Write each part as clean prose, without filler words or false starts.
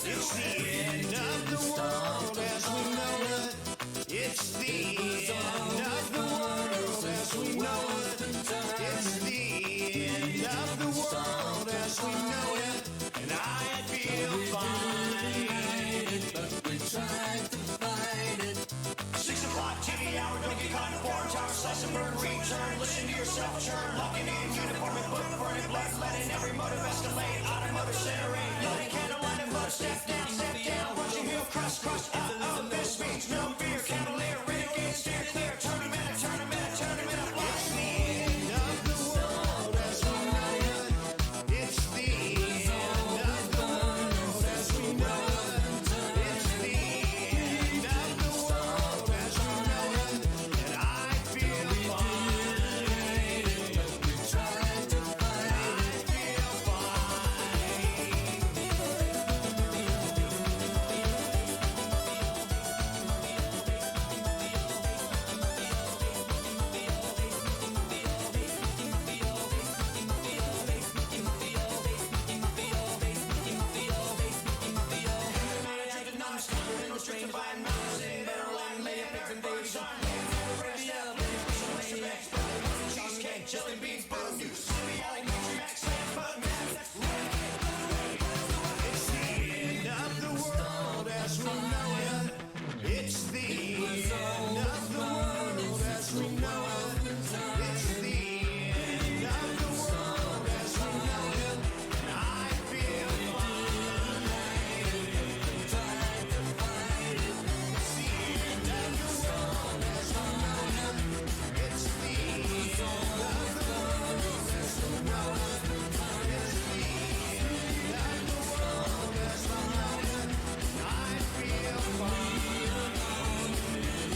It's the end of the world as we know it. It's the end of the world as we know it. It's the end of the world as we know it. And I feel fine, but we tried to fight it. 6 o'clock TV hour, don't get caught in foreign tower, slice and burn, return. Listen to yourself churn, locking in uniform and book, burning blood, letting every motive escalate. Automotive centering, loading candlelight and blood. Step down, punching heel, cross, up. This means no fear, cavalier, renegade, steer clear. Tournament, a tournament, a tournament of life. It's the end of the world as we know it. It's the end of the world as we know it. It's the end of the world as we know it. And I feel fine, but we tried to fight it. I feel jelly beans, bone juice, it's the end of the world as we know it. It's the end of the world as we know it. It's the end of the world as we know it. And I feel fine. Tried to fight it. It's the end of the world as we know it. It's the end of the world as we know it. It's the end of the world as we know it. I feel fine.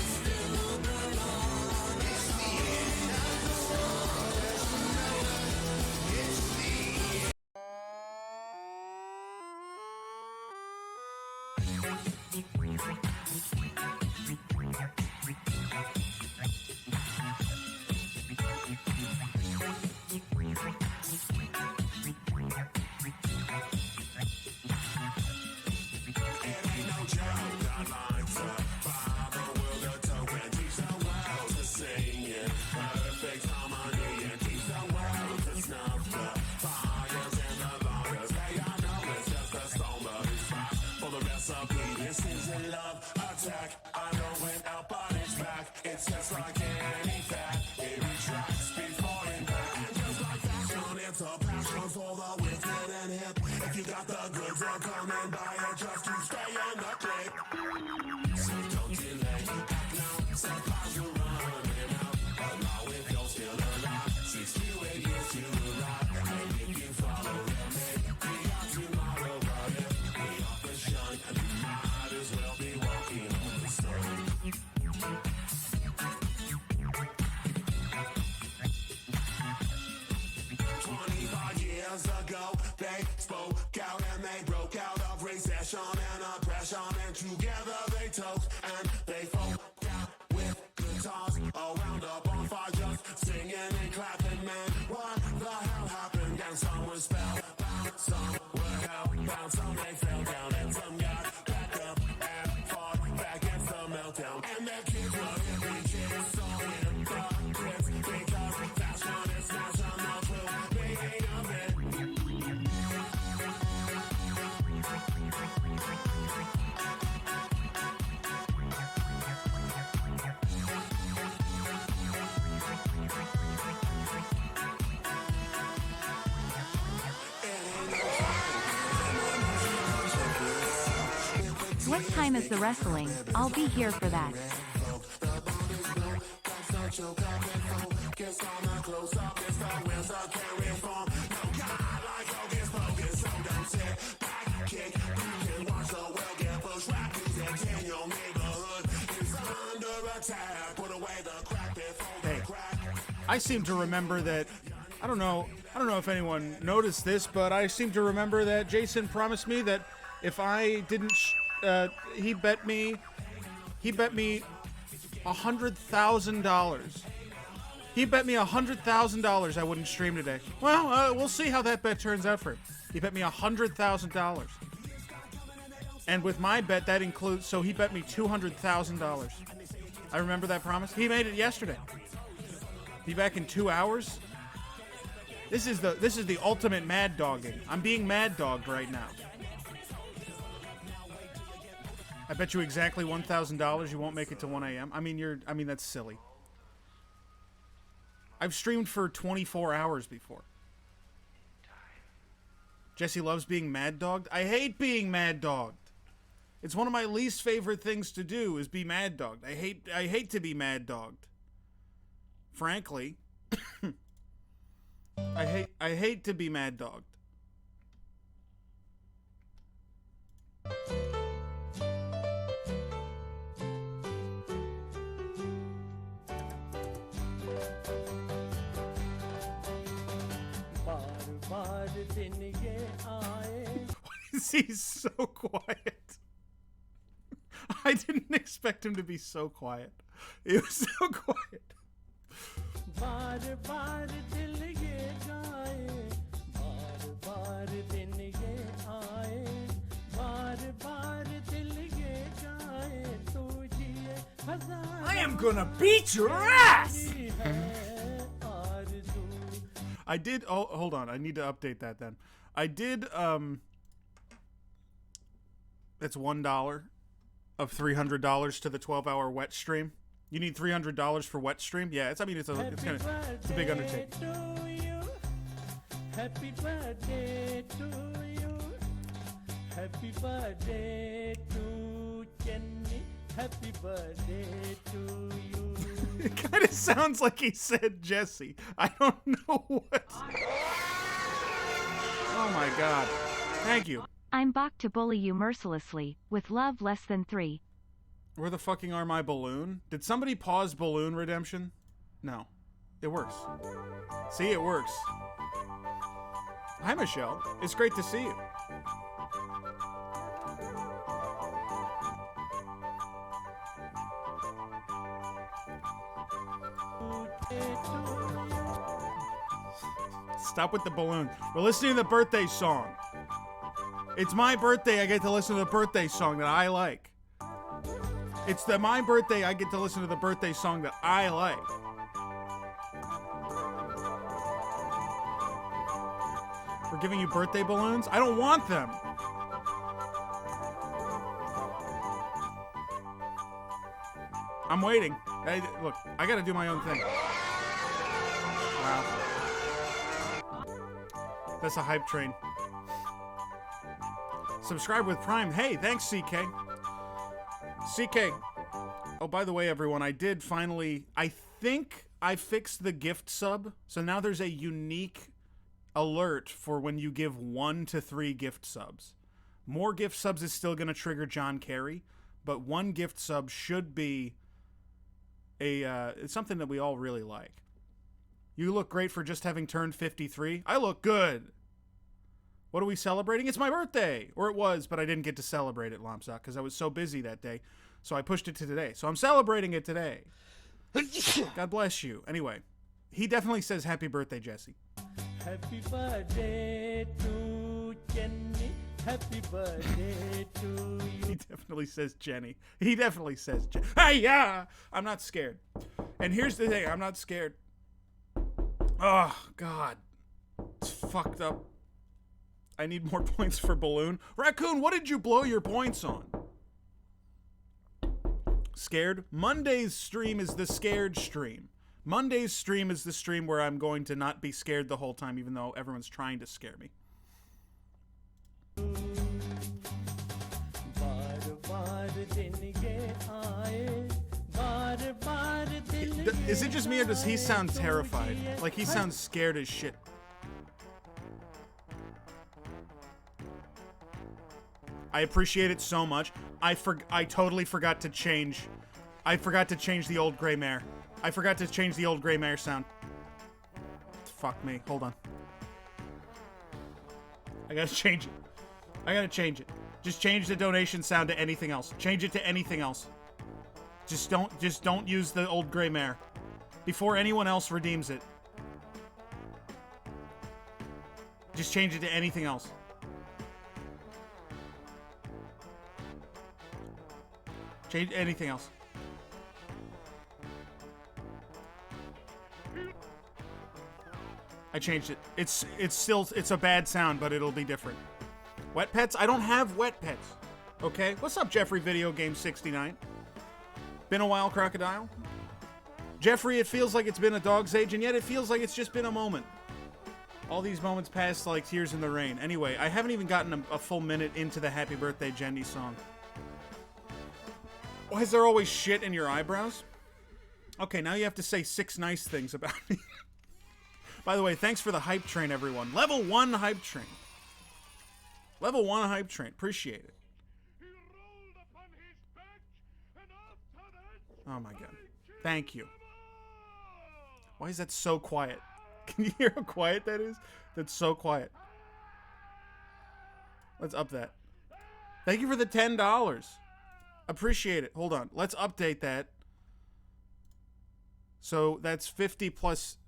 Still belong. It's the end of the world as we know it. It's the this is a love attack. I know when our body's back, it's just like any fat. It retracts before impact. And just like fashion, it's a passion for the wicked and hip. If you got the goods, then come and buy it just to stay in the click. So don't delay, act now, supplies will run out. Allow if you're still alive, 6 to 8 years to arrive. And if you follow them, we got tomorrow, but if we offer shine, and we might as well be walking on the sun. 25 years ago, they spoke out and they broke out of recession and oppression, and together they toast and they folk out with guitars around a bonfire, just singing and clapping. Man, what the hell happened? And some were spellbound, some were hellbound, some they fell down, and some got back up and fought back against the meltdown. And their kids were every kid saw in the kids because fashion is national truth. They ain't of it. What time is the wrestling? I'll be here for that. Hey, I seem to remember that, I don't know I don't know if anyone noticed this, but I seem to remember that Jason promised me that if I didn't, he bet me $100,000. He bet me $100,000 I wouldn't stream today. Well, we'll see how that bet turns out for him. He bet me $100,000. And with my bet, that includes, so he bet me $200,000. I remember that promise. He made it yesterday. Be back in 2 hours. This is the ultimate mad dogging. I'm being mad dogged right now. I bet you exactly $1,000 you won't make it to 1 a.m. I mean, that's silly. I've streamed for 24 hours before. Jesse loves being mad dogged. I hate being mad dogged. It's one of my least favorite things to do is be mad dogged. I hate to be mad dogged. Frankly, I hate to be mad dogged. Why is he so quiet? I didn't expect him to be so quiet. It was so quiet. I am gonna beat your ass! I did, oh, hold on, I need to update that then. I did, that's $1 of $300 to the 12-hour wet stream. You need $300 for wet stream? Yeah, it's a big undertaking. Happy birthday to you. Happy birthday to Jenny. Happy birthday to you. It kind of sounds like he said Jesse. I don't know what. Oh my god. Thank you. I'm back to bully you mercilessly, with love less than 3. Where the fucking are my balloon? Did somebody pause balloon redemption? No. It works. See, it works. Hi, Michelle. It's great to see you. Stop with the balloon. We're listening to the birthday song. It's my birthday. I get to listen to the birthday song that I like. It's my birthday. I get to listen to the birthday song that I like. We're giving you birthday balloons? I don't want them. I'm waiting. Look, I gotta do my own thing. Wow. That's a hype train. Subscribe with Prime. Hey, thanks, CK. CK. Oh, by the way, everyone, I did finally... I think I fixed the gift sub. So now there's a unique alert for when you give 1 to 3 gift subs. More gift subs is still going to trigger John Kerry, but 1 gift sub should be it's something that we all really like. You look great for just having turned 53. I look good. What are we celebrating? It's my birthday! Or it was, but I didn't get to celebrate it, Lomsock, because I was so busy that day. So I pushed it to today. So I'm celebrating it today. God bless you. Anyway, he definitely says happy birthday, Jesse. Happy birthday to Jenny. Happy birthday to you. He definitely says Jenny. He definitely says Jenny. Hey, yeah! I'm not scared. And here's the thing. I'm not scared. Oh, God. It's fucked up. I need more points for Balloon. Raccoon, what did you blow your points on? Scared? Monday's stream is the scared stream. Monday's stream is the stream where I'm going to not be scared the whole time, even though everyone's trying to scare me. Is it just me, or does he sound terrified? Like he sounds scared as shit. I appreciate it so much. I totally forgot to change. I forgot to change the old gray mare. I forgot to change the old gray mare sound. Fuck me. Hold on. I gotta change it. I gotta change it. Just change the donation sound to anything else. Change it to anything else. Just don't use the old gray mare. Before anyone else redeems it. Just change it to anything else. Change anything else. I changed it. It's a bad sound, but it'll be different. Wet pets? I don't have wet pets. Okay? What's up, Jeffrey Video Game 69? Been a while, Crocodile? Jeffrey, it feels like it's been a dog's age, and yet it feels like it's just been a moment. All these moments passed like tears in the rain. Anyway, I haven't even gotten a full minute into the Happy Birthday, Jenny song. Why is there always shit in your eyebrows? Okay, now you have to say 6 nice things about me. By the way, thanks for the hype train, everyone. Level 1 hype train. Level 1 hype train. Appreciate it. Oh my god. Thank you. Why is that so quiet? Can you hear how quiet that is? That's so quiet. Let's up that. Thank you for the $10. Appreciate it. Hold on. Let's update that. So that's 50 plus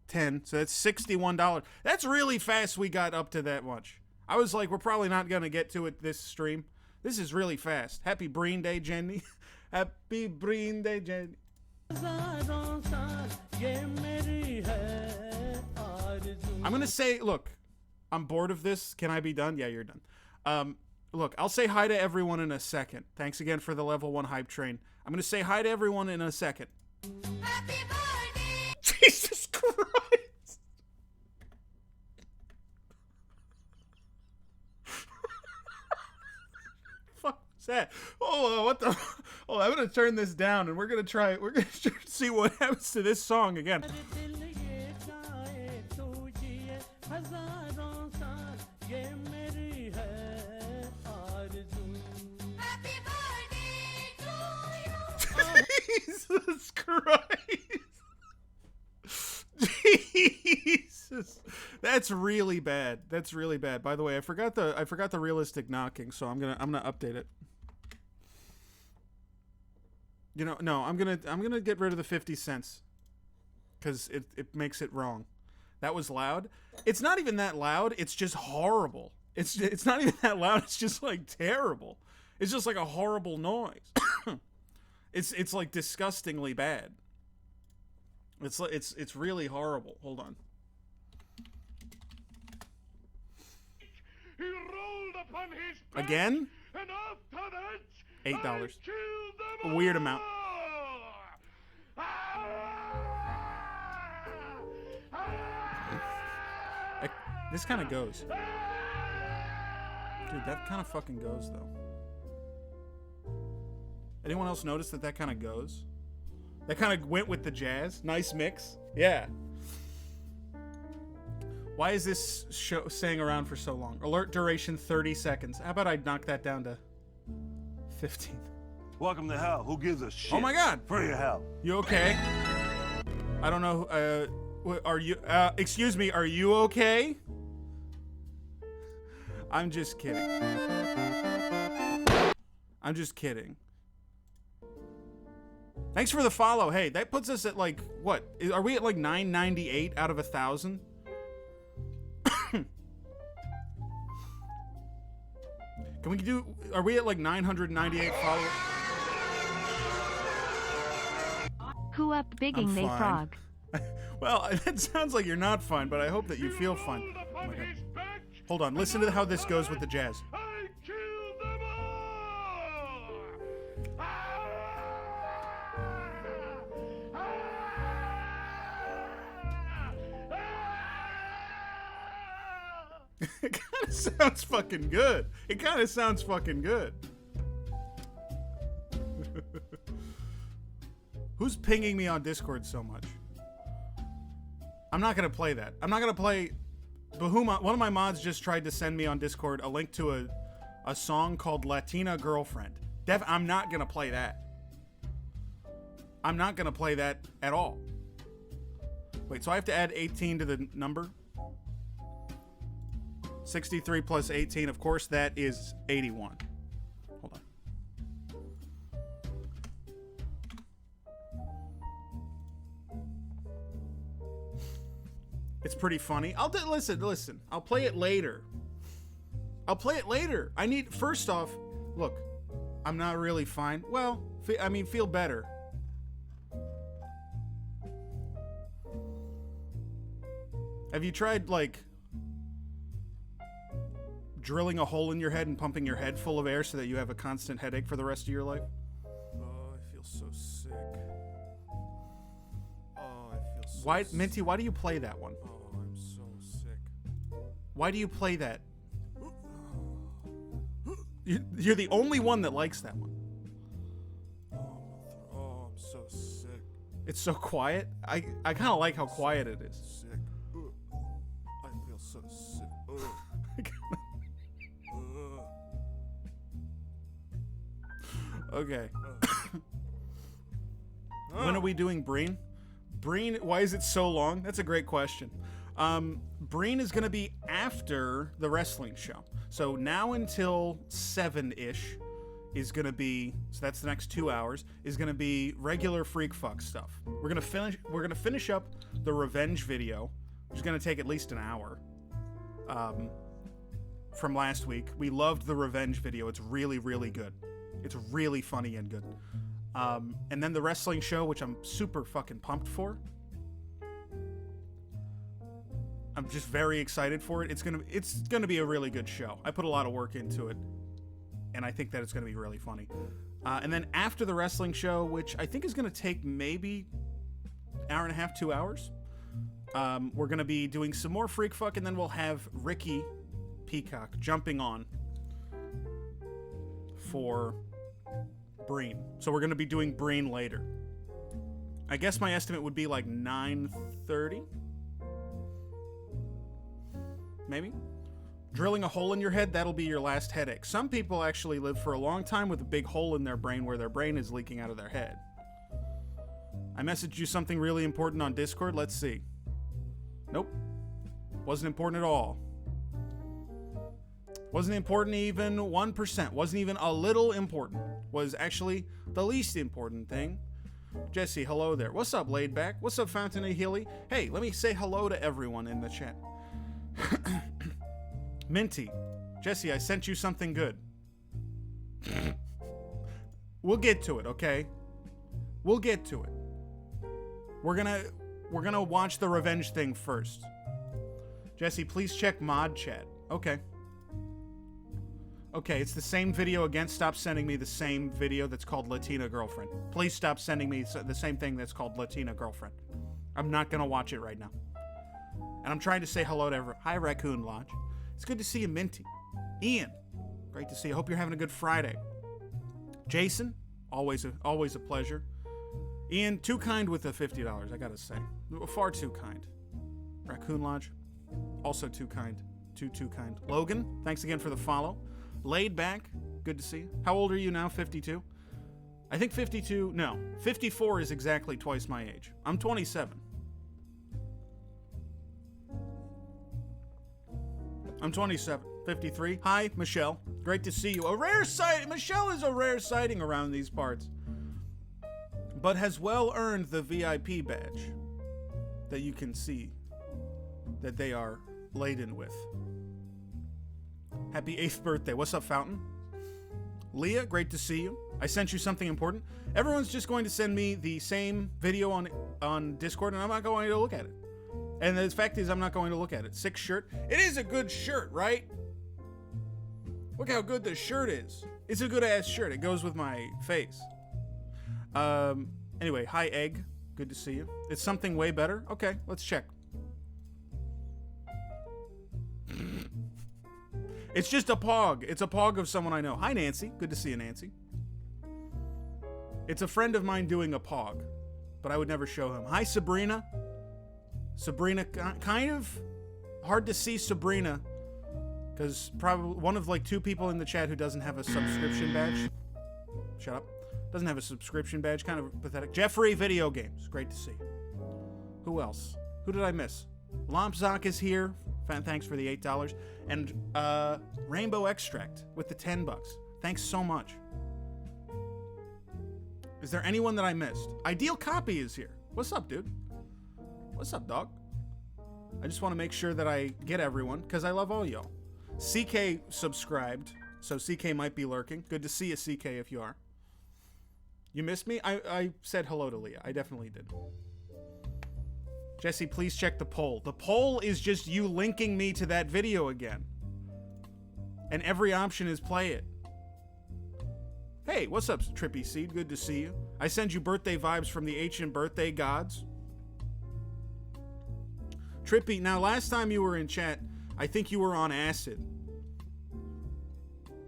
10. So that's $61. That's really fast we got up to that much. I was like, we're probably not going to get to it this stream. This is really fast. Happy Breen Day, Jenny. Happy Breen Day, Jenny. I'm going to say, look, I'm bored of this. Can I be done? Yeah, you're done. Look, I'll say hi to everyone in a second. Thanks again for the level 1 hype train. I'm going to say hi to everyone in a second. Happy birthday! Jesus Christ! Fuck was that? Oh, what the? Oh, I'm going to turn this down and we're going to see what happens to this song again. Jesus Christ. Jesus. That's really bad. That's really bad. By the way, I forgot the realistic knocking, so I'm gonna update it. You know, no, I'm gonna get rid of the 50 cents. Cause it makes it wrong. That was loud. It's not even that loud, it's just horrible. It's not even that loud, it's just like terrible. It's just like a horrible noise. It's like disgustingly bad. It's really horrible. Hold on. He rolled upon his back, Again? and after that, $8. I A weird amount. This kind of goes. Dude, that kind of fucking goes though. Anyone else notice that kind of goes? That kind of went with the jazz. Nice mix. Yeah. Why is this show staying around for so long? Alert duration 30 seconds. How about I knock that down to 15? Welcome to hell. Who gives a shit? Oh my god. Free your hell. You okay? I don't know. Are you? Excuse me. Are you okay? I'm just kidding. I'm just kidding. Thanks for the follow. Hey, that puts us at like, what? Are we at like 998 out of 1,000? Can we do, are we at like 998 followers? Who up bigging they fine. frog? Well, that sounds like you're not fine, but I hope that you feel fine. Oh my God. Hold on, listen to how this goes with the jazz. I killed them all! It kind of sounds fucking good. It kind of sounds fucking good. Who's pinging me on Discord so much? I'm not gonna play that. I'm not gonna play. Bahuma, one of my mods just tried to send me on Discord a link to a song called Latina Girlfriend. I'm not gonna play that. I'm not gonna play that at all. Wait, so I have to add 18 to the number? 63 plus 18, of course, that is 81. Hold on. It's pretty funny. Listen. I'll play it later. I need, first off, look, I'm not really fine. Well, feel better. Have you tried, like, drilling a hole in your head and pumping your head full of air so that you have a constant headache for the rest of your life? Oh, I feel so sick. Oh, I feel so Why, sick. Minty, why do you play that one? Oh, I'm so sick. Why do you play that? You're the only one that likes that one. Oh, I'm so sick. It's so quiet. I kind of like how quiet it is. Sick. I feel so sick. Okay. When are we doing Breen? Breen, why is it so long? That's a great question. Breen is going to be after the wrestling show. So now until 7-ish is going to be, so that's the next 2 hours, is going to be regular Freak Fuck stuff. We're going to finish up the revenge video, which is going to take at least an hour. From last week. We loved the revenge video. It's really, really good. It's really funny and good. And then the wrestling show, which I'm super fucking pumped for. I'm just very excited for it. It's gonna be a really good show. I put a lot of work into it, and I think that it's gonna be really funny. And then after the wrestling show, which I think is gonna take maybe an hour and a half, 2 hours, we're gonna be doing some more Freak Fuck, and then we'll have Ricky Peacock jumping on for Breen. So we're gonna be doing Breen later. I guess my estimate would be like 9:30. Maybe? Drilling a hole in your head, that'll be your last headache. Some people actually live for a long time with a big hole in their brain where their brain is leaking out of their head. I messaged you something really important on Discord. Let's see. Nope. Wasn't important at all. Wasn't important even 1%. Wasn't even a little important. Was actually the least important thing. Jesse, hello there. What's up, Laidback? What's up, Fountain of Healy? Hey, let me say hello to everyone in the chat. Minty, Jesse, I sent you something good. We'll get to it, okay? We'll get to it. We're gonna watch the revenge thing first. Jesse, please check mod chat. Okay. Okay, it's the same video again. Stop sending me the same video that's called Latina Girlfriend. Please stop sending me the same thing that's called Latina Girlfriend. I'm not gonna watch it right now. And I'm trying to say hello to everyone. Hi, Raccoon Lodge. It's good to see you, Minty. Ian, great to see you. Hope you're having a good Friday. Jason, always a pleasure. Ian, too kind with the $50, I gotta say. Far too kind. Raccoon Lodge, also too kind. Too kind. Logan, thanks again for the follow. Laid back, good to see you. How old are you now? 52? I think 52, no. 54 is exactly twice my age. I'm 27. I'm 27. 53. Hi, Michelle. Great to see you. A rare sight. Michelle is a rare sighting around these parts, but has well earned the VIP badge that you can see that they are laden with. Happy 8th birthday. What's up, Fountain? Leah, great to see you. I sent you something important. Everyone's just going to send me the same video on Discord, and I'm not going to look at it. And the fact is, I'm not going to look at it. Sick shirt. It is a good shirt, right? Look how good the shirt is. It's a good-ass shirt. It goes with my face. Anyway, hi, Egg. Good to see you. It's something way better? Okay, let's check. It's just a pog. It's a pog of someone I know. Hi, Nancy. Good to see you, Nancy. It's a friend of mine doing a pog, but I would never show him. Hi, Sabrina. Sabrina, kind of hard to see Sabrina, because probably one of like 2 people in the chat who doesn't have a subscription badge. Shut up. Doesn't have a subscription badge. Kind of pathetic. Jeffrey Video Games. Great to see. Who else? Who did I miss? Lompzok is here Thanks for the $8. And Rainbow Extract with the $10. Thanks so much. Is there anyone that I missed? Ideal Copy is here. What's up, dude? What's up, dog? I just want to make sure that I get everyone, because I love all y'all. CK subscribed, so CK might be lurking. Good to see you, CK, if you are. You missed me? I said hello to Leah. I definitely did. Jesse, please check the poll. The poll is just you linking me to that video again. And every option is play it. Hey, what's up, Trippy Seed? Good to see you. I send you birthday vibes from the ancient birthday gods. Trippy, now last time you were in chat, I think you were on acid.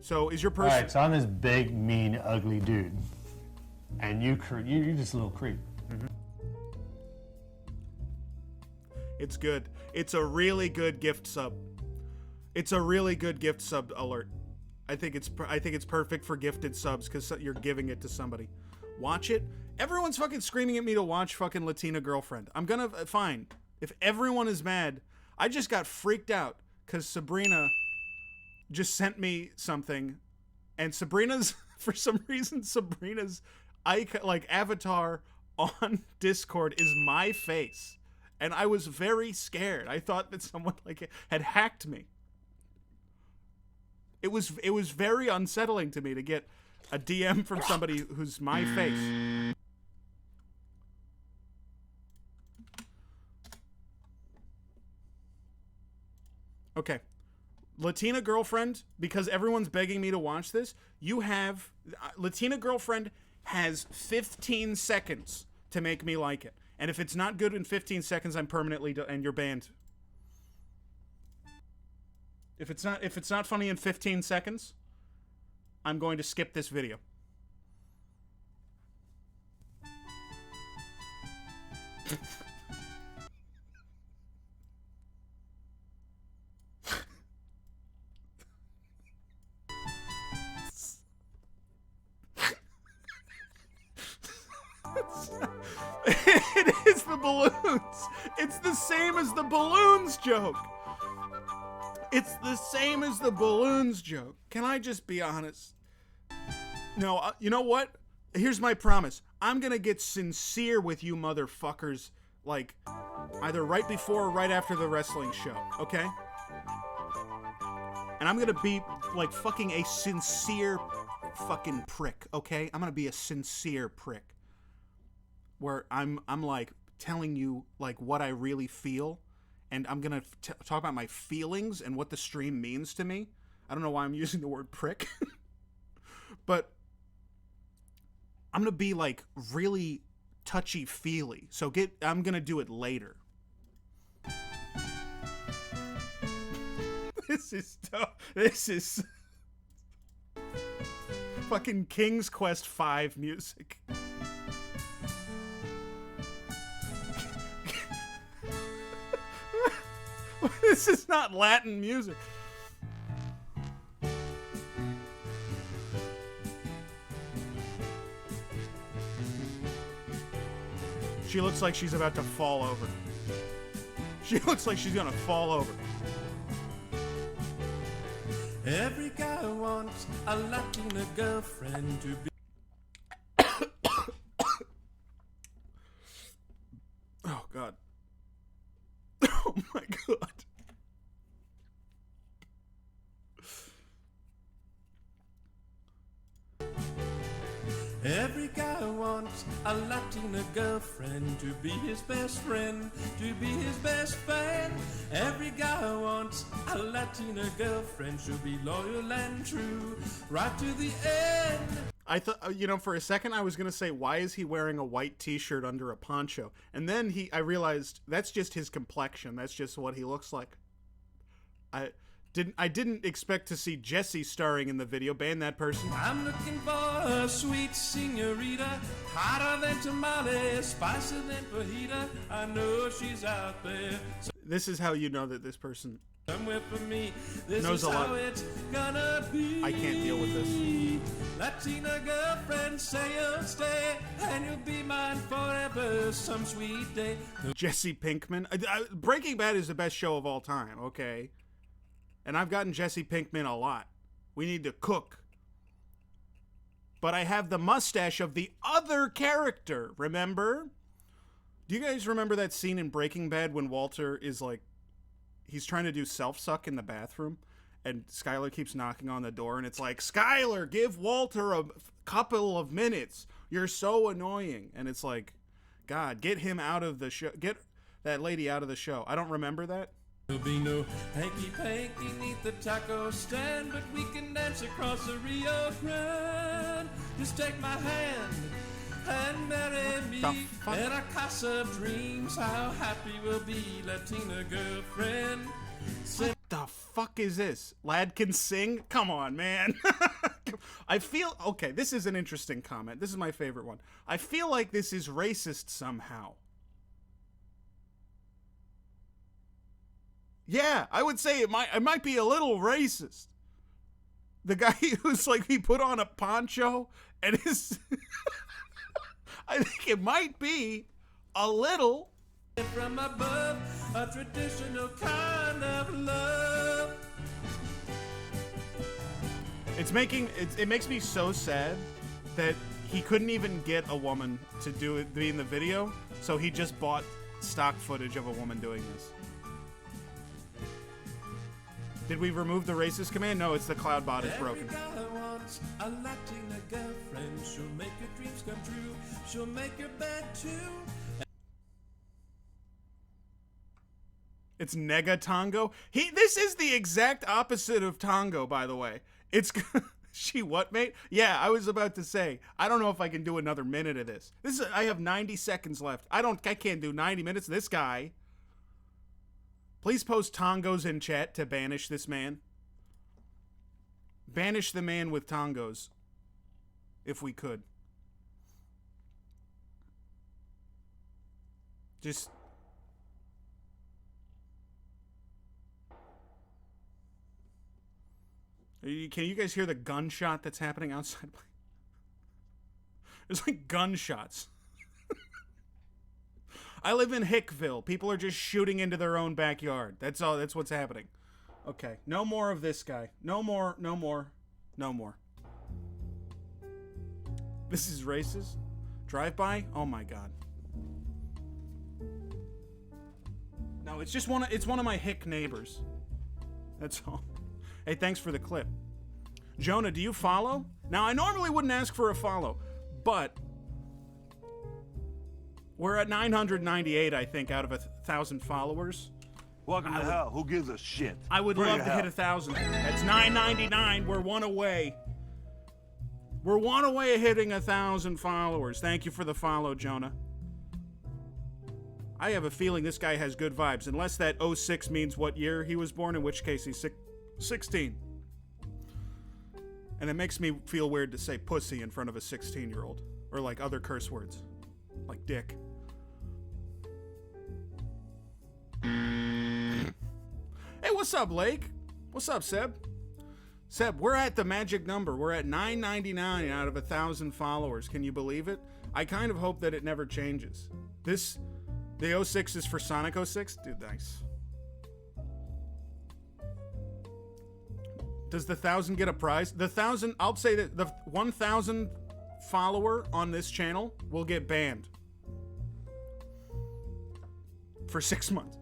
So is your person... Alright, so I'm this big, mean, ugly dude. And you're just a little creep. Mm-hmm. It's good. It's a really good gift sub. It's a really good gift sub alert. I think it's perfect for gifted subs because you're giving it to somebody. Watch it. Everyone's fucking screaming at me to watch fucking Latina Girlfriend. I'm gonna fine. If everyone is mad, I just got freaked out because Sabrina just sent me something, and Sabrina's for some reason Sabrina's icon, like avatar on Discord is my face, and I was very scared. I thought that someone like had hacked me. It was very unsettling to me to get a DM from somebody who's my face. Okay. Latina Girlfriend, because everyone's begging me to watch this, you have... Latina Girlfriend has 15 seconds to make me like it. And if it's not good in 15 seconds, I'm permanently... and you're banned. If it's not funny in 15 seconds, I'm going to skip this video. It is the balloons. It's the same as the balloons joke. It's the same as the balloons joke. Can I just be honest? No, you know what? Here's my promise. I'm gonna get sincere with you motherfuckers, like, either right before or right after the wrestling show, okay? And I'm gonna be, like, fucking a sincere fucking prick, okay? I'm gonna be a sincere prick. Where I'm like, telling you, like, what I really feel. And I'm going to talk about my feelings and what the stream means to me. I don't know why I'm using the word prick. But I'm going to be, like, really touchy-feely. So I'm going to do it later. This is fucking King's Quest V music. This is not Latin music. She looks like she's about to fall over. She looks like she's gonna fall over. Every guy wants a Latina girlfriend to be. Oh, God. Oh, my God. Every guy wants a Latina girlfriend to be his best friend, to be his best friend. Every guy wants a Latina girlfriend, she'll be loyal and true, right to the end. I thought, you know, for a second I was going to say, why is he wearing a white t-shirt under a poncho? And then I realized that's just his complexion. That's just what he looks like. I didn't expect to see Jesse starring in the video. Ban that person. I'm looking for a sweet senorita, hotter than tamales, spicier than fajita. I know she's out there. This is how you know that this person Somewhere for me. This knows is a lot. how it's gonna be. I can't deal with this. Latina girlfriend, say you'll stay, and you'll be mine forever some sweet day. Jesse Pinkman. Breaking Bad is the best show of all time, okay? And I've gotten Jesse Pinkman a lot. We need to cook. But I have the mustache of the other character, remember? Do you guys remember that scene in Breaking Bad when Walter is like, he's trying to do self-suck in the bathroom, and Skylar keeps knocking on the door, and it's like, Skylar, give Walter a couple of minutes. You're so annoying. And it's like, God, get him out of the show. Get that lady out of the show. I don't remember that. There'll be no hanky-panky neath the taco stand, but we can dance across the Rio Grande. Just take my hand and marry me in a casa of dreams. How happy we'll be, Latina girlfriend. What the fuck is this? Lad can sing? Come on, man. I feel... Okay, this is an interesting comment. This is my favorite one. I feel like this is racist somehow. Yeah, I would say it might be a little racist. The guy who's like, he put on a poncho and is... I think it might be a little... From above, a traditional kind of love. It makes me so sad that he couldn't even get a woman to be in the video, so he just bought stock footage of a woman doing this. Did we remove the racist command? No, it's the cloud bot is broken. Every guy wants a Latina girlfriend. She'll make your dreams come true. She'll make your bed too. It's Nega Tango. This is the exact opposite of Tango, by the way. It's she what, mate? Yeah, I was about to say. I don't know if I can do another minute of this. I have 90 seconds left. I can't do 90 minutes. This guy. Please post tangos in chat to banish this man. Banish the man with tangos. If we could. Just... Can you guys hear the gunshot that's happening outside? There's like gunshots. I live in Hickville. People are just shooting into their own backyard. That's all. That's what's happening. Okay. No more of this guy. No more. No more. No more. This is racist. Drive-by? Oh my God. No, it's just it's one of my hick neighbors. That's all. Hey, thanks for the clip. Jonah, do you follow? Now, I normally wouldn't ask for a follow, but we're at 998, I think, out of 1,000 followers. Welcome to hell. Who gives a shit? I would love to hit 1,000. That's 999. We're one away. We're one away of hitting 1,000 followers. Thank you for the follow, Jonah. I have a feeling this guy has good vibes, unless that 06 means what year he was born, in which case he's 16. And it makes me feel weird to say pussy in front of a 16-year-old. Or like other curse words. Like dick. Hey, what's up, Lake? What's up, Seb? Seb, we're at the magic number. We're at 999 out of 1,000 followers. Can you believe it? I kind of hope that it never changes. The 06 is for Sonic 06? Dude, nice. Does the 1,000 get a prize? The 1,000, I'll say that the 1,000 follower on this channel will get banned. For 6 months.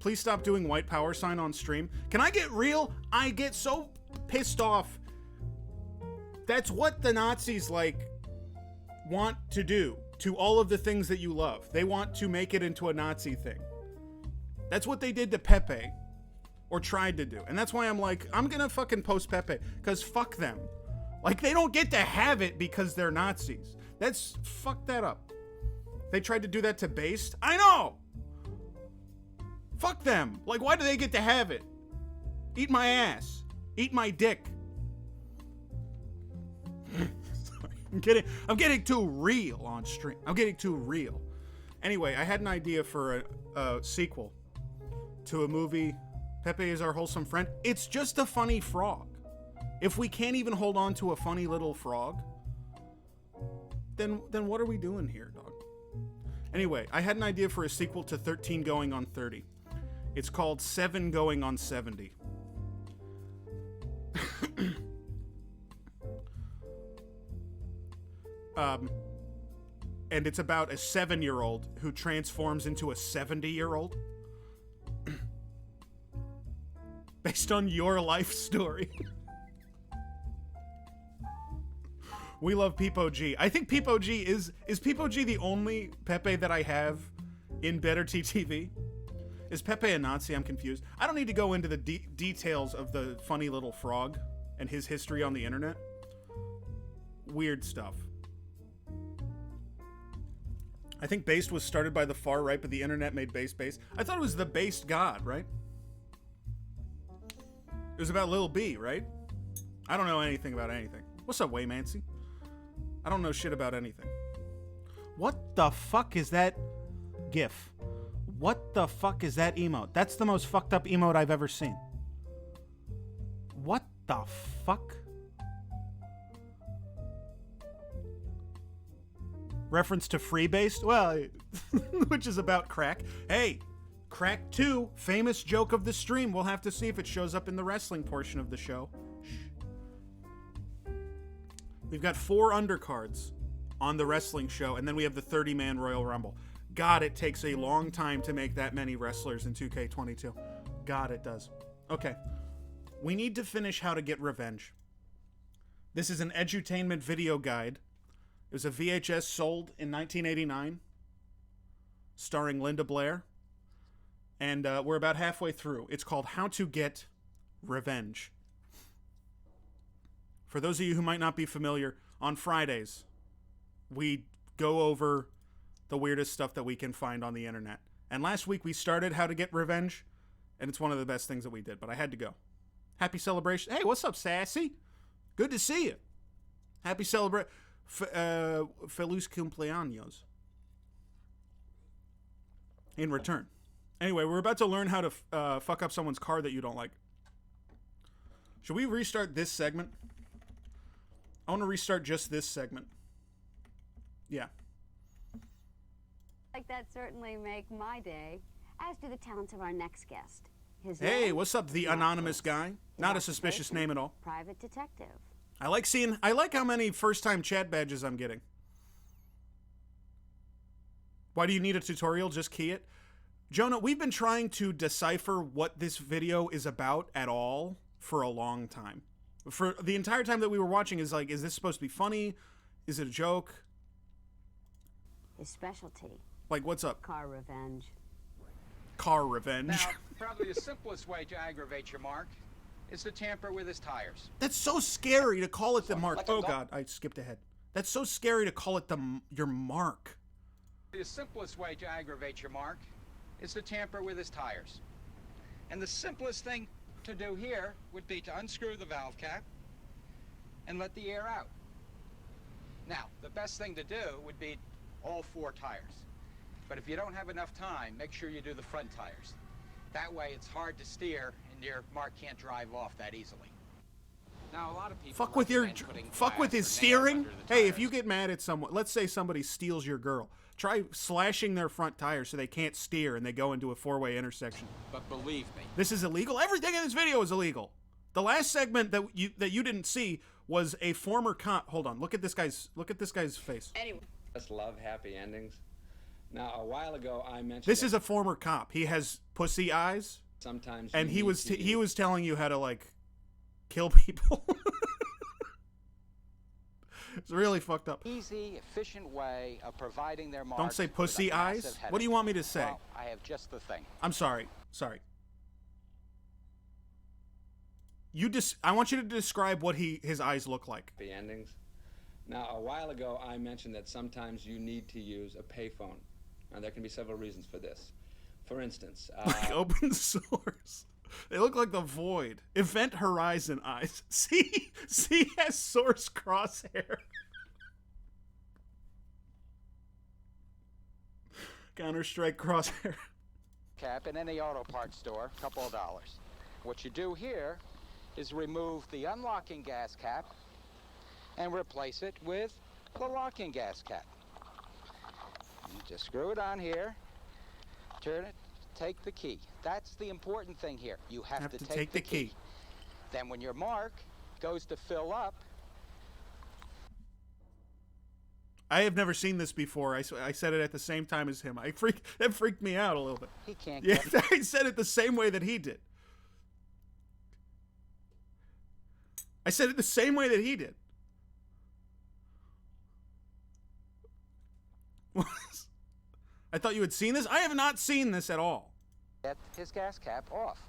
Please stop doing white power sign on stream. Can I get real? I get so pissed off. That's what the Nazis, like, want to do to all of the things that you love. They want to make it into a Nazi thing. That's what they did to Pepe. Or tried to do. And that's why I'm like, I'm gonna fucking post Pepe. Because fuck them. Like, they don't get to have it because they're Nazis. Fuck that up. They tried to do that to Based. I know! Fuck them. Like, why do they get to have it? Eat my ass. Eat my dick. Sorry. I'm getting too real on stream. I'm getting too real. Anyway, I had an idea for a sequel to a movie Pepe is our wholesome friend. It's just a funny frog. If we can't even hold on to a funny little frog, then what are we doing here, dog? Anyway, I had an idea for a sequel to 13 Going on 30. It's called 7 Going on 70. And it's about a 7-year-old who transforms into a 70-year-old. Based on your life story. We love Peepo G. I think Peepo G is Peepo G the only Pepe that I have in Better TTV? Is Pepe a Nazi? I'm confused. I don't need to go into the details of the funny little frog and his history on the internet. Weird stuff. I think Based was started by the far right, but the internet made Based. I thought it was the Based God, right? It was about Lil B, right? I don't know anything about anything. What's up, Waymancy? I don't know shit about anything. What the fuck is that GIF? What the fuck is that emote? That's the most fucked up emote I've ever seen. What the fuck? Reference to Freebased? Well, which is about crack. Hey, Crack 2, famous joke of the stream. We'll have to see if it shows up in the wrestling portion of the show. Shh. We've got 4 undercards on the wrestling show, and then we have the 30-man Royal Rumble. God, it takes a long time to make that many wrestlers in 2K22. God, it does. Okay. We need to finish How to Get Revenge. This is an edutainment video guide. It was a VHS sold in 1989, starring Linda Blair. And we're about halfway through. It's called How to Get Revenge. For those of you who might not be familiar, on Fridays, we go over the weirdest stuff that we can find on the internet. And last week we started How to Get Revenge, and it's one of the best things that we did, but I had to go. Happy celebration. Hey, what's up, Sassy? Good to see you. Happy celebration. Feliz cumpleaños. In return. Anyway, we're about to learn how to fuck up someone's car that you don't like. Should we restart this segment? I want to restart just this segment. Yeah. Like that certainly make my day, as do the talents of our next guest. His Hey, name? what's up, the anonymous guy? Not a suspicious name at all. Private detective. I like how many first-time chat badges I'm getting. Why do you need a tutorial? Just key it. Jonah, we've been trying to decipher what this video is about at all for a long time. For the entire time that we were watching is like, is this supposed to be funny? Is it a joke? His specialty. Like, what's up? Car revenge. Car revenge. Now, probably the simplest way to aggravate your mark is to tamper with his tires. That's so scary to call it the mark. Like a Oh dog. God, I skipped ahead. That's so scary to call it your mark. The simplest way to aggravate your mark is to tamper with his tires. And the simplest thing to do here would be to unscrew the valve cap and let the air out. Now, the best thing to do would be all 4 tires. But if you don't have enough time, make sure you do the front tires. That way it's hard to steer and your mark can't drive off that easily. Now, a lot of people Fuck with your, recommend putting fuck with glass his or nails steering. under the Hey, if tires. you get mad at someone, let's say somebody steals your girl, try slashing their front tires so they can't steer and they go into a 4-way intersection. But believe me, This is illegal. Everything in this video is illegal. The last segment that you didn't see was a former cop. Hold on, look at this guy's face. Just love happy endings. Now, a while ago, I mentioned This is a former cop. He has pussy eyes, sometimes, and you need to he use- was telling you how to like kill people. It's really fucked up. easy, efficient way of providing their marks. Don't say with a pussy eyes. massive What do you headache. want me to say? Well, I have just the thing. I'm sorry. I want you to describe what his eyes look like. happy endings. Now, a while ago, I mentioned that sometimes you need to use a payphone. Now, there can be several reasons for this. For instance, Like open source. They look like the Void. Event Horizon eyes. C has source crosshair. Counter-Strike crosshair. Cap in any auto parts store, couple of dollars. What you do here is remove the unlocking gas cap and replace it with the locking gas cap. You just screw it on here, turn it, take the key. That's the important thing here. You have to take the key. Then when your mark goes to fill up, I have never seen this before. I said it at the same time as him. It freaked me out a little bit. he can't Yeah, get I said it the same way that he did. I said it the same way that he did. I thought you had seen this. I have not seen this at all. his gas cap off.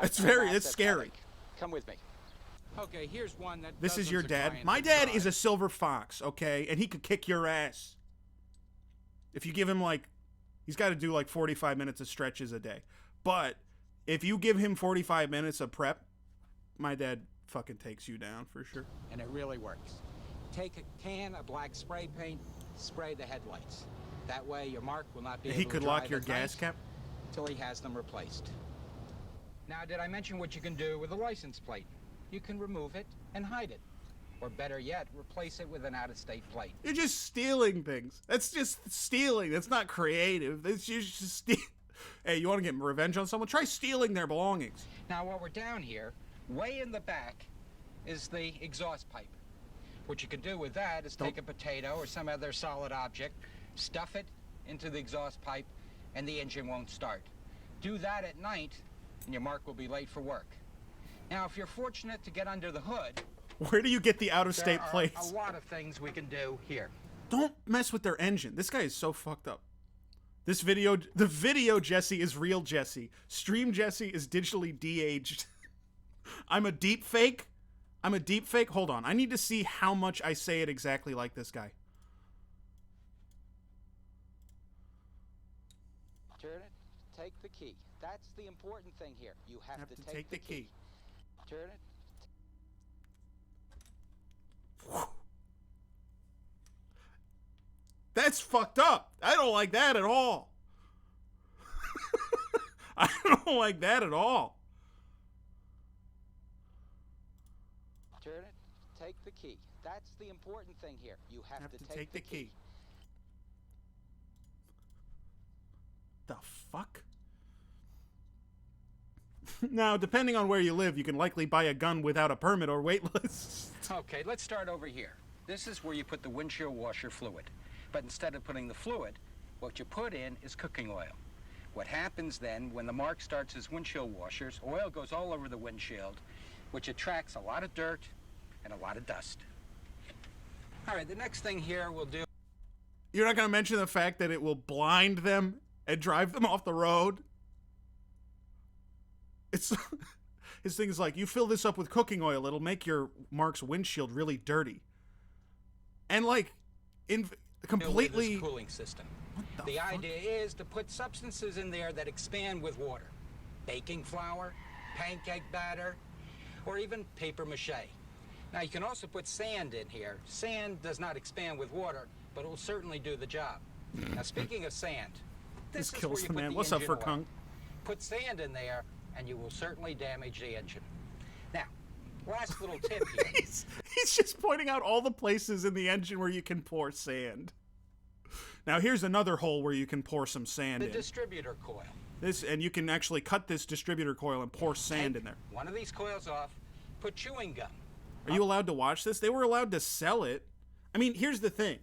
It's scary. Headache. Come with me. Okay, here's one that This is dozens your of dad. clients My have dad tried. is a silver fox, okay? And he could kick your ass. If you give him he's got to do 45 minutes of stretches a day. But if you give him 45 minutes of prep, my dad fucking takes you down for sure. And it really works. Take a can of black spray paint, spray the headlights. That way your mark will not be able He to could drive lock your at gas night cap. till he has them replaced. Now, did I mention what you can do with a license plate? You can remove it and hide it. Or better yet, replace it with an out-of-state plate. You're just stealing things. That's just stealing. That's not creative. That's just steal. Hey, you want to get revenge on someone? Try stealing their belongings. Now, while we're down here, way in the back is the exhaust pipe. What you can do with that is take a potato or some other solid object, stuff it into the exhaust pipe, and the engine won't start. Do that at night, and your mark will be late for work. Now, if you're fortunate to get under the hood, Where do you get the out-of-state there are plates? a lot of things we can do here. Don't mess with their engine. This guy is so fucked up. The video Jesse is real Jesse. Stream Jesse is digitally de-aged. I'm a deep fake. Hold on. I need to see how much I say it exactly like this guy. Turn it, take the key. That's the important thing here. You have to take the key. Turn it. That's fucked up. I don't like that at all. I don't like that at all. Turn it, take the key. That's the important thing here. You have to take the key. The fuck? Now, depending on where you live, you can likely buy a gun without a permit or waitlist. Okay, let's start over here. This is where you put the windshield washer fluid. But instead of putting the fluid, what you put in is cooking oil. What happens then, when the mark starts his windshield washers, oil goes all over the windshield, which attracts a lot of dirt and a lot of dust. All right, the next thing here we'll do... You're not going to mention the fact that it will blind them and drive them off the road? It's... His thing is like, you fill this up with cooking oil, it'll make your Mark's windshield really dirty. And completely... This cooling system. The idea is to put substances in there that expand with water. Baking flour, pancake batter, or even paper mache. Now you can also put sand in here. Sand does not expand with water, but it will certainly do the job. Now speaking of sand, This is kills where you the put man. the What's up, engine Furkung? oil. Put sand in there, and you will certainly damage the engine. Now, last little tip here. He's just pointing out all the places in the engine where you can pour sand. Now here's another hole where you can pour some sand The in. distributor coil. And you can actually cut this distributor coil and pour sand in there. One of these coils off, put chewing gum. Are you allowed to watch this? They were allowed to sell it. I mean, here's the thing.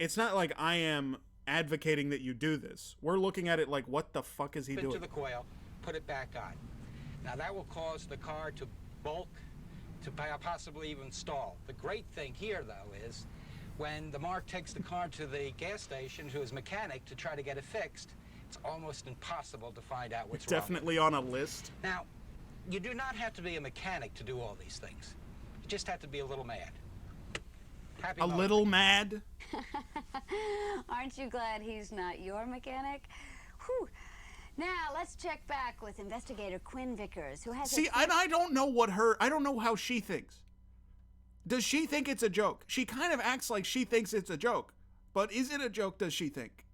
It's not like I am advocating that you do this. We're looking at it like, what the fuck is he Into doing? the coil, put it back on. Now that will cause the car to bulk, to possibly even stall. The great thing here, though, is when the Mark takes the car to the gas station to his mechanic to try to get it fixed, it's almost impossible to find out what's wrong. Definitely on a list. Now, you do not have to be a mechanic to do all these things. You just have to be a little mad. Happy A motoring. little mad? Aren't you glad he's not your mechanic? Whew. Now, let's check back with investigator Quinn Vickers, who has See, a... I don't know I don't know how she thinks. Does she think it's a joke? She kind of acts like she thinks it's a joke. But is it a joke, does she think?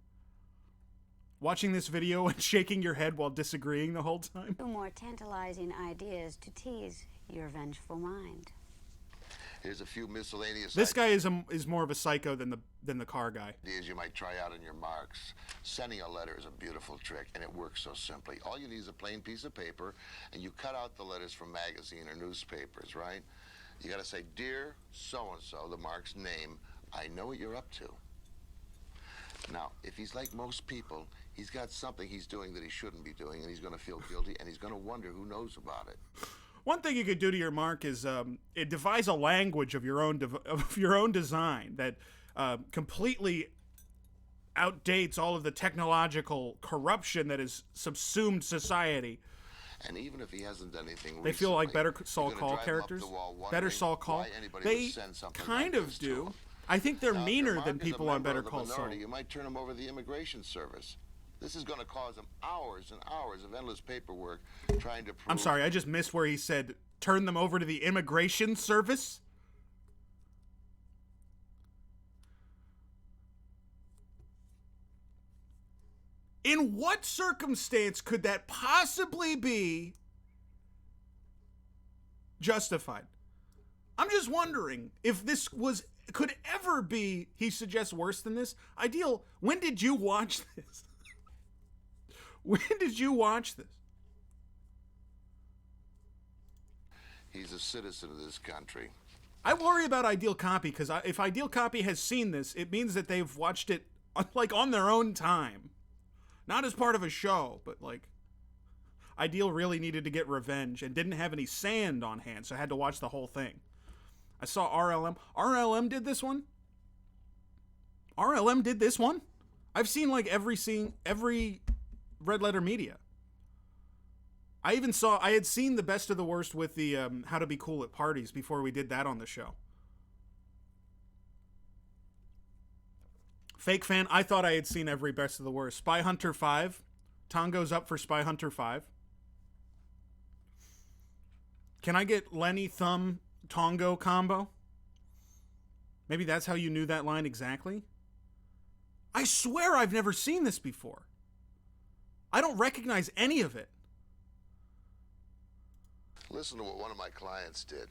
Watching this video and shaking your head while disagreeing the whole time. Two more tantalizing ideas to tease your vengeful mind. Here's a few miscellaneous This guy is more of a psycho than the car guy. ideas you might try out on your marks. Sending a letter is a beautiful trick, and it works so simply. All you need is a plain piece of paper, and you cut out the letters from magazine or newspapers, right? You got to say, "Dear so-and-so," the mark's name. "I know what you're up to." Now, if he's like most people, he's got something he's doing that he shouldn't be doing, and he's going to feel guilty, and he's going to wonder who knows about it. One thing you could do to your mark is it devise a language of your own design that completely outdates all of the technological corruption that has subsumed society. And even if he hasn't done anything They feel like recently, Better Saul you're gonna Call drive him up characters. the wall wondering Better Saul Call. why anybody They would send something kind like of this to do. him. I think they're Now, if meaner your than mark is a people on member Better of the Call Saul. minority, you might turn him over to the immigration service. This is going to cause him hours and hours of endless paperwork trying to prove... I'm sorry, I just missed where he said, turn them over to the immigration service? In what circumstance could that possibly be justified? I'm just wondering if this could ever be, he suggests, worse than this. Ideal, when did you watch this? When did you watch this? He's a citizen of this country. I worry about Ideal Copy because if Ideal Copy has seen this, it means that they've watched it like on their own time. Not as part of a show, but like Ideal really needed to get revenge and didn't have any sand on hand, so I had to watch the whole thing. I saw RLM. RLM did this one? RLM did this one? I've seen like every Red Letter Media. I had seen the best of the worst with the How to Be Cool at Parties before we did that on the show. Fake fan, I thought I had seen every best of the worst. Spy Hunter 5. Tongo's up for Spy Hunter 5. Can I get Lenny Thumb Tongo combo? Maybe that's how you knew that line exactly? I swear I've never seen this before. I don't recognize any of it. Listen to what one of my clients did.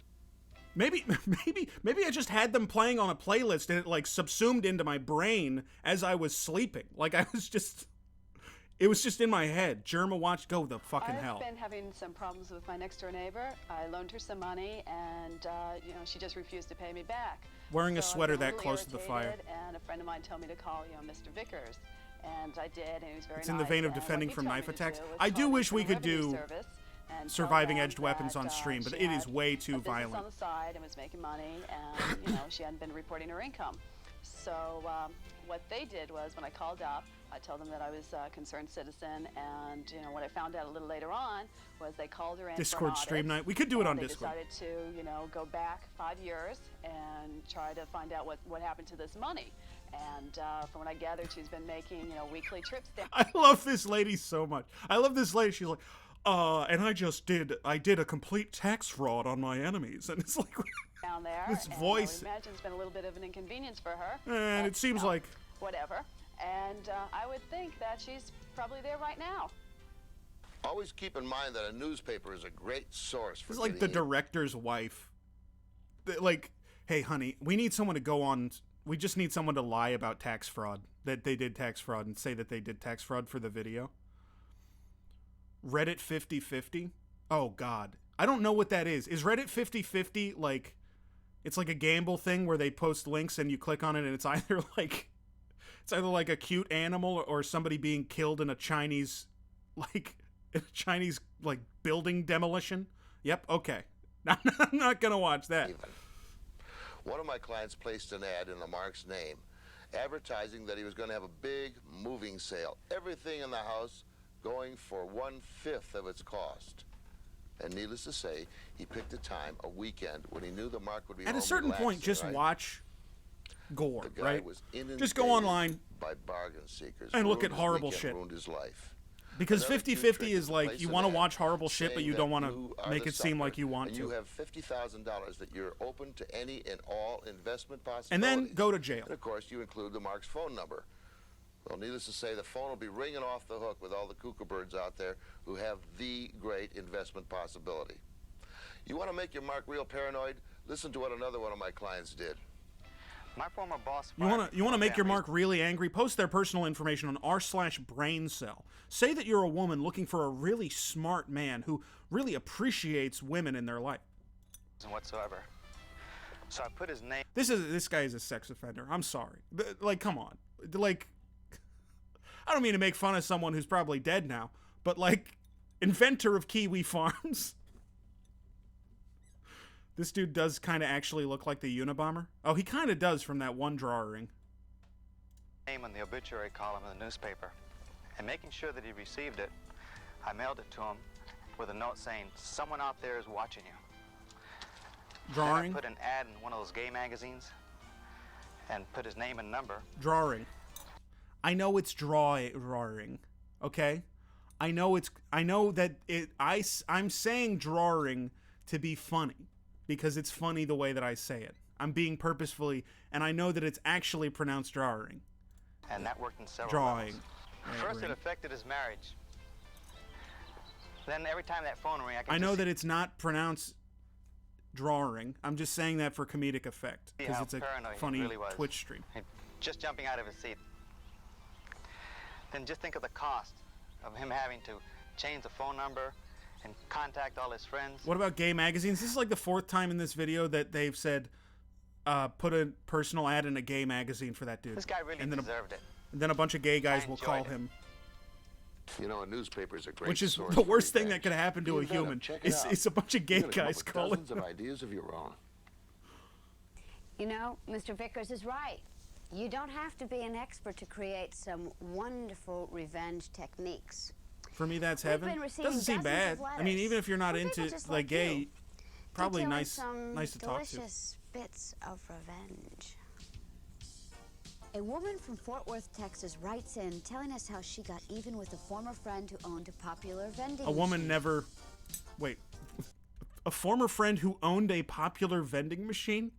Maybe I just had them playing on a playlist and it like subsumed into my brain as I was sleeping. Like it was just in my head. Germa watched go the fucking hell. I've been having some problems with my next door neighbor. I loaned her some money and she just refused to pay me back. Wearing a So sweater I've been that close to the fire. irritated, and a friend of mine told me to call, Mr. Vickers. And I did, and he was very nice. It's in the vein of and defending what he from told knife me to attacks. do was I do call wish we the could Revenue do Service and surviving tell them edged weapons that, on stream, but she it is had way a too business violent. on the side and was making money, and she hadn't been reporting her income. So what they did was, when I called up, I told them that I was a concerned citizen, and what I found out a little later on was they called her in Discord for an stream audit, night. We could do it on they Discord. decided to go back 5 years and try to find out what happened to this money. And from what I gathered, she's been making weekly trips down. I love this lady so much. I love this lady. She's like, and I did a complete tax fraud on my enemies. And it's like, down there. this and voice. I imagine it's been a little bit of an inconvenience for her. And but, it seems like... Whatever. And I would think that she's probably there right now. Always keep in mind that a newspaper is a great source for This is like the getting director's wife. Like, hey, honey, we need someone to go on... We just need someone to lie about tax fraud. That they did tax fraud and say that they did tax fraud for the video. Reddit 50/50? Oh, God. I don't know what that is. Is Reddit 50/50 like... It's like a gamble thing where they post links and you click on it and it's either like... It's either like a cute animal or somebody being killed in a Chinese... Like... A Chinese, like, building demolition? Yep, okay. I'm not gonna watch that. even. One of my clients placed an ad in the mark's name, advertising that he was going to have a big moving sale. Everything in the house going for 1/5 of its cost. And needless to say, he picked a time, a weekend, when he knew the mark would be At a home certain point, relaxing, just right? watch gore, The guy right? was Just go inundated online by bargain seekers. and look Ruined at his horrible weekend, shit. Ruined his life. Because Another cute 50/50 trick is to like, place you an want to ad watch horrible shit, but saying you that don't want to you are make the it seem like sucker, you want and to. you have $50,000 that you're open to any and all investment possibilities. And then go to jail. And of course, you include the mark's phone number. Well, needless to say, the phone will be ringing off the hook with all the cuckoo birds out there who have the great investment possibility. You want to make your mark real paranoid? Listen to what another one of my clients did. My former boss. You wanna make your mark really angry? Post their personal information on r/braincell. Say that you're a woman looking for a really smart man who really appreciates women in their life. Whatsoever. So I put his name. This guy is a sex offender. I'm sorry. Like, come on. Like, I don't mean to make fun of someone who's probably dead now, but like, inventor of Kiwi Farms. This dude does kind of actually look like the Unabomber. Oh, he kind of does from that one drawing. Name in the obituary column in the newspaper, and making sure that he received it, I mailed it to him with a note saying, "Someone out there is watching you." Drawing. Then I put an ad in one of those gay magazines, and put his name and number. Drawing. I know it's drawing. Okay, I'm saying drawing to be funny. Because it's funny the way that I say it. I'm being purposefully, and I know that it's actually pronounced drawing. And that worked in several Drawing. levels. First, it affected his marriage. Then every time that phone rang, I know that it's not pronounced drawing. I'm just saying that for comedic effect. Because it's a funny really Twitch stream. Just jumping out of his seat. Then just think of the cost of him having to change the phone number and contact all his friends. What about gay magazines? This is like the 4th time in this video that they've said, put a personal ad in a gay magazine for that dude. This guy really deserved it. And then a bunch of gay guys will call him. You know, a newspaper's a great Which is source the for worst thing revenge. that could happen to You a bet 'em. human. Check it out. It's a bunch of gay You're gonna come up guys with calling dozens him. of ideas of your own. You know, Mr. Vickers is right. You don't have to be an expert to create some wonderful revenge techniques. For me, that's We've heaven. been receiving Doesn't seem dozens bad. of I mean, even if you're not from into people just like like gay, you, probably detailing nice to talk to. delicious bits of revenge. A woman from Fort Worth, Texas writes in telling us how she got even with a former friend who owned a popular vending A woman machine. never... Wait. A former friend who owned a popular vending machine?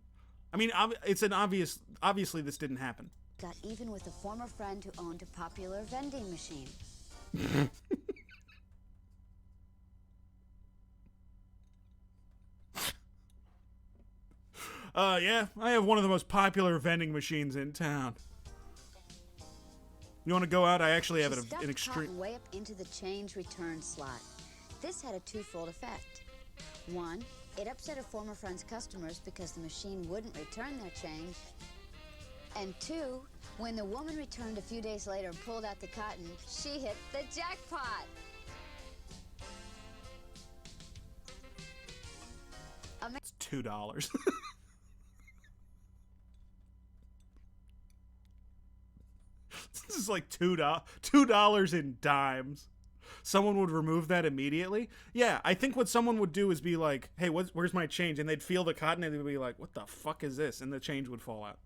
I mean, it's an obvious... Obviously, this didn't happen. Got even with a former friend who owned a popular vending machine. Yeah, I have one of the most popular vending machines in town. You want to go out? I actually have She an stuffed extreme... cotton way up into the change return slot. This had a twofold effect. One, it upset a former friend's customers because the machine wouldn't return their change. And two, when the woman returned a few days later and pulled out the cotton, she hit the jackpot. It's $2. This is like $2 in dimes. Someone would remove that immediately. Yeah, I think what someone would do is be like, "Hey, where's my change?" And they'd feel the cotton and they'd be like, "What the fuck is this?" And the change would fall out.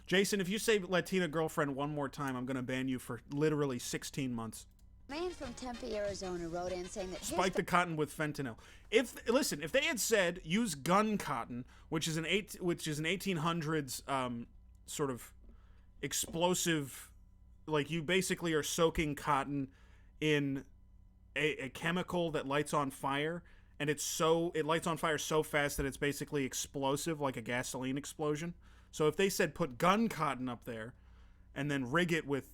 Jason, if you say Latina girlfriend one more time, I'm gonna ban you for literally 16 months. A man from Tempe, Arizona wrote in saying that Spike the cotton with fentanyl. If they had said use gun cotton, which is an 1800s sort of explosive, like you basically are soaking cotton in a chemical that lights on fire, and it lights on fire so fast that it's basically explosive, like a gasoline explosion. So if they said put gun cotton up there and then rig it with,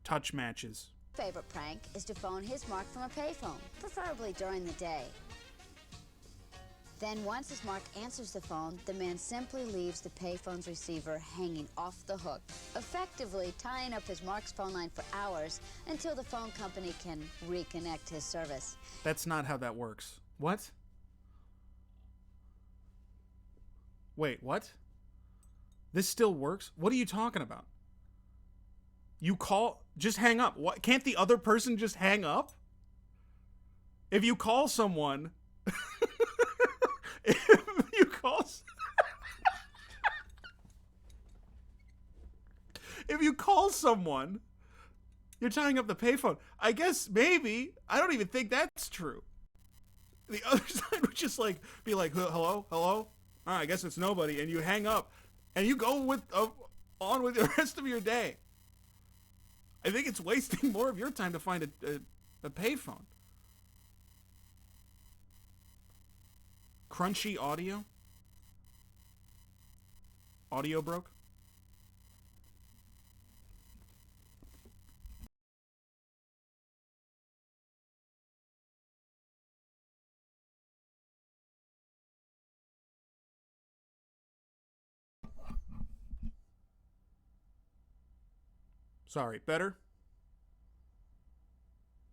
touch matches. favorite prank is to phone his mark from a payphone, preferably during the day. Then once his mark answers the phone, the man simply leaves the payphone's receiver hanging off the hook, effectively tying up his mark's phone line for hours until the phone company can reconnect his service. That's not how that works. What? Wait, what? This still works? What are you talking about? You call, just hang up. What? Can't the other person just hang up? If you call someone, if you call someone, you're tying up the payphone. I guess maybe. I don't even think that's true. The other side would just be like, hello, hello. I guess it's nobody, and you hang up, and you go with on with the rest of your day. I think it's wasting more of your time to find a payphone. Crunchy audio? Audio broke? Sorry, better?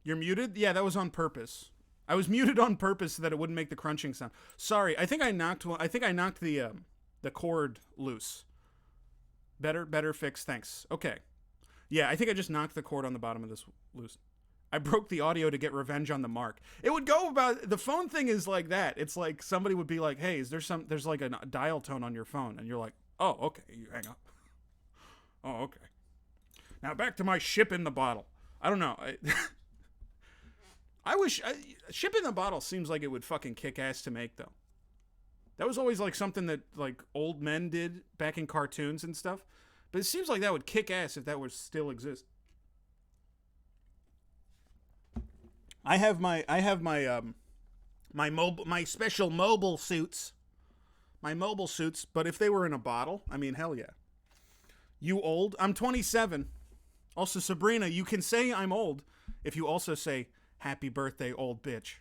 You're muted? Yeah, that was on purpose. I was muted on purpose so that it wouldn't make the crunching sound. Sorry, I think I knocked the cord loose. Better fix, thanks. Okay. Yeah, I think I just knocked the cord on the bottom of this loose. I broke the audio to get revenge on the mark. It would go about, the phone thing is like that. It's like somebody would be like, hey, there's like a dial tone on your phone. And you're like, oh, okay, you hang up. Oh, okay. Now back to my ship in the bottle. I don't know. I wish ship in the bottle seems like it would fucking kick ass to make though. That was always like something that like old men did back in cartoons and stuff. But it seems like that would kick ass if that would still exist. I have my special mobile suits. My mobile suits, but if they were in a bottle, I mean hell yeah. You old? I'm 27. Also, Sabrina, you can say I'm old if you also say, happy birthday, old bitch.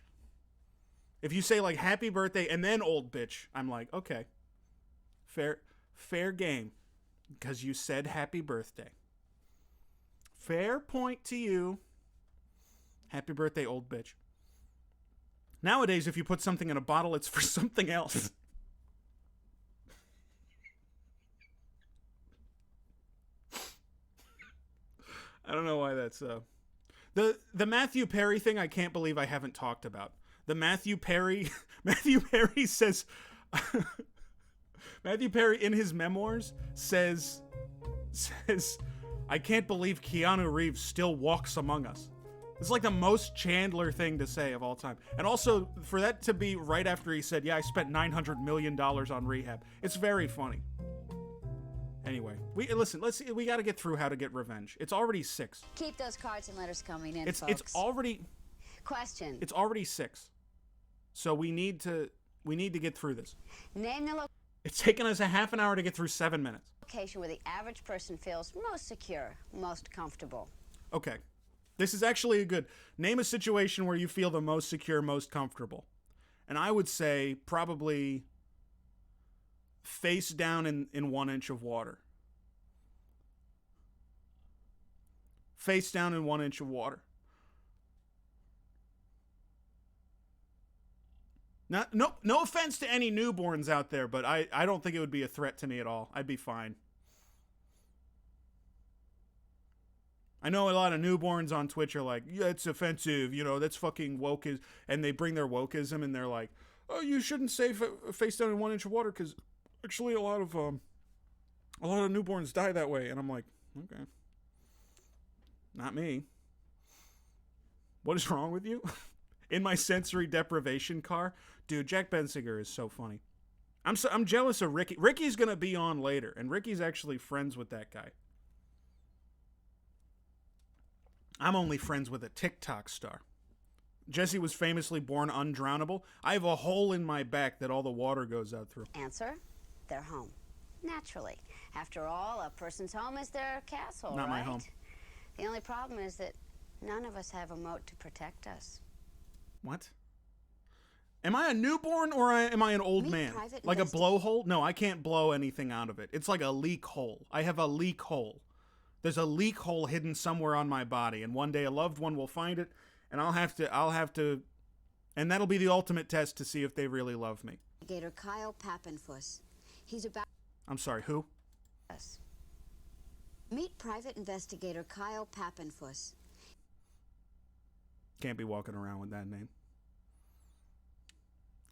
If you say, like, happy birthday and then old bitch, I'm like, okay. Fair game. Because you said happy birthday. Fair point to you. Happy birthday, old bitch. Nowadays, if you put something in a bottle, it's for something else. I don't know why that's the Matthew Perry thing. I can't believe I haven't talked about the Matthew Perry. Matthew Perry says Matthew Perry in his memoirs says I can't believe Keanu Reeves still walks among us. It's like the most Chandler thing to say of all time. And also for that to be right after he said, yeah, I spent $900 million on rehab. It's very funny. Anyway, we got to get through How to Get Revenge. It's already 6. Keep those cards and letters coming in, It's folks. Question. It's already 6. So we need to get through this. Name the It's taken us a half an hour to get through 7 minutes. location where the average person feels most secure, most comfortable. Okay. This is actually a good. Name a situation where you feel the most secure, most comfortable. And I would say probably face down in 1 inch of water. Face down in 1 inch of water. No offense to any newborns out there, but I don't think it would be a threat to me at all. I'd be fine. I know a lot of newborns on Twitch are like, yeah, it's offensive, you know, that's fucking woke, and they bring their wokeism and they're like, oh, you shouldn't say face down in 1 inch of water because actually a lot of newborns die that way. And I'm like, okay, not me. What is wrong with you? In my sensory deprivation car, dude, Jack Bensinger is so funny. I'm jealous of Ricky. Ricky's gonna be on later, and Ricky's actually friends with that guy. I'm only friends with a TikTok star. Jesse was famously born undrownable. I have a hole in my back that all the water goes out through. Answer, their home. Naturally. After all, a person's home is their castle, Not right? my home. The only problem is that none of us have a moat to protect us. What? Am I a newborn or am I an old Meet man? private Like a investi- blowhole? No, I can't blow anything out of it. It's like a leak hole. I have a leak hole. There's a leak hole hidden somewhere on my body, and one day a loved one will find it, and I'll have to, and that'll be the ultimate test to see if they really love me. Gator Kyle Pappenfuss. He's about I'm sorry, who? us. Meet private investigator Kyle Pappenfuss. Can't be walking around with that name.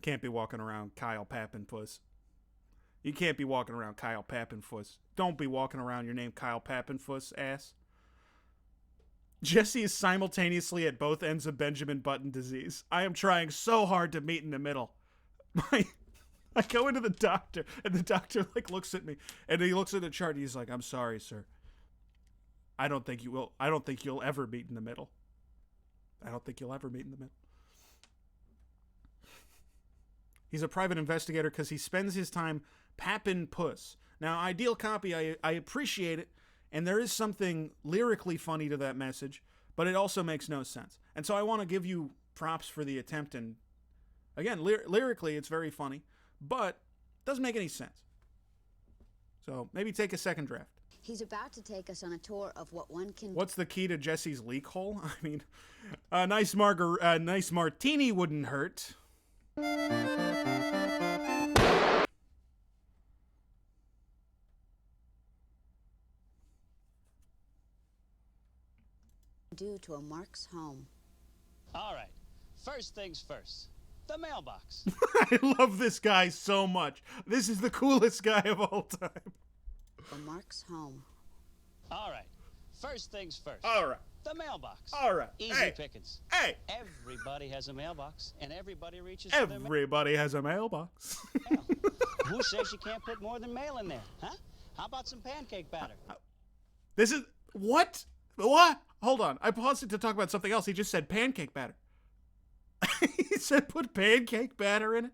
Can't be walking around Kyle Pappenfuss. You can't be walking around Kyle Pappenfuss. Don't be walking around your name Kyle Pappenfuss, ass. Jesse is simultaneously at both ends of Benjamin Button disease. I am trying so hard to meet in the middle. I go into the doctor, and the doctor like looks at me, and he looks at the chart. And he's like, "I'm sorry, sir. I don't think you will. I don't think you'll ever meet in the middle. I don't think you'll ever meet in the middle." He's a private investigator because he spends his time papping puss. Now, ideal copy, I appreciate it, and there is something lyrically funny to that message, but it also makes no sense. And so I want to give you props for the attempt, and again, lyrically, it's very funny, but it doesn't make any sense. So maybe take a second draft. He's about to take us on a tour of what one can... What's the key to Jesse's leak hole? I mean, a nice martini wouldn't hurt. ...do to a Mark's home. All right, first things first. The mailbox. I love this guy so much. This is the coolest guy of all time. A Mark's home. All right, first things first. All right. The mailbox. All right. Easy pickings. Hey. Everybody has a mailbox, and everybody reaches for their mail. Everybody has a mailbox. Who says you can't put more than mail in there, huh? How about some pancake batter? This is... What? What? Hold on. I paused it to talk about something else. He just said pancake batter. He said put pancake batter in it.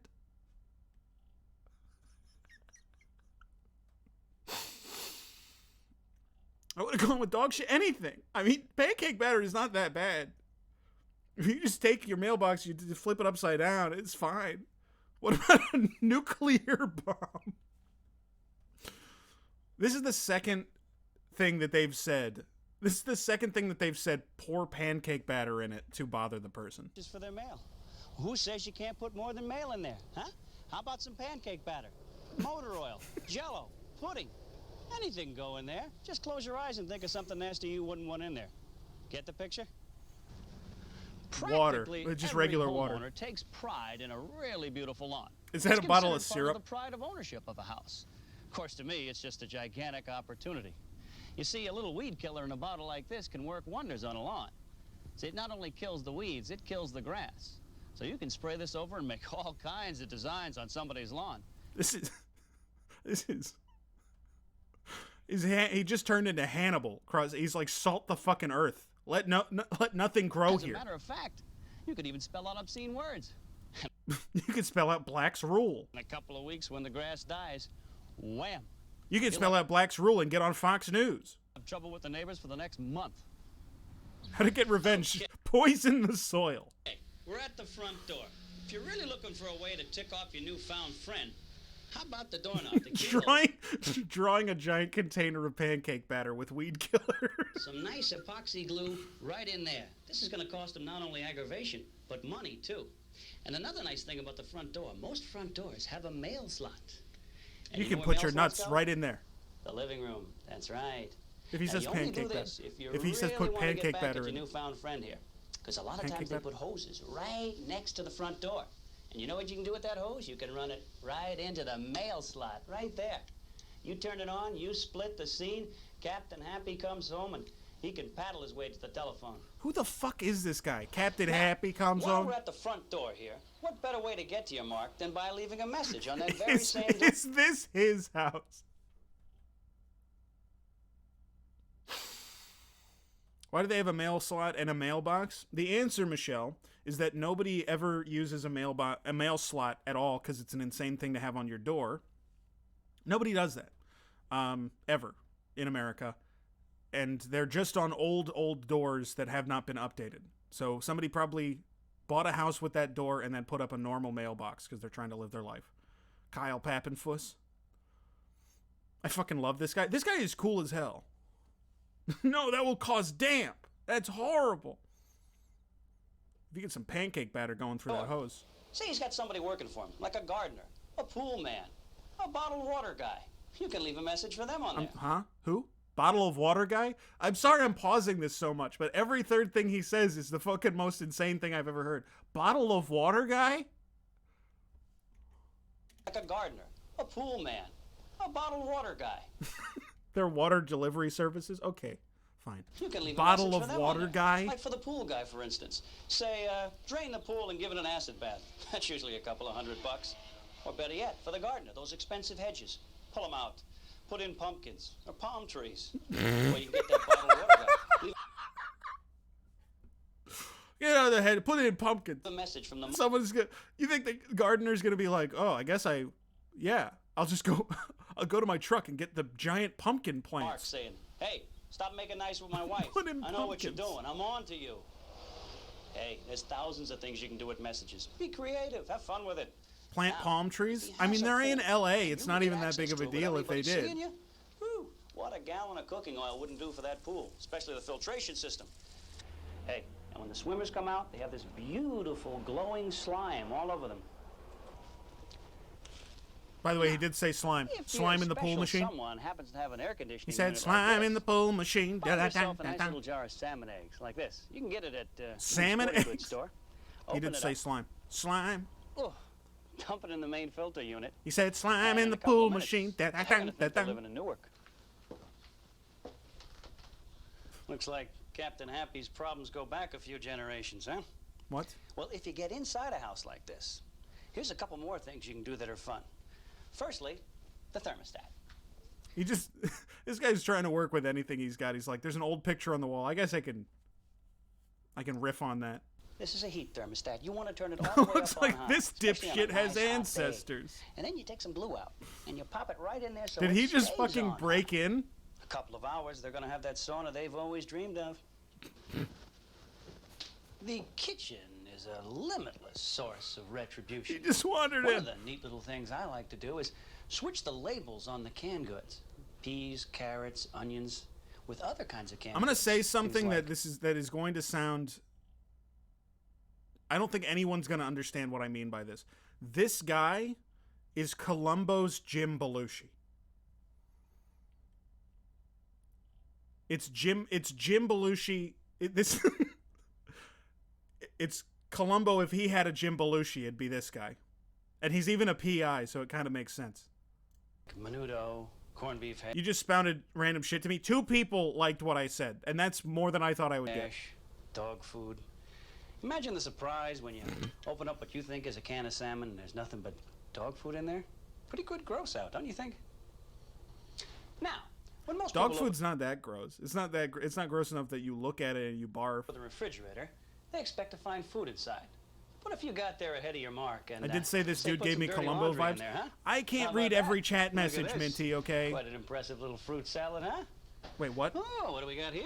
I would have gone with dog shit. Anything. I mean, pancake batter is not that bad. If you just take your mailbox, you flip it upside down, it's fine. What about a nuclear bomb? This is the second thing that they've said. This is the second thing that they've said, pour pancake batter in it to bother the person. Just for their mail. Who says you can't put more than mail in there, huh? How about some pancake batter? Motor oil, Jell-O, pudding. Anything can go in there. Just close your eyes and think of something nasty you wouldn't want in there. Get the picture? Water. Just regular water. Every homeowner takes pride in a really beautiful lawn. Is that a bottle of It's considered part syrup? of the pride of ownership of a house. Of course, to me, it's just a gigantic opportunity. You see, a little weed killer in a bottle like this can work wonders on a lawn. See, it not only kills the weeds, it kills the grass. So you can spray this over and make all kinds of designs on somebody's lawn. He just turned into Hannibal. He's like, salt the fucking earth. Let nothing grow here. As a matter of fact, you could even spell out obscene words. You could spell out Black's Rule. In a couple of weeks, when the grass dies, wham. You can spell out Black's Rule and get on Fox News. Have trouble with the neighbors for the next month. How to get revenge. Okay. Poison the soil. Hey, we're at the front door. If you're really looking for a way to tick off your newfound friend, how about the doorknob? Drawing a giant container of pancake batter with weed killer. Some nice epoxy glue right in there. This is going to cost them not only aggravation, but money, too. And another nice thing about the front door, most front doors have a mail slot. And you can put your nuts right in there. The living room, that's right. If he says pancake batter. If he says put pancake batter in. Your newfound friend here. Because a lot of times they put hoses right next to the front door. And you know what you can do with that hose? You can run it right into the mail slot, right there. You turn it on, you split the scene, Captain Happy comes home, and he can paddle his way to the telephone. Who the fuck is this guy? Captain Happy comes home? While we're at the front door here, what better way to get to you, Mark, than by leaving a message on that very same door? Is this his house? Why do they have a mail slot and a mailbox? The answer, Michelle, is that nobody ever uses a mail slot at all because it's an insane thing to have on your door. Nobody does that, ever, in America. And they're just on old doors that have not been updated. So somebody probably bought a house with that door and then put up a normal mailbox because they're trying to live their life. Kyle Pappenfuss. I fucking love this guy. This guy is cool as hell. No, that will cause damp. That's horrible. If you get some pancake batter going through that hose. Say he's got somebody working for him, like a gardener, a pool man, a bottled water guy. You can leave a message for them on there. Huh? Who? Bottle of water guy? I'm sorry I'm pausing this so much, but every third thing he says is the fucking most insane thing I've ever heard. Bottle of water guy? Like a gardener, a pool man, a bottled water guy. Their water delivery services? Okay, fine. You can leave Bottle a of message for them water guy? Like for the pool guy, for instance. Say, drain the pool and give it an acid bath. That's usually a couple of $100. Or better yet, for the gardener, those expensive hedges. Pull them out. Put in pumpkins or palm trees. Or you can get that bottled water guy. Get out of the head. Put it in pumpkins. A message from the Someone's gonna. You think the gardener's gonna be like, oh, I guess I'll just go. I'll go to my truck and get the giant pumpkin Mark plants. saying, hey, stop making nice with my wife. Put in I know what you're pumpkins. doing. I'm on to you. Hey, there's thousands of things you can do with messages. Be creative. Have fun with it. Plant Now, palm trees. he I mean, has a they're in pool, L.A. and It's you not get even that access big of a to it deal without if they anybody did. seeing you. Whew, what a gallon of cooking oil wouldn't do for that pool, especially the filtration system. Hey, and when the swimmers come out, they have this beautiful glowing slime all over them. By the way, he did say slime. If Slime your in the pool special machine. Someone happens to have an air conditioning He said unit slime like in the this, pool machine. Buy yourself a nice Da-da-da-da-da. little jar of salmon eggs like this. You can get it at Salmon any sporting goods eggs? store. He Open did it say up. slime. Slime. Oh, dump it in the main filter unit. He said slime And in a the couple pool of minutes, machine. you're gonna think they're Da-da-da-da-da. living in Newark. Looks like Captain Happy's problems go back a few generations, huh? What? Well, if you get inside a house like this, here's a couple more things you can do that are fun. Firstly, the thermostat. He just, this guy's trying to work with anything he's got. He's like, there's an old picture on the wall. I guess I can riff on that. This is a heat thermostat. You want to turn it all the way Looks up like on high, this especially on a dipshit has nice hot day. ancestors. And then you take some glue out, and you pop it right in there so Did it he just stays fucking on. break in? A couple of hours, they're going to have that sauna they've always dreamed of. The kitchen is a limitless source of retribution. He just wandered One in. of the neat little things I like to do is switch the labels on the canned goods. Peas, carrots, onions, with other kinds of canned I'm gonna goods. say Things something like that is going to sound. I don't think anyone's gonna understand what I mean by this. This guy is Columbo's Jim Belushi. It's Jim Belushi. It's Columbo. If he had a Jim Belushi, it'd be this guy, and he's even a PI, so it kind of makes sense. menudo, corned beef hash, You just spouted random shit to me. 2 people liked what I said, and that's more than I thought I would get. dog food. Imagine the surprise when you open up what you think is a can of salmon and there's nothing but dog food in there. Pretty good gross out, don't you think? Now, when most Dog people food's not that gross. It's not that. It's not gross enough that you look at it and you barf. open the refrigerator, they expect to find food inside. What if you got there ahead of your mark and I did say this dude put gave some me dirty Columbo laundry in vibes. there, huh? I How can't about read that? every chat Look at message, this. Minty. Okay. Quite an impressive little fruit salad, huh? Wait, what? Oh, what do we got here?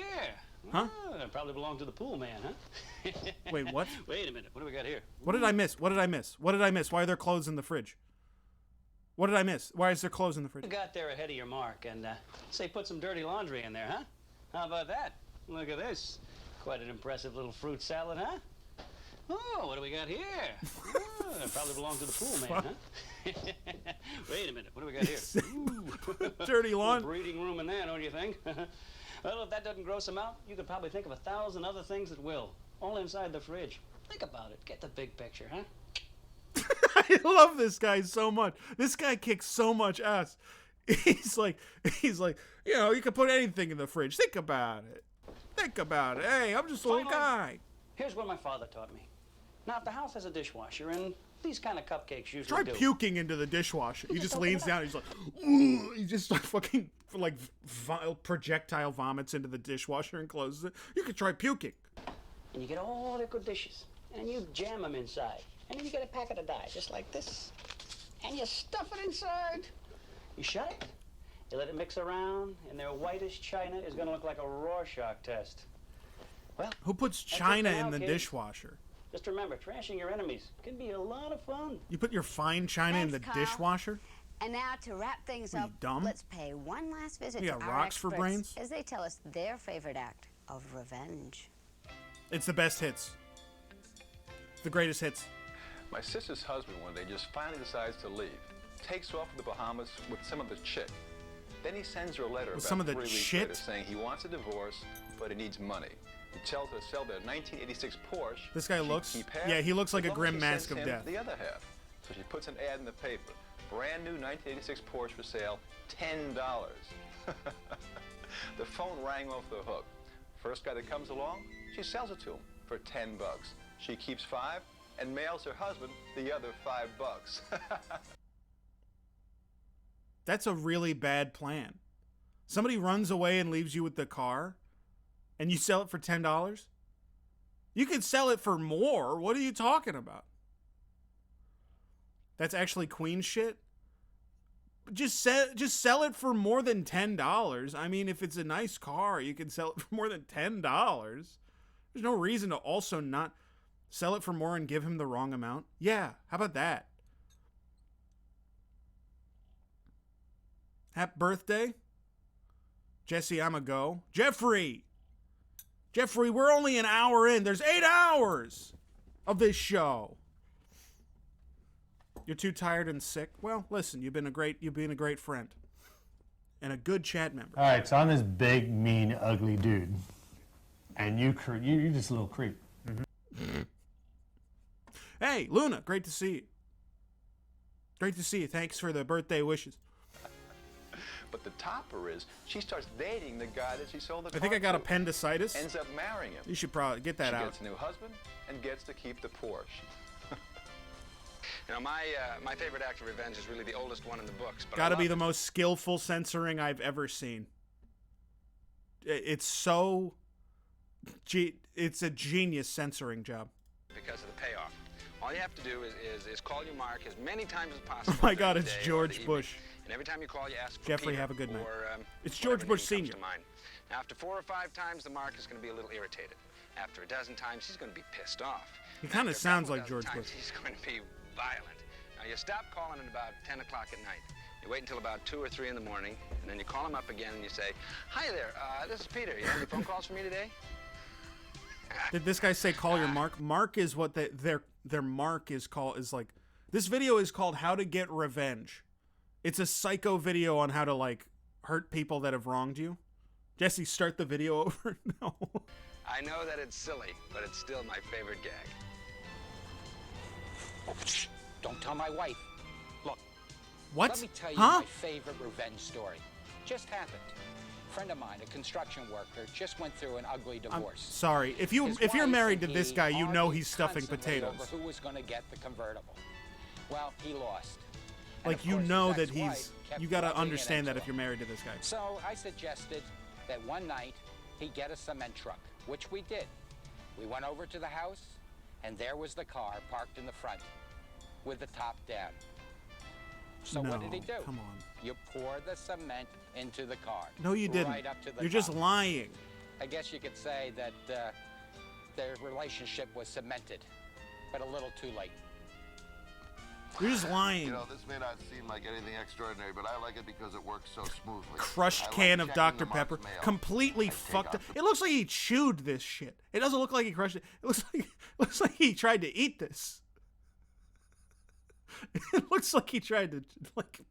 Huh? Oh, that probably belonged to the pool man, huh? Wait, what? Wait a minute. What do we got here? What did I miss? What did I miss? What did I miss? Why are there clothes in the fridge? What did I miss? Why is there clothes in the fridge? You got there ahead of your mark and say put some dirty laundry in there, huh? How about that? Look at this. Quite an impressive little fruit salad, huh? Oh, what do we got here? Oh, that probably belonged to the pool man, huh? Wait a minute. What do we got here? Ooh. Dirty Little lawn. breeding room in there, don't you think? Well, if that doesn't gross them out, you could probably think of 1,000 other things that will. All inside the fridge. Think about it. Get the big picture, huh? I love this guy so much. This guy kicks so much ass. He's like, you know, you can put anything in the fridge. Think about it. Think about it. Hey, I'm just a little guy. Here's what my father taught me. Now, if the house has a dishwasher, and these kind of cupcakes usually Try do. puking into the dishwasher. He just open leans it up. down. He's like, ooh. He just like fucking like projectile vomits into the dishwasher and closes it. You could try puking. And you get all the good dishes, and you jam them inside. And then you get a packet of dye, just like this. And you stuff it inside. You shut it, you let it mix around, and their whitest china is going to look like a Rorschach test. Well, Who puts that's it china for now, in the kids. dishwasher? Just remember, trashing your enemies can be a lot of fun. You put your fine china in the Thanks, Kyle. dishwasher? And now to wrap things What are up, you, dumb? let's pay one last visit You to got our rocks for experts brains? as they tell us their favorite act of revenge. It's the best hits. The greatest hits. My sister's husband, one day, just finally decides to leave. Takes off to the Bahamas with some other chick. Then he sends her a letter With about some of the 3 weeks shit? later saying he wants a divorce, but he needs money. He tells her to sell their 1986 Porsche. This guy She looks- keep half, yeah, he looks like as a long as grim she mask sends of him death. The other half. So she puts an ad in the paper. Brand new 1986 Porsche for sale, $10. The phone rang off the hook. First guy that comes along, she sells it to him for $10. She keeps 5 and mails her husband the other $5. That's a really bad plan. Somebody runs away and leaves you with the car, and you sell it for $10? You could sell it for more. What are you talking about? That's actually Queen shit. Just sell it for more than $10. I mean, if it's a nice car, you can sell it for more than $10. There's no reason to also not sell it for more and give him the wrong amount. Yeah, how about that? Happy birthday. Jesse, I'm a go. Jeffrey, we're only an hour in. There's 8 hours of this show. You're too tired and sick? Well, listen, you've been a great friend. And a good chat member. All right, so I'm this big, mean, ugly dude. And you're just a little creep. Mm-hmm. Hey, Luna, great to see you. Great to see you. Thanks for the birthday wishes. But the topper is, she starts dating the guy that she sold the car I think I got to. appendicitis. Ends up marrying him. You should probably get that out. She gets a new husband and gets to keep the Porsche. You know, my favorite act of revenge is really the oldest one in the books. But Gotta be the most skillful censoring I've ever seen. It's so... It's a genius censoring job. Because of the payoff. All you have to do is call your mark as many times as possible. Oh my God, it's George Bush. And every time you call, you ask for Jeffrey, Peter, have a good night. or, it's George Bush Sr. Now, after 4 or 5 times, the mark is going to be a little irritated. After a dozen times, he's going to be pissed off. He kind of sounds like George Bush. He's going to be violent. Now, you stop calling at about 10 o'clock at night. You wait until about 2 or 3 in the morning, and then you call him up again and you say, "Hi there, this is Peter. You have any phone calls for me today?" Did this guy say call your mark? Mark is what their mark is called. Is like, this video is called How to Get Revenge. It's a psycho video on how to, like, hurt people that have wronged you. Jesse, start the video over. No. I know that it's silly, but it's still my favorite gag. Don't tell my wife. Look. What? Let me tell you my favorite revenge story. Just happened. A friend of mine, a construction worker, just went through an ugly divorce. Sorry. If you're married to this guy, you know he's stuffing potatoes. Over who was going to get the convertible. Well, he lost. Like, you know that he's... You got to understand that if you're married to this guy. So I suggested that one night he get a cement truck, which we did. We went over to the house, and there was the car parked in the front with the top down. So what did he do? Come on. You pour the cement into the car. No, you didn't. Right up to the You're top. just lying. I guess you could say that their relationship was cemented, but a little too late. You're just lying. You know, this may not seem like anything extraordinary, but I like it because it works so smoothly. Crushed can of Dr. Pepper. Completely fucked up. It looks like he chewed this shit. It doesn't look like he crushed it. It looks like he tried to eat this. It looks like he tried to, like...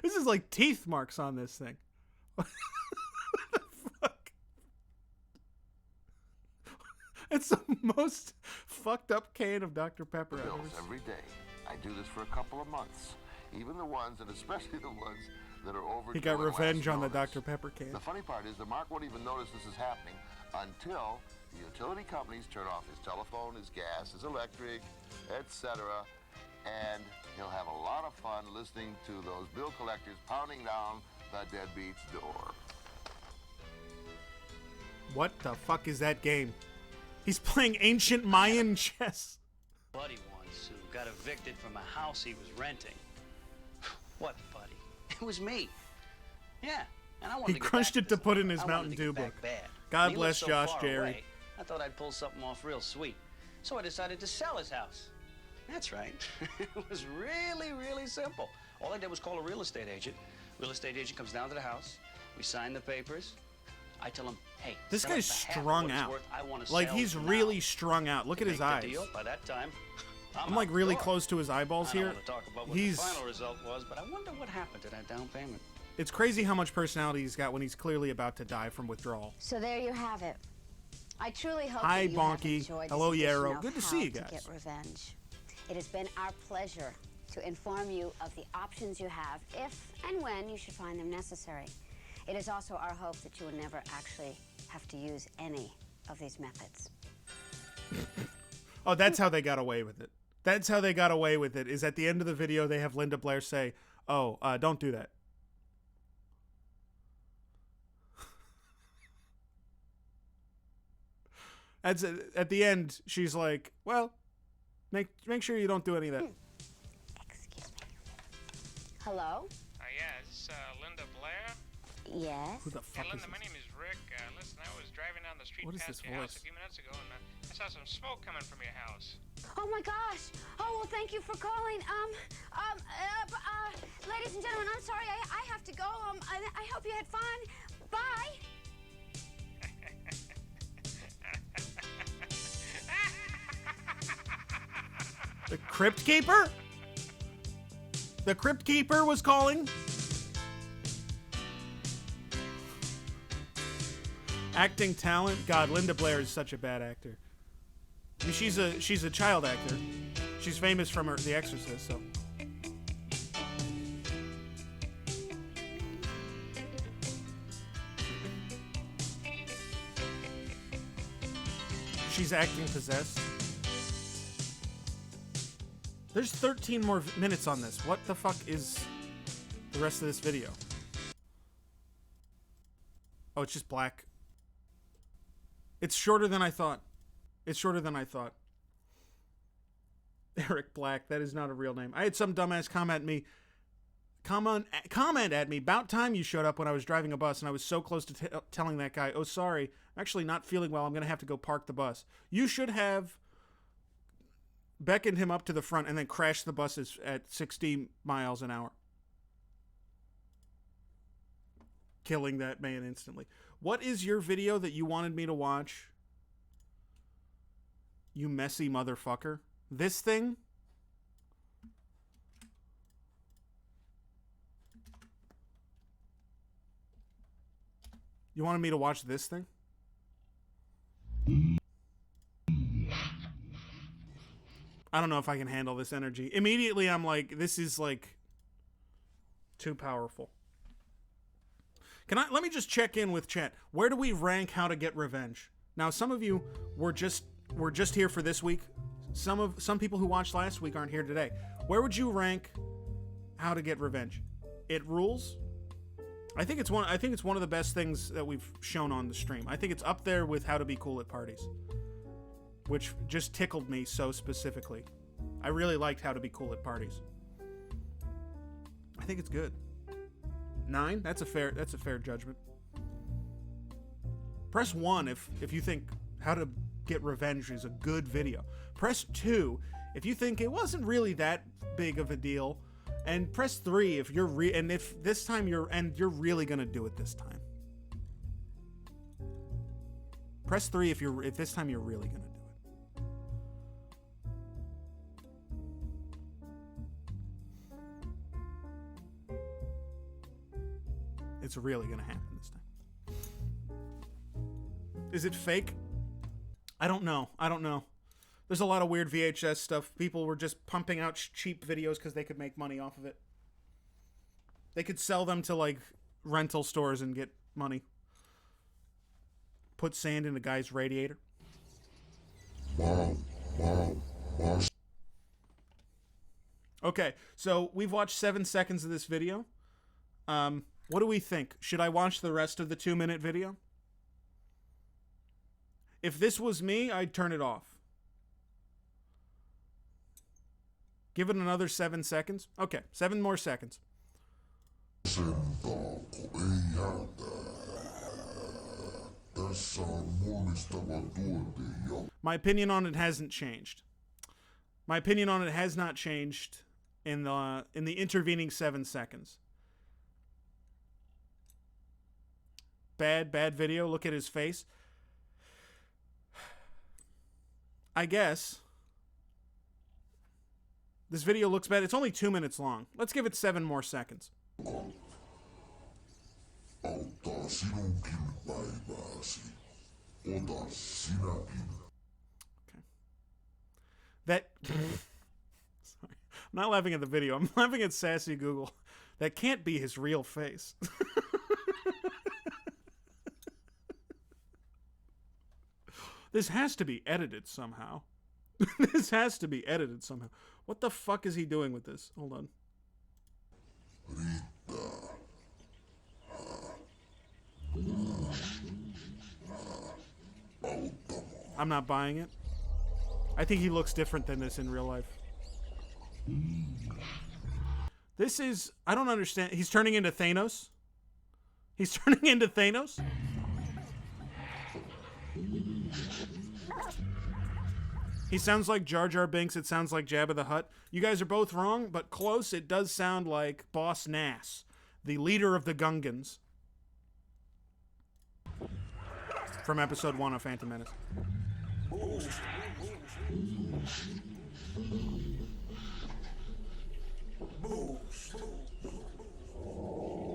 This is like teeth marks on this thing. What the fuck? It's the most fucked up can of Dr. Pepper I've ever seen. Every day. I do this for a couple of months. Even the ones, and especially the ones that are over. He got revenge on the Dr. Pepper can. The funny part is the Mark won't even notice this is happening until the utility companies turn off his telephone, his gas, his electric, etc. And he'll have a lot of fun listening to those bill collectors pounding down the deadbeat's door. What the fuck is that game? He's playing ancient Mayan chess. Buddy once who got evicted from a house he was renting. What buddy? It was me. Yeah, and I wanted He to get crunched back it to put in I his wanted Mountain to get Dew back book. bad. God And he bless lived so Josh far Jerry. away, I thought I'd pull something off real sweet. So I decided to sell his house. That's right. It was really, really simple. All I did was call a real estate agent. Real estate agent comes down to the house. We sign the papers. I tell him, hey, This sell guy's it for half of strung what it's out. worth. I want to Like, sell he's now. really strung out. Look at his Make the eyes. deal. By that time, I'm like out the really door. close to his eyeballs I don't here. want to talk about what He's... the final result was, but I wonder what happened to that down payment. It's crazy how much personality he's got when he's clearly about to die from withdrawal. So there you have it. I truly hope Hi, that you have Bonky. enjoyed Hello, this edition Yarrow. of Good to How see you to guys. Get Revenge. It has been our pleasure to inform you of the options you have if and when you should find them necessary. It is also our hope that you will never actually have to use any of these methods. Oh, that's how they got away with it. That's how they got away with it, is at the end of the video they have Linda Blair say, oh, don't do that. At the end, she's like, well, make sure you don't do any of that. Excuse me. Hello? Yeah, is this Linda Blair? Yes. Who the fuck Hey, is Linda, my this? name is Rick. Listen, I was driving down the street What is past this your house voice? a few minutes ago, and I saw some smoke coming from your house. Oh my gosh! Oh well, thank you for calling. Ladies and gentlemen, I'm sorry, I have to go. I hope you had fun. Bye. The Crypt Keeper? The Crypt Keeper was calling? Acting talent? God, Linda Blair is such a bad actor. I mean, she's a child actor. She's famous from The Exorcist, so. She's acting possessed. There's 13 more minutes on this. What the fuck is the rest of this video? Oh, it's just black. It's shorter than I thought. It's shorter than I thought. Eric Black, that is not a real name. I had some dumbass comment at me, about time you showed up when I was driving a bus, and I was so close to telling that guy, oh, sorry, I'm actually not feeling well. I'm going to have to go park the bus. You should have beckoned him up to the front and then crashed the buses at 60 miles an hour. Killing that man instantly. What is your video that you wanted me to watch? You messy motherfucker. This thing? You wanted me to watch this thing? I don't know if I can handle this energy. Immediately I'm like, this is like too powerful. Let me just check in with chat. Where do we rank How to Get Revenge? Now, some of you were just here for this week. Some people who watched last week aren't here today. Where would you rank How to Get Revenge? It rules. I think it's one of the best things that we've shown on the stream. I think it's up there with How to Be Cool at Parties, which just tickled me so specifically. I really liked How to Be Cool at Parties. I think it's good. 9? That's a fair judgment. Press 1 if you think How to Get Revenge is a good video. Press 2 if you think it wasn't really that big of a deal. And press 3 if you're if this time you're really gonna do it this time. Press 3 if this time you're really gonna do it. It's really gonna happen this time. Is it fake? I don't know. There's a lot of weird VHS stuff. People were just pumping out cheap videos because they could make money off of it. They could sell them to like rental stores and get money. Put sand in a guy's radiator. Okay, so we've watched 7 seconds of this video. What do we think? Should I watch the rest of the 2-minute video? If this was me, I'd turn it off. Give it another 7 seconds. Okay, 7 more seconds. My opinion on it hasn't changed. My opinion on it has not changed in the intervening 7 seconds. Bad video. Look at his face. I guess this video looks bad. It's only 2 minutes long. Let's give it 7 more seconds. Okay. That... Sorry. I'm not laughing at the video. I'm laughing at Sassy Google. That can't be his real face. This has to be edited somehow. This has to be edited somehow. What the fuck is he doing with this? Hold on. I'm not buying it. I think he looks different than this in real life. This is... I don't understand. He's turning into Thanos? He's turning into Thanos? He sounds like Jar Jar Binks. It sounds like Jabba the Hutt. You guys are both wrong, but close. It does sound like Boss Nass, the leader of the Gungans. From episode 1 of Phantom Menace.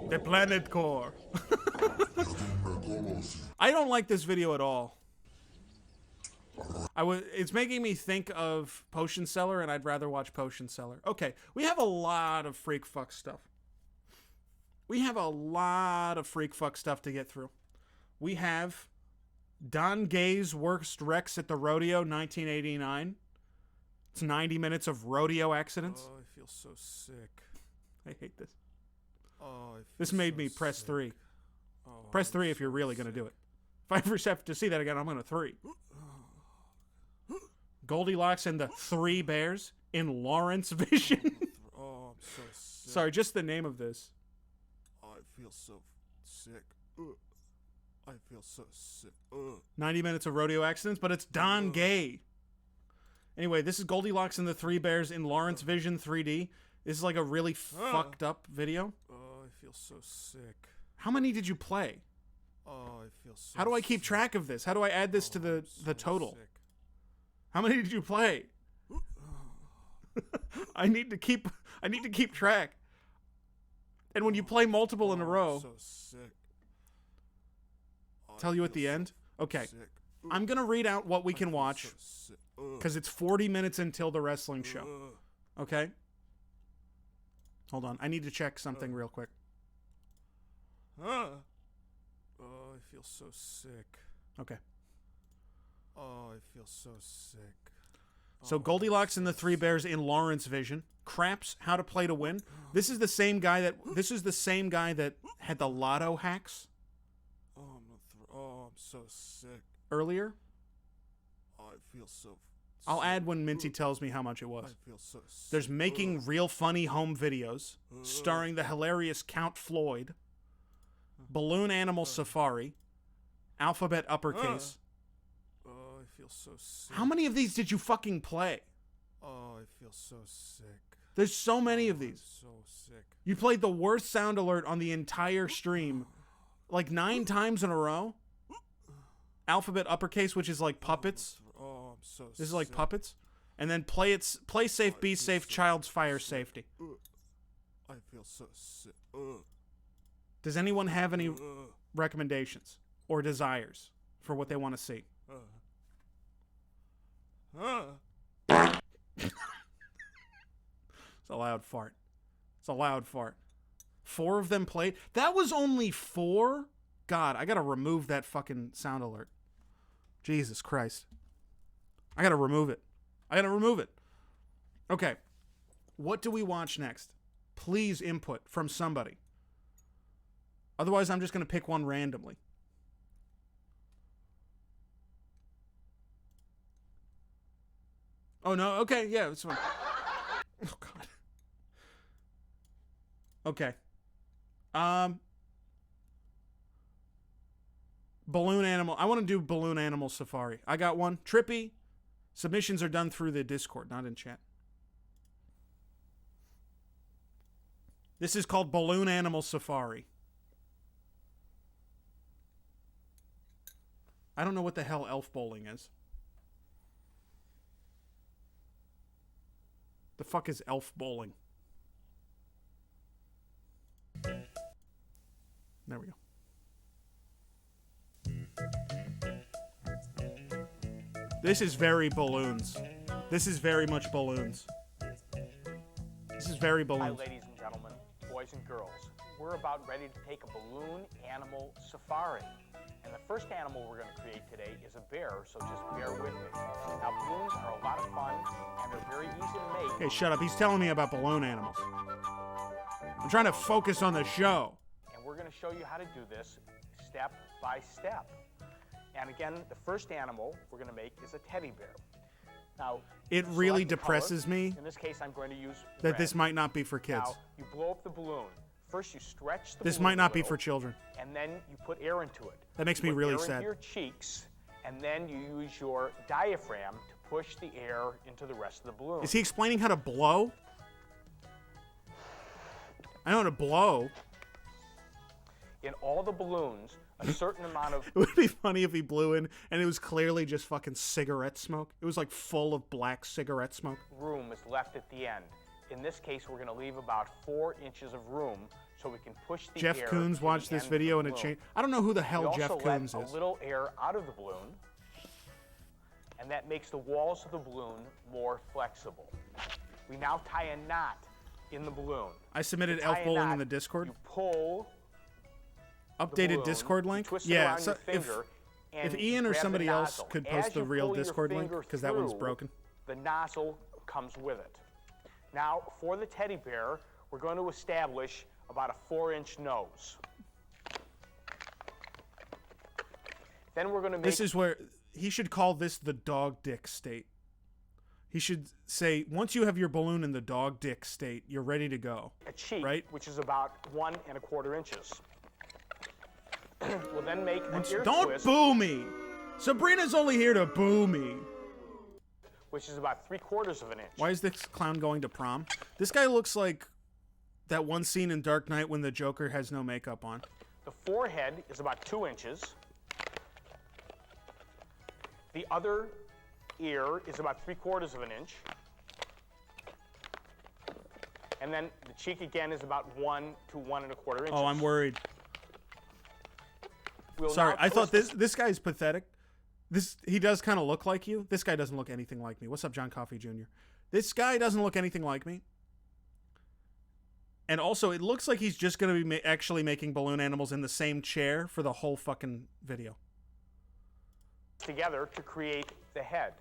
The Planet Core. I don't like this video at all. It's making me think of Potion Seller, and I'd rather watch Potion Seller. Okay, we have a lot of freak fuck stuff. We have a lot of freak fuck stuff to get through. We have Don Gay's Worst Wrecks at the Rodeo, 1989. It's 90 minutes of rodeo accidents. Oh, I feel so sick. I hate this. Oh, this made me press 3. Press 3 if you're really going to do it. If I ever have to see that again, I'm going to 3. Goldilocks and the 3 Bears in Lawrence Vision. Oh, I'm so sick. Sorry, just the name of this. Oh, I feel so sick. I feel so sick. 90 minutes of rodeo accidents, but it's Don Gay. Anyway, this is Goldilocks and the 3 Bears in Lawrence Vision 3D. This is like a really fucked up video. Oh, I feel so sick. How many did you play? Oh, I feel so How do I keep track of this? How do I add this to the total? Sick. How many did you play? I need to keep track. And when you play multiple in a row, I'm so sick. Tell you at the end? Okay. Sick. I'm going to read out what we can watch because it's 40 minutes until the wrestling show. Okay? Hold on. I need to check something real quick. Oh, I feel so sick. Okay. Oh, I feel so sick. So Goldilocks and the 3 Bears in Lawrence Vision. Craps, How to Play to Win. This is the same guy that had the lotto hacks. I'm so sick. Earlier. Oh, I feel so I'll add when Minty tells me how much it was. I feel so sick. There's Making Real Funny Home Videos, starring the hilarious Count Floyd, Balloon Animal Safari, Alphabet Uppercase. Oh, I feel so sick. How many of these did you fucking play? Oh, I feel so sick. There's so many of these. I'm so sick. You played the worst sound alert on the entire stream, like 9 times in a row. Alphabet Uppercase, which is like puppets. Oh, I'm so sick. This is like puppets. And then Play Safe, Be Safe, Child's Fire Safety. I feel so sick. Does anyone have any recommendations or desires for what they want to see? It's a loud fart. It's a loud fart. 4 of them played. That was only 4? God, I gotta remove that fucking sound alert. Jesus Christ. I gotta remove it. Okay. What do we watch next? Please input from somebody. Otherwise, I'm just gonna pick one randomly. Oh, no? Okay, yeah, it's fine. Oh, God. Okay. Balloon Animal. I want to do Balloon Animal Safari. I got one. Trippy. Submissions are done through the Discord, not in chat. This is called Balloon Animal Safari. I don't know what the hell elf bowling is. The fuck is elf bowling? There we go. This is very balloons. This is very much balloons. This is very Hi, balloons. ladies and gentlemen, boys and girls. We're about ready to take a balloon animal safari. And the first animal we're going to create today is a bear, so just bear with me. Now, balloons are a lot of fun, and they're very easy to make. Hey, shut up. He's telling me about balloon animals. I'm trying to focus on the show. And we're going to show you how to do this step by step. And again, the first animal we're going to make is a teddy bear. Now, It select really the color. depresses me In this case, I'm going to use that red. this might not be for kids. Now, you blow up the balloon. First, you stretch the This balloon might a not be little, for children. and then you put air into it. That makes You me put really air sad. into your cheeks, and then you use your diaphragm to push the air into the rest of the balloon. Is he explaining how to blow? I know how to blow. In all the balloons, a certain amount of It would be funny if he blew in and it was clearly just fucking cigarette smoke. It was like full of black cigarette smoke. room is left at the end. In this case, we're going to leave about 4 inches of room so we can push the Jeff air Koons to watched the this end of video the and it balloon. changed. I don't know who the hell We Jeff also Koons let is. a little air out of the balloon, and that makes the walls of the balloon more flexible. We now tie a knot in the balloon. I submitted To tie Elf a Bowling in knot, the Discord. You pull the Updated balloon, Discord you link? twist it Yeah, around so your finger, if and Ian or grab the somebody else nozzle. could As post the you real pull your Discord link, finger because that one's through, broken. The nozzle comes with it. Now, for the teddy bear, we're going to establish about a 4-inch nose. Then we're going to make... This is where he should call this the dog dick state. He should say, once you have your balloon in the dog dick state, you're ready to go. a cheek, right? which is about 1 1/4 inches. We'll then make an ear Don't twist, boo me! Sabrina's only here to boo me. which is about 3/4 of an inch. Why is this clown going to prom? This guy looks like that one scene in Dark Knight when the Joker has no makeup on. The forehead is about 2 inches. The other ear is about 3/4 of an inch. And then the cheek again is about 1 to 1 1/4 inches. Oh, I'm worried. We'll Sorry, now I thought twist this guy's pathetic. He does kind of look like you. This guy doesn't look anything like me. What's up, John Coffey Jr.? This guy doesn't look anything like me. And also, it looks like he's just going to be actually making balloon animals in the same chair for the whole fucking video. together to create the head.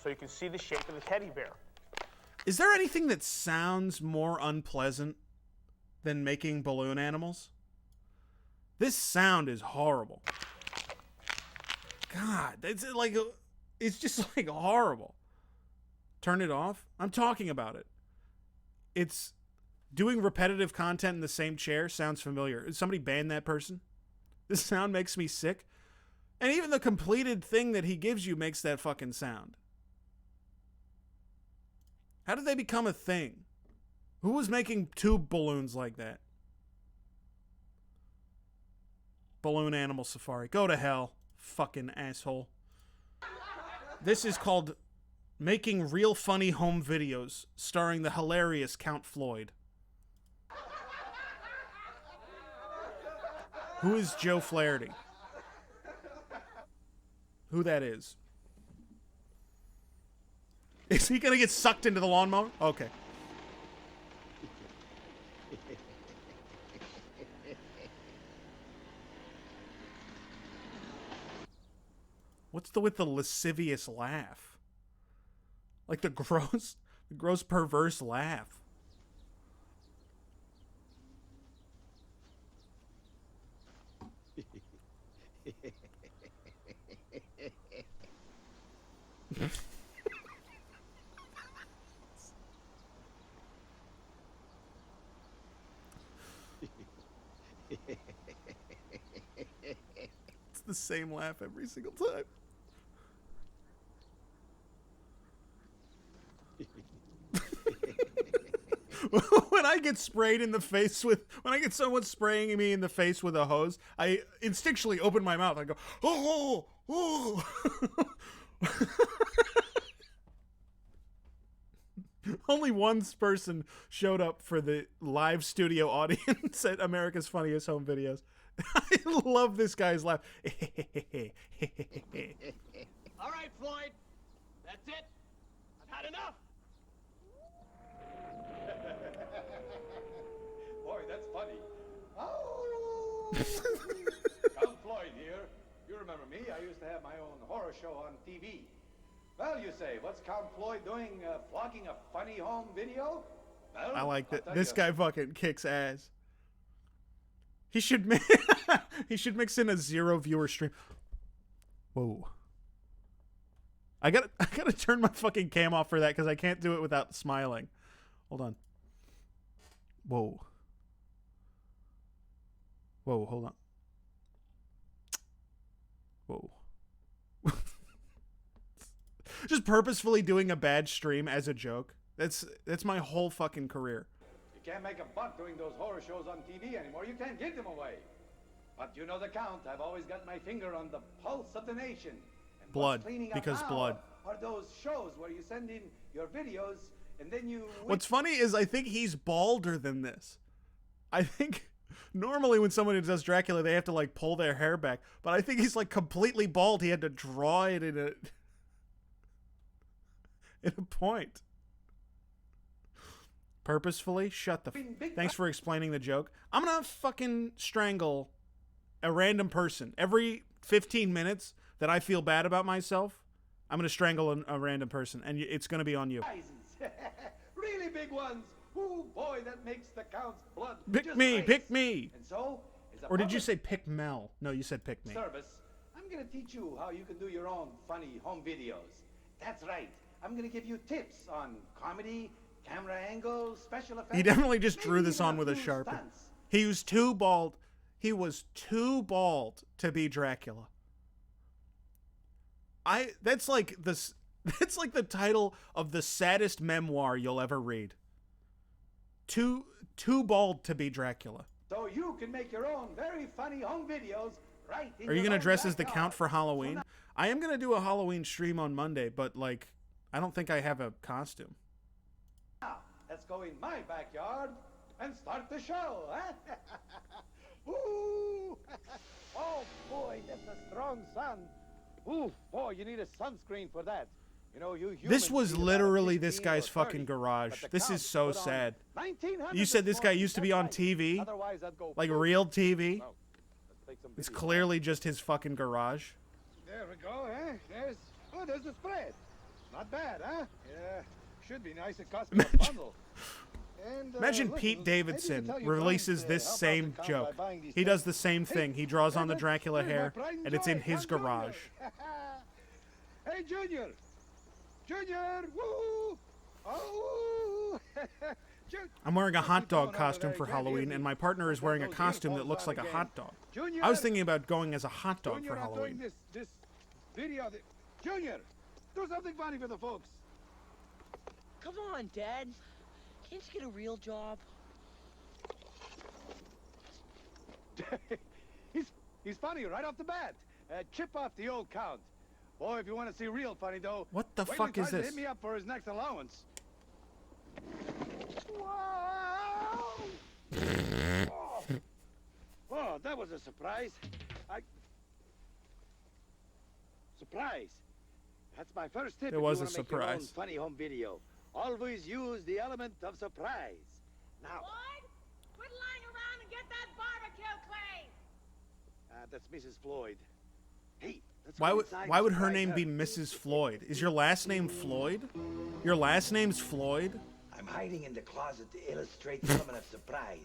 So you can see the shape of the teddy bear. Is there anything that sounds more unpleasant than making balloon animals? This sound is horrible. God, it's just like horrible. Turn it off. I'm talking about it. It's doing repetitive content in the same chair sounds familiar. Did somebody ban that person? This sound makes me sick. And even the completed thing that he gives you makes that fucking sound. How did they become a thing? Who was making tube balloons like that? Balloon Animal Safari. Go to hell, fucking asshole. This is called Making Real Funny Home Videos, starring the hilarious Count Floyd. Who is Joe Flaherty? Who that is? Is he gonna get sucked into the lawnmower? Okay. What's with the lascivious laugh? Like the gross perverse laugh. It's the same laugh every single time. When I get sprayed in the face when I get someone spraying me in the face with a hose, I instinctually open my mouth. I go, oh, oh. Only one person showed up for the live studio audience at America's Funniest Home Videos. I love this guy's laugh. All right, Floyd. That's it. I've had enough. Boy, that's funny. Oh! Count Floyd here. You remember me. I used to have my own horror show on TV. Well, you say, what's Count Floyd doing, vlogging a funny home video? Well, I like I'll that. tell This you. guy fucking kicks ass. He should make He should mix in a 0 viewer stream. Whoa. I gotta turn my fucking cam off for that because I can't do it without smiling. Hold on. Whoa. Whoa, hold on. Whoa. Just purposefully doing a bad stream as a joke. That's my whole fucking career. You can't make a buck doing those horror shows on TV anymore. You can't give them away. But you know the count. I've always got my finger on the pulse of the nation. And Blood, what's cleaning up because now blood. Are those shows where you send in your videos and then you... What's funny is I think he's balder than this. I think normally when someone does Dracula, they have to like pull their hair back. But I think he's like completely bald. He had to draw it in a point. Purposefully? Shut the Thanks for explaining the joke. I'm gonna fucking strangle a random person. Every 15 minutes that I feel bad about myself, I'm gonna strangle a random person. And it's gonna be on you. Really big ones. Ooh, boy, that makes the count's blood Pick just me, race. pick me. And so, as a Or did you public say pick Mel? No, you said pick me. service, I'm gonna teach you how you can do your own funny home videos. That's right. I'm gonna give you tips on comedy, camera angles, special effects. He definitely just drew maybe this even on with a few Sharpie. stunts. He was too bald. He was too bald to be Dracula. That's like the title of the saddest memoir you'll ever read. Too bald to be Dracula. So you can make your own very funny home videos right in Are you your gonna own dress as the backyard. Count for Halloween? I am gonna do a Halloween stream on Monday, but like, I don't think I have a costume. Now, let's go in my backyard and start the show, huh? Ooh! Oh boy, that's a strong sun. Ooh, boy, you need a sunscreen for that. You know, you This humans was need about literally this 15 guy's or 30, fucking garage. but the This Count is so put on sad. 1900 You said this guy morning, used to be that's on right. TV? Otherwise, I'd go Like boom. real TV? Well, let's take some It's video. clearly just his fucking garage. There we go, eh? There's the spread. Not bad, huh? Yeah, should be nice. It cost me a bundle. And, Imagine listen, Pete maybe Davidson you tell your releases friends, this help out same the Count joke. by buying these He things. does the same thing. He draws on the Dracula here's my hair, pride and it's in joy, his Count Junior. garage. Hey, Junior! Junior! Woo! Oh! I'm wearing a hot dog costume for Halloween, and my partner is wearing a costume that looks like a hot dog. I was thinking about going as a hot dog Junior, for I'm doing Halloween. this video. Junior, do something funny for the folks. Come on, Dad. Can't you get a real job? He's funny right off the bat. Chip off the old Count. Boy, if you want to see real funny, though, What the wait fuck till he is tries to this? hit me up for his next allowance. Oh, that was a surprise. Surprise. That's my first tip. It if was you a wanna make your own surprise. funny home video. Always use the element of surprise. Now, Quit lying around and get that barbecue clean! that's Mrs. Floyd. Hey, let's Why go would inside why and would her surprise name her. be Mrs. Floyd? Is your last name Floyd? Your last name's Floyd? I'm hiding in the closet to illustrate the element of surprise.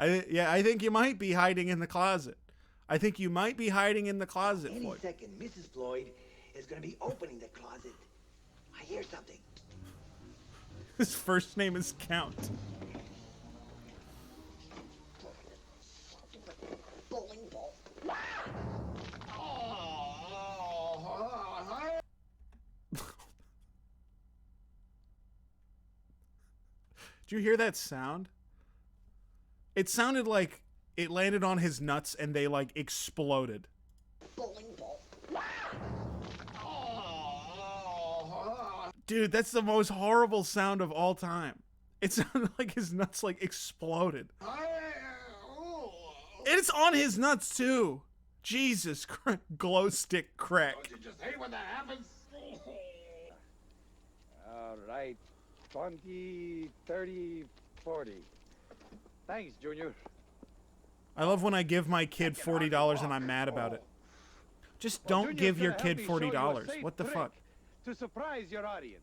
I think you might be hiding in the closet. I think you might be hiding in the closet, Any Floyd. second, Mrs. Floyd is going to be opening the closet. I hear something. His first name is Count. Bowling ball. Did you hear that sound? It sounded like it landed on his nuts and they like exploded. Bowling ball. Dude, that's the most horrible sound of all time. It sounded like his nuts like exploded. It's on his nuts too. Jesus Christ. Glow stick crack. Don't you just hate when that happens? All right. 20, 30, 40. Thanks, Junior. I love when I give my kid $40 and I'm mad about it. Just don't Junior's give your gonna help kid me show you a $40. safe What the trick fuck? To surprise your audience.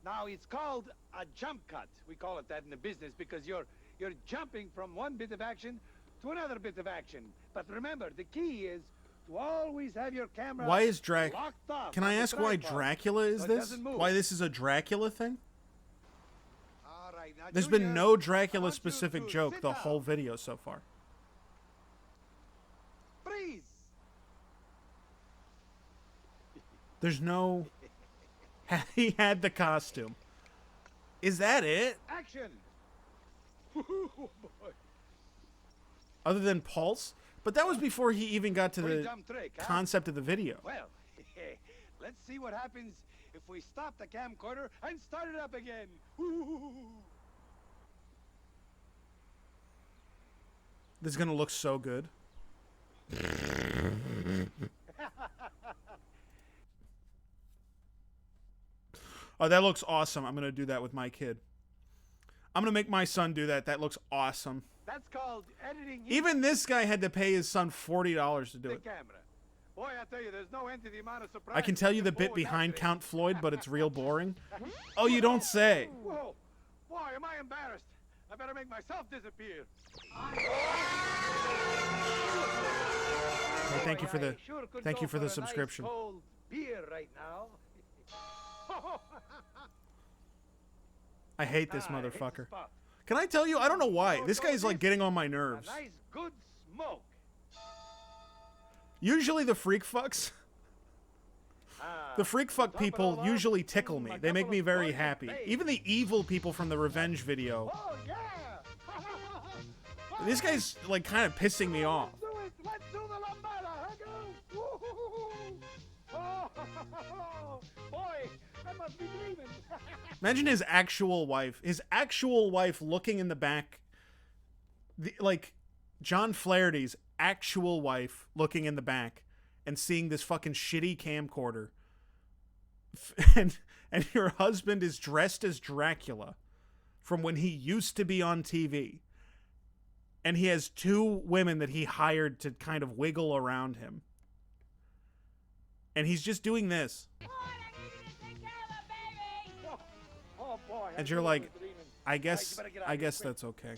Now, it's called a jump cut. We call it that in the business because you're you're jumping from one bit of action to another bit of action. But remember, the key is to always have your camera Why is locked off. Can I on the ask why tripod Dracula is so it this? doesn't move. Why this is a Dracula thing? All right, now, There's Junior, been no I want Dracula you specific to joke sit the down. whole video so far. Freeze. There's no. He had the costume. Is that it? Action. Other than Pulse? But that was before he even got to Pretty the dumb trick, huh? concept of the video. Well, let's see what happens if we stop the camcorder and start it up again. This is gonna look so good. Oh, that looks awesome. I'm gonna do that with my kid. I'm gonna make my son do that. That looks awesome. That's called editing. Even this guy had to pay his son $40 to do the it. camera. Boy, I tell you, there's no end to the amount of surprise. I can tell you the bit behind Count Floyd, but it's real boring. Oh, you don't say. Whoa, boy, am I embarrassed. I better make myself disappear. Hey, thank you for the I sure could thank go you for the a subscription. Nice cold beer right now. I hate this motherfucker. spot. Can I tell you? I don't know why. This guy's like getting on my A nerves. nice good smoke. Usually the freak fucks. The freak fuck people usually tickle me. They make me very happy. Even the evil people from the revenge video. Oh, yeah. This guy's like kind of pissing me off. Do it. Let's do the lambada. Oh, boy, I must be dreaming. Imagine his actual wife. His actual wife looking in the back. Like John Flaherty's actual wife looking in the back and seeing this fucking shitty camcorder. And your husband is dressed as Dracula from when he used to be on TV. And he has two women that he hired to kind of wiggle around him. And he's just doing this. Oh, boy. And you're like, I guess that's okay.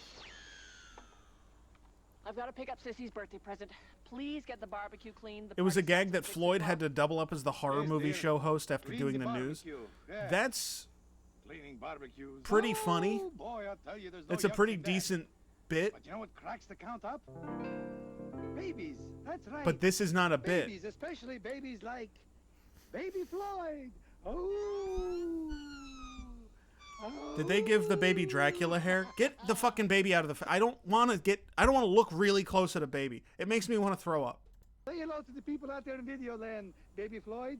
I've got to pick up Sissy's birthday present. Please get the barbecue clean. It was a gag that Floyd had to double up as the horror movie show host after doing the news. Yeah. That's Cleaning barbecues. pretty funny. Oh, boy, I'll tell you, there's no It's a yuck pretty in that. decent bit. But you know what cracks the count up? Babies. That's right. But this is not a bit. Babies, especially babies like Baby Floyd. Oh. Did they give the baby Dracula hair? Get the fucking baby out of the. I don't want to look really close at a baby. It makes me want to throw up. Say hello to the people out there in Video Land, Baby Floyd.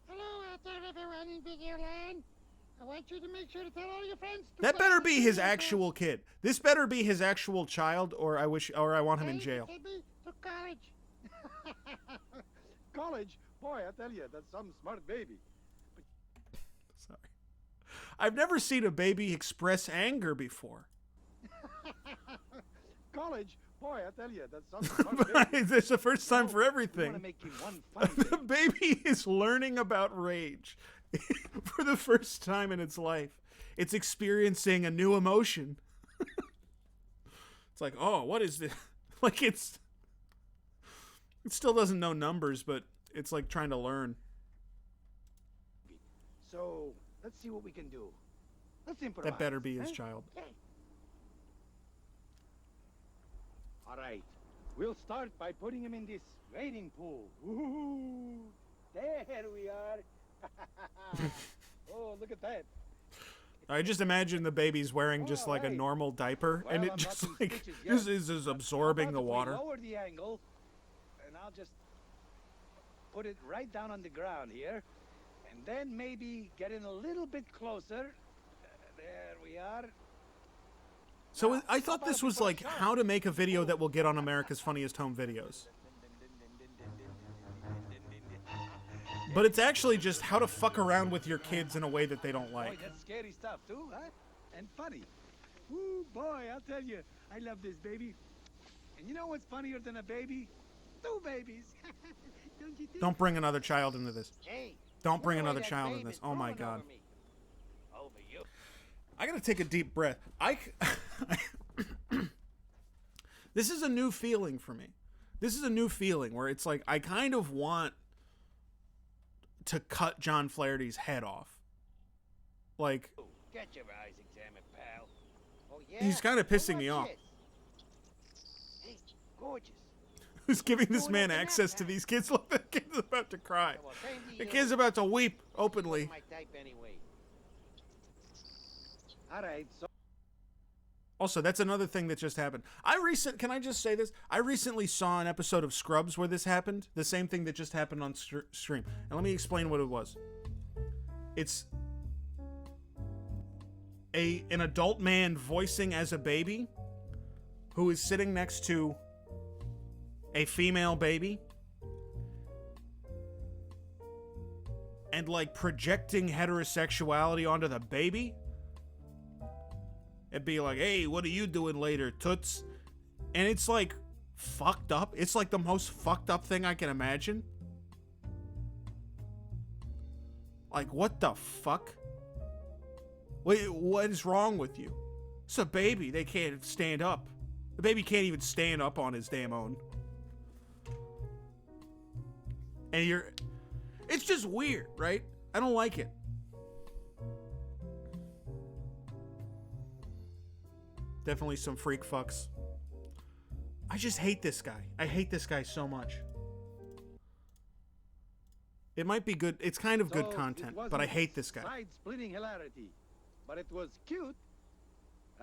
Hello out there, everyone in Video Land. I want you to make sure to tell all your friends to That better be his actual kid. This better be his actual child, or I want him in jail. Take me to college. College? Boy, I tell you, that's some smart baby. Sorry. I've never seen a baby express anger before. College? Boy, I tell you, that's some smart baby. It's the first time for I everything. want to make you one funny The baby is learning about rage for the first time in its life. It's experiencing a new emotion. It's like, oh, what is this? Like it still doesn't know numbers, but it's like trying to learn. So, let's see what we can do. Let's improvise. That better be his eh? child. All right. We'll start by putting him in this wading pool. Ooh, there we are. Oh, look at that. I just imagine the baby's wearing just like a normal diaper, and Well, it I'm just not in like stitches yet. this is absorbing the How about if we water. Lower the angle, and I'll just put it right down on the ground here, and then maybe get in a little bit closer. There we are. So I thought this was like how to make a video that will get on America's Funniest Home Videos. But it's actually just how to fuck around with your kids in a way that they don't Boy, like. that's scary stuff too, huh? And funny. Ooh, boy, I'll tell you, I love this baby. And you know what's funnier than a baby? Two babies. Don't you think? Don't bring another child into this. Hey, Don't bring look away, another that child in baby's this. Oh my drooling God. over me. Over you. I gotta take a deep breath. This is a new feeling for me. This is a new feeling where it's like I kind of want to cut John Flaherty's head off. Like, Get your eyes examined, pal. Oh, yeah? he's kind of pissing me off. Hey, gorgeous. Who's giving this man access to these kids? Look, the kid's about to cry. The kid's about to weep openly. My type anyway. All right, so. Also, that's another thing that just happened. Can I just say this? I recently saw an episode of Scrubs where this happened. The same thing that just happened on stream. And let me explain what it was. It's an adult man voicing as a baby who is sitting next to a female baby and like projecting heterosexuality onto the baby. It'd be like, hey, what are you doing later, toots? And it's like fucked up. It's like the most fucked up thing I can imagine. Like, what the fuck? Wait, what is wrong with you? It's a baby. They can't stand up. The baby can't even stand up on his damn own. And it's just weird, right? I don't like it. Definitely some freak fucks. I just hate this guy. I hate this guy so much. It might be good. It's kind of good content, but I hate this guy. Side-splitting hilarity, but it was cute.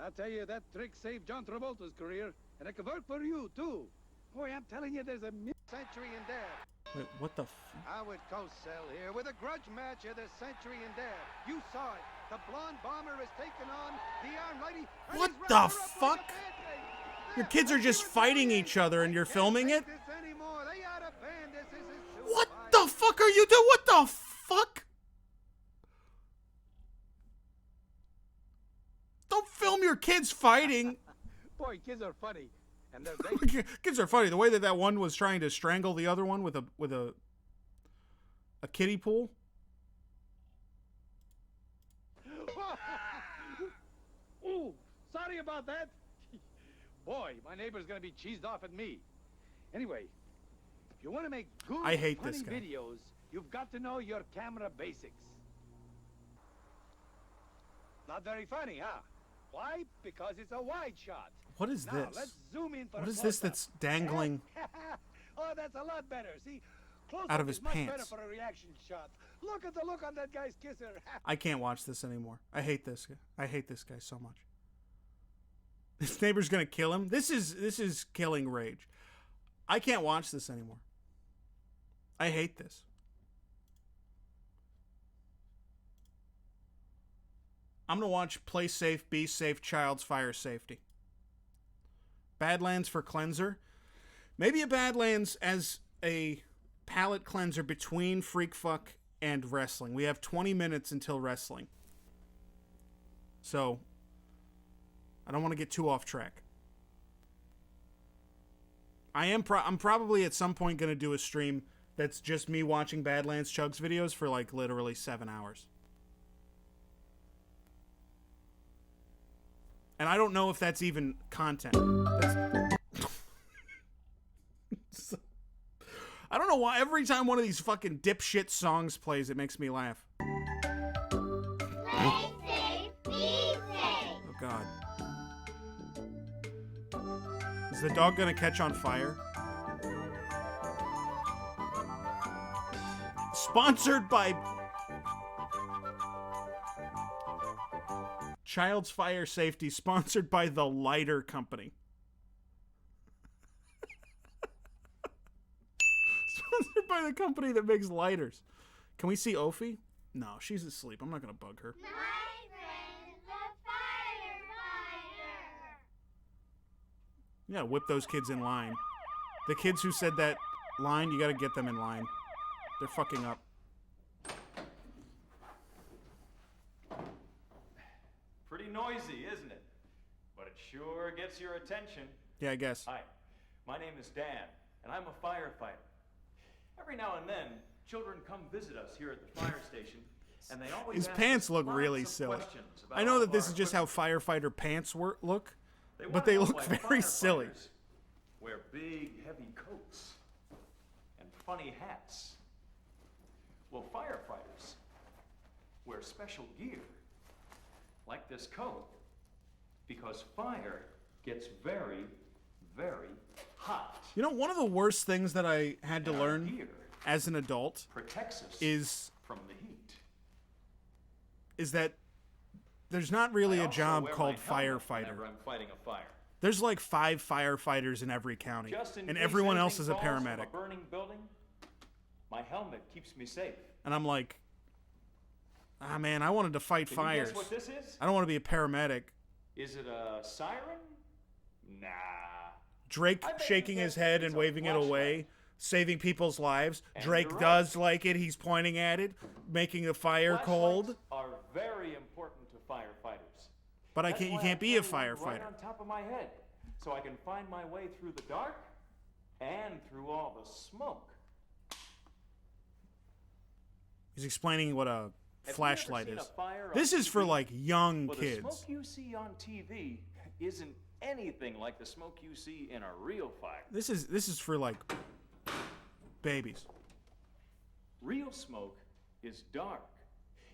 I'll tell you, that trick saved John Travolta's career, and it could work for you, too. Boy, I'm telling you, there's a century in dab. Wait, what the Howard Cosell here with a grudge match of the century in dab. You saw it. The blonde bomber is taking on the Iron Lady. What the fuck? Your kids are just fighting each other and you're filming it? What the fuck are you doing? What the fuck? Don't film your kids fighting. Boy, kids are funny. And kids are funny. The way that one was trying to strangle the other one with a kiddie pool. Ooh, sorry about that. Boy, my neighbor's gonna be cheesed off at me. Anyway, if you want to make good, I hate funny this guy. videos, you've got to know your camera basics. Not very funny, huh? Why? Because it's a wide shot. What is now, this? Let's zoom in for What a is this close-up. that's dangling Oh, that's a lot better. See, close out of his is much better pants? for a reaction shot. Look at the look on that guy's kisser. I can't watch this anymore. I hate this guy. I hate this guy so much. His neighbor's gonna kill him. This is killing rage. I can't watch this anymore. I hate this. I'm gonna watch Play Safe, Be Safe, Child's Fire Safety. Badlands for cleanser. Maybe a Badlands as a palate cleanser between Freak Fuck and wrestling. We have 20 minutes until wrestling. So, I don't want to get too off track. I'm probably at some point going to do a stream that's just me watching Badlands Chugs videos for like literally 7 hours. And I don't know if that's even content. I don't know why every time one of these fucking dipshit songs plays, it makes me laugh. Play safe, be safe. Oh, God. Is the dog gonna catch on fire? Sponsored by Child's Fire Safety, sponsored by the Lighter Company. Sponsored by the company that makes lighters. Can we see Ophi? No, she's asleep. I'm not gonna bug her. My friend, the firefighter. You gotta whip those kids in line. The kids who said that line, you gotta get them in line. They're fucking up. Pretty noisy, isn't it? But it sure gets your attention. Yeah, I guess. Hi, my name is Dan, and I'm a firefighter. Every now and then, children come visit us here at the fire station, and they always His ask pants us look lots really of silly. questions about I know all that of this our is just how firefighter pants look, but they look very silly. Wear big, heavy coats and funny hats. Well, firefighters wear special gear, like this coat, because fire gets very, very hot. You know, one of the worst things that I had to learn as an adult protects us is from the heat. That there's not really I a also job wear called my helmet firefighter. whenever I'm fighting a fire. There's like 5 firefighters in every county, Just in and case everyone else anything is a falls from paramedic. a burning building, my helmet keeps me safe. And I'm like, ah, man, I wanted to fight Can you fires. guess what this is? I don't want to be a paramedic. Is it a siren? Nah. Drake I bet shaking you his guess head it's and a waving it flashlight. away, saving people's lives. And Drake you're right. does like it. He's pointing at it, making the fire cold. Flashlights are very important to firefighters. But That's you why can't be a carry one firefighter. right on top of my head, so I can find my way through the dark and through all the smoke. He's explaining what a Have you ever flashlight seen is. a fire on This is for TV? like young Well, kids. the smoke you see on TV isn't anything like the smoke you see in a real fire. This is for like babies. Real smoke is dark.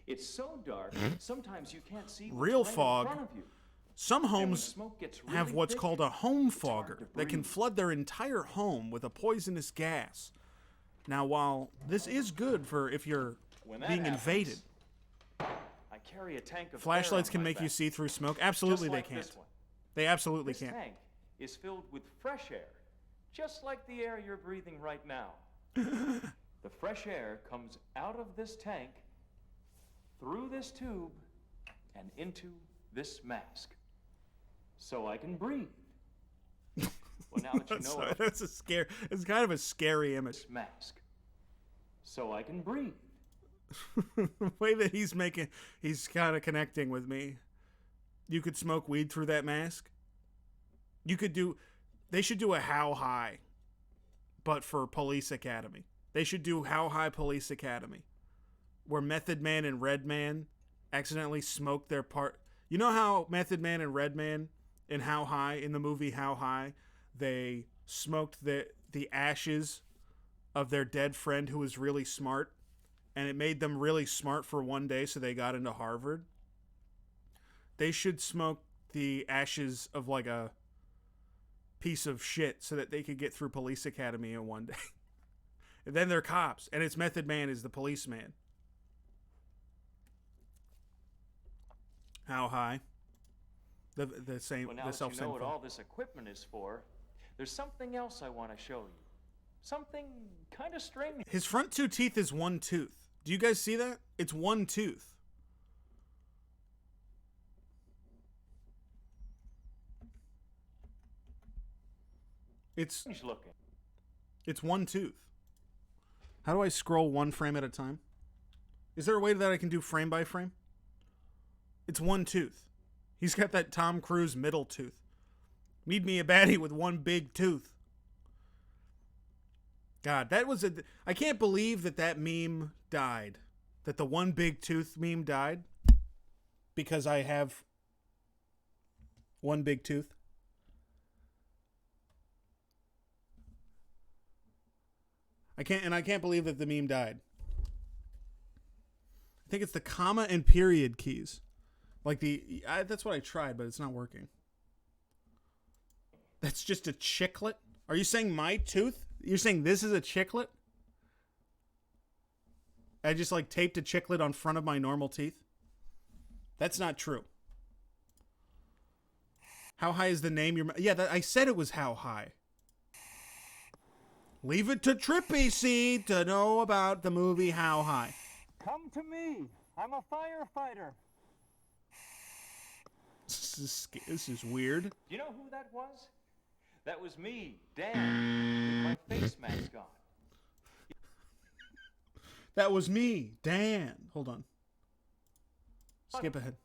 It's so dark, sometimes you can't see what's Real right fog. in front of you. Some And when homes smoke gets have really what's thick, called a home it's hard fogger to that can breathe. flood their entire home with a poisonous gas. Now, while this is good for if you're When that being happens, invaded, I carry a tank of flashlights air on can my make you back, see through smoke. Absolutely, just like they can't. this one. They absolutely This can't. tank is filled with fresh air, just like the air you're breathing right now. The fresh air comes out of this tank, through this tube, and into this mask, so I can breathe. Well, now that you know it, That's a scare. It's kind of a scary image. this mask, so I can breathe. The way that he's kind of connecting with me. You could smoke weed through that mask. They should do a How High, but for Police Academy. They should do How High Police Academy, where Method Man and Redman accidentally smoked their part. You know how Method Man and Redman in How High, in the movie How High, they smoked the ashes of their dead friend who was really smart, and it made them really smart for one day, so they got into Harvard. They should smoke the ashes of like a piece of shit so that they could get through Police Academy in one day. And then they're cops, and it's Method Man is the policeman. How high? The same. Well, now The that self you same know what thing. all this equipment is for, there's something else I want to show you. Something kind of strange. His front 2 teeth is 1 tooth. Do you guys see that? It's 1 tooth. It's looking. It's 1 tooth. How do I scroll 1 frame at a time? Is there a way that I can do frame by frame? It's 1 tooth. He's got that Tom Cruise middle tooth. Need me a baddie with 1 big tooth. God, I can't believe that meme died. That the 1 big tooth meme died. Because I have 1 big tooth. I can't believe that the meme died. I think it's the comma and period keys. Like that's what I tried, but it's not working. That's just a chiclet? Are you saying my tooth? You're saying this is a chiclet? I just like taped a chiclet on front of my normal teeth? That's not true. How high is the name? I said it was How High. Leave it to Trippy C to know about the movie How High. Come to me. I'm a firefighter. This is weird. Do you know who that was? That was me, Dan, with my face mask on. That was me, Dan. Hold on. Skip ahead.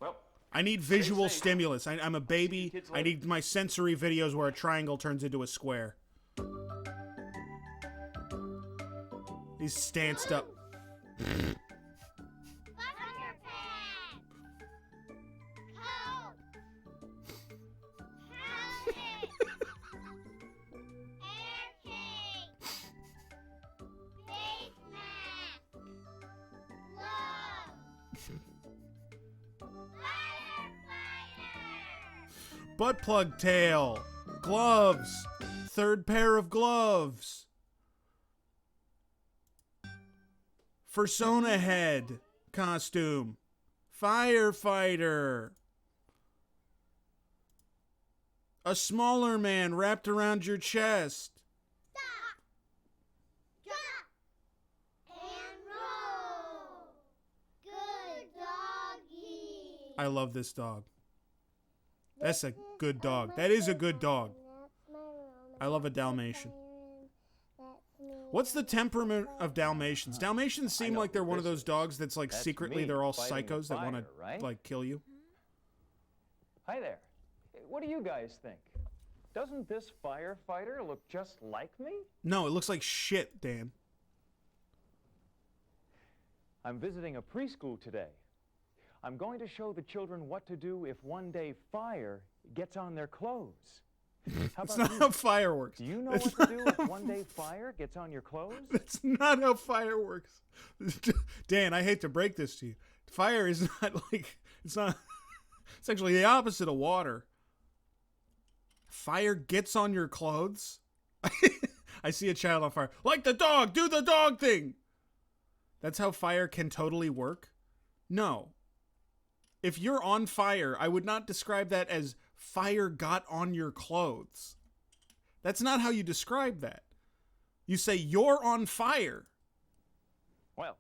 Well, I need visual stimulus. I'm a baby. I need my sensory videos where a triangle turns into a square. He's stanced up. Butt plug tail. Gloves. Third pair of gloves. Fursona head costume. Firefighter. A smaller man wrapped around your chest. I love this dog. That's a good dog. That is a good dog. I love a Dalmatian. What's the temperament of Dalmatians? Dalmatians seem like they're one of those dogs that's like secretly they're all psychos that want to like kill you. Hi there. What do you guys think? Doesn't this firefighter look just like me? No, it looks like shit, Dan. I'm visiting a preschool today. I'm going to show the children what to do if one day fire gets on their clothes. That's not how fire works. Do you know what to do if one day fire gets on your clothes? That's not how fire works. Dan, I hate to break this to you. Fire is not like, it's not, it's actually the opposite of water. Fire gets on your clothes? I see a child on fire. Like the dog, do the dog thing. That's how fire can totally work? No. If you're on fire, I would not describe that as fire got on your clothes. That's not how you describe that. You say you're on fire. Well,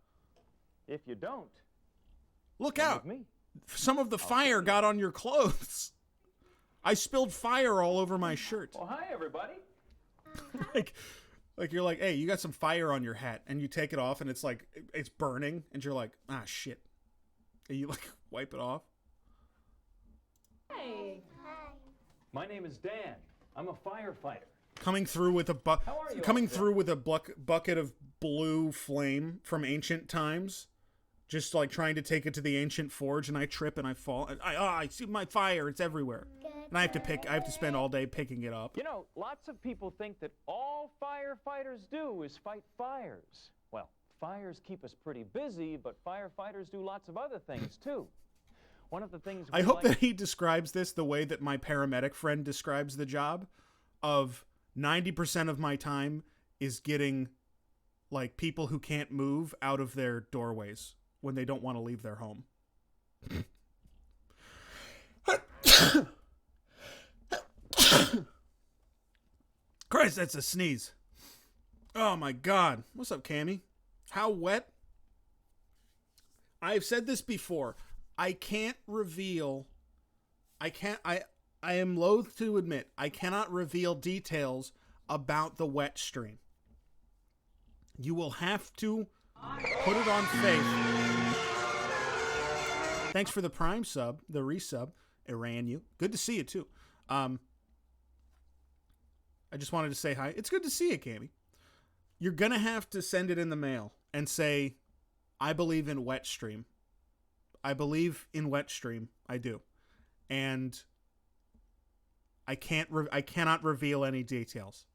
if you don't, look out. Some of the fire got on your clothes. I spilled fire all over my shirt. Well, hi, everybody. Like you're like, hey, you got some fire on your hat, and you take it off, and it's like, it's burning, and you're like, ah, shit. And you like wipe it off. Hey. Hi. My name is Dan. I'm a firefighter. Coming through with a bucket of blue flame from ancient times, just like trying to take it to the ancient forge, and I trip and I fall. And I see my fire. It's everywhere, and I have to spend all day picking it up. You know, lots of people think that all firefighters do is fight fires. Well, fires keep us pretty busy, but firefighters do lots of other things too. One of the things I hope that he describes this the way that my paramedic friend describes the job of 90% of my time is getting like people who can't move out of their doorways when they don't want to leave their home. Christ, that's a sneeze. Oh my God. What's up, Cammy? How wet? I've said this before. I can't reveal. I am loath to admit I cannot reveal details about the wet stream. You will have to put it on faith. Thanks for the Prime sub, the resub. It ran you. Good to see you too. I just wanted to say hi. It's good to see you, Cammy. You're gonna have to send it in the mail and say, I believe in wet stream. I believe in wet stream. I do. And I cannot reveal any details.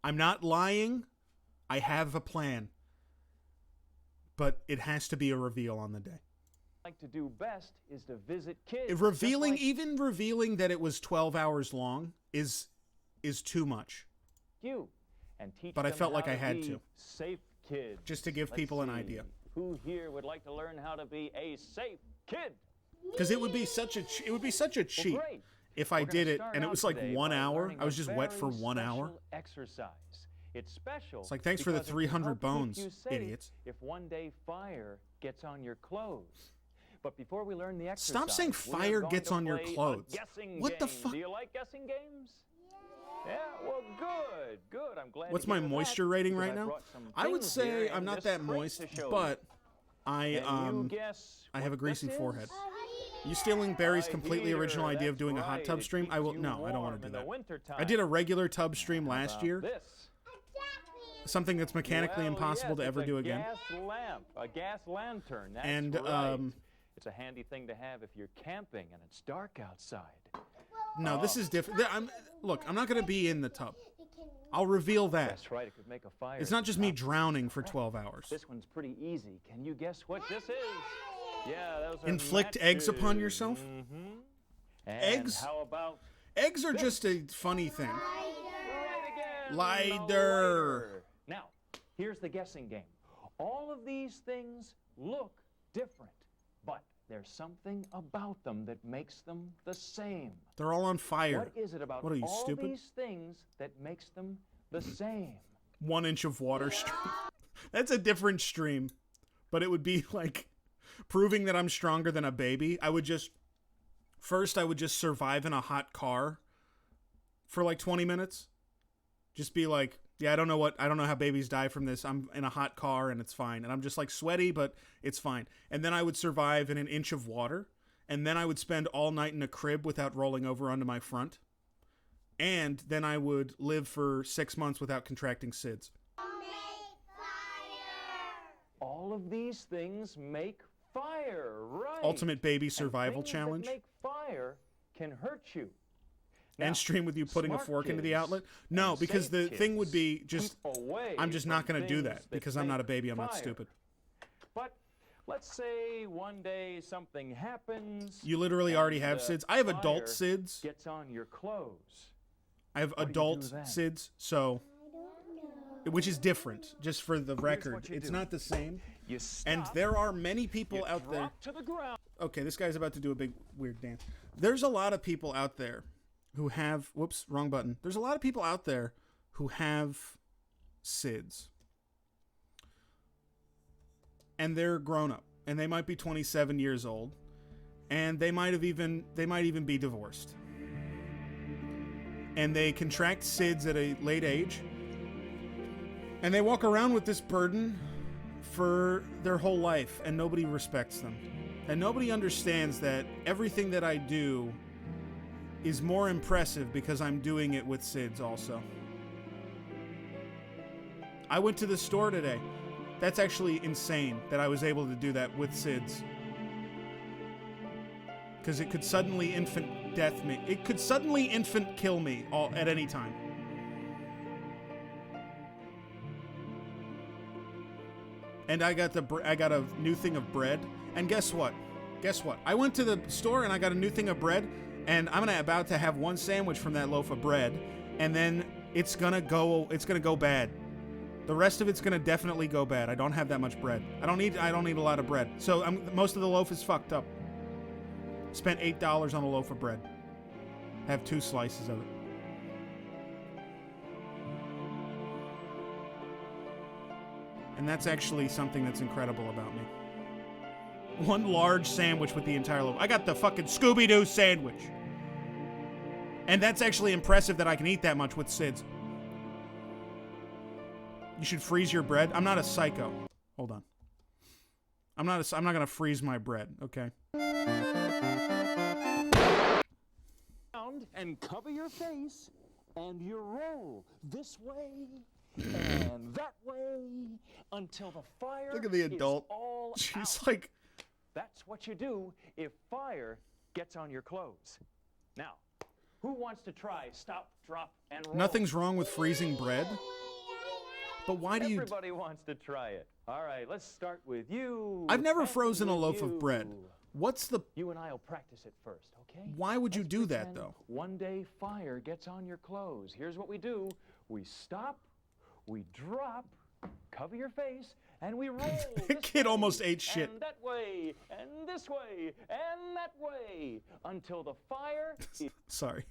I'm not lying. I have a plan. But it has to be a reveal on the day. Like to do best is to visit kids. Even revealing that it was 12 hours long is too much. You and teach but I them felt like how I had be to. Safe kids. Just to give people an idea. Who here would like to learn how to be a safe kid? Because it would be such a cheat if I did it and it was like 1 hour. I was just wet for 1 hour. Exercise. It's special. It's like, thanks for the 300 bones, idiots. If one day fire gets on your clothes. But before we learn the exercise, stop saying fire gets on your clothes. What the fuck? Do you like guessing games? Yeah, well, good. I'm glad. What's my moisture rating right now? I would say I'm not that moist, but I have a greasy forehead. You stealing Barry's completely original idea of doing a hot tub stream? I don't want to do that. I did a regular tub stream last year. Something that's mechanically impossible to ever do again. A gas lantern. That's and right. It's a handy thing to have if you're camping and it's dark outside. No, this is different. Look, I'm not going to be in the tub. I'll reveal that. That's right. It could make a fire. It's not just me drowning for 12 hours. This one's pretty easy. Can you guess what this is? Yeah, those are inflict eggs upon yourself? Mm-hmm. Eggs? How about Eggs are just a funny thing. Right again. Lighter. Now, here's the guessing game. All of these things look different, but there's something about them that makes them the same. They're all on fire. What is it about What are you, all stupid? these things that makes them the same? 1 inch of water stream. That's a different stream. But it would be like proving that I'm stronger than a baby. I would just survive in a hot car for like 20 minutes. Just be like, yeah, I don't know how babies die from this. I'm in a hot car and it's fine. And I'm just like sweaty, but it's fine. And then I would survive in an inch of water. And then I would spend all night in a crib without rolling over onto my front. And then I would live for 6 months without contracting SIDS. All of these things make fire, right? Ultimate baby survival and things challenge. That make fire can hurt you. And stream with you putting a smart fork into the kids outlet? No, and because safe the kids thing would be just, keep away I'm just not from going to do things that because I'm not a baby. I'm not fire. stupid. But let's say one day something happens. You literally already have and, SIDS. I have adult fire SIDS. Gets on your clothes. I have What do you do adult then? SIDS, so, which is different, just for the record. what you It's do. not the same. You And stop, there are many people you out there. drop to the ground. Okay, this guy's about to do a big weird dance. There's a lot of people out there who have, whoops, wrong button. There's a lot of people out there who have SIDS. And they're grown up, and they might be 27 years old, and they might even be divorced. And they contract SIDS at a late age, and they walk around with this burden for their whole life, and nobody respects them. And nobody understands that everything that I do is more impressive because I'm doing it with SIDS also. I went to the store today. That's actually insane that I was able to do that with SIDS. Because it could suddenly infant death me. It could suddenly infant kill me at any time. And I got a new thing of bread. And guess what? I went to the store and I got a new thing of bread. And I'm about to have one sandwich from that loaf of bread. And then it's gonna go bad. The rest of it's gonna definitely go bad. I don't have that much bread. I don't need a lot of bread. So most of the loaf is fucked up. Spent $8 on a loaf of bread. Have 2 slices of it. And that's actually something that's incredible about me. One large sandwich with the entire loaf. I got the fucking Scooby-Doo sandwich. And that's actually impressive that I can eat that much with SIDS. You should freeze your bread. I'm not a psycho. Hold on. I'm not gonna freeze my bread, okay? And cover your face, and you roll this way and that way until the fire Look at the adult. is all She's out. like, That's what you do if fire gets on your clothes. Now, who wants to try stop, drop, and roll? nothing's wrong with freezing bread. But why do you... Everybody wants to try it. All right, let's start with you. I've never and frozen a with loaf of bread. you. What's the... You and I will practice it first, okay? Why would you Let's do that, pretend though? One day fire gets on your clothes. Here's what we do. We stop, we drop, cover your face, and we roll. The kid almost ate shit. And that way, and this way, and that way, until the fire is... Sorry.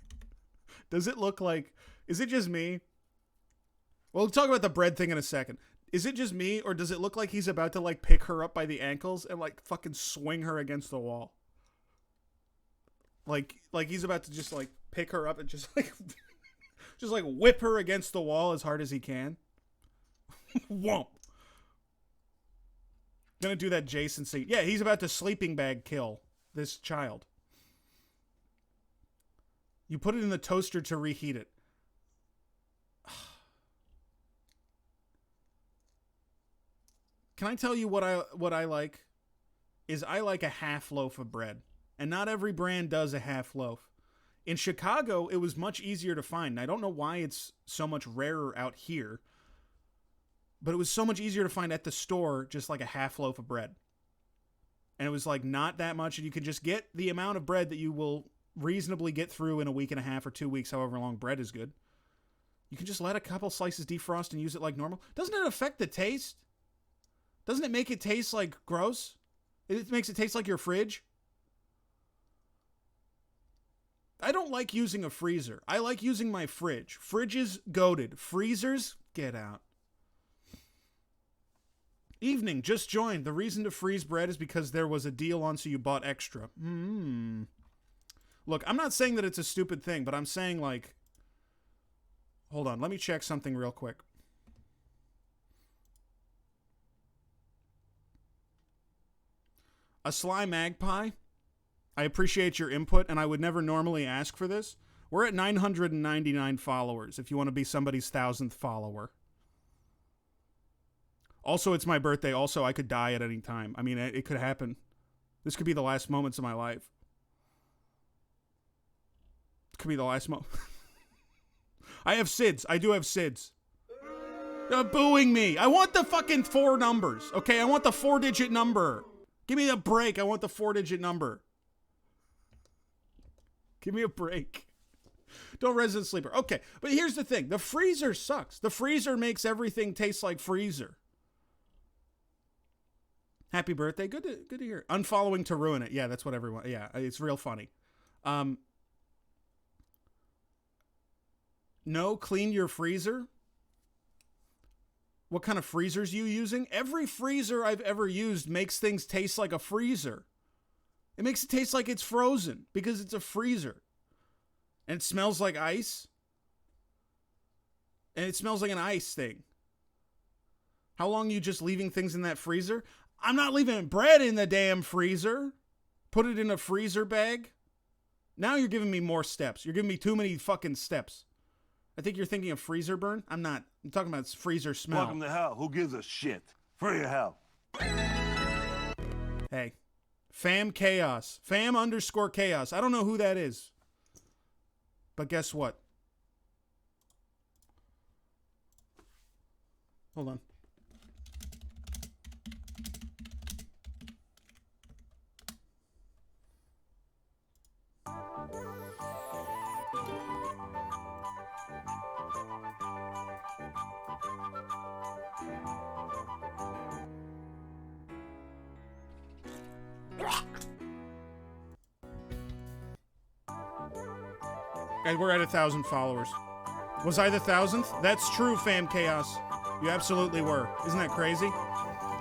Does it look like... Is it just me? We'll talk about the bread thing in a second. Is it just me, or does it look like he's about to, like, pick her up by the ankles and, like, fucking swing her against the wall? Like he's about to just, like, pick her up and just, like, just, like, whip her against the wall as hard as he can? Womp. Gonna do that Jason scene. Yeah, he's about to sleeping bag kill this child. You put it in the toaster to reheat it. Can I tell you what I like? Is I like a half loaf of bread. And not every brand does a half loaf. In Chicago, it was much easier to find. I don't know why it's so much rarer out here. But it was so much easier to find at the store, just like a half loaf of bread. And it was like not that much, and you could just get the amount of bread that you will reasonably get through in a week and a half or 2 weeks, however long bread is good. You can just let a couple slices defrost and use it like normal. Doesn't it affect the taste? Doesn't it make it taste like gross? It makes it taste like your fridge. I don't like using a freezer. I like using my fridge. Fridges, goated. Freezers, get out. Evening, just joined. The reason to freeze bread is because there was a deal on, so you bought extra. Look, I'm not saying that it's a stupid thing, but I'm saying, like... Hold on, let me check something real quick. A Sly Magpie, I appreciate your input, and I would never normally ask for this. We're at 999 followers, if you want to be somebody's 1,000th follower. Also, it's my birthday. Also, I could die at any time. I mean, it could happen. This could be the last moments of my life. It could be the last moment. I have SIDS. I do have SIDS. They're booing me. I want the fucking 4 numbers. Okay, I want the 4-digit number. Give me a break. I want the 4-digit number. Give me a break. Don't resident sleeper. Okay, but here's the thing. The freezer sucks. The freezer makes everything taste like freezer. Happy birthday. Good to hear. Unfollowing to ruin it. Yeah, that's what everyone... Yeah, it's real funny. No, clean your freezer. What kind of freezers you using? Every freezer I've ever used makes things taste like a freezer. It makes it taste like it's frozen because it's a freezer. And it smells like ice. And it smells like an ice thing. How long are you just leaving things in that freezer? I'm not leaving bread in the damn freezer. Put it in a freezer bag. Now you're giving me more steps. You're giving me too many fucking steps. I think you're thinking of freezer burn. I'm not. I'm talking about freezer smell. Welcome to hell. Who gives a shit? Free of hell. Hey. Fam Chaos. Fam_chaos. I don't know who that is. But guess what? Hold on. Guys, we're at 1,000 followers. Was I the 1,000th? That's true, Fam Chaos. You absolutely were. Isn't that crazy?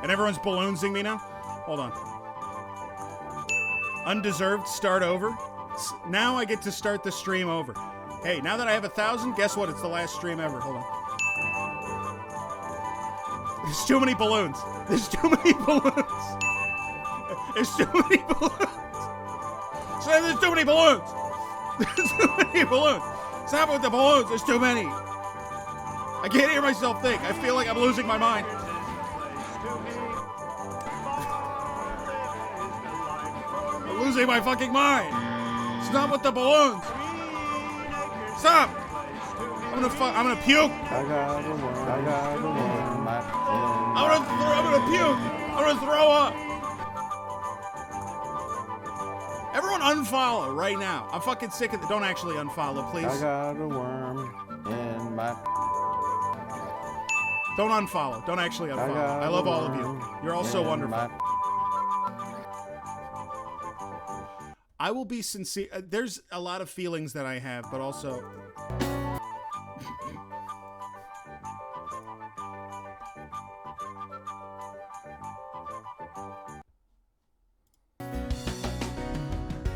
And everyone's balloonsing me now? Hold on. Undeserved, start over. Now I get to start the stream over. Hey, now that I have 1,000, guess what? It's the last stream ever. Hold on. There's too many balloons. There's too many balloons. There's too many balloons. So there's too many balloons. There's too many balloons. Stop with the balloons. There's too many. I can't hear myself think. I feel like I'm losing my mind. I'm losing my fucking mind. Stop with the balloons. Stop. I'm gonna puke. I'm gonna puke. I'm gonna throw up. Everyone unfollow right now. I'm fucking sick of it. Don't actually unfollow, please. I got a worm in my... Don't unfollow. Don't actually unfollow. I love all of you. You're all so wonderful. I will be sincere. There's a lot of feelings that I have, but also...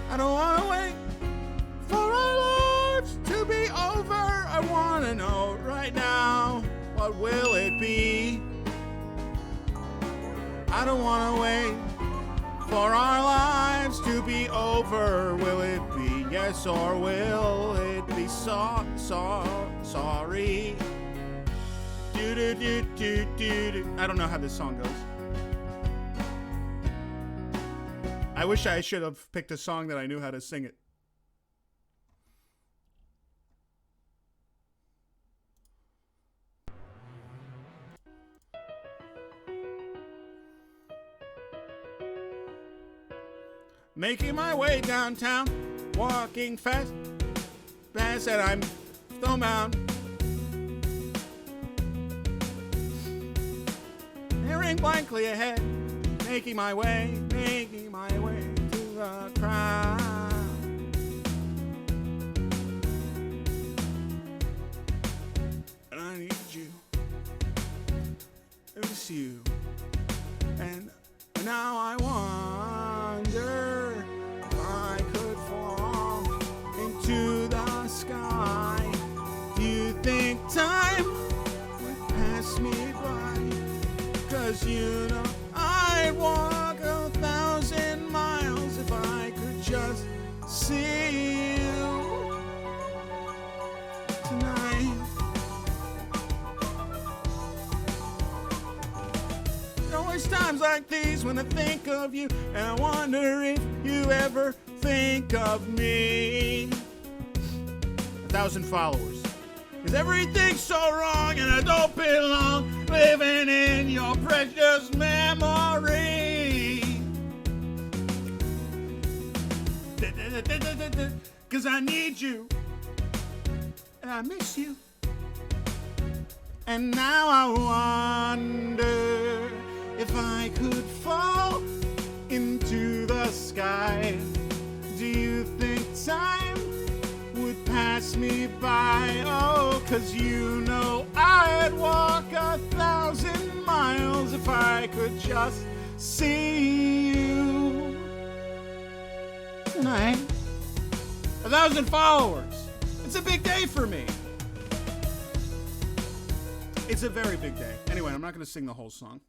I don't want to wait for our lives to be over. I want to know right now, what will it be? I don't want to wait for our lives to be over. Will it be yes or will it be sorry? I don't know how this song goes. I wish I should have picked a song that I knew how to sing it. Making my way downtown, walking fast, fast, and I'm snowbound. Staring blankly ahead, making my way to the crowd. And I need you, it was you, and now I wonder if I could fall into the sky. Do you think time would pass me by? 'Cause you know I'd walk 1,000 miles if I could just see you tonight. There's always times like these when I think of you, and I wonder if you ever think of me. 1,000 followers. 'Cause everything's so wrong and I don't belong living in your precious memory. 'Cause I need you and I miss you. And now I wonder if I could fall into the sky. Do you think time would pass me by? Oh, 'cause you know I'd walk 1,000 miles if I could just see you tonight. 1,000 followers. It's a big day for me. It's a very big day. Anyway, I'm not going to sing the whole song.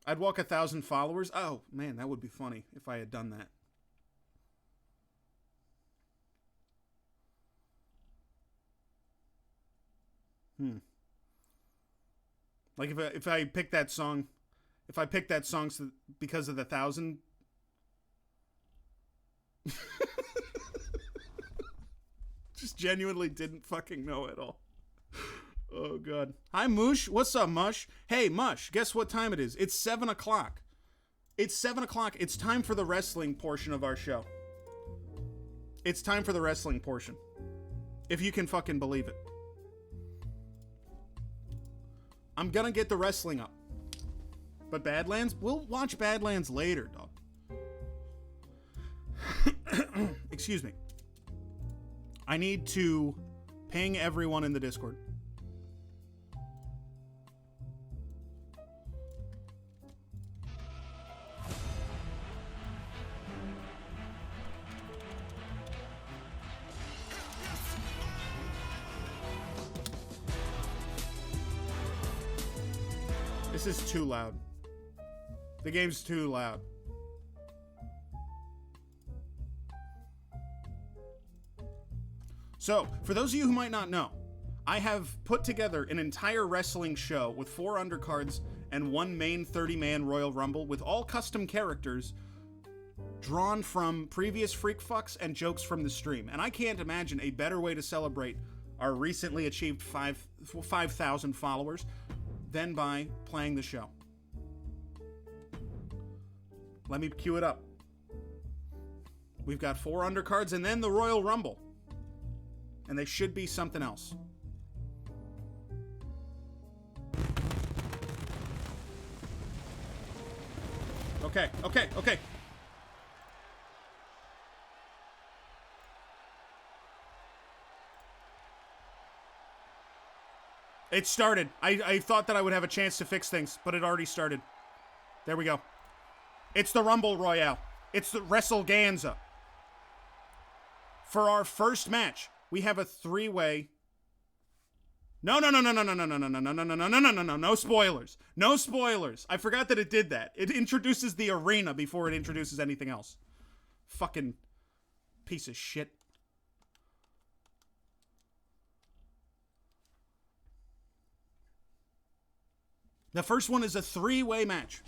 I'd walk 1,000 followers. Oh, man, that would be funny if I had done that. Like if I pick that song, because of the 1,000. Just genuinely didn't fucking know at all. Oh god. Hi Mush, what's up Mush? Hey Mush, guess what time it is? It's 7 o'clock. It's 7 o'clock. It's time for the wrestling portion of our show. It's time for the wrestling portion. If you can fucking believe it. I'm gonna get the wrestling up. But Badlands? We'll watch Badlands later, dog. Excuse me. I need to ping everyone in the Discord. This is too loud. The game's too loud. So, for those of you who might not know, I have put together an entire wrestling show with 4 undercards and 1 main 30-man Royal Rumble with all custom characters drawn from previous Freak Fucks and jokes from the stream. And I can't imagine a better way to celebrate our recently achieved 5,000 followers than by playing the show. Let me cue it up. We've got 4 undercards and then the Royal Rumble. And they should be something else. Okay. It started. I thought that I would have a chance to fix things, but it already started. There we go. It's the Rumble Royale. It's the WrestleGanza. For our first match, we have a 3-way. No spoilers. No spoilers. I forgot that it did that. It introduces the arena before it introduces anything else. Fucking piece of shit. The first one is a 3-way match.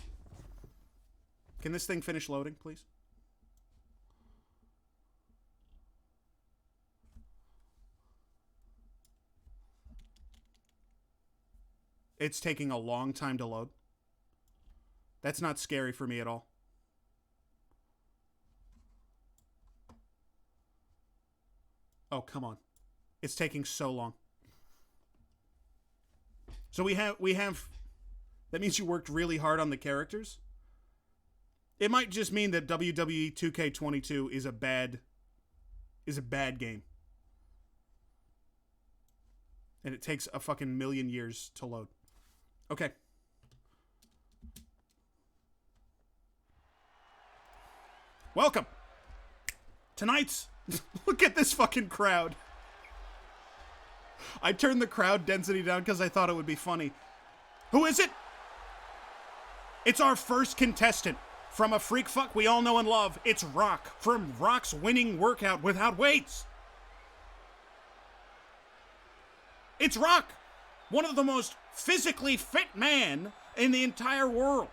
Can this thing finish loading, please? It's taking a long time to load. That's not scary for me at all. Oh, come on. It's taking so long. So we have that means you worked really hard on the characters? It might just mean that WWE 2K22 is a bad game. And it takes a fucking million years to load. Okay. Welcome. Tonight's... Look at this fucking crowd. I turned the crowd density down because I thought it would be funny. Who is it? It's our first contestant. From a freak fuck we all know and love, it's Rock. From Rock's winning workout without weights. It's Rock. One of the most physically fit man in the entire world.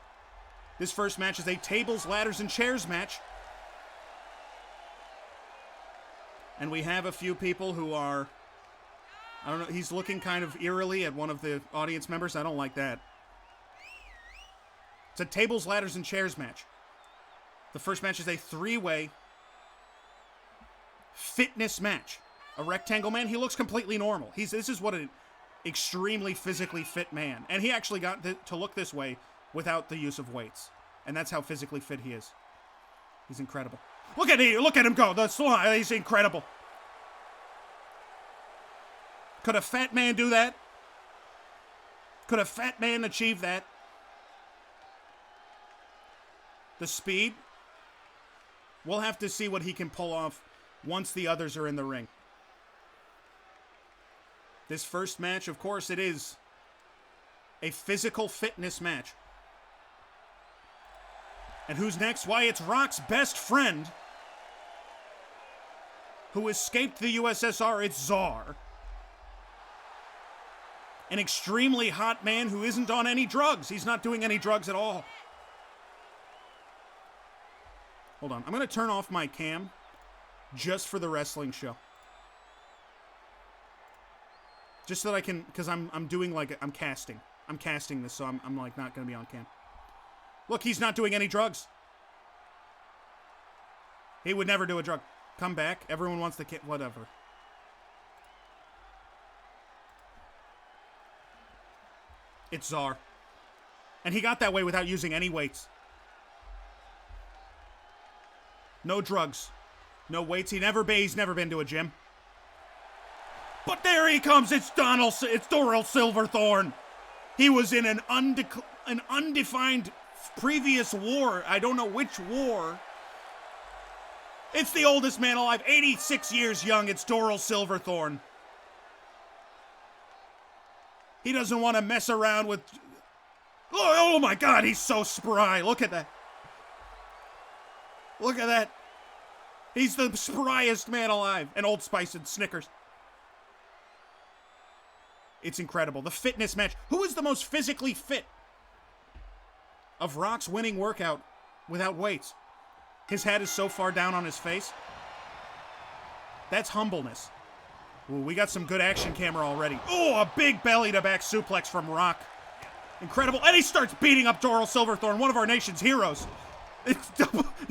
This first match is a tables, ladders, and chairs match. And we have a few people who are... I don't know, he's looking kind of eerily at one of the audience members. I don't like that. It's a tables, ladders, and chairs match. The first match is a three-way fitness match. A rectangle man, he looks completely normal. This is what an extremely physically fit man. And he actually got to look this way without the use of weights. And that's how physically fit he is. He's incredible. Look at him go. He's incredible. Could a fat man do that? Could a fat man achieve that? The speed? We'll have to see what he can pull off once the others are in the ring. This first match, of course, it is a physical fitness match. And who's next? Why, it's Rock's best friend who escaped the USSR. It's Czar. An extremely hot man who isn't on any drugs. He's not doing any drugs at all. Hold on. I'm going to turn off my cam just for the wrestling show. Just so that I can, because I'm doing like, I'm casting. I'm casting this, so I'm like not going to be on cam. Look, he's not doing any drugs. He would never do a drug. Come back. Everyone wants the kid. Whatever. It's Czar. And he got that way without using any weights. No drugs. No weights. He's never been to a gym. But there he comes. It's Doral Silverthorne. He was in an undefined previous war. I don't know which war. It's the oldest man alive. 86 years young. It's Doral Silverthorne. He doesn't want to mess around with... Oh my God, he's so spry. Look at that. Look at that. He's the spryest man alive. And Old Spice and Snickers. It's incredible. The fitness match. Who is the most physically fit of Rock's winning workout without weights? His head is so far down on his face. That's humbleness. Ooh, we got some good action camera already. Oh, a big belly-to-back suplex from Rock. Incredible. And he starts beating up Doral Silverthorne, one of our nation's heroes.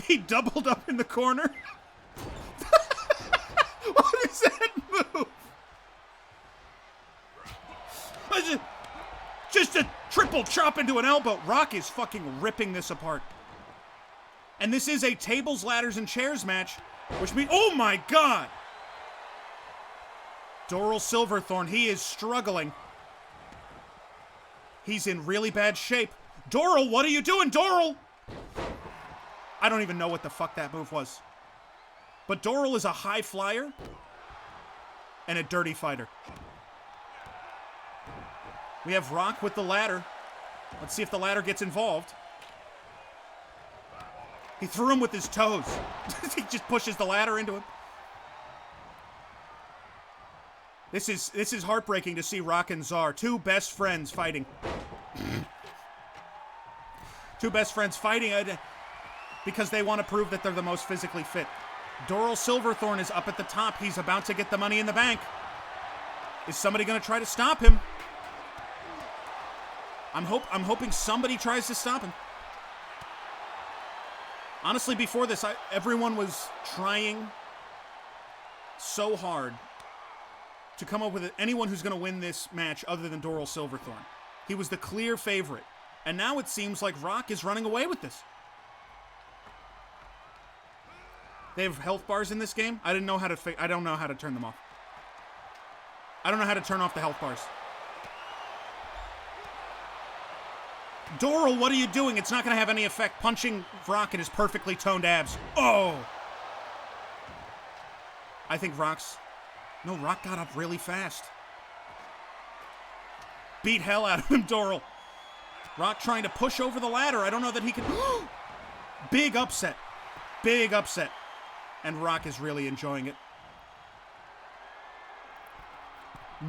He doubled up in the corner. What is that move? Just a triple chop into an elbow. Rock is fucking ripping this apart. And this is a tables, ladders, and chairs match, which means... Oh my God! Doral Silverthorne, he is struggling. He's in really bad shape. Doral, what are you doing, Doral? I don't even know what the fuck that move was. But Doral is a high flyer and a dirty fighter. We have Rock with the ladder. Let's see if the ladder gets involved. He threw him with his toes. He just pushes the ladder into him. This is heartbreaking to see Rock and Czar, two best friends fighting. Two best friends fighting because they want to prove that they're the most physically fit. Doral Silverthorne is up at the top. He's about to get the Money in the Bank. Is somebody going to try to stop him? I'm hoping somebody tries to stop him. Honestly, before this, everyone was trying so hard to come up with anyone who's going to win this match other than Doral Silverthorne. He was the clear favorite. And now it seems like Rock is running away with this. They have health bars in this game? I don't know how to turn them off. I don't know how to turn off the health bars. Doral, what are you doing? It's not going to have any effect. Punching Rock in his perfectly toned abs. Oh! I think Rock's... No, Rock got up really fast. Beat hell out of him, Doral. Rock trying to push over the ladder. I don't know that he can... Big upset. Big upset. And Rock is really enjoying it.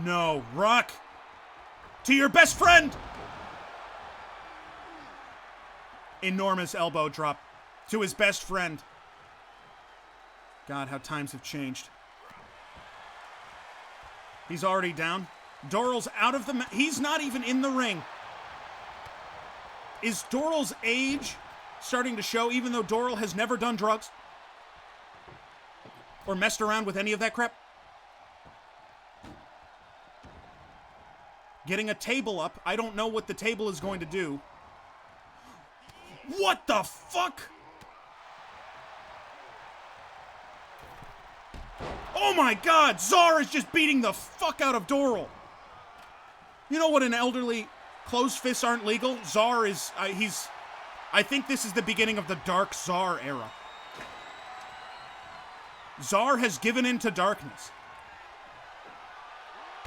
No, Rock! To your best friend! Enormous elbow drop to his best friend. God, how times have changed. He's already down. Doral's out of the... He's not even in the ring. Is Doral's age starting to show, even though Doral has never done drugs? Or messed around with any of that crap? Getting a table up. I don't know what the table is going to do. What the fuck? Oh my god! Czar is just beating the fuck out of Doral. You know what an elderly... Closed fists aren't legal? Czar is... I think this is the beginning of the Dark Czar era. Czar has given in to darkness.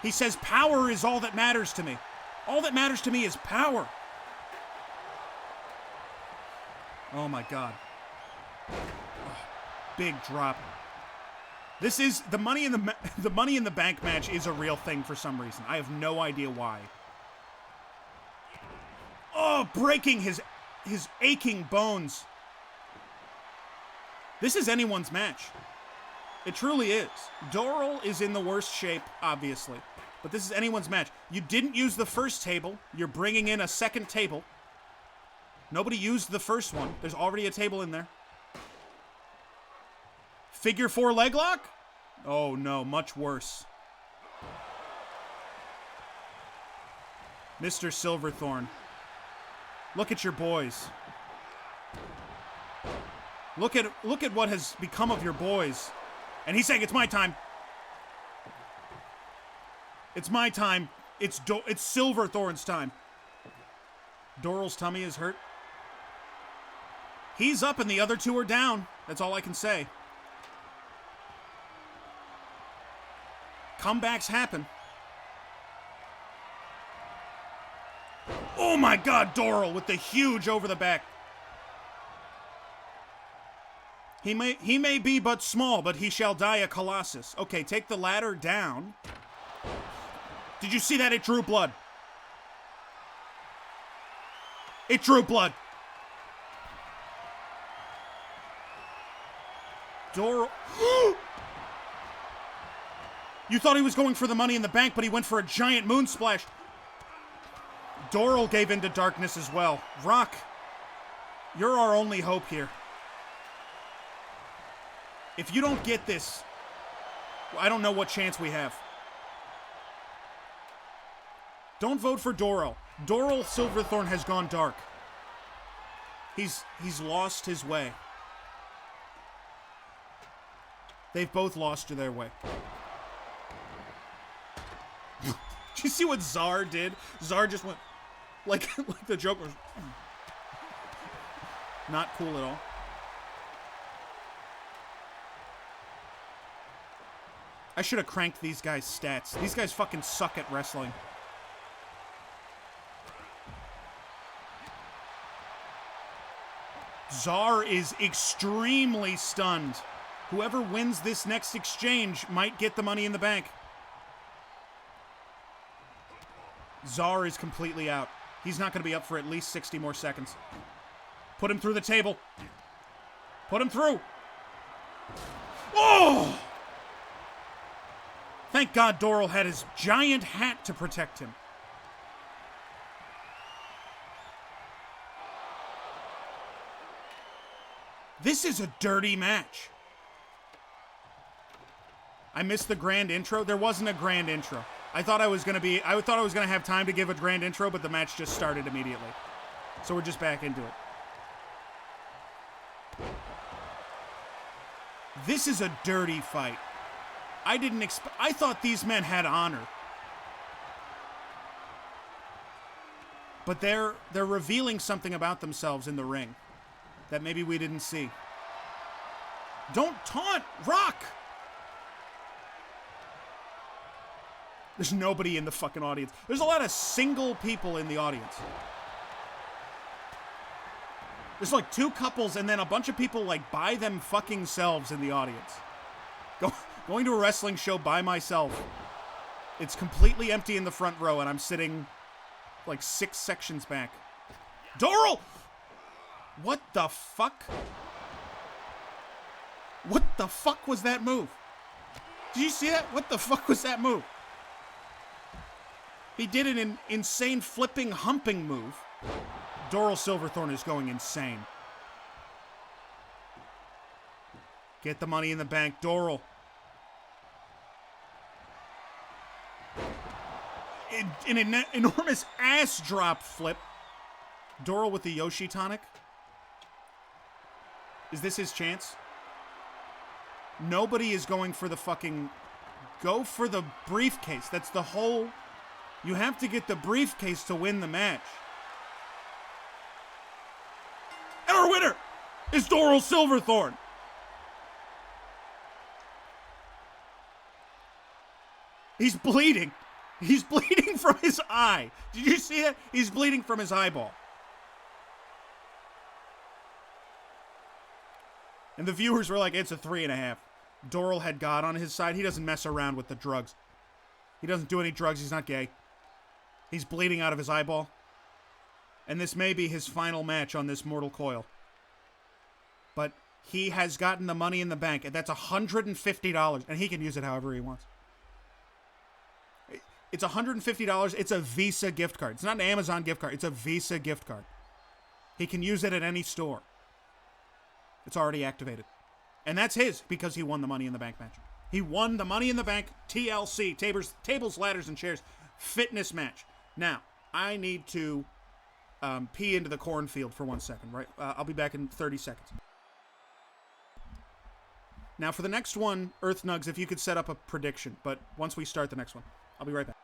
He says power is all that matters to me. All that matters to me is power. Oh my god. Oh, big drop. This is... The Money in the Bank match is a real thing for some reason. I have no idea why. Oh, breaking his aching bones. This is anyone's match. It truly is. Doral is in the worst shape, obviously. But this is anyone's match. You didn't use the first table. You're bringing in a second table. Nobody used the first one. There's already a table in there. Figure 4 leg lock? Oh no, much worse. Mr. Silverthorne. Look at your boys. Look at what has become of your boys. And he's saying, it's my time. It's my time. It's Silverthorne's time. Doral's tummy is hurt. He's up and the other two are down. That's all I can say. Comebacks happen. Oh my god, Doral with the huge over the back. He may be but small, but he shall die a colossus. Okay, take the ladder down. Did you see that? It drew blood. It drew blood. Doral... You thought he was going for the Money in the Bank, but he went for a giant moon splash. Doral gave into darkness as well. Rock, you're our only hope here. If you don't get this, I don't know what chance we have. Don't vote for Doral. Doral Silverthorne has gone dark. He's lost his way. They've both lost their way. Did you see what Czar did? Czar just went like the Joker. Not cool at all. I should have cranked these guys' stats. These guys fucking suck at wrestling. Czar is extremely stunned. Whoever wins this next exchange might get the Money in the Bank. Czar is completely out. He's not going to be up for at least 60 more seconds. Put him through the table. Put him through. Oh! Thank God Doral had his giant hat to protect him. This is a dirty match. I missed the grand intro. There wasn't a grand intro. I thought I was gonna have time to give a grand intro, but the match just started immediately. So we're just back into it. This is a dirty fight. I thought these men had honor. But they're revealing something about themselves in the ring that maybe we didn't see. Don't taunt! Rock! There's nobody in the fucking audience. There's a lot of single people in the audience. There's like 2 couples and then a bunch of people like by them fucking selves in the audience. Going to a wrestling show by myself. It's completely empty in the front row and I'm sitting like 6 sections back. Doral! What the fuck? What the fuck was that move? Did you see that? What the fuck was that move? He did an insane flipping, humping move. Doral Silverthorne is going insane. Get the money in the bank, Doral. An enormous ass drop flip. Doral with the Yoshi tonic. Is this his chance? Nobody is going for the fucking... Go for the briefcase. That's the whole... You have to get the briefcase to win the match. And our winner is Doral Silverthorne. He's bleeding. He's bleeding from his eye. Did you see that? He's bleeding from his eyeball. And the viewers were like, it's a 3.5. Doral had God on his side. He doesn't mess around with the drugs. He doesn't do any drugs. He's not gay. He's bleeding out of his eyeball. And this may be his final match on this mortal coil. But he has gotten the money in the bank. And that's $150. And he can use it however he wants. It's $150. It's a Visa gift card. It's not an Amazon gift card. It's a Visa gift card. He can use it at any store. It's already activated. And that's his because he won the Money in the Bank match. He won the Money in the Bank TLC, tables, ladders, and chairs fitness match. Now, I need to pee into the cornfield for 1 second, right? I'll be back in 30 seconds. Now, for the next one, Earth Nugs, if you could set up a prediction, but once we start the next one, I'll be right back.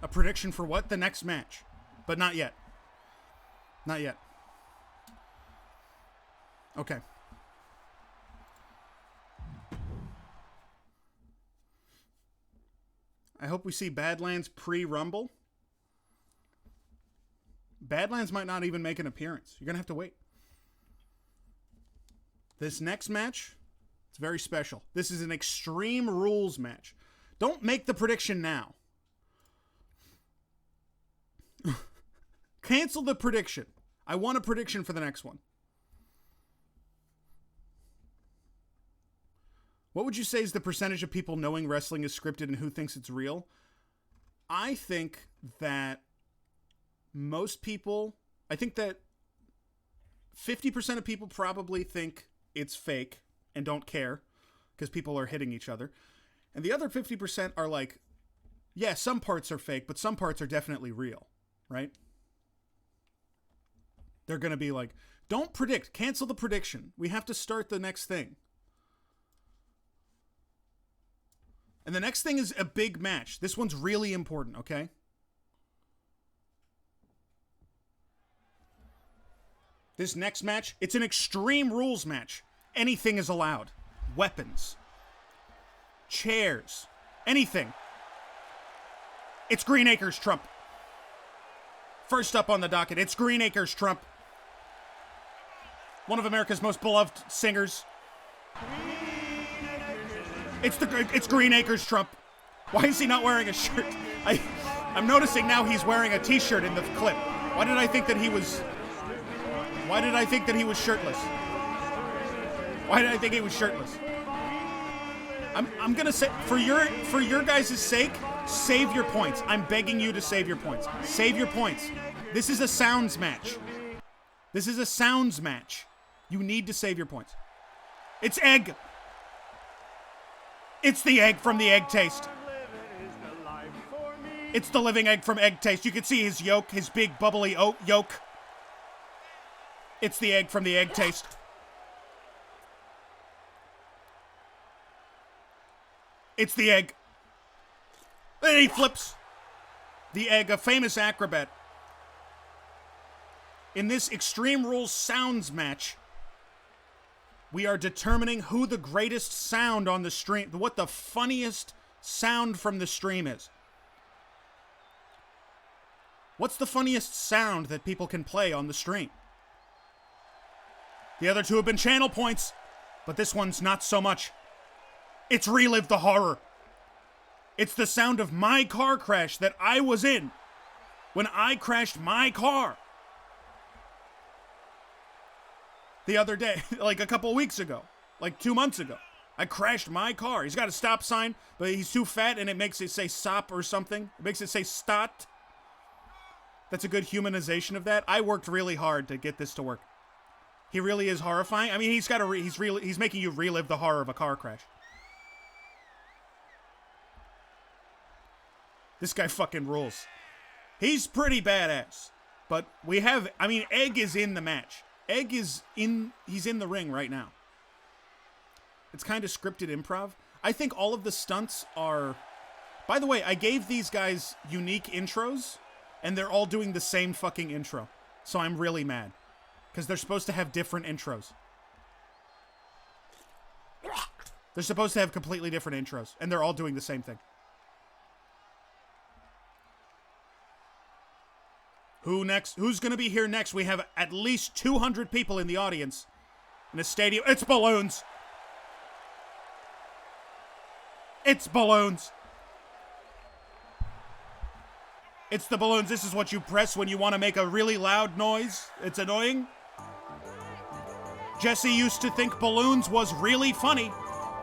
A prediction for what? The next match. But not yet. Not yet. Okay. I hope we see Badlands pre-Rumble. Badlands might not even make an appearance. You're going to have to wait. This next match, it's very special. This is an Extreme Rules match. Don't make the prediction now. Cancel the prediction. I want a prediction for the next one. What would you say is the percentage of people knowing wrestling is scripted and who thinks it's real? I think that most people, I think that 50% of people probably think it's fake and don't care because people are hitting each other. And the other 50% are like, yeah, some parts are fake, but some parts are definitely real, right? They're going to be like, don't predict, cancel the prediction. We have to start the next thing. And the next thing is a big match. This one's really important, okay? This next match, it's an Extreme Rules match. Anything is allowed. Weapons. Chairs. Anything. It's Green Acres Trump. First up on the docket, it's Green Acres Trump. One of America's most beloved singers. It's Green Acres Trump. Why is he not wearing a shirt? I'm noticing now he's wearing a t-shirt in the clip. Why did I think that he was shirtless? Why did I think he was shirtless? I'm gonna say, for your guys' sake, save your points. I'm begging you to save your points. Save your points. This is a sounds match. This is a sounds match. You need to save your points. It's Egg. It's the egg from the Egg Taste. It's the living egg from Egg Taste. You can see his yolk, his big bubbly yolk. It's the egg from the Egg Taste. It's the egg. And he flips. The egg, a famous acrobat. In this Extreme Rules sounds match, we are determining who the greatest sound on the stream, what the funniest sound from the stream is. What's the funniest sound that people can play on the stream? The other two have been channel points, but this one's not so much. It's Relive the Horror. It's the sound of my car crash that I was in when I crashed my car. The other day, like a couple weeks ago, like 2 months ago, I crashed my car. He's got a stop sign, but he's too fat and it makes it say SOP or something. It makes it say STOT. That's a good humanization of that. I worked really hard to get this to work. He really is horrifying. I mean, he's making you relive the horror of a car crash. This guy fucking rules. He's pretty badass. But we have, I mean, Egg is in the match. Egg is he's in the ring right now. It's kind of scripted improv. I think all of the stunts are, by the way, I gave these guys unique intros, and they're all doing the same fucking intro. So I'm really mad. Because they're supposed to have different intros. They're supposed to have completely different intros, and they're all doing the same thing. Who next? Who's going to be here next? We have at least 200 people in the audience in a stadium. It's balloons. It's balloons. It's the balloons. This is what you press when you want to make a really loud noise. It's annoying. Jesse used to think balloons was really funny.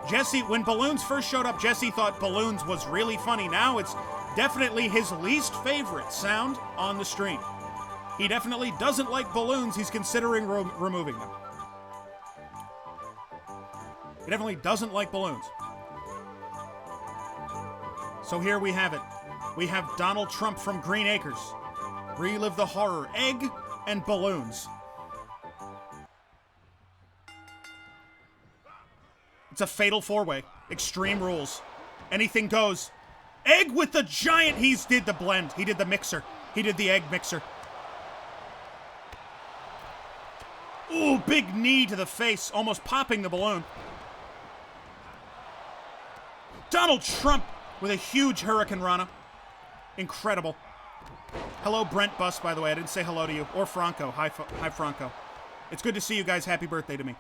Jesse, when balloons first showed up, Jesse thought balloons was really funny. Now it's definitely his least favorite sound on the stream. He definitely doesn't like balloons. He's considering removing them. He definitely doesn't like balloons. So here we have it. We have Donald Trump from Green Acres. Relive the Horror, Egg, and balloons. It's a fatal four-way. Extreme Rules. Anything goes. Egg with the giant. He did the blend. He did the mixer. He did the egg mixer. Ooh, big knee to the face, almost popping the balloon. Donald Trump with a huge Hurricane Rana. Incredible. Hello, Brent Bus, by the way. I didn't say hello to you. Or Franco. Hi, Franco. It's good to see you guys. Happy birthday to me.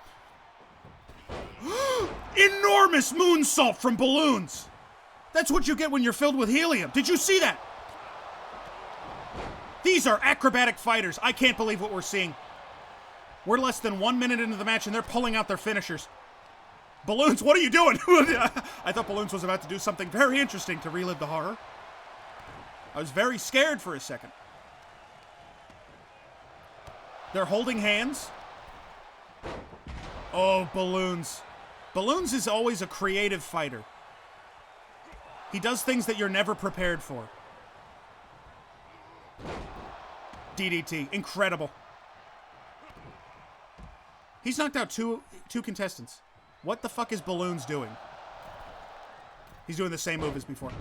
Enormous moonsault from balloons. That's what you get when you're filled with helium. Did you see that? These are acrobatic fighters. I can't believe what we're seeing. We're less than 1 minute into the match and they're pulling out their finishers. Balloons, what are you doing? I thought Balloons was about to do something very interesting to relive the horror. I was very scared for a second. They're holding hands. Oh, Balloons. Balloons is always a creative fighter. He does things that you're never prepared for. DDT. Incredible. He's knocked out two contestants. What the fuck is Balloons doing? He's doing the same move as before.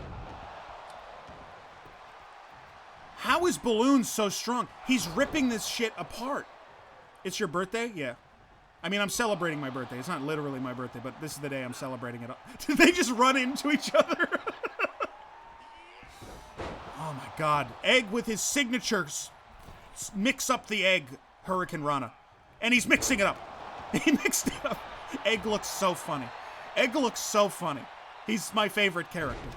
How is Balloon so strong? He's ripping this shit apart. It's your birthday? Yeah. I mean, I'm celebrating my birthday. It's not literally my birthday, but this is the day I'm celebrating it. Did they just run into each other? Oh my god. Egg with his signatures. Mix up the egg, Hurricane Rana. And he's mixing it up. He mixed it up. Egg looks so funny. Egg looks so funny. He's my favorite character.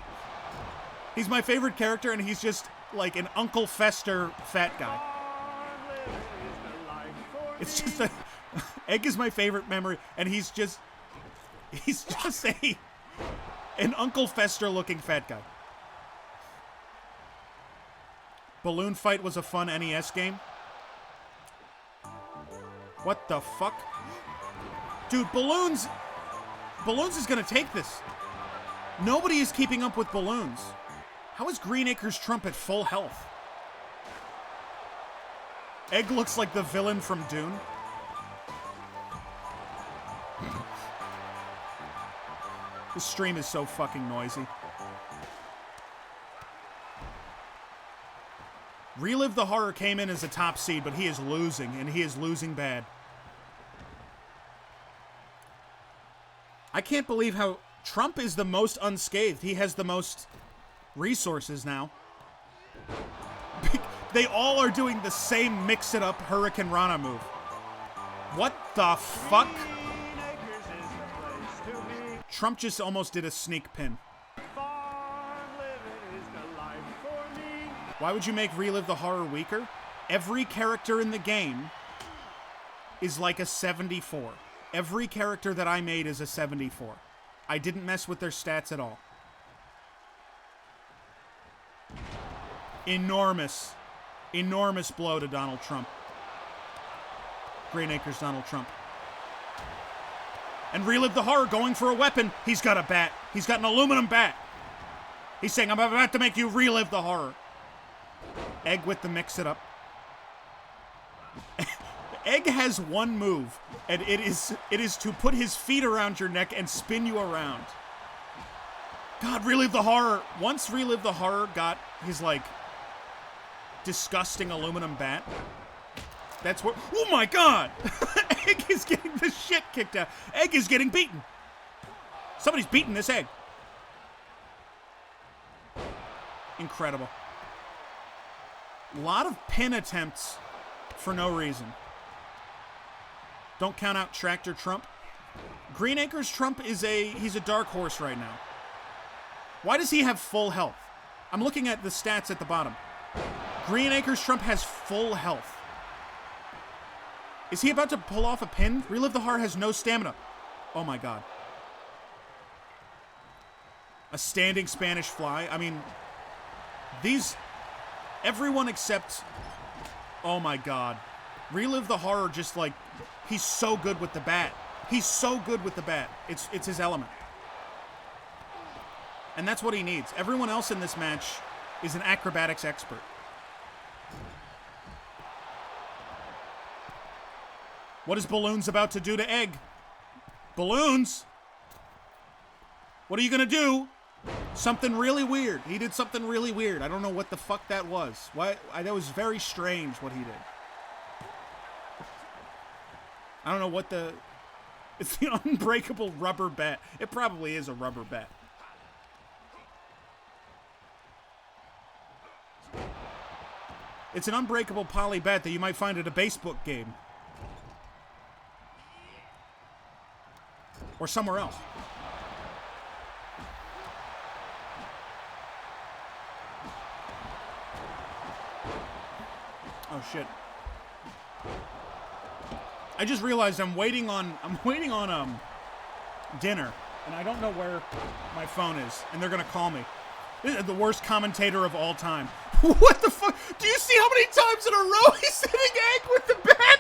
He's my favorite character, and he's just like an Uncle Fester fat guy. It's just a... Egg is my favorite memory, and he's just an Uncle Fester looking fat guy. Balloon Fight was a fun NES game. What the fuck? Dude, Balloons is gonna take this. Nobody is keeping up with Balloons. How is Green Acres Trump at full health? Egg looks like the villain from Dune. This stream is so fucking noisy. Relive the Horror came in as a top seed, but he is losing, and he is losing bad. I can't believe how Trump is the most unscathed. He has the most resources now. They all are doing the same mix-it-up Hurricane Rana move. What the fuck? Trump just almost did a sneak pin. Why would you make Relive the Horror weaker? Every character in the game is like a 74. Every character that I made is a 74. I didn't mess with their stats at all. Enormous blow to Donald Trump. Green Acres Donald Trump. And Relive the Horror going for a weapon. He's got a bat. He's got an aluminum bat. He's saying, I'm about to make you relive the horror. Egg with the mix it up. Egg has one move, and it is to put his feet around your neck and spin you around. God, Relive the Horror. Once Relive the Horror got his, like, disgusting aluminum bat, that's what... Oh my god! Egg is getting the shit kicked out. Egg is getting beaten. Somebody's beating this Egg. Incredible. A lot of pin attempts for no reason. Don't count out Tractor Trump. Green Acres Trump is he's a dark horse right now. Why does he have full health? I'm looking at the stats at the bottom. Green Acres Trump has full health. Is he about to pull off a pin? Relive the Heart has no stamina. Oh my god. A standing Spanish fly. I mean, everyone except, oh my god. Relive the Horror just like, he's so good with the bat. He's so good with the bat. It's his element. And that's what he needs. Everyone else in this match is an acrobatics expert. What is Balloons about to do to Egg? Balloons? What are you gonna do? Something really weird. He did something really weird. I don't know what the fuck that was. That was very strange what he did. I don't know what it's the unbreakable rubber bat. It probably is a rubber bat. It's an unbreakable poly bat that you might find at a basebook game. Or somewhere else. Oh shit. I just realized I'm waiting on dinner, and I don't know where my phone is, and they're gonna call me. This is the worst commentator of all time. What the fuck? Do you see how many times in a row he's hitting Egg with the bat?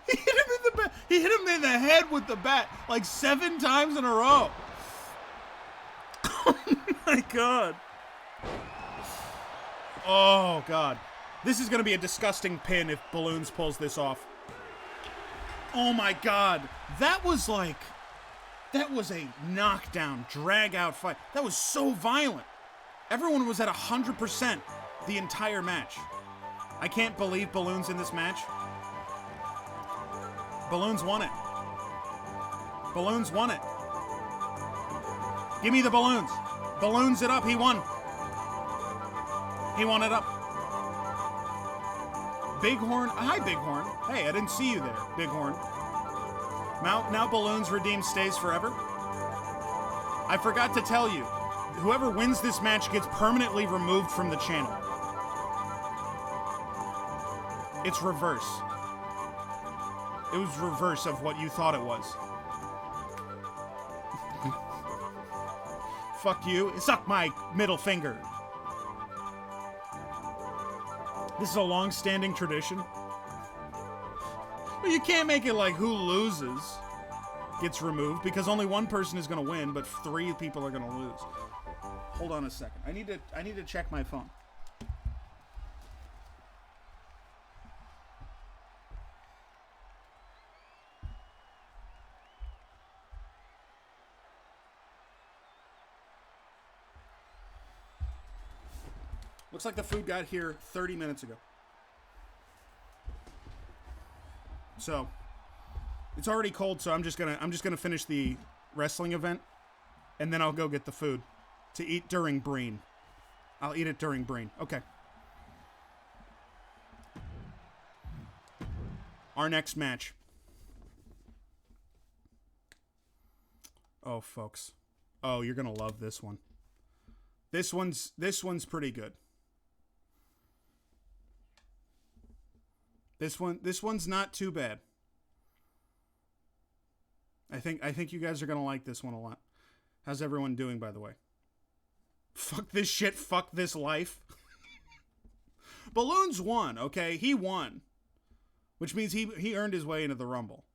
He hit him in the bat. He hit him in the head with the bat like 7 times in a row. Oh my god. Oh god. This is going to be a disgusting pin if Balloons pulls this off. Oh my god. That was like... That was a knockdown, drag-out fight. That was so violent. Everyone was at 100% the entire match. I can't believe Balloon's in this match. Balloon's won it. Balloon's won it. Give me the balloons. Balloons it up. He won. He won it up. Bighorn. Hi, Bighorn. Hey, I didn't see you there, Bighorn. Now Balloons redeemed stays forever. I forgot to tell you, whoever wins this match gets permanently removed from the channel. It's reverse. It was reverse of what you thought it was. Fuck you. Suck my middle finger. This is a long-standing tradition. But you can't make it like who loses gets removed, because only one person is going to win, but 3 people are going to lose. Hold on a second. I need to check my phone. Looks like the food got here 30 minutes ago. So, it's already cold, so I'm just gonna finish the wrestling event, and then I'll go get the food to eat during Breen. I'll eat it during Breen. Okay. Our next match. Oh, folks. Oh, you're gonna love this one. This one's pretty good. This one's not too bad. I think you guys are gonna like this one a lot. How's everyone doing, by the way? Fuck this shit, fuck this life. Balloons won, okay? He won. Which means he earned his way into the Rumble.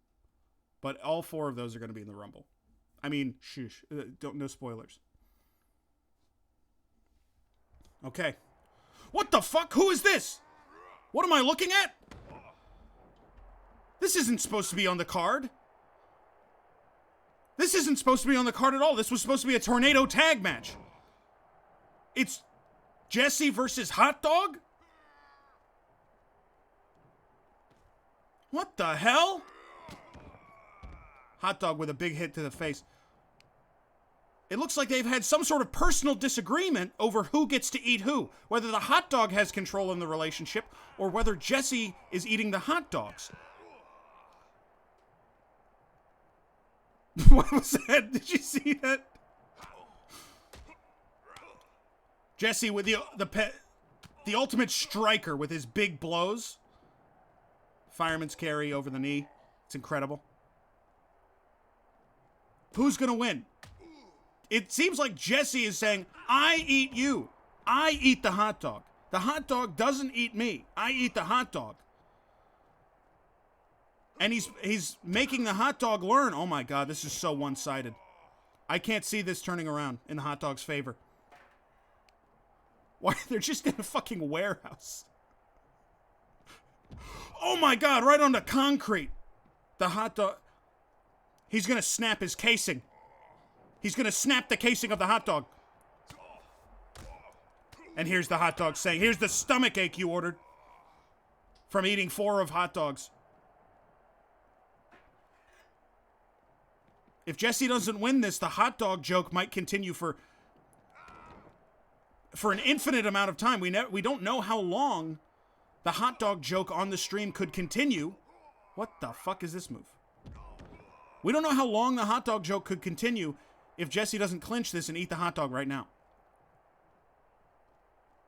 But all 4 of those are gonna be in the Rumble. I mean, shush. No spoilers. Okay. What the fuck? Who is this? What am I looking at? This isn't supposed to be on the card. This isn't supposed to be on the card at all. This was supposed to be a tornado tag match. It's Jesse versus Hot Dog? What the hell? Hot Dog with a big hit to the face. It looks like they've had some sort of personal disagreement over who gets to eat who. Whether the hot dog has control in the relationship, or whether Jesse is eating the hot dogs. What was that? Did you see that? Jesse with the ultimate striker with his big blows. Fireman's carry over the knee. It's incredible. Who's gonna win? It seems like Jesse is saying, I eat you. I eat the hot dog. The hot dog doesn't eat me. I eat the hot dog. And he's making the hot dog learn. Oh my God, this is so one-sided. I can't see this turning around in the hot dog's favor. Why? They're just in a fucking warehouse. Oh my God, right on the concrete. The hot dog. He's going to snap his casing. He's going to snap the casing of the hot dog. And here's the hot dog saying, here's the stomach ache you ordered from eating 4 of hot dogs. If Jesse doesn't win this, the hot dog joke might continue for an infinite amount of time. We don't know how long the hot dog joke on the stream could continue. What the fuck is this move? We don't know how long the hot dog joke could continue if Jesse doesn't clinch this and eat the hot dog right now.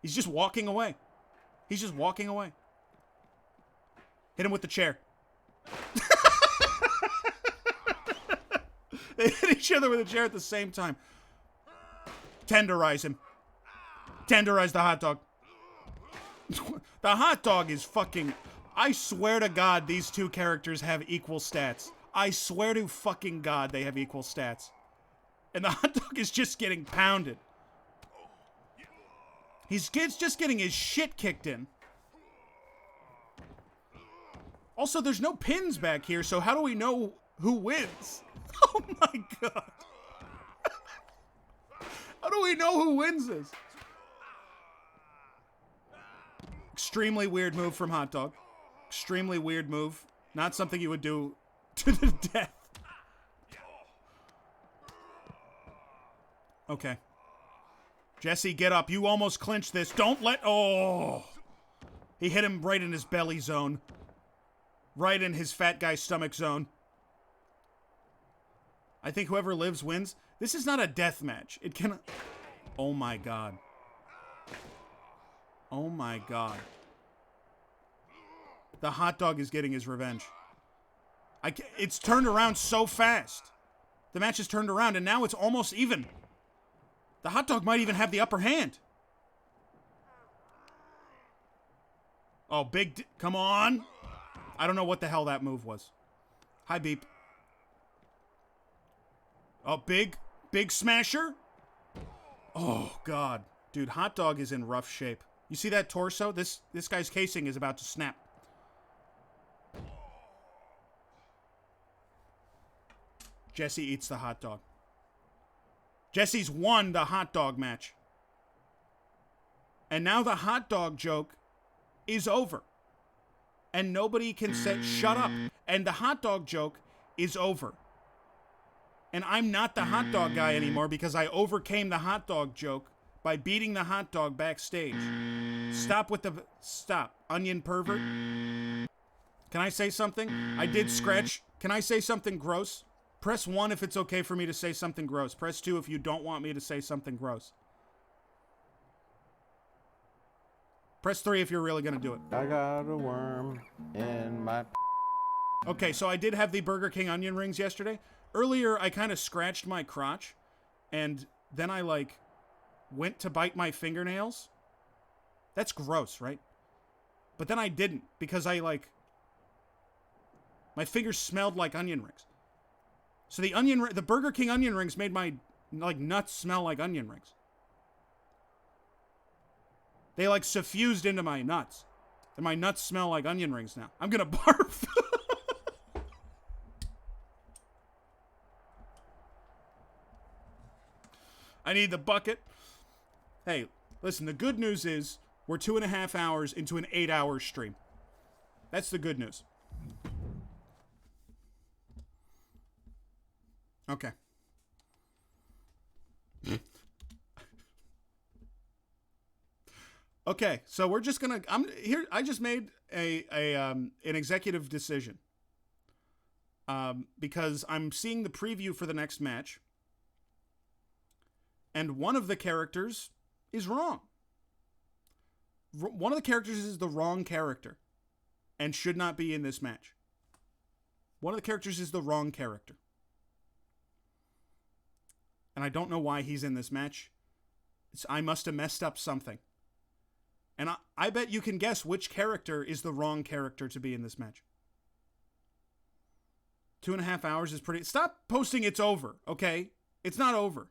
He's just walking away. He's just walking away. Hit him with the chair. They hit each other with a chair at the same time. Tenderize him. Tenderize the hot dog. The hot dog is fucking... I swear to God these 2 characters have equal stats. I swear to fucking God they have equal stats. And the hot dog is just getting pounded. He's just getting his shit kicked in. Also, there's no pins back here, so how do we know who wins? Oh my god. How do we know who wins this? Extremely weird move from Hot Dog. Extremely weird move. Not something you would do to the death. Okay. Jesse, get up. You almost clinched this. Don't let... Oh! He hit him right in his belly zone. Right in his fat guy stomach zone. I think whoever lives wins. This is not a death match. It cannot... Oh my god. Oh my god. The Hot Dog is getting his revenge. It's turned around so fast. The match has turned around and now it's almost even. The Hot Dog might even have the upper hand. Oh, come on. I don't know what the hell that move was. Hi, Beep. Oh, big smasher. Oh, God. Dude, Hot Dog is in rough shape. You see that torso? This guy's casing is about to snap. Jesse eats the hot dog. Jesse's won the hot dog match. And now the hot dog joke is over. And nobody can say, shut up. And the hot dog joke is over. And I'm not the hot dog guy anymore because I overcame the hot dog joke by beating the hot dog backstage. Stop, onion pervert. Can I say something? I did scratch. Can I say something gross? Press 1 if it's okay for me to say something gross. Press 2 if you don't want me to say something gross. Press 3 if you're really going to do it. I got a worm in my... Okay, so I did have the Burger King onion rings yesterday. Earlier, I kind of scratched my crotch, and then I, went to bite my fingernails. That's gross, right? But then I didn't, because my fingers smelled like onion rings. So the Burger King onion rings made my, nuts smell like onion rings. They, suffused into my nuts. And my nuts smell like onion rings now. I'm gonna barf. I need the bucket. Hey, listen, the good news is we're 2.5 hours into an 8-hour stream. That's the good news. Okay. Okay, so we're just gonna. I just made an executive decision. Because I'm seeing the preview for the next match, and one of the characters is wrong. One of the characters is the wrong character, and should not be in this match. One of the characters is the wrong character. And I don't know why he's in this match. I must have messed up something. And I bet you can guess which character is the wrong character to be in this match. 2.5 hours is pretty... Stop posting it's over, okay? It's not over.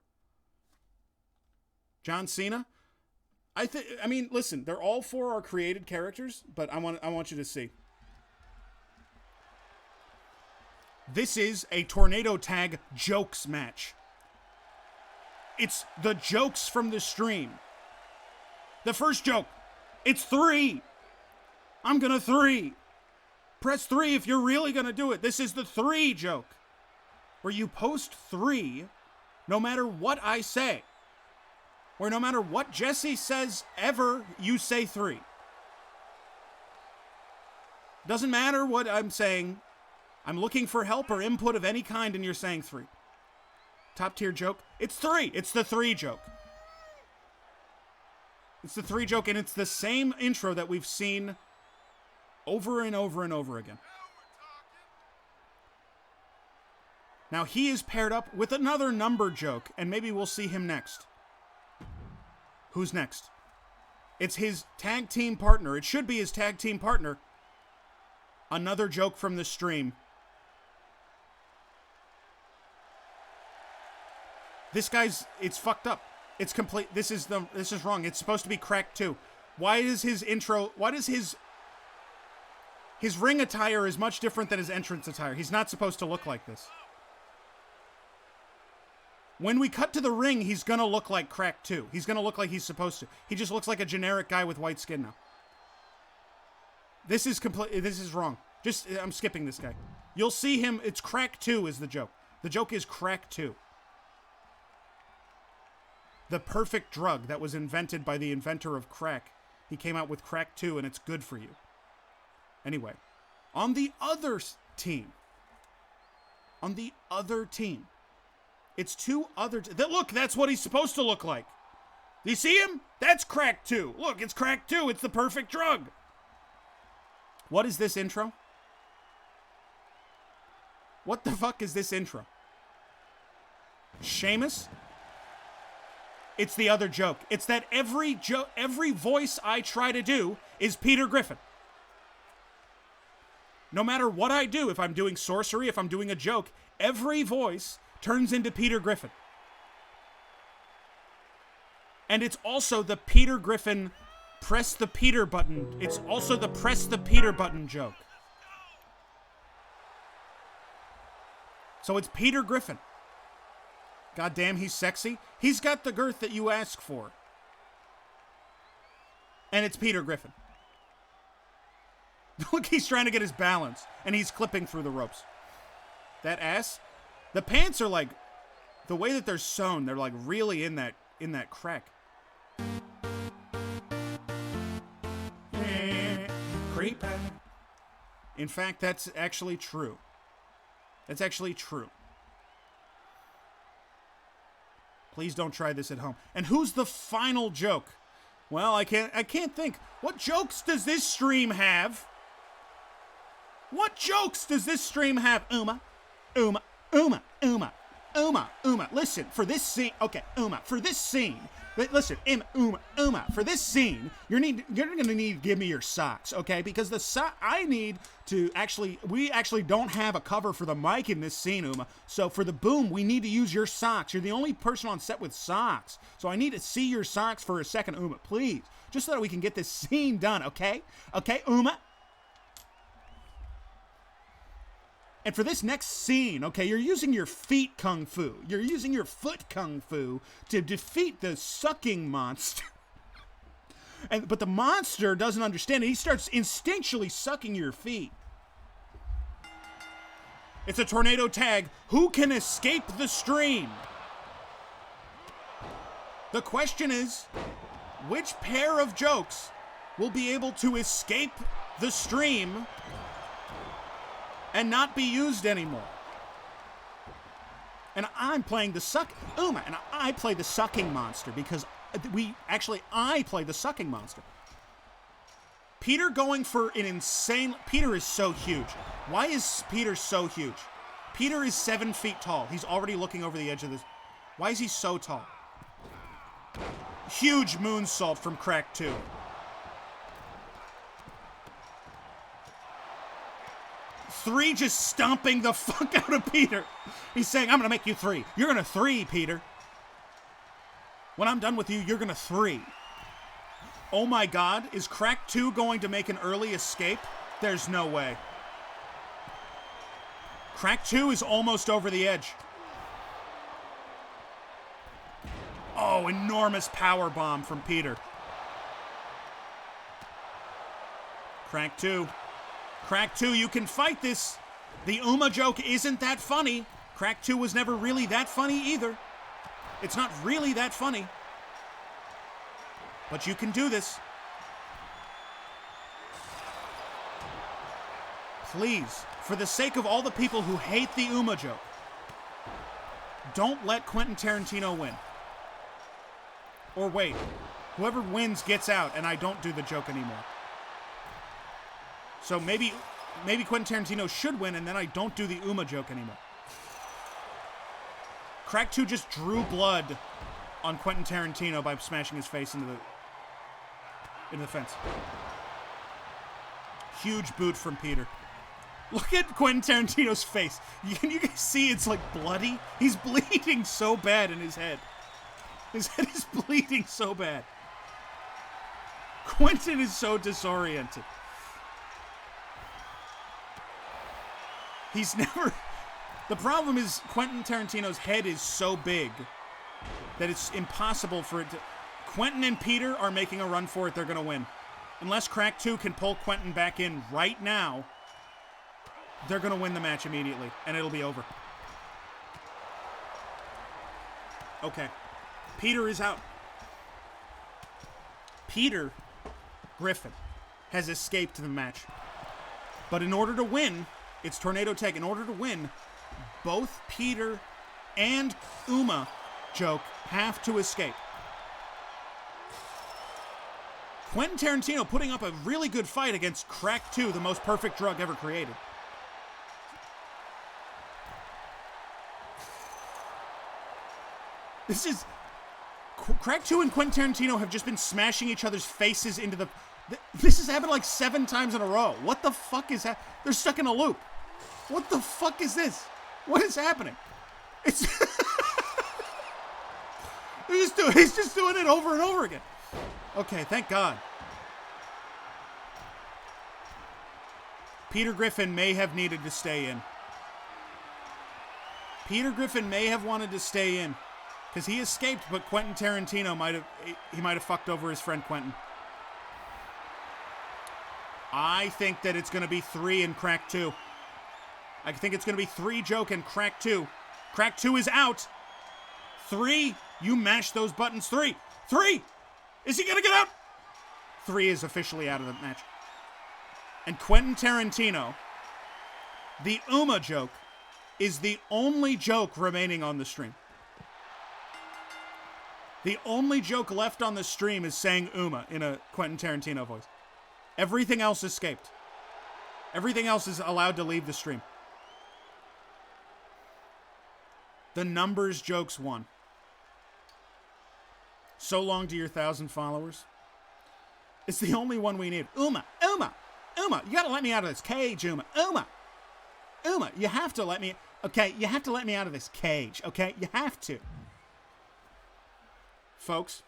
John Cena? I mean, listen, they're all 4 are created characters, but I want you to see. This is a tornado tag jokes match. It's the jokes from the stream. The first joke. It's 3. I'm gonna 3. Press 3 if you're really gonna do it. This is the 3 joke. Where you post 3 no matter what I say. Where no matter what Jesse says ever, you say 3. Doesn't matter what I'm saying. I'm looking for help or input of any kind and you're saying 3. Top tier joke. It's 3. It's the 3 joke. It's the 3 joke, and it's the same intro that we've seen over and over and over again. Now, he is paired up with another number joke, and maybe we'll see him next. Who's next? It's his tag team partner. It should be his tag team partner. Another joke from the stream. This guy's, it's fucked up. It's complete. This is wrong. It's supposed to be cracked too. Why is his ring attire is much different than his entrance attire? He's not supposed to look like this. When we cut to the ring, he's gonna look like Crack 2. He's gonna look like he's supposed to. He just looks like a generic guy with white skin now. This is wrong. I'm skipping this guy. You'll see him. It's Crack 2 is the joke. The joke is Crack 2. The perfect drug that was invented by the inventor of crack. He came out with Crack 2, and it's good for you. Anyway, on the other team, it's two other... Look, that's what he's supposed to look like. Do you see him? That's Crack 2. Look, it's Crack 2. It's the perfect drug. What is this intro? What the fuck is this intro? Sheamus? It's the other joke. It's that every voice I try to do is Peter Griffin. No matter what I do, if I'm doing sorcery, if I'm doing a joke, every voice turns into Peter Griffin. And it's also the Peter Griffin press the Peter button. It's also the press the Peter button joke. So it's Peter Griffin. God damn, he's sexy. He's got the girth that you ask for. And it's Peter Griffin. Look, he's trying to get his balance, and he's clipping through the ropes. That ass. The pants are like, the way that they're sewn, they're like really in that crack. Creeping. In fact, that's actually true. That's actually true. Please don't try this at home. And who's the final joke? Well, I can't think. What jokes does this stream have? What jokes does this stream have? Uma. Listen, for this scene. Okay, Uma, for this scene. Listen, Uma, for this scene, you're gonna need to give me your socks, okay? Because we actually don't have a cover for the mic in this scene, Uma. So for the boom, we need to use your socks. You're the only person on set with socks. So I need to see your socks for a second, Uma, please. Just so that we can get this scene done, okay? Okay, Uma? And for this next scene, okay, you're using your feet kung fu. You're using your foot kung fu to defeat the sucking monster. But the monster doesn't understand it. He starts instinctually sucking your feet. It's a tornado tag. Who can escape the stream? The question is, which pair of jokes will be able to escape the stream and not be used anymore? And I'm playing the Uma, and I play the sucking monster because I play the sucking monster. Peter going for an insane... Peter is so huge. Why is Peter so huge? Peter is 7 feet tall. He's already looking over the edge of this. Why is he so tall? Huge moonsault from Crack 2. Three just stomping the fuck out of Peter. He's saying, I'm going to make you 3. You're going to 3, Peter. When I'm done with you, you're going to 3. Oh my God, is Crack 2 going to make an early escape? There's no way. Crack 2 is almost over the edge. Oh, enormous power bomb from Peter. Crack 2. Crack 2, you can fight this. The Uma joke isn't that funny. Crack 2 was never really that funny either. It's not really that funny. But you can do this. Please, for the sake of all the people who hate the Uma joke, don't let Quentin Tarantino win. Or wait, whoever wins gets out and I don't do the joke anymore. So maybe Quentin Tarantino should win, and then I don't do the Uma joke anymore. Crack 2 just drew blood on Quentin Tarantino by smashing his face into the fence. Huge boot from Peter. Look at Quentin Tarantino's face. Can you guys see it's like bloody? He's bleeding so bad in his head. His head is bleeding so bad. Quentin is so disoriented. The problem is Quentin Tarantino's head is so big that it's impossible for it to... Quentin and Peter are making a run for it. They're going to win. Unless Crack 2 can pull Quentin back in right now, they're going to win the match immediately, and it'll be over. Okay. Peter is out. Peter Griffin has escaped the match. But in order to win, it's Tornado Tag. In order to win, both Peter and Uma Joke have to escape. Quentin Tarantino putting up a really good fight against Crack 2, the most perfect drug ever created. This is... Crack 2 and Quentin Tarantino have just been smashing each other's faces into the... This has happened like 7 times in a row. What the fuck is that? They're stuck in a loop. What the fuck is this? What is happening? It's... He's just doing it over and over again. Okay, thank God. Peter Griffin may have needed to stay in. Peter Griffin may have wanted to stay in. Because he escaped, but Quentin Tarantino might have fucked over his friend Quentin. I think that it's going to be 3 in Crack 2. I think it's going to be 3 Joke and Crack 2. Crack 2 is out. 3. You mash those buttons. 3. 3. Is he going to get out? 3 is officially out of the match. And Quentin Tarantino, the Uma Joke, is the only joke remaining on the stream. The only joke left on the stream is saying Uma in a Quentin Tarantino voice. Everything else escaped. Everything else is allowed to leave the stream. The numbers jokes won. So long to your 1,000 followers. It's the only one we need. Uma, Uma, Uma, you gotta let me out of this cage, Uma. Uma, Uma, you have to let me... Okay, you have to let me out of this cage, okay? You have to. Folks,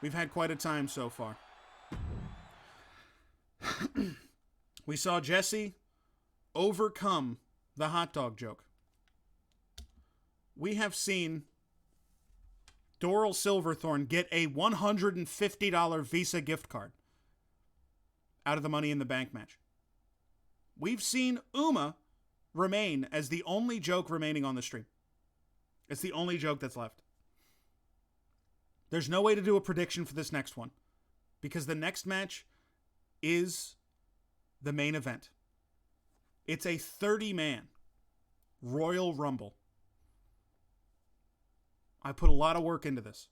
we've had quite a time so far. We saw Jesse overcome the hot dog joke. We have seen Doral Silverthorne get a $150 Visa gift card out of the Money in the Bank match. We've seen Uma remain as the only joke remaining on the stream. It's the only joke that's left. There's no way to do a prediction for this next one because the next match is the main event. It's a 30-man Royal Rumble. I put a lot of work into this.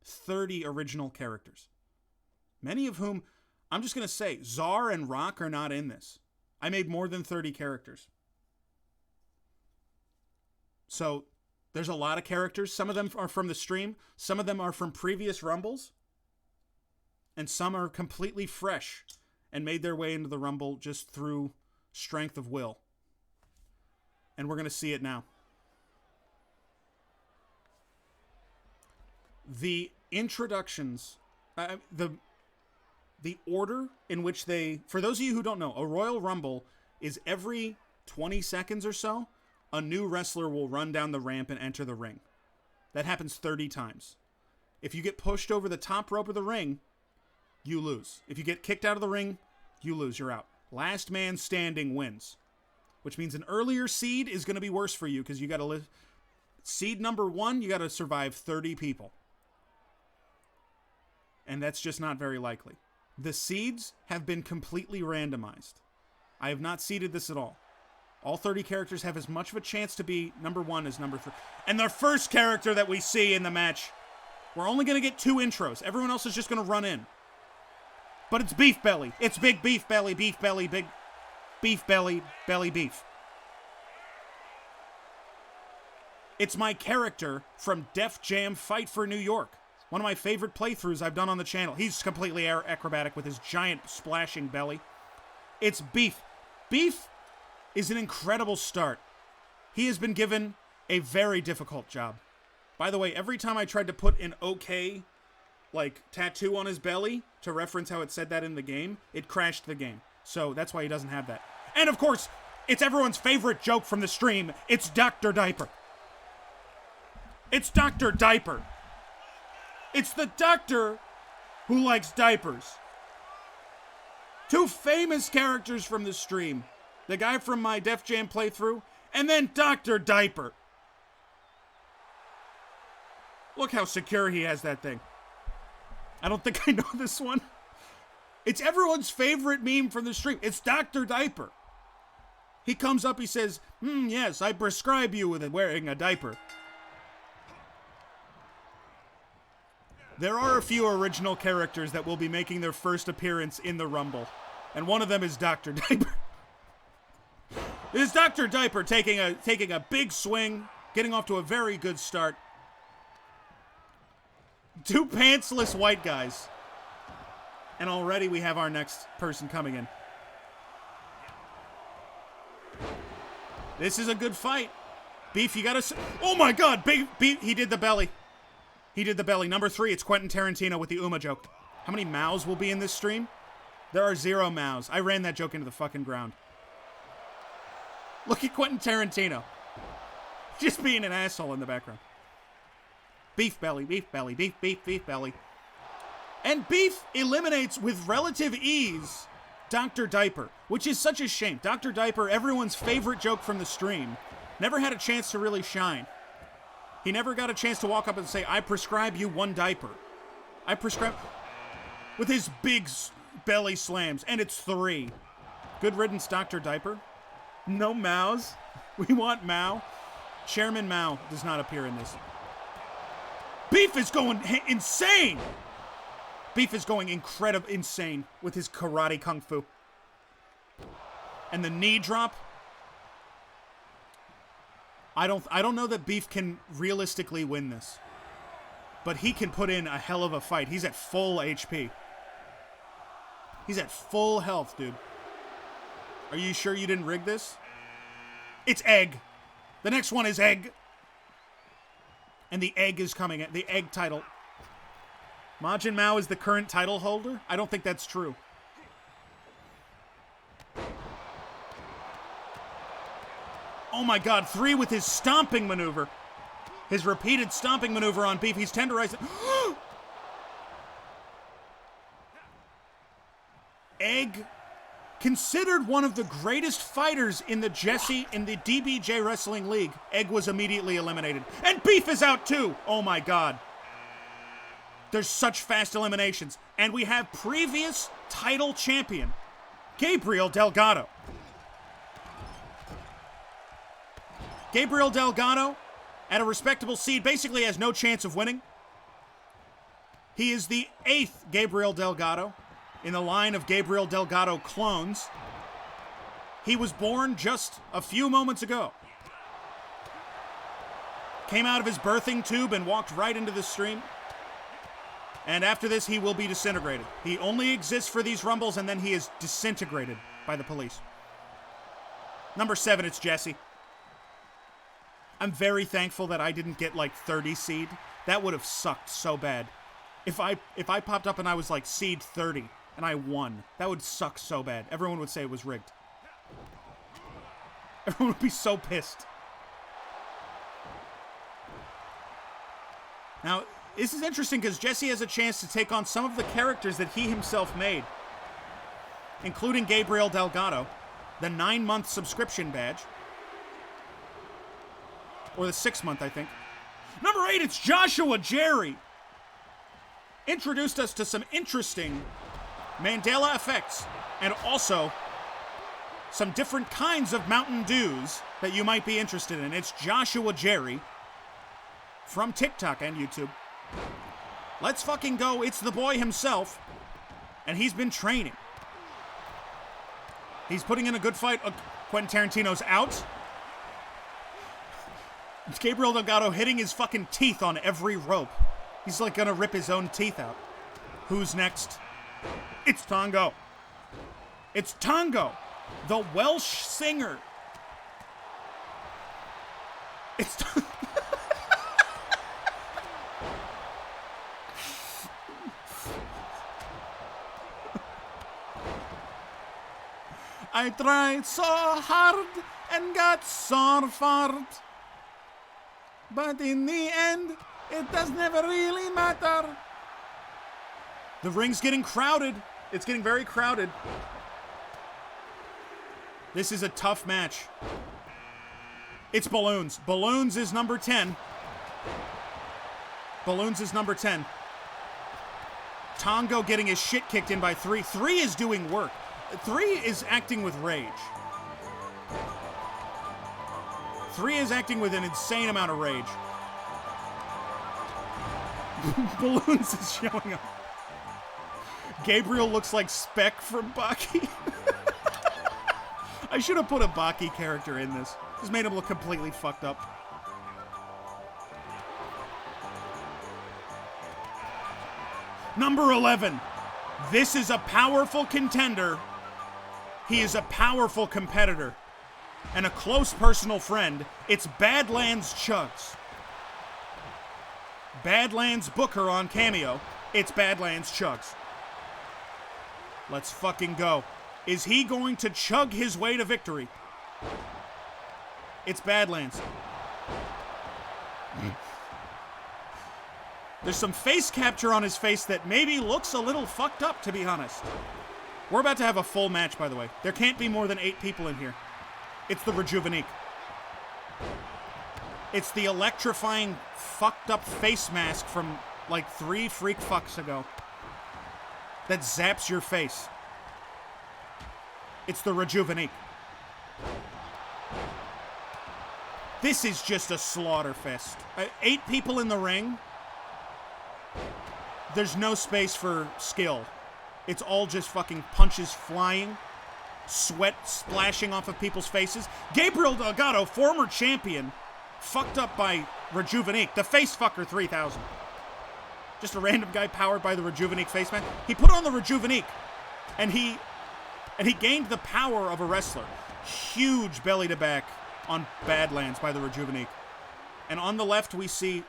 30 original characters. Many of whom, I'm just going to say, Czar and Rock are not in this. I made more than 30 characters. So, there's a lot of characters. Some of them are from the stream. Some of them are from previous Rumbles. And some are completely fresh and made their way into the Rumble just through strength of will. And we're going to see it now. The introductions, the order in which they... For those of you who don't know, a Royal Rumble is every 20 seconds or so, a new wrestler will run down the ramp and enter the ring. That happens 30 times. If you get pushed over the top rope of the ring, you lose. If you get kicked out of the ring, you lose. You're out. Last man standing wins. Which means an earlier seed is going to be worse for you because you got to live. Seed number 1, you got to survive 30 people. And that's just not very likely. The seeds have been completely randomized. I have not seeded this at all. All 30 characters have as much of a chance to be number 1 as number 3. And the first character that we see in the match, we're only going to get 2 intros. Everyone else is just going to run in. But it's Beef Belly. It's Big Beef Belly, Beef Belly, Big Beef Belly, Belly Beef. It's my character from Def Jam Fight for New York. One of my favorite playthroughs I've done on the channel. He's completely acrobatic with his giant splashing belly. It's Beef. Beef is an incredible start. He has been given a very difficult job. By the way, every time I tried to put an OK, tattoo on his belly to reference how it said that in the game, it crashed the game. So that's why he doesn't have that. And of course, It's everyone's favorite joke from the stream. It's Dr. Diaper. It's Dr. Diaper. It's the doctor who likes diapers. Two famous characters from the stream. The guy from my Def Jam playthrough, and then Dr. Diaper. Look how secure he has that thing. I don't think I know this one. It's everyone's favorite meme from the stream. It's Dr. Diaper. He comes up, he says, yes, I prescribe you with wearing a diaper. There are a few original characters that will be making their first appearance in the Rumble, and one of them is Dr. Diaper. This is Dr. Diaper taking a big swing, getting off to a very good start. Two pantsless white guys. And already we have our next person coming in. This is a good fight. Beef, you gotta... Oh my god! Beef, he did the belly. He did the belly. Number 3, it's Quentin Tarantino with the Uma joke. How many Maos will be in this stream? There are 0 Maos. I ran that joke into the fucking ground. Look at Quentin Tarantino. Just being an asshole in the background. Beef belly, beef belly, beef, beef, beef belly. And Beef eliminates with relative ease Dr. Diaper, which is such a shame. Dr. Diaper, everyone's favorite joke from the stream, never had a chance to really shine. He never got a chance to walk up and say, I prescribe you 1 diaper. I prescribe... With his big belly slams, and it's 3. Good riddance, Dr. Diaper. No Maos. We want Mao. Chairman Mao does not appear in this. Beef is going insane! Beef is going insane with his karate kung fu. And the knee drop. I don't know that Beef can realistically win this. But he can put in a hell of a fight. He's at full HP. He's at full health, dude. Are you sure you didn't rig this? It's Egg. The next one is Egg. And the Egg is coming. The Egg title. Majin Mao is the current title holder? I don't think that's true. Oh my god, 3 with his stomping maneuver. His repeated stomping maneuver on Beef. He's tenderizing. Egg, considered one of the greatest fighters in the DBJ Wrestling League, Egg was immediately eliminated. And Beef is out too! Oh my god. There's such fast eliminations. And we have previous title champion, Gabriel Delgado. Gabriel Delgado, at a respectable seed, basically has no chance of winning. He is the 8th Gabriel Delgado in the line of Gabriel Delgado clones. He was born just a few moments ago. Came out of his birthing tube and walked right into the stream. And after this, he will be disintegrated. He only exists for these rumbles, and then he is disintegrated by the police. Number 7, it's Jesse. I'm very thankful that I didn't get like 30 seed. That would have sucked so bad. If I popped up and I was like seed 30 and I won, that would suck so bad. Everyone would say it was rigged. Everyone would be so pissed. Now, this is interesting because Jesse has a chance to take on some of the characters that he himself made, including Gabriel Delgado, the 9-month subscription badge, or the 6-month, I think. Number 8, it's Joshua Jerry. Introduced us to some interesting Mandela effects and also some different kinds of Mountain Dews that you might be interested in. It's Joshua Jerry from TikTok and YouTube. Let's fucking go. It's the boy himself, and he's been training. He's putting in a good fight. Quentin Tarantino's out. It's Gabriel Delgado hitting his fucking teeth on every rope. He's like gonna rip his own teeth out. Who's next? It's Tongo. It's Tongo, the Welsh singer. It's I tried so hard and got so far. But in the end, it does never really matter. The ring's getting crowded. It's getting very crowded. This is a tough match. It's Balloons. Balloons is number 10. Balloons is number 10. Tongo getting his shit kicked in by 3. 3 is doing work. 3 is acting with rage. 3 is acting with an insane amount of rage. Balloons is showing up. Gabriel looks like Speck from Baki. I should have put a Baki character in this. Just made him look completely fucked up. Number 11. This is a powerful contender. He is a powerful competitor. And a close personal friend. It's Badlands Chugs. Badlands Booker on Cameo. It's Badlands Chugs. Let's fucking go. Is he going to chug his way to victory? It's Badlands. There's some face capture on his face that maybe looks a little fucked up, to be honest. We're about to have a full match, by the way. There can't be more than 8 people in here. It's the Rejuvenate. It's the electrifying, fucked up face mask from like 3 freak fucks ago that zaps your face. It's the Rejuvenate. This is just a slaughter fest. 8 people in the ring. There's no space for skill. It's all just fucking punches flying, sweat splashing off of people's faces. Gabriel Delgado, former champion, fucked up by Rejuvenate, the face fucker 3000. Just a random guy powered by the Rejuvenate face man. He put on the Rejuvenate, and he gained the power of a wrestler. Huge belly to back on Badlands by the Rejuvenate. And on the left, we see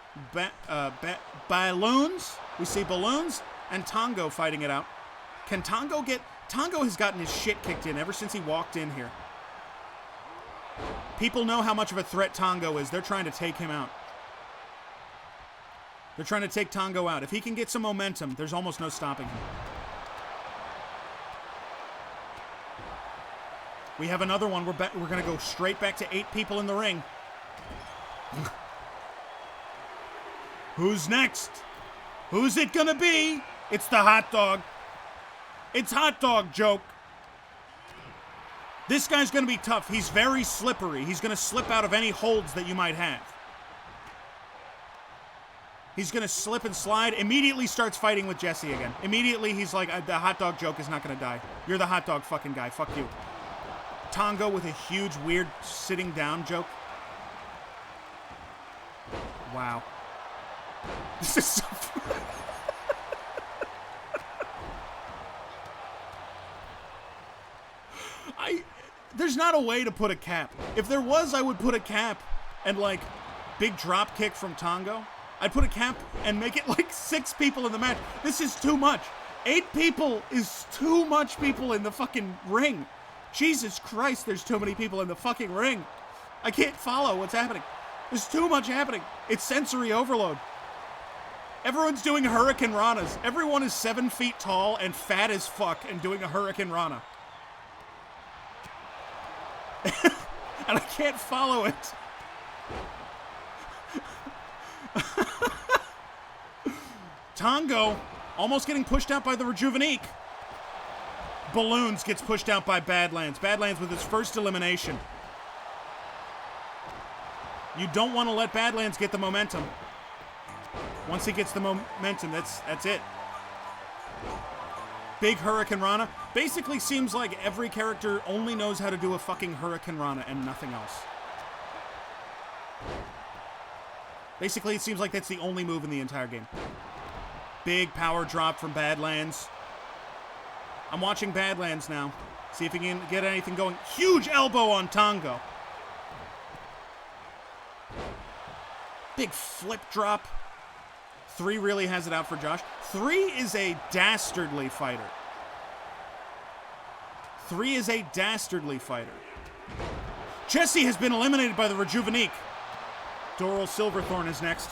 Balloons. We see Balloons and Tongo fighting it out. Can Tongo get... Tongo has gotten his shit kicked in ever since he walked in here. People know how much of a threat Tongo is. They're trying to take him out. They're trying to take Tongo out. If he can get some momentum, there's almost no stopping him. We have another one. We're going to go straight back to 8 people in the ring. Who's next? Who's it gonna be? It's the hot dog. It's hot dog joke. This guy's gonna be tough. He's very slippery. He's gonna slip out of any holds that you might have. He's gonna slip and slide. Immediately starts fighting with Jesse again. Immediately he's like, the hot dog joke is not gonna die. You're the hot dog fucking guy. Fuck you. Tongo with a huge, weird sitting down joke. Wow. This is so There's not a way to put a cap. If there was, I would put a cap and like big drop kick from Tongo. I'd put a cap and make it like 6 people in the match. This is too much. 8 people is too much people in the fucking ring. Jesus Christ, there's too many people in the fucking ring. I can't follow what's happening. There's too much happening. It's sensory overload. Everyone's doing Hurricane Ranas. Everyone is 7 feet tall and fat as fuck and doing a Hurricane Rana. And I can't follow it. Tongo almost getting pushed out by the Rejuvenate. Balloons gets pushed out by Badlands. Badlands with his first elimination. You don't want to let Badlands get the momentum. Once he gets the momentum, that's it. Big Hurricane Rana. Basically seems like every character only knows how to do a fucking Hurricane Rana and nothing else. Basically, it seems like that's the only move in the entire game. Big power drop from Badlands. I'm watching Badlands now. See if he can get anything going. Huge elbow on Tongo. Big flip drop. 3 really has it out for Josh. 3 is a dastardly fighter. 3 is a dastardly fighter. Jesse has been eliminated by the Rejuvenique. Doral Silverthorne is next.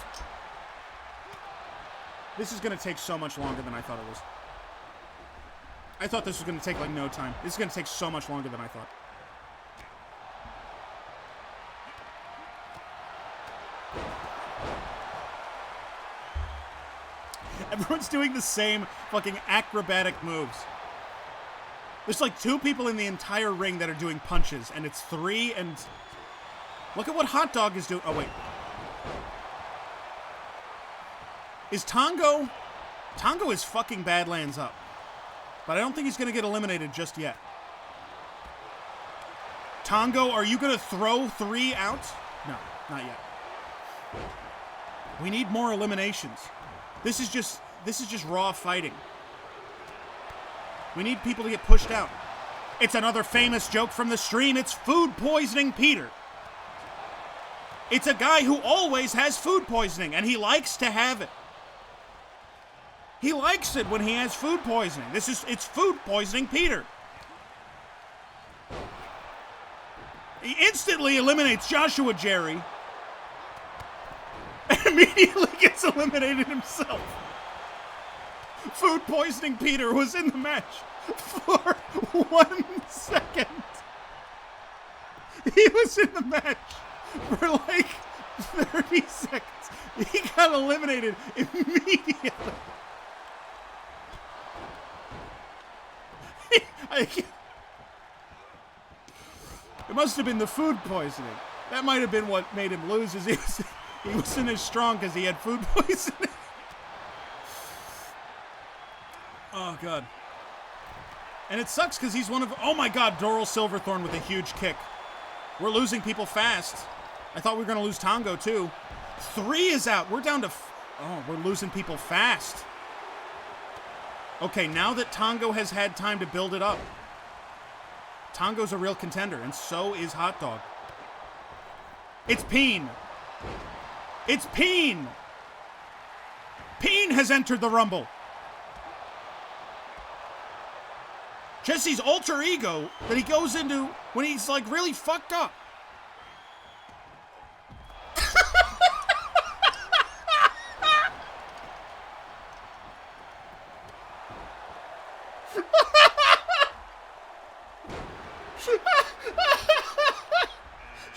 This is going to take so much longer than I thought it was. I thought this was going to take like no time. This is going to take so much longer than I thought. Everyone's doing the same fucking acrobatic moves. There's like 2 people in the entire ring that are doing punches, and it's 3 and... Look at what Hot Dog is doing. Oh, wait. Is Tongo... Tongo is fucking Badlands up. But I don't think he's going to get eliminated just yet. Tongo, are you going to throw 3 out? No, not yet. We need more eliminations. This is just raw fighting. We need people to get pushed out. It's another famous joke from the stream. It's food poisoning Peter. It's a guy who always has food poisoning, and he likes to have it. He likes it when he has food poisoning. It's food poisoning Peter. He instantly eliminates Joshua Jerry. And immediately gets eliminated himself. Food poisoning Peter was in the match for 1 second. He was in the match for like 30 seconds. He got eliminated immediately. It must have been the food poisoning. That might have been what made him lose. Is he wasn't as strong because he had food poisoning. Oh, God. And it sucks because he's one of... Oh, my God, Doral Silverthorne with a huge kick. We're losing people fast. I thought we were going to lose Tongo, too. 3 is out. We're down to... Oh, we're losing people fast. Okay, now that Tongo has had time to build it up. Tongo's a real contender, and so is Hot Dog. It's Peen. It's Peen. Peen has entered the Rumble. Jesse's alter ego that he goes into when he's like really fucked up.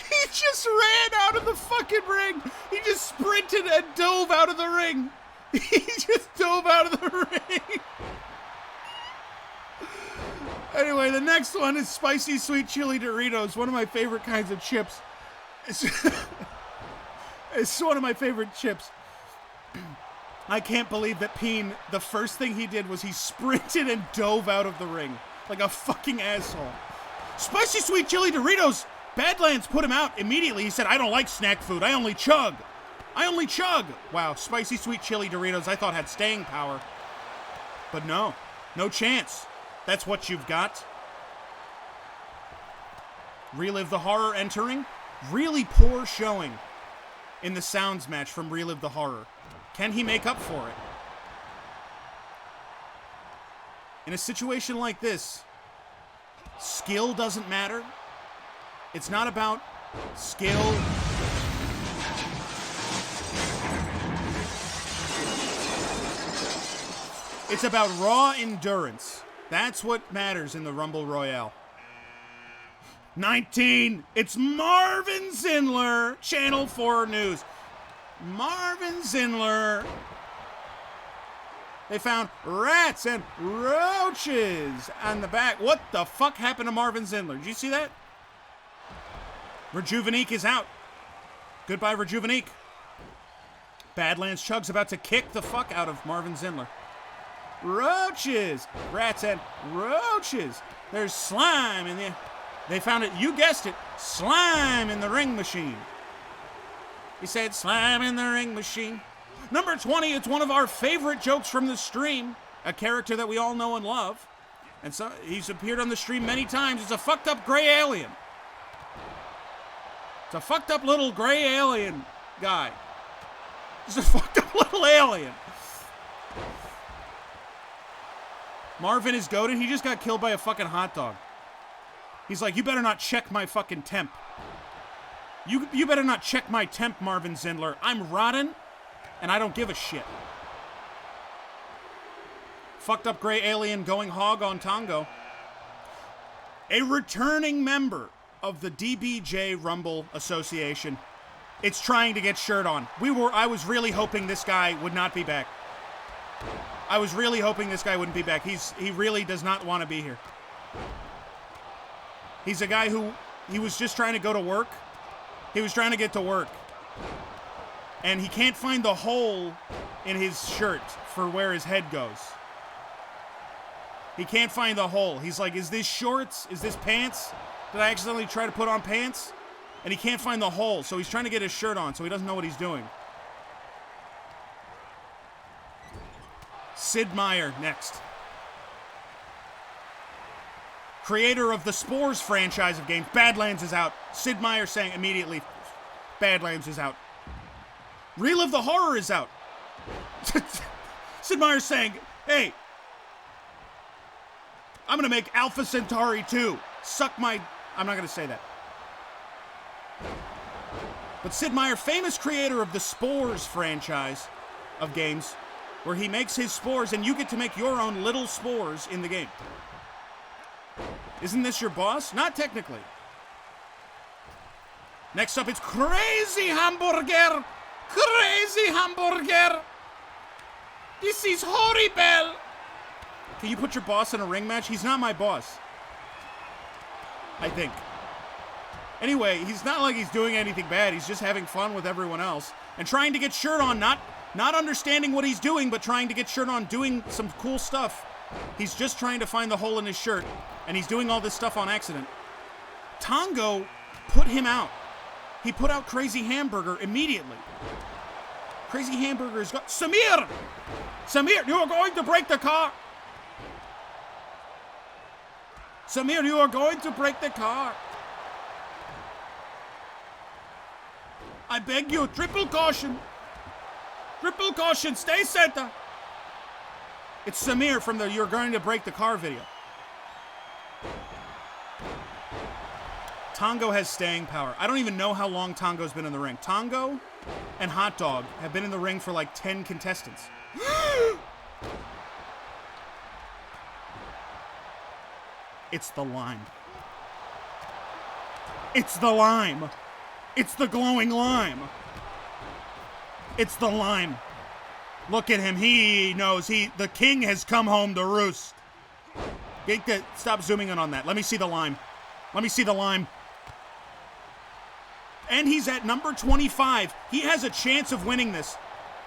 He just ran out of the fucking ring. He just sprinted and dove out of the ring. He just dove out of the ring. Anyway, the next one is spicy sweet chili Doritos, one of my favorite kinds of chips. It's one of my favorite chips. I can't believe that Peen, the first thing he did was he sprinted and dove out of the ring like a fucking asshole. Spicy sweet chili Doritos. Badlands put him out immediately. He said, I don't like snack food. I only chug. I only chug. Wow, spicy sweet chili Doritos I thought had staying power. But no, no chance. That's what you've got. Relive the Horror entering. Really poor showing in the sounds match from Relive the Horror. Can he make up for it? In a situation like this, skill doesn't matter. It's not about skill. It's about raw endurance. That's what matters in the Rumble Royale. 19. It's Marvin Zindler. Channel 4 News. Marvin Zindler. They found rats and roaches on the back. What the fuck happened to Marvin Zindler? Did you see that? Rejuvenique is out. Goodbye, Rejuvenique. Badlands Chug's about to kick the fuck out of Marvin Zindler. Roaches. Rats and roaches. There's slime in the... They found it, you guessed it, slime in the ring machine. He said slime in the ring machine. Number 20, it's one of our favorite jokes from the stream. A character that we all know and love. And so he's appeared on the stream many times. It's a fucked up gray alien. It's a fucked up little gray alien guy. It's a fucked up little alien. Marvin is goated. He just got killed by a fucking hot dog. He's like, you better not check my fucking temp. You better not check my temp, Marvin Zindler. I'm rotten, and I don't give a shit. Fucked up gray alien going hog on Tongo. A returning member of the DBJ Rumble Association. It's trying to get shirt on. I was really hoping this guy would not be back. I was really hoping this guy wouldn't be back. He really does not want to be here. He's a guy who, he was just trying to go to work. He was trying to get to work. And he can't find the hole in his shirt for where his head goes. He can't find the hole. He's like, is this shorts? Is this pants? Did I accidentally try to put on pants? And he can't find the hole, so he's trying to get his shirt on, so he doesn't know what he's doing. Sid Meier, next. Creator of the Spores franchise of games. Badlands is out. Sid Meier saying immediately, Badlands is out. Relive the Horror is out. Sid Meier saying, hey, I'm going to make Alpha Centauri 2. Suck my... I'm not going to say that. But Sid Meier, famous creator of the Spores franchise of games, where he makes his spores and you get to make your own little spores in the game. Isn't this your boss? Not technically. Next up, it's Crazy Hamburger. Crazy Hamburger. This is horrible. Can you put your boss in a ring match? He's not my boss. I think. Anyway, he's not like he's doing anything bad. He's just having fun with everyone else. And trying to get shirt on, not understanding what he's doing, but trying to get shirt on, doing some cool stuff. He's just trying to find the hole in his shirt, and he's doing all this stuff on accident. Tongo put him out. He put out Crazy Hamburger immediately. Crazy Hamburger is got... Samir! Samir, you are going to break the car! Samir, you are going to break the car! I beg you, triple caution! Triple caution, stay center! It's Samir from the You're Going to Break the Car video. Tongo has staying power. I don't even know how long Tongo's been in the ring. Tongo and Hot Dog have been in the ring for like 10 contestants. It's the lime. It's the lime. It's the glowing lime. It's the lime. Look at him. He knows the king has come home to roost. Stop zooming in on that. Let me see the lime. Let me see the lime. And he's at number 25. He has a chance of winning this.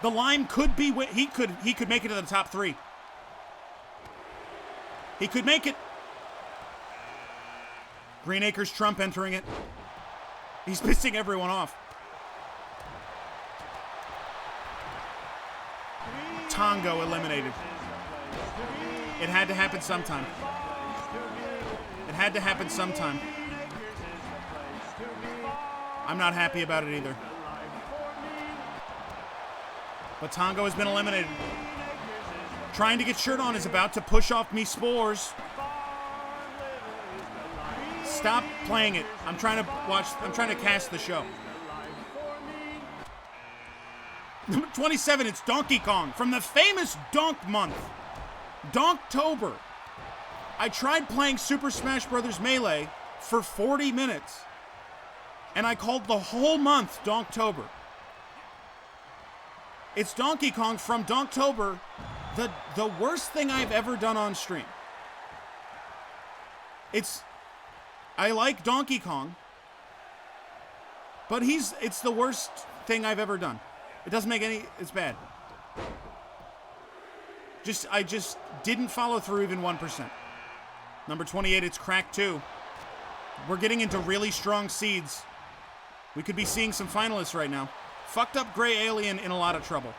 The lime could be, he could make it to the top 3. He could make it. Greenacre's Trump entering it. He's pissing everyone off. Tongo eliminated. It had to happen sometime. It had to happen sometime. I'm not happy about it either. But Tongo has been eliminated. Trying to get shirt on is about to push off me spores. Stop playing it. I'm trying to cast the show. Number 27, it's Donkey Kong from the famous Donk Month. Donktober. I tried playing Super Smash Bros. Melee for 40 minutes. And I called the whole month Donktober. It's Donkey Kong from Donktober, the worst thing I've ever done on stream. I like Donkey Kong, but it's the worst thing I've ever done. It doesn't make it's bad. I just didn't follow through even 1%. Number 28, it's Crack 2. We're getting into really strong seeds. We could be seeing some finalists right now. Fucked up gray alien in a lot of trouble.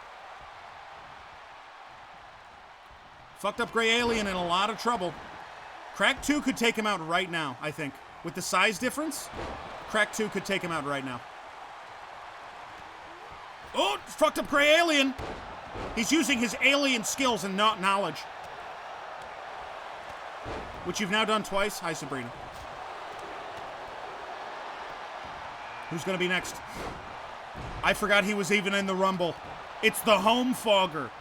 Fucked up gray alien in a lot of trouble. Crack 2 could take him out right now, I think. With the size difference, Crack 2 could take him out right now. Oh, fucked up gray alien. He's using his alien skills and not knowledge. Which you've now done twice. Hi, Sabrina. Who's going to be next? I forgot he was even in the Rumble. It's the home fogger.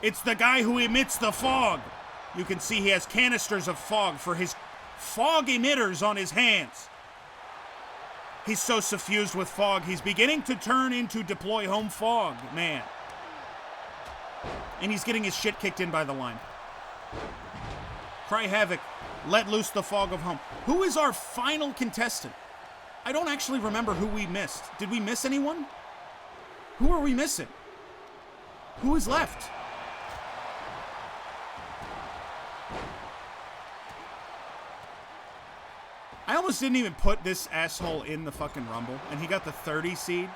It's the guy who emits the fog. You can see he has canisters of fog for his fog emitters on his hands. He's so suffused with fog, he's beginning to turn into deploy home fog, man. And he's getting his shit kicked in by the line. Cry havoc. Let loose the fog of home. Who is our final contestant? I don't actually remember who we missed. Did we miss anyone? Who are we missing? Who is left? I almost didn't even put this asshole in the fucking Rumble, and he got the 30 seed.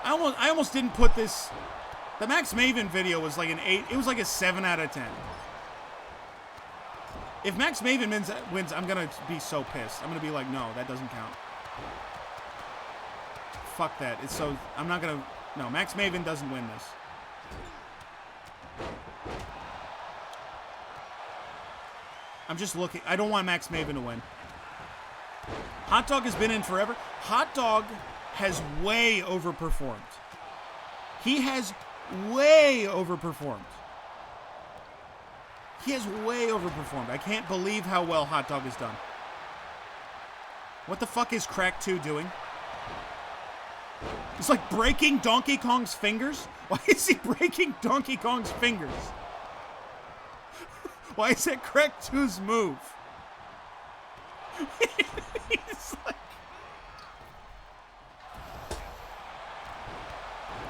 I almost didn't put this. The Max Maven video was like an 8. It was like a 7 out of 10. If Max Maven wins, I'm gonna be so pissed. I'm gonna be like, no, that doesn't count. Fuck that. It's so. I'm not gonna. No, Max Maven doesn't win this. I'm just looking. I don't want Max Maven to win. Hot Dog has been in forever. Hot Dog has way overperformed. He has way overperformed. He has way overperformed. I can't believe how well Hot Dog has done. What the fuck is Crack 2 doing? He's like breaking Donkey Kong's fingers? Why is he breaking Donkey Kong's fingers? Why is that Crack 2's move? He's like...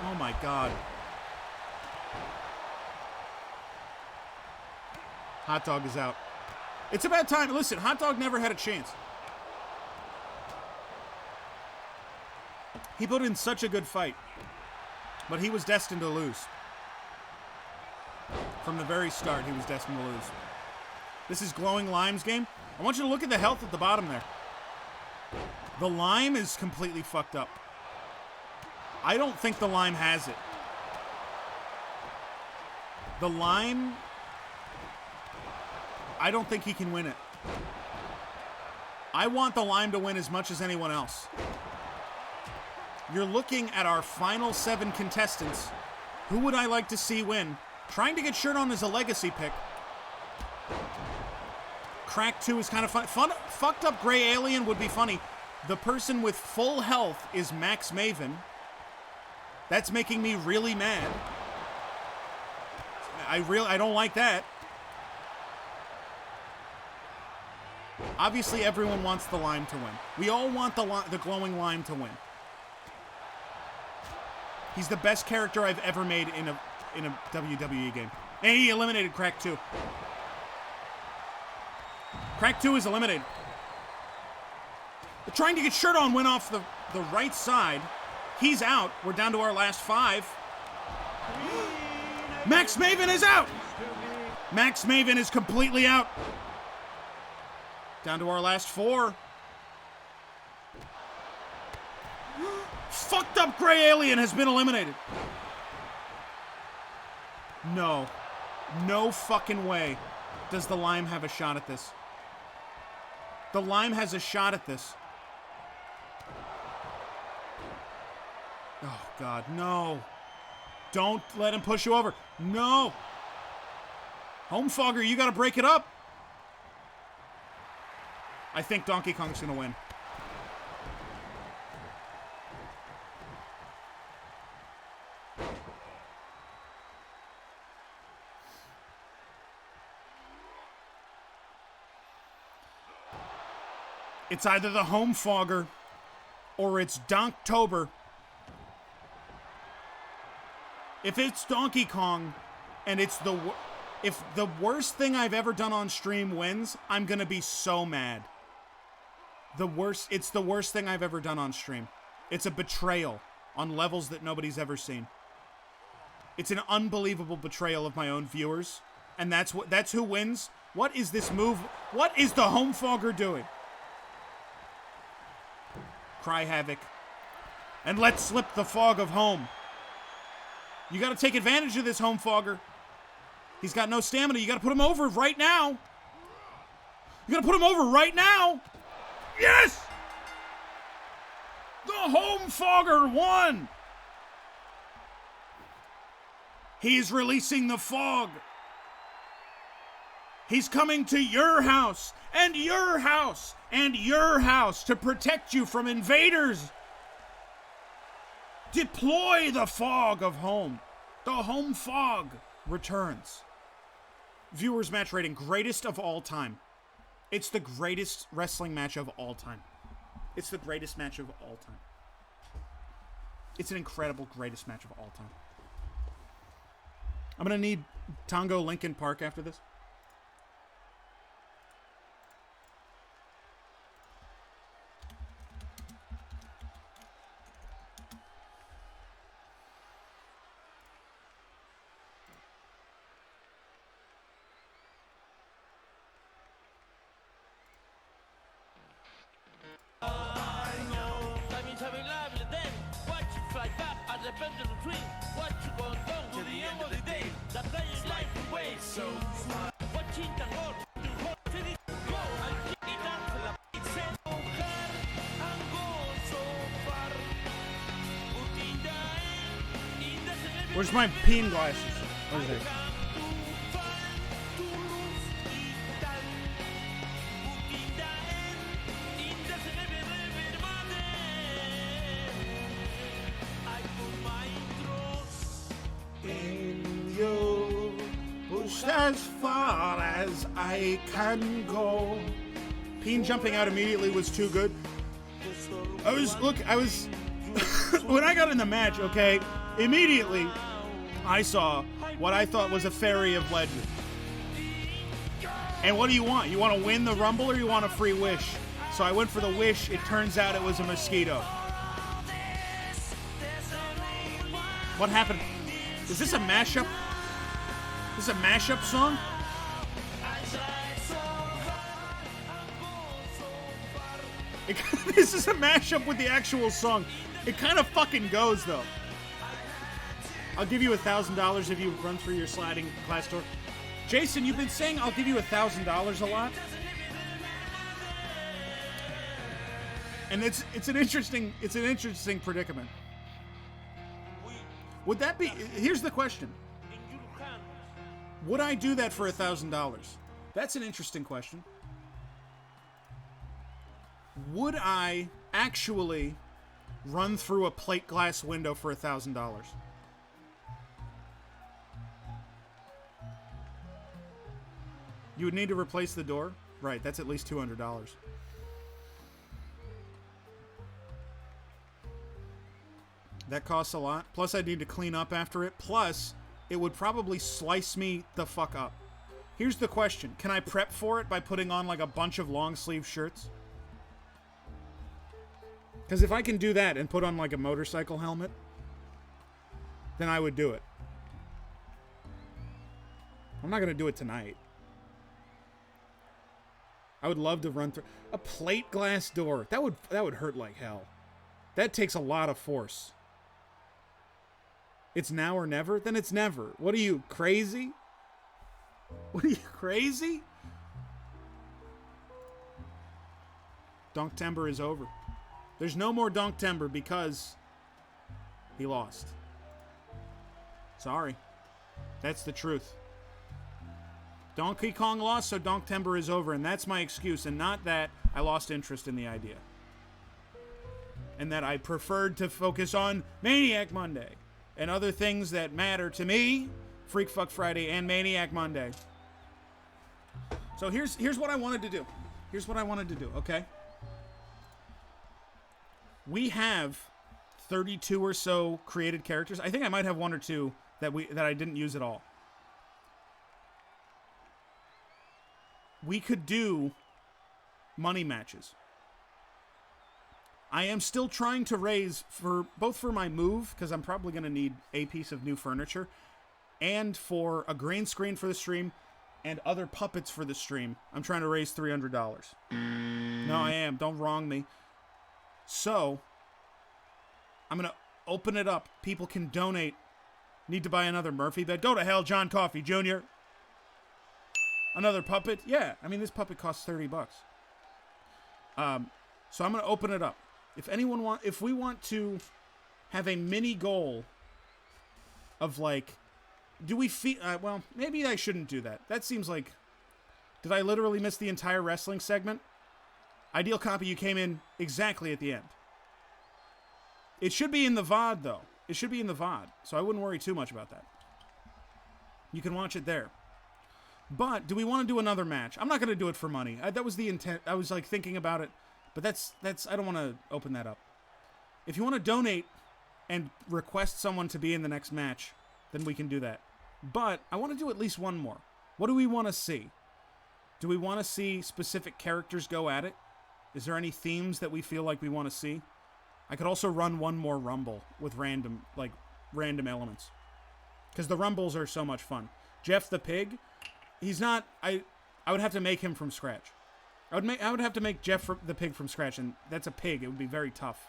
Oh my god. Hot Dog is out. It's about time. Listen, Hot Dog never had a chance. He put in such a good fight, but he was destined to lose. From the very start, he was destined to lose. This is Glowing Lime's game. I want you to look at the health at the bottom there. The Lime is completely fucked up. I don't think the Lime has it. The Lime... I don't think he can win it. I want the Lime to win as much as anyone else. You're looking at our final 7 contestants. Who would I like to see win? Trying to get shirt on is a legacy pick. Crack 2 is kind of fun. Fucked up gray alien would be funny. The person with full health is Max Maven. That's making me really mad. I don't like that. Obviously, everyone wants the Lime to win. We all want the Glowing Lime to win. He's the best character I've ever made in a WWE game. And he eliminated Crack 2. Crack 2 is eliminated. They're trying to get shirt on went off the right side. He's out. We're down to our last 5. Max Maven is out. Max Maven is completely out. Down to our last 4. Fucked up gray alien has been eliminated. No. No fucking way does the Lime have a shot at this. The Lime has a shot at this. Oh, God, no. Don't let him push you over. No. Home Fogger, you got to break it up. I think Donkey Kong's going to win. It's either the Home Fogger or it's Donktober. If it's Donkey Kong and it's if the worst thing I've ever done on stream wins, I'm going to be so mad. It's the worst thing I've ever done on stream. It's a betrayal on levels that nobody's ever seen. It's an unbelievable betrayal of my own viewers, and that's who wins. What is this move? What is the Home Fogger doing? Cry havoc. And let slip the fog of home. You got to take advantage of this Home Fogger. He's got no stamina. You got to put him over right now. You got to put him over right now. Yes! home fogger won! He's releasing the fog. He's coming to your house and your house and your house to protect you from invaders. Deploy the fog of home. The home fog returns. Viewers match rating, greatest of all time. It's the greatest wrestling match of all time. It's the greatest match of all time. It's an incredible greatest match of all time. I'm going to need Tango Lincoln Park after this. Where's my peen glasses? What is it? In you, push as far as I can go. Peen jumping out immediately was too good. I was when I got in the match, okay, immediately I saw what I thought was a fairy of legend. And what do you want? You want to win the Rumble or you want a free wish? So I went for the wish. It turns out it was a mosquito. What happened? Is this a mashup? Is this a mashup song? This is a mashup with the actual song. It kind of fucking goes, though. I'll give you $1,000 if you run through your sliding glass door. Jason, you've been saying I'll give you $1,000 a lot. And it's an interesting predicament. Would that be? Here's the question. Would I do that for $1,000? That's an interesting question. Would I actually run through a plate glass window for $1,000? You would need to replace the door? Right, that's at least $200. That costs a lot. Plus, I'd need to clean up after it. Plus, it would probably slice me the fuck up. Here's the question. Can I prep for it by putting on like a bunch of long sleeve shirts? Because if I can do that and put on like a motorcycle helmet, then I would do it. I'm not going to do it tonight. I would love to run through a plate glass door. That would hurt like hell. That takes a lot of force. It's now or never? Then it's never. What are you, crazy? What are you, crazy? Donktember is over. There's no more Donktember because he lost. Sorry. That's the truth. Donkey Kong lost, so Donktember is over, and that's my excuse, and not that I lost interest in the idea. And that I preferred to focus on Maniac Monday and other things that matter to me, Freak Fuck Friday and Maniac Monday. So here's what I wanted to do. Here's what I wanted to do, okay? We have 32 or so created characters. I think I might have one or two that I didn't use at all. We could do money matches. I am still trying to raise both for my move, because I'm probably going to need a piece of new furniture, and for a green screen for the stream and other puppets for the stream. I'm trying to raise $300. No, I am. Don't wrong me. So, I'm going to open it up. People can donate. Need to buy another Murphy bed? Go to hell, John Coffey Jr. Another puppet? Yeah. I mean, this puppet costs $30. So I'm going to open it up. If we want to have a mini goal of like, do we feel, well, maybe I shouldn't do that. That seems like, did I literally miss the entire wrestling segment? Ideal Copy, you came in exactly at the end. It should be in the VOD, though. It should be in the VOD, so I wouldn't worry too much about that. You can watch it there. But, do we want to do another match? I'm not going to do it for money. That was the intent. I was, like, thinking about it. But that's I don't want to open that up. If you want to donate and request someone to be in the next match, then we can do that. But, I want to do at least one more. What do we want to see? Do we want to see specific characters go at it? Is there any themes that we feel like we want to see? I could also run one more Rumble with random elements. Because the Rumbles are so much fun. Jeff the Pig, he's not... I would have to make him from scratch. I would have to make Jeff the Pig from scratch, and that's a pig. It would be very tough.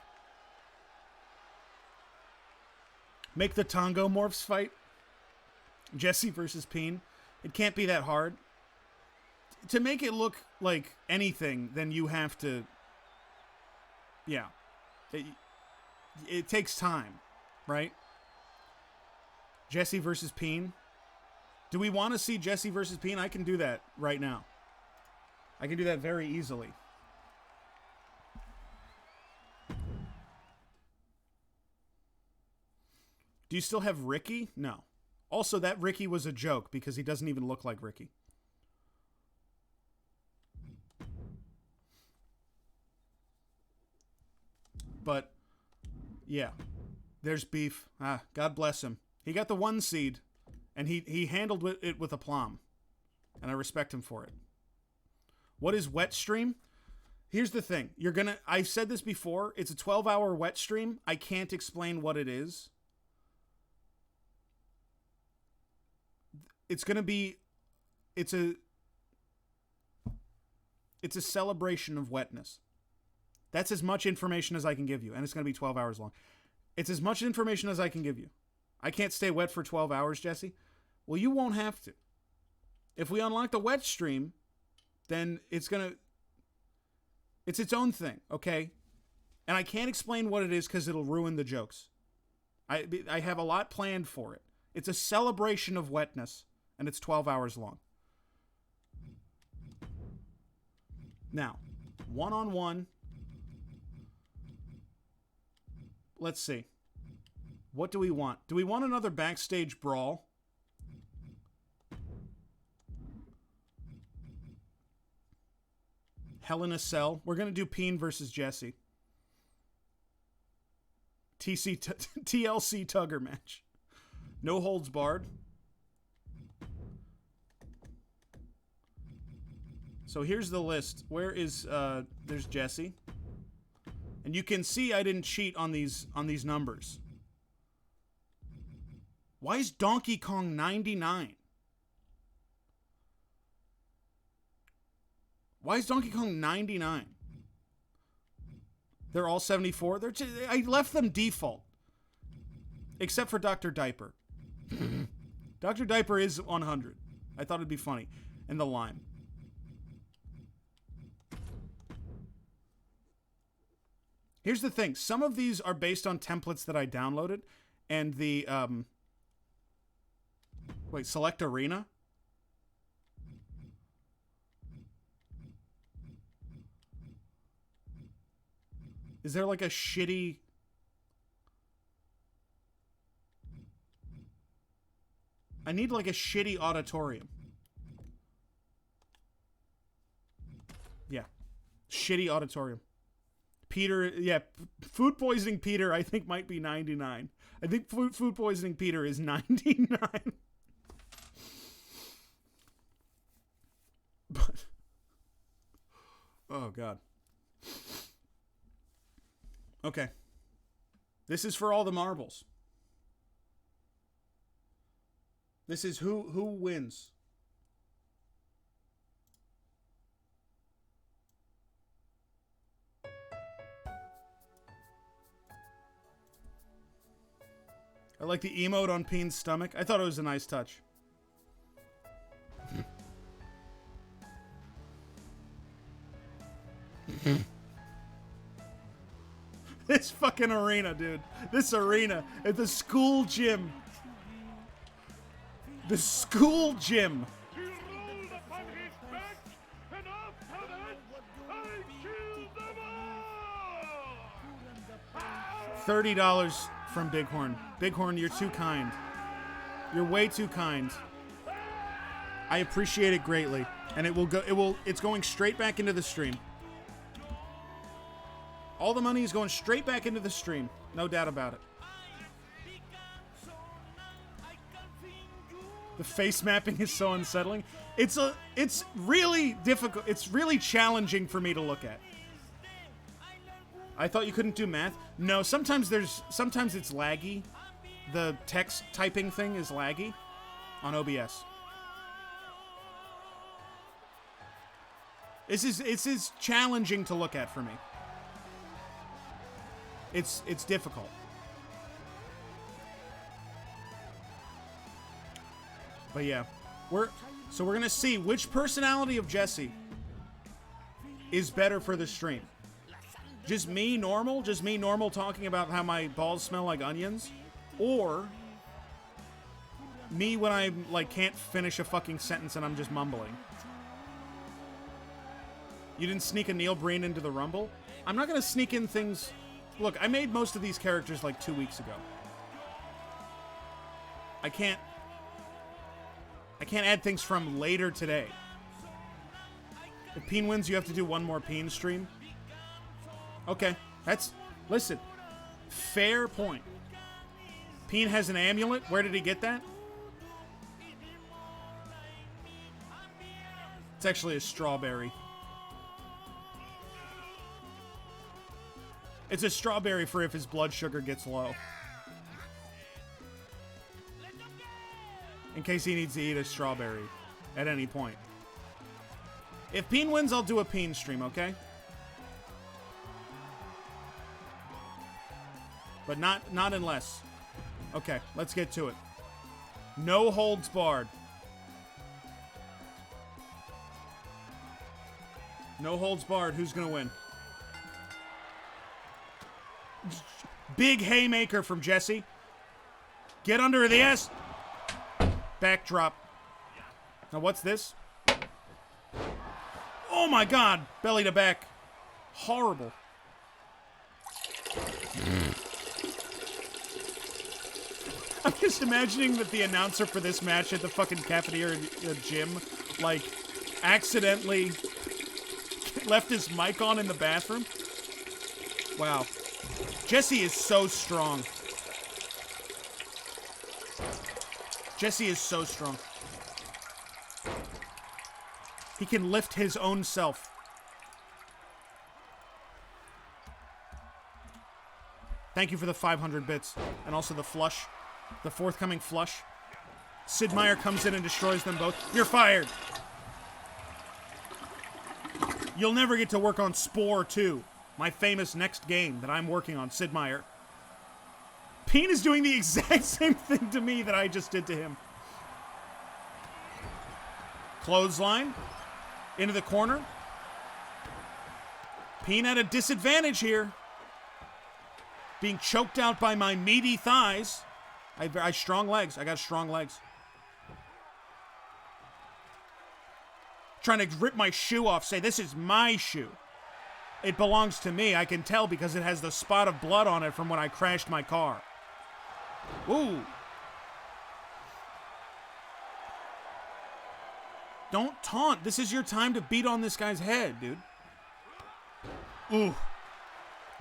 Make the Tongo Morphs fight. Jesse versus Peen. It can't be that hard. To make it look like anything, then you have to... Yeah. It takes time, right? Jesse versus Peen. Do we want to see Jesse versus Peen? I can do that right now. I can do that very easily. Do you still have Ricky? No. Also, that Ricky was a joke because he doesn't even look like Ricky. But, yeah. There's Beef. God bless him. He got the 1 seed, and he handled it with aplomb. And I respect him for it. What is wet stream? Here's the thing. I've said this before. It's a 12-hour wet stream. I can't explain what it is. It's going to be... It's a celebration of wetness. That's as much information as I can give you, and it's going to be 12 hours long. It's as much information as I can give you. I can't stay wet for 12 hours, Jesse. Well, you won't have to. If we unlock the wet stream, then it's its own thing, okay? And I can't explain what it is because it'll ruin the jokes. I have a lot planned for it. It's a celebration of wetness, and it's 12 hours long. Now, one-on-one. Let's see. What do we want? Do we want another backstage brawl? Hell in a Cell. We're going to do Peen versus Jesse. TLC Tugger match. No holds barred. So here's the list. Where is there's Jesse. And you can see I didn't cheat on these numbers. Why is Donkey Kong 99? Why is Donkey Kong 99? They're all 74. I left them default. Except for Dr. Diaper. Dr. Diaper is 100. I thought it'd be funny. And the lime. Here's the thing. Some of these are based on templates that I downloaded. And the, wait, select arena? Is there like a shitty... I need like a shitty auditorium. Yeah. Shitty auditorium. Peter, yeah, food poisoning Peter, I think might be 99. I think food poisoning Peter is 99. But, oh God. Okay. This is for all the marbles. This is who wins. I like the emote on Peen's stomach. I thought it was a nice touch. This fucking arena, dude. This arena at the school gym. The school gym. $30 from Bighorn. Bighorn, you're too kind. You're way too kind. I appreciate it greatly. And it's going straight back into the stream. All the money is going straight back into the stream. No doubt about it. The face mapping is so unsettling. It's really difficult. It's really challenging for me to look at. I thought you couldn't do math. No, sometimes it's laggy. The text typing thing is laggy on OBS. This is challenging to look at for me. It's difficult. But yeah, we're gonna see which personality of Jesse is better for the stream. Just me normal talking about how my balls smell like onions, or me when I like can't finish a fucking sentence and I'm just mumbling. You didn't sneak a Neil Breen into the Rumble? I'm not gonna sneak in things. Look, I made most of these characters like 2 weeks ago. I can't add things from later today. If Peen wins, you have to do one more Peen stream. Okay, listen, fair point. Peen has an amulet. Where did he get that? It's actually a strawberry. It's a strawberry for if his blood sugar gets low. In case he needs to eat a strawberry at any point. If Peen wins, I'll do a Peen stream, okay? But not unless. Okay, let's get to it. No holds barred. No holds barred. Who's gonna win? Big haymaker from Jesse. Get under the S. Backdrop. Now what's this? Oh my god! Belly to back. Horrible. I'm just imagining that the announcer for this match at the fucking cafeteria gym, like, accidentally left his mic on in the bathroom. Wow. Jesse is so strong. Jesse is so strong. He can lift his own self. Thank you for the 500 bits. And also the flush. The forthcoming flush. Sid Meier comes in and destroys them both. You're fired! You'll never get to work on Spore 2. My famous next game that I'm working on, Sid Meier. Peen is doing the exact same thing to me that I just did to him. Clothesline. Into the corner. Peen at a disadvantage here. Being choked out by my meaty thighs. I strong legs. I got strong legs. Trying to rip my shoe off. Say, this is my shoe. It belongs to me. I can tell because it has the spot of blood on it from when I crashed my car. Ooh. Don't taunt. This is your time to beat on this guy's head, dude. Ooh.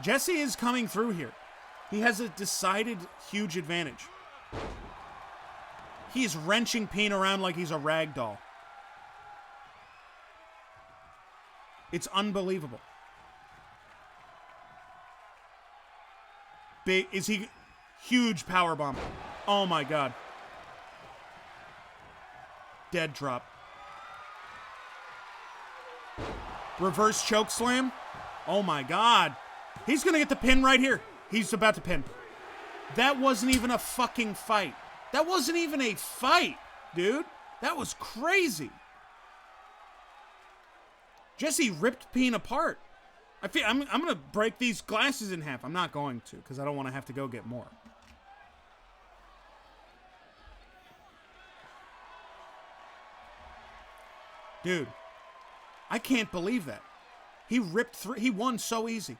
Jesse is coming through here. He has a decided huge advantage. He is wrenching Peen around like he's a rag doll. It's unbelievable. Big, is he... Huge power bomb. Oh my god. Dead drop. Reverse choke slam. Oh my god. He's gonna get the pin right here. He's about to pin. That wasn't even a fucking fight. That wasn't even a fight, dude. That was crazy. Jesse ripped Peen apart. I'm gonna break these glasses in half. I'm not going to, because I don't want to have to go get more. Dude, I can't believe that. He ripped through. He won so easy.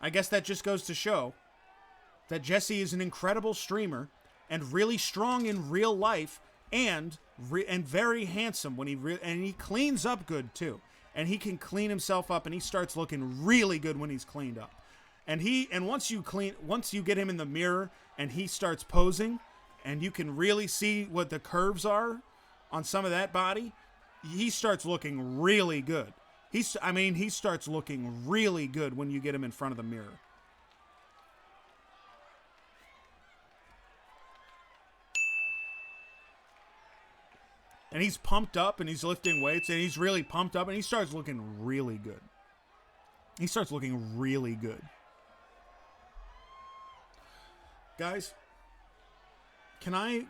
I guess that just goes to show that Jesse is an incredible streamer and really strong in real life and very handsome when he cleans up good too. And he can clean himself up and he starts looking really good when he's cleaned up. And once you get him in the mirror and he starts posing and you can really see what the curves are on some of that body, he starts looking really good. He starts looking really good when you get him in front of the mirror. And he's pumped up and he's lifting weights and he's really pumped up and he starts looking really good. He starts looking really good. Guys, can I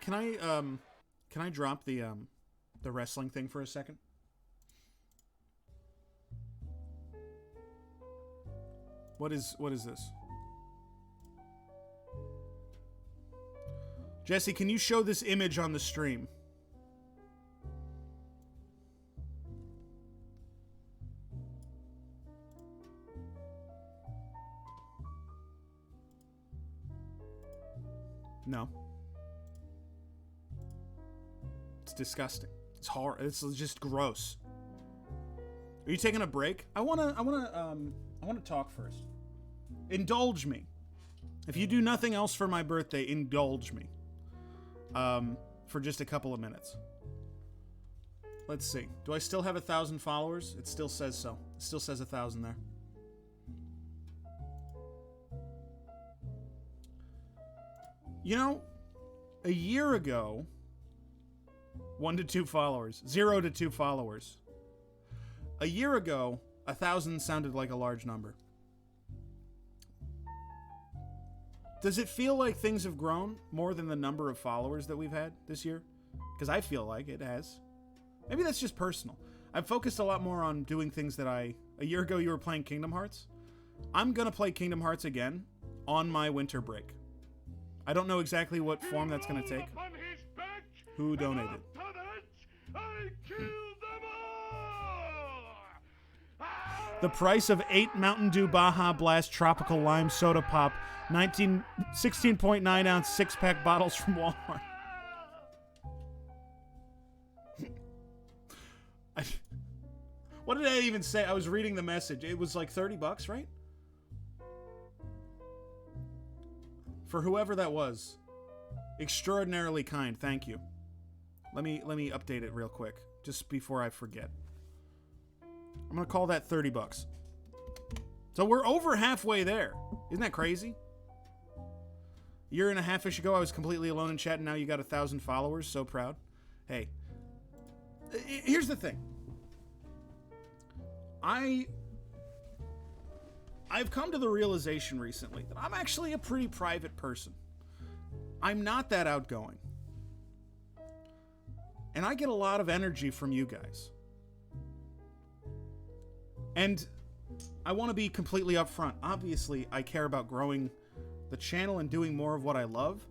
drop the wrestling thing for a second? What is this? Jesse, can you show this image on the stream? No. It's disgusting. It's horrible. It's just gross. Are you taking a break? I wanna talk first. Indulge me. If you do nothing else for my birthday, indulge me. For just a couple of minutes. Let's see. Do I still have 1,000 followers? It still says so. It still says 1,000 there. You know, a year ago, 1 to 2 followers, 0 to 2 followers. A year ago, 1,000 sounded like a large number. Does it feel like things have grown more than the number of followers that we've had this year? Because I feel like it has. Maybe that's just personal. I've focused a lot more on doing things that a year ago you were playing Kingdom Hearts. I'm going to play Kingdom Hearts again on my winter break. I don't know exactly what form that's going to take. Who donated? The price of 8 Mountain Dew Baja Blast Tropical Lime Soda Pop, 16.9 ounce 6-pack bottles from Walmart. What did I even say? I was reading the message. It was like $30, right? For whoever that was. Extraordinarily kind. Thank you. Let me update it real quick, just before I forget. I'm gonna call that $30. So we're over halfway there. Isn't that crazy? A year and a half-ish ago, I was completely alone in chat, and now you got 1,000 followers. So proud. Hey, here's the thing. I've come to the realization recently that I'm actually a pretty private person. I'm not that outgoing. And I get a lot of energy from you guys. And I want to be completely upfront. Obviously, I care about growing the channel and doing more of what I love.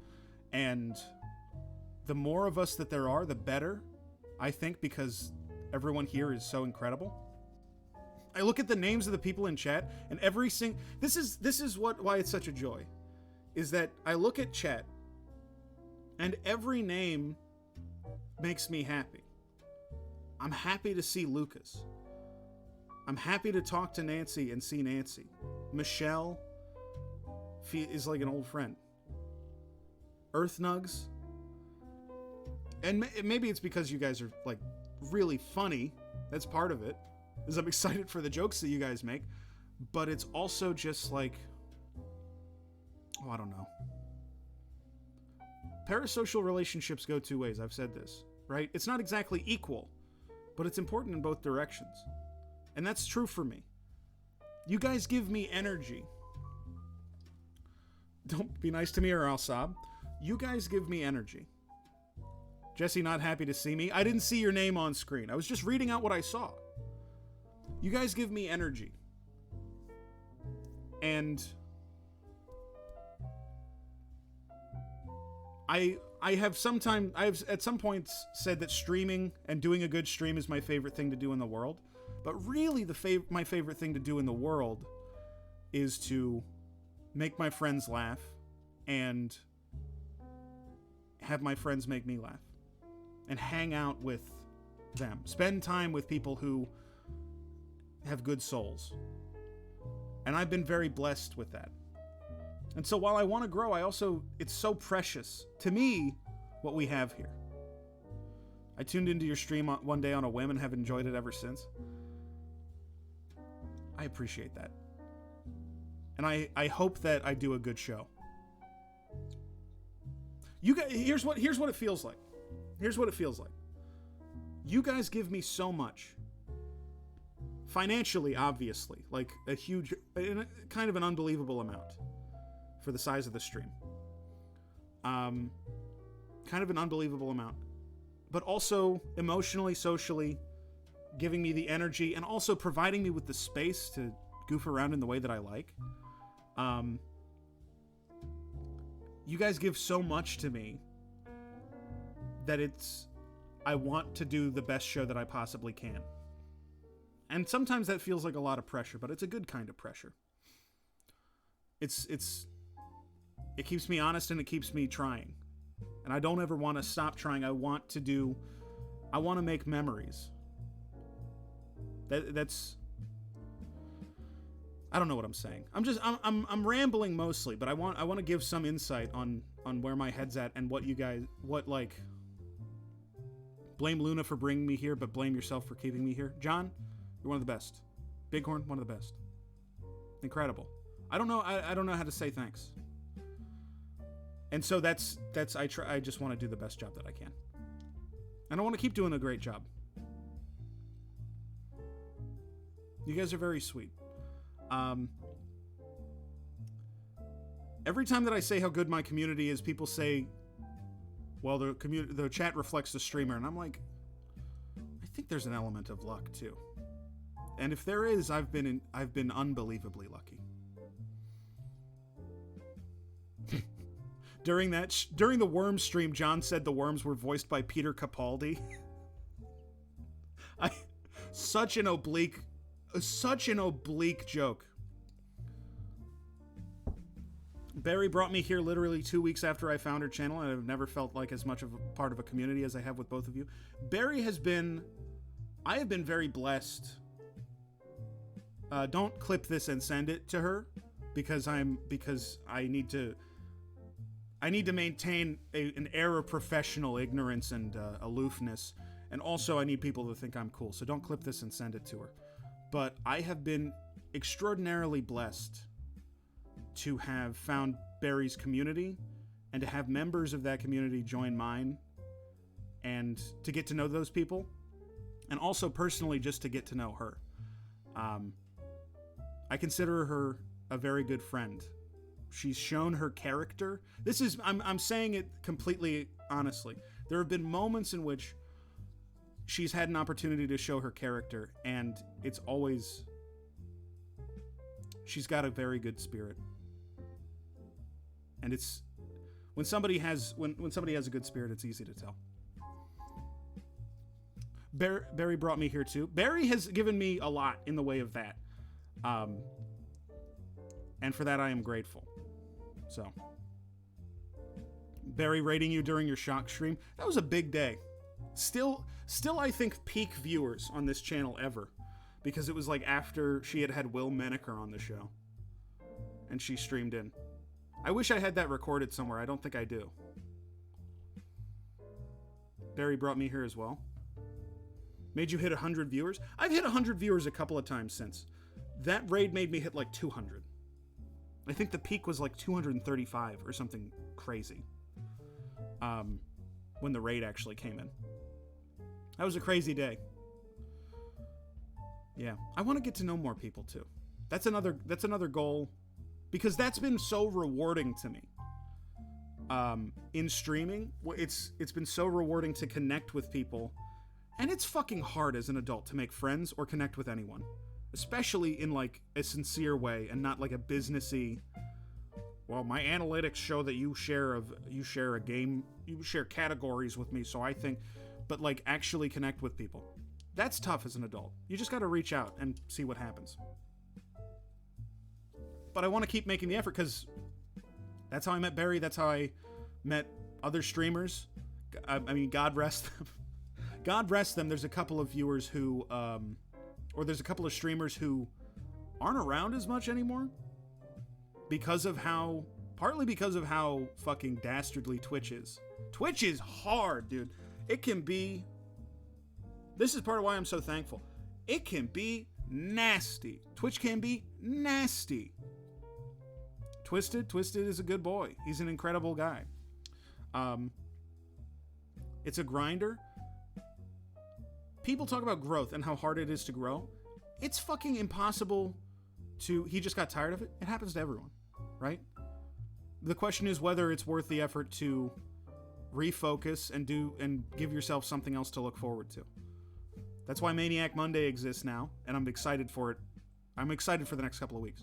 And the more of us that there are, the better, I think, because everyone here is so incredible. I look at the names of the people in chat, and every single... This is why it's such a joy, is that I look at chat, and every name makes me happy. I'm happy to see Lucas. I'm happy to talk to Nancy and see Nancy. Michelle is like an old friend. Earth Nugs. And maybe it's because you guys are like really funny. That's part of it. Is I'm excited for the jokes that you guys make. But it's also just like, oh, I don't know. Parasocial relationships go two ways. I've said this, right? It's not exactly equal, but it's important in both directions. And that's true for me. You guys give me energy. Don't be nice to me or I'll sob. You guys give me energy. Jesse not happy to see me. I didn't see your name on screen. I was just reading out what I saw. You guys give me energy. And I have at some points said that streaming and doing a good stream is my favorite thing to do in the world. But really my favorite thing to do in the world is to make my friends laugh and have my friends make me laugh and hang out with them. Spend time with people who have good souls. And I've been very blessed with that. And so while I want to grow, it's so precious to me what we have here. I tuned into your stream one day on a whim and have enjoyed it ever since. I appreciate that. And I hope that I do a good show. You guys, here's what it feels like. Here's what it feels like. You guys give me so much. Financially, obviously, like a huge, kind of an unbelievable amount for the size of the stream. Kind of an unbelievable amount. But also emotionally, socially, giving me the energy and also providing me with the space to goof around in the way that I like. You guys give so much to me that I want to do the best show that I possibly can. And sometimes that feels like a lot of pressure, but it's a good kind of pressure. It keeps me honest and it keeps me trying. And I don't ever want to stop trying. I want to make memories. That's I don't know what I'm saying. I'm rambling mostly, but I want to give some insight on where my head's at and blame Luna for bringing me here, but blame yourself for keeping me here. John, you're one of the best. Bighorn, one of the best. Incredible. I don't know how to say thanks. And so I just want to do the best job that I can. And I want to keep doing a great job. You guys are very sweet. Every time that I say how good my community is, people say, well, the chat reflects the streamer. And I'm like, I think there's an element of luck too. And if there is, I've been unbelievably lucky. During the worm stream, John said the worms were voiced by Peter Capaldi. Such an oblique joke. Barry brought me here literally 2 weeks after I found her channel, and I've never felt like as much of a part of a community as I have with both of you. I have been very blessed. Don't clip this and send it to her, because I need to maintain an air of professional ignorance and aloofness, and also I need people to think I'm cool. So don't clip this and send it to her. But I have been extraordinarily blessed to have found Barry's community and to have members of that community join mine and to get to know those people, and also personally just to get to know her. I consider her a very good friend. She's shown her character. I'm saying it completely honestly. There have been moments in which she's had an opportunity to show her character, and she's got a very good spirit. And when somebody has a good spirit, it's easy to tell. Barry brought me here too. Barry has given me a lot in the way of that. And for that I am grateful. So, Barry rating you during your shock stream, that was a big day. Still I think peak viewers on this channel ever, because it was like after she had Will Menaker on the show and she streamed in. I wish I had that recorded somewhere. I don't think I do. Barry brought me here as well. Made you hit 100 viewers? I've hit 100 viewers a couple of times since. That raid made me hit like 200. I think the peak was like 235 or something crazy. When the raid actually came in. That was a crazy day. Yeah, I want to get to know more people too. That's another goal, because that's been so rewarding to me. In streaming, it's been so rewarding to connect with people, and it's fucking hard as an adult to make friends or connect with anyone. especially in like a sincere way and not like a businessy. Well, my analytics show that you share a game, you share categories with me, so I think, but like actually connect with people. That's tough as an adult. You just got to reach out and see what happens. But I want to keep making the effort because that's how I met Barry. That's how I met other streamers. I mean, God rest them. God rest them. There's a couple of viewers who, or there's a couple of streamers who aren't around as much anymore partly because of how fucking dastardly Twitch is. Twitch is hard, dude. It can be, this is part of why I'm so thankful. It can be nasty. Twitch can be nasty. Twisted is a good boy. He's an incredible guy. It's a grinder. People talk about growth and how hard it is to grow. It's fucking impossible to... He just got tired of it. It happens to everyone, right? The question is whether it's worth the effort to refocus and give yourself something else to look forward to. That's why Maniac Monday exists now, and I'm excited for it. I'm excited for the next couple of weeks.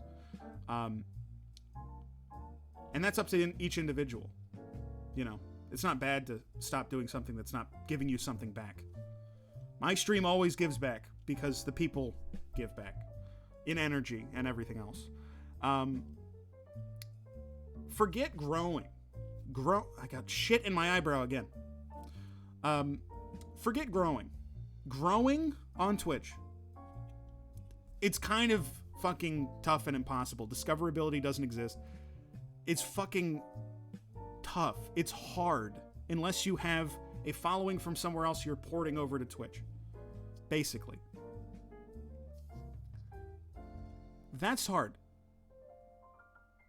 And that's up to each individual. You know, it's not bad to stop doing something that's not giving you something back. My stream always gives back because the people give back in energy and everything else. Forget growing. I got shit in my eyebrow again. Forget growing. Growing on Twitch. It's kind of fucking tough and impossible. Discoverability doesn't exist. It's fucking tough. It's hard. Unless you have a following from somewhere else you're porting over to Twitch. Basically. That's hard.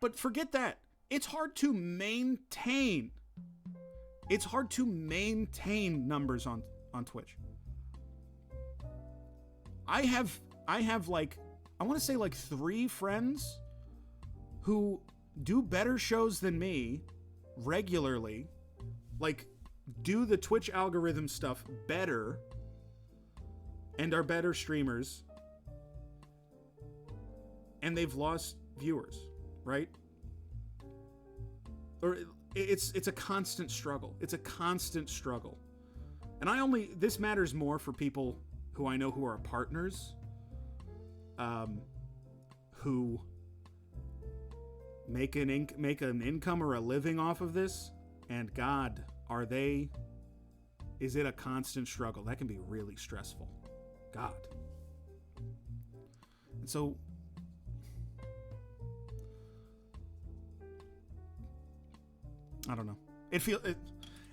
But forget that. It's hard to maintain. It's hard to maintain numbers on Twitch. I have like, I want to say like 3 friends who do better shows than me regularly, like do the Twitch algorithm stuff better and are better streamers, and they've lost viewers, right? Or it's a constant struggle. It's a constant struggle. And this matters more for people who I know who are partners, who make an income or a living off of this, and God, is it a constant struggle? That can be really stressful. God. And so, I don't know.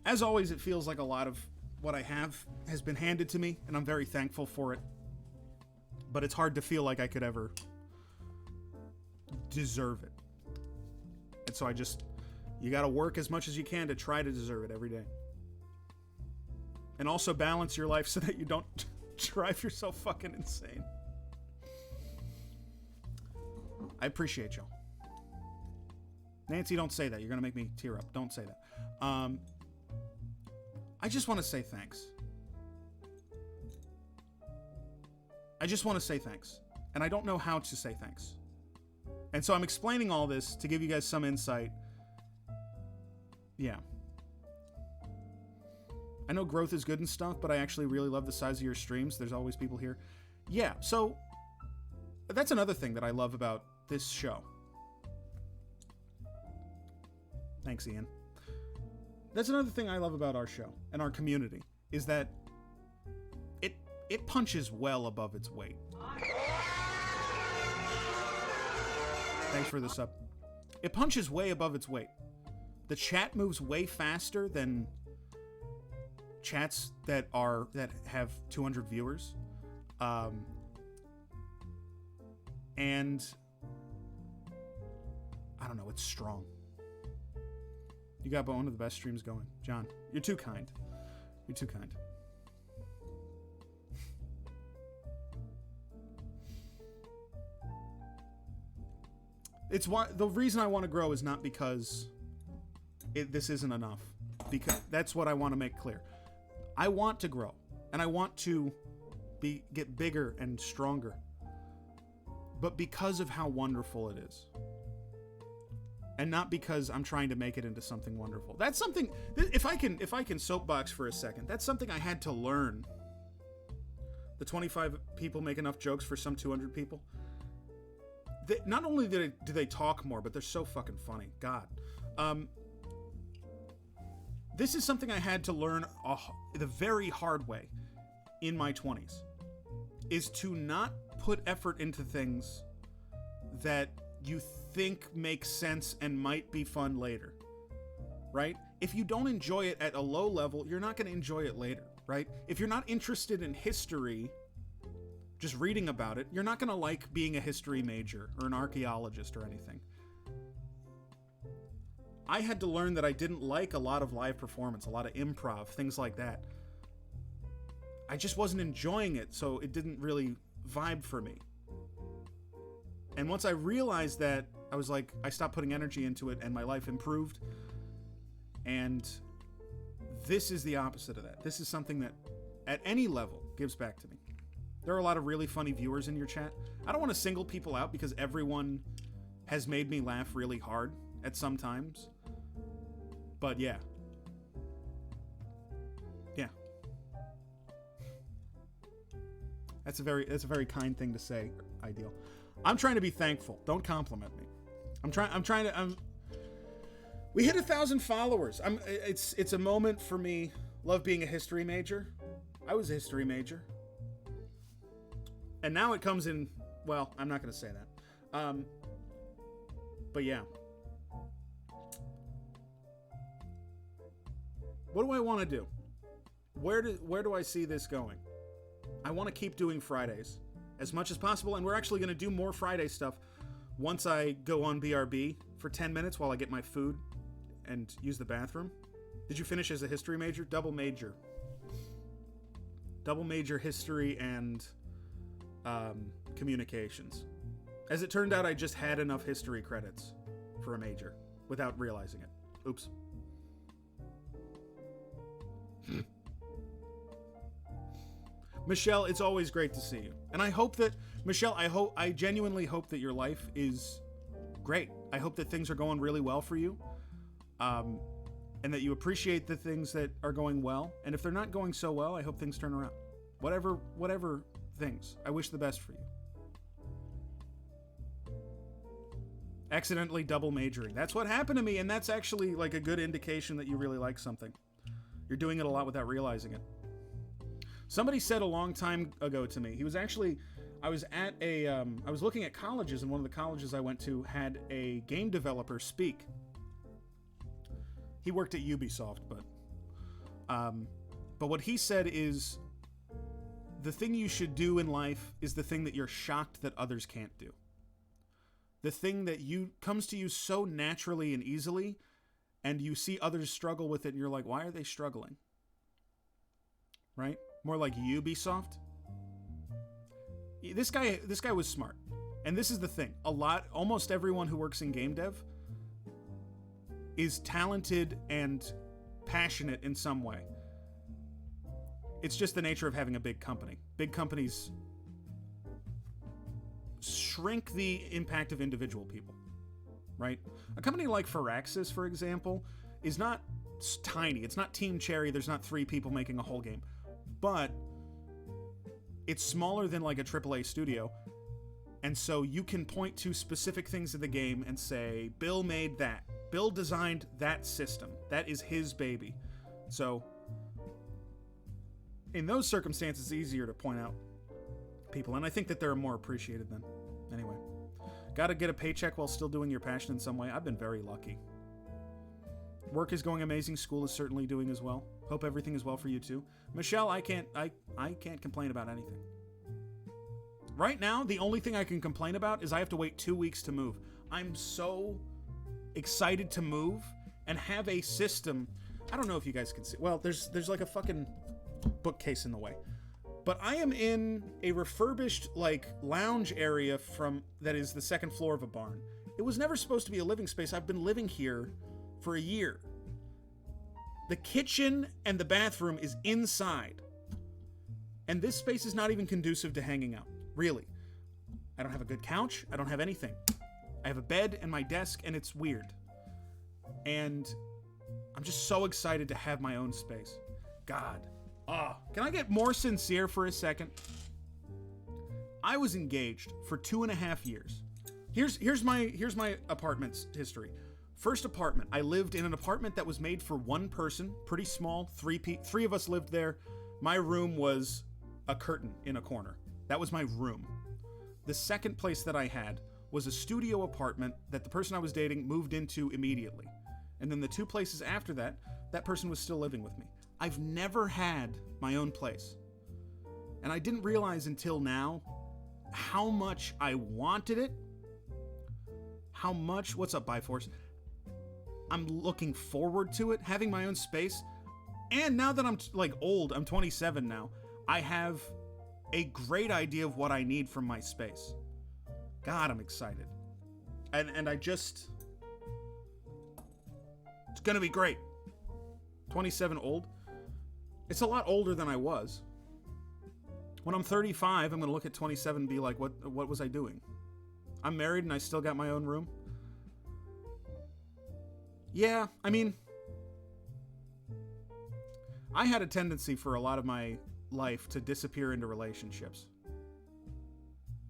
As always, it feels like a lot of what I have has been handed to me, and I'm very thankful for it. But it's hard to feel like I could ever deserve it. And so you gotta work as much as you can to try to deserve it every day. And also balance your life so that you don't drive yourself fucking insane. I appreciate y'all. Nancy, don't say that. You're gonna make me tear up. Don't say that. I just want to say thanks. I just want to say thanks. And I don't know how to say thanks. And so I'm explaining all this to give you guys some insight. Yeah. I know growth is good and stuff, but I actually really love the size of your streams. There's always people here. Yeah, so that's another thing that I love about this show. Thanks, Ian. That's another thing I love about our show and our community, is that it punches well above its weight. Thanks for the sub. It punches way above its weight. The chat moves way faster than chats that have 200 viewers. And I don't know, it's strong. You got one of the best streams going. John, you're too kind. You're too kind. It's why the reason I want to grow is not because this isn't enough. Because that's what I want to make clear. I want to grow, and I want to get bigger and stronger. but because of how wonderful it is. And not because I'm trying to make it into something wonderful. That's something, if I can soapbox for a second, that's something I had to learn. The 25 people make enough jokes for some 200 people. Not only do they talk more, but they're so fucking funny. God. This is something I had to learn the very hard way in my 20s. Is to not put effort into things that you think make sense and might be fun later, right? If you don't enjoy it at a low level, you're not going to enjoy it later, right? If you're not interested in history, just reading about it, you're not going to like being a history major or an archaeologist or anything. I had to learn that I didn't like a lot of live performance, a lot of improv, things like that. I just wasn't enjoying it, so it didn't really vibe for me. And once I realized that, I was like, I stopped putting energy into it and my life improved. And this is the opposite of that. This is something that, at any level, gives back to me. There are a lot of really funny viewers in your chat. I don't want to single people out because everyone has made me laugh really hard at some times. But yeah. Yeah. That's a very kind thing to say, Ideal. I'm trying to be thankful. Don't compliment me. We hit 1,000 followers. It's a moment for me. Love being a history major. I was a history major. And now it comes in, well, I'm not going to say that. But yeah. What do I want to do? Where do I see this going? I want to keep doing Fridays as much as possible, and we're actually going to do more Friday stuff once I go on BRB for 10 minutes while I get my food and use the bathroom. Did you finish as a history major? Double major. Double major history and communications. As it turned out, I just had enough history credits for a major without realizing it. Oops. Michelle, it's always great to see you. And I hope that, Michelle, I genuinely hope that your life is great. I hope that things are going really well for you. And that you appreciate the things that are going well. And if they're not going so well, I hope things turn around. Whatever things. I wish the best for you. Accidentally double majoring. That's what happened to me, and that's actually like a good indication that you really like something. You're doing it a lot without realizing it. Somebody said a long time ago to me, I was looking at colleges, and one of the colleges I went to had a game developer speak. He worked at Ubisoft, but what he said is, the thing you should do in life is the thing that you're shocked that others can't do. The thing that comes to you so naturally and easily, and you see others struggle with it, and you're like, why are they struggling? Right? More like Ubisoft. This guy was smart. And this is the thing. Almost everyone who works in game dev is talented and passionate in some way. It's just the nature of having a big company. Big companies shrink the impact of individual people, right? A company like Firaxis, for example, is not tiny. It's not Team Cherry. There's not 3 people making a whole game. But it's smaller than like a AAA studio. And so you can point to specific things in the game and say, Bill made that. Bill designed that system. That is his baby. So in those circumstances, it's easier to point out people. And I think that they're more appreciated then. Anyway, gotta get a paycheck while still doing your passion in some way. I've been very lucky. Work is going amazing. School is certainly doing as well. Hope everything is well for you too. Michelle, I can't complain about anything. Right now, the only thing I can complain about is I have to wait 2 weeks to move. I'm so excited to move and have a system. I don't know if you guys can see. Well, there's like a fucking bookcase in the way. But I am in a refurbished like lounge area that is the second floor of a barn. It was never supposed to be a living space. I've been living here for a year. The kitchen and the bathroom is inside. And this space is not even conducive to hanging out. Really. I don't have a good couch. I don't have anything. I have a bed and my desk, and it's weird. And I'm just so excited to have my own space. God. Can I get more sincere for a second? I was engaged for 2.5 years. Here's my apartment's history. First apartment, I lived in an apartment that was made for one person, pretty small, three of us lived there. My room was a curtain in a corner. That was my room. The second place that I had was a studio apartment that the person I was dating moved into immediately. And then the 2 places after that, that person was still living with me. I've never had my own place. And I didn't realize until now how much I wanted it. How much, what's up, Biforce? I'm looking forward to it, having my own space. And now that I'm old, I'm 27 now, I have a great idea of what I need from my space. God, I'm excited. And I just, it's gonna be great. 27 old. It's a lot older than I was. When I'm 35, I'm gonna look at 27 and be like, what was I doing? I'm married and I still got my own room. Yeah, I mean, I had a tendency for a lot of my life to disappear into relationships.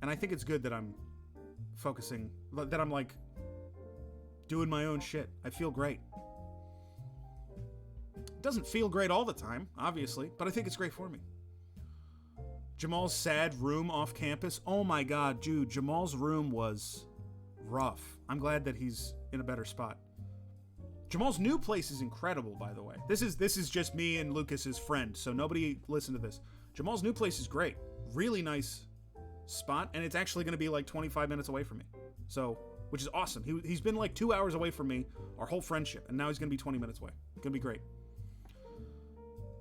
And I think it's good that I'm focusing, that I'm doing my own shit. I feel great. It doesn't feel great all the time, obviously, but I think it's great for me. Jamal's sad room off campus. Oh my god, dude, Jamal's room was rough. I'm glad that he's in a better spot. Jamal's new place is incredible, by the way. This is just me and Lucas's friend, so nobody listen to this. Jamal's new place is great. Really nice spot, and it's actually going to be 25 minutes away from me. So, which is awesome. He's been 2 hours away from me, our whole friendship, and now he's going to be 20 minutes away. It's going to be great.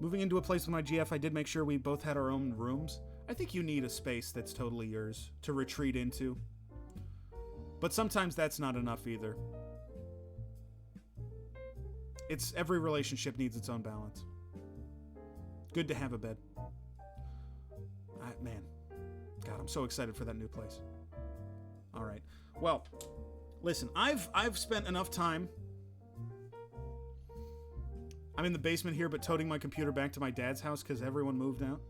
Moving into a place with my GF, I did make sure we both had our own rooms. I think you need a space that's totally yours to retreat into. But sometimes that's not enough either. Every relationship needs its own balance. Good to have a bed. Man, God, I'm so excited for that new place. All right. Well, listen, I've spent enough time. I'm in the basement here, but toting my computer back to my dad's house because everyone moved out.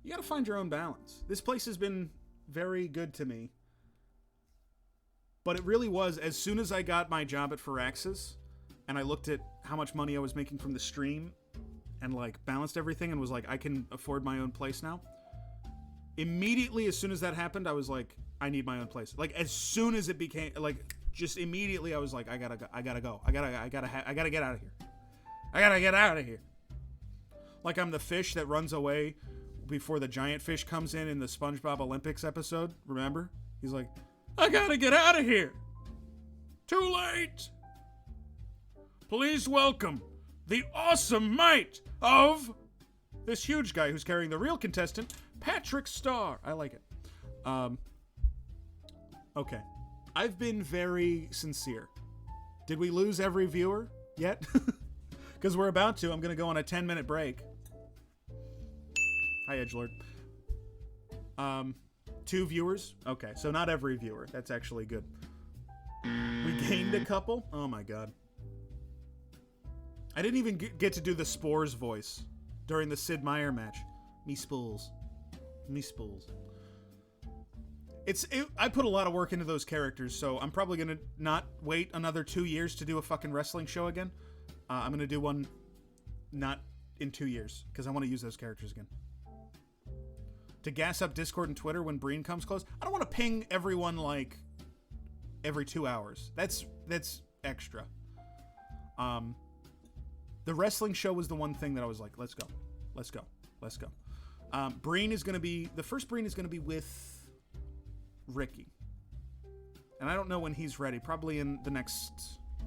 You got to find your own balance. This place has been very good to me. But it really was, as soon as I got my job at Firaxis, and I looked at how much money I was making from the stream and balanced everything and was I can afford my own place now. Immediately, as soon as that happened, I was I need my own place. As soon as it became just immediately, I was I gotta go. I gotta get out of here. I gotta get out of here. I'm the fish that runs away before the giant fish comes in the SpongeBob Olympics episode. Remember? He's I gotta get out of here. Too late. Please welcome the awesome might of this huge guy who's carrying the real contestant, Patrick Starr. I like it. Okay. I've been very sincere. Did we lose every viewer yet? Because we're about to. I'm going to go on a 10-minute break. Hi, Edgelord. 2 viewers? Okay, so not every viewer. That's actually good. We gained a couple? Oh my god. I didn't even get to do the Spores voice during the Sid Meier match. Me spools. Me spools. I put a lot of work into those characters, so I'm probably going to not wait another 2 years to do a fucking wrestling show again. I'm going to do one not in 2 years, because I want to use those characters again. To gas up Discord and Twitter when Breen comes close. I don't want to ping everyone every 2 hours. That's extra. The wrestling show was the one thing that I was let's go. Let's go. Let's go. Breen is going to be... The first Breen is going to be with Ricky. And I don't know when he's ready. Probably in the next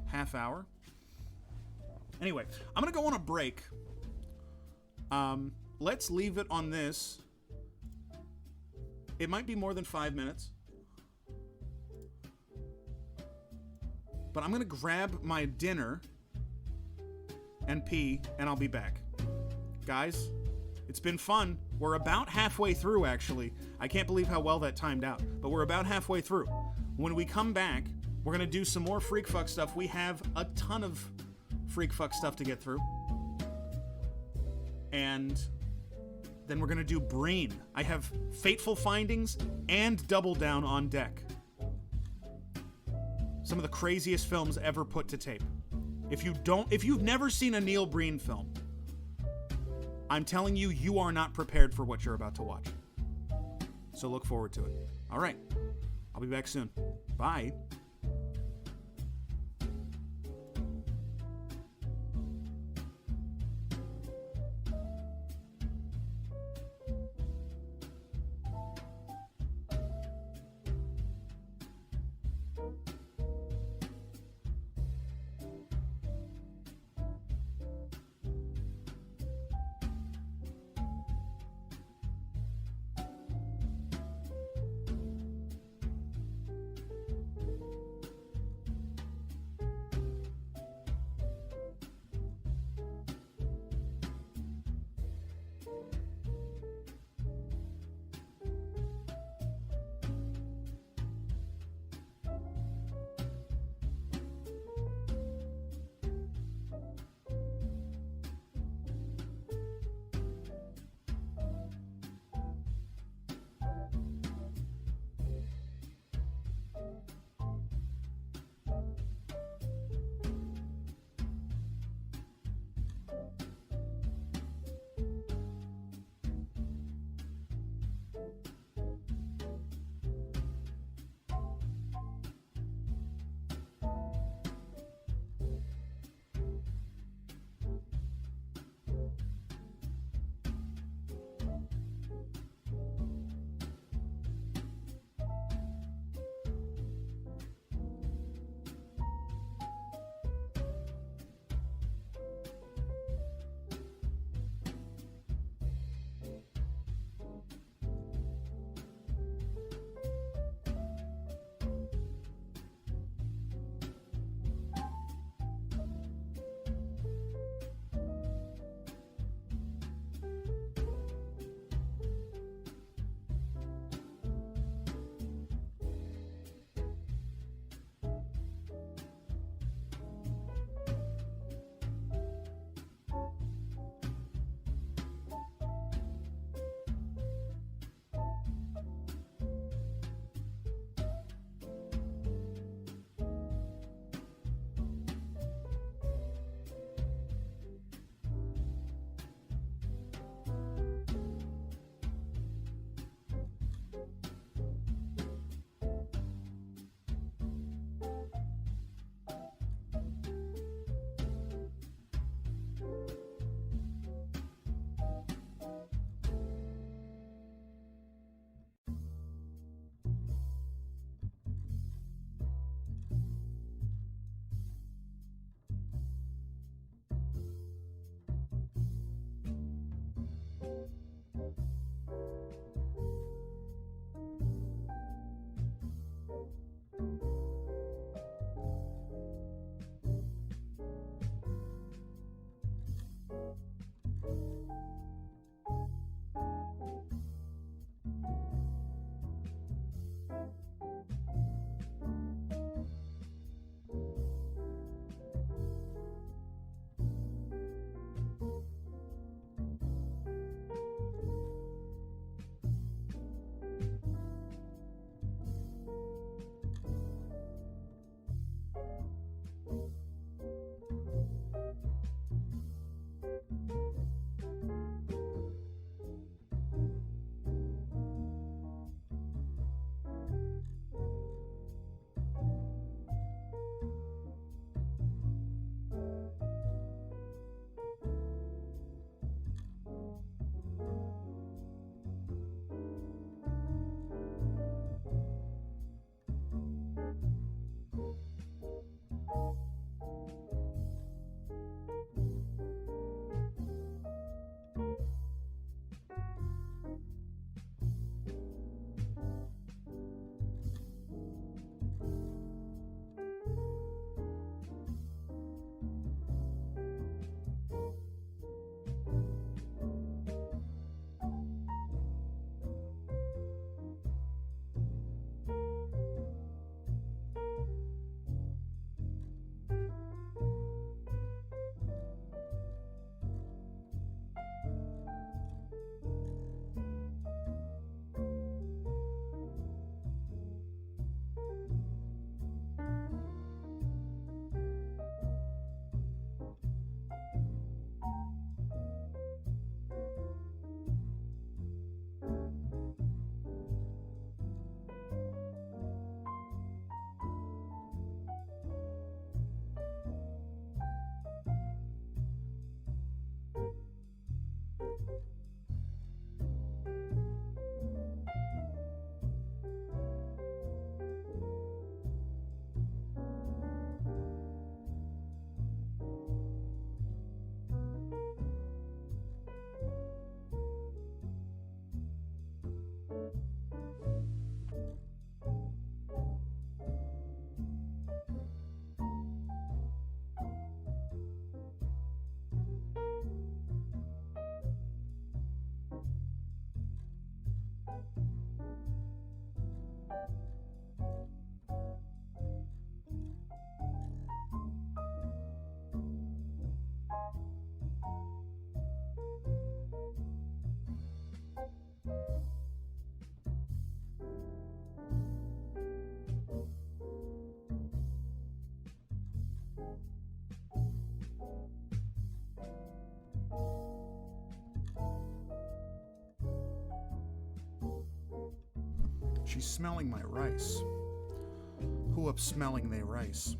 half hour. Anyway, I'm going to go on a break. Let's leave it on this. It might be more than 5 minutes. But I'm going to grab my dinner and pee, and I'll be back. Guys, It's been fun. We're about halfway through, actually. I can't believe how well that timed out, but we're about halfway through. When we come back, we're going to do some more Freak Fuck stuff. We have a ton of Freak Fuck stuff to get through. And then we're going to do Breen. I have Fateful Findings and Double Down on deck. Some of the craziest films ever put to tape. If you've never seen a Neil Breen film, I'm telling you, you are not prepared for what you're about to watch. So look forward to it. All right. I'll be back soon. Bye. She's smelling my rice. Who up smelling they rice?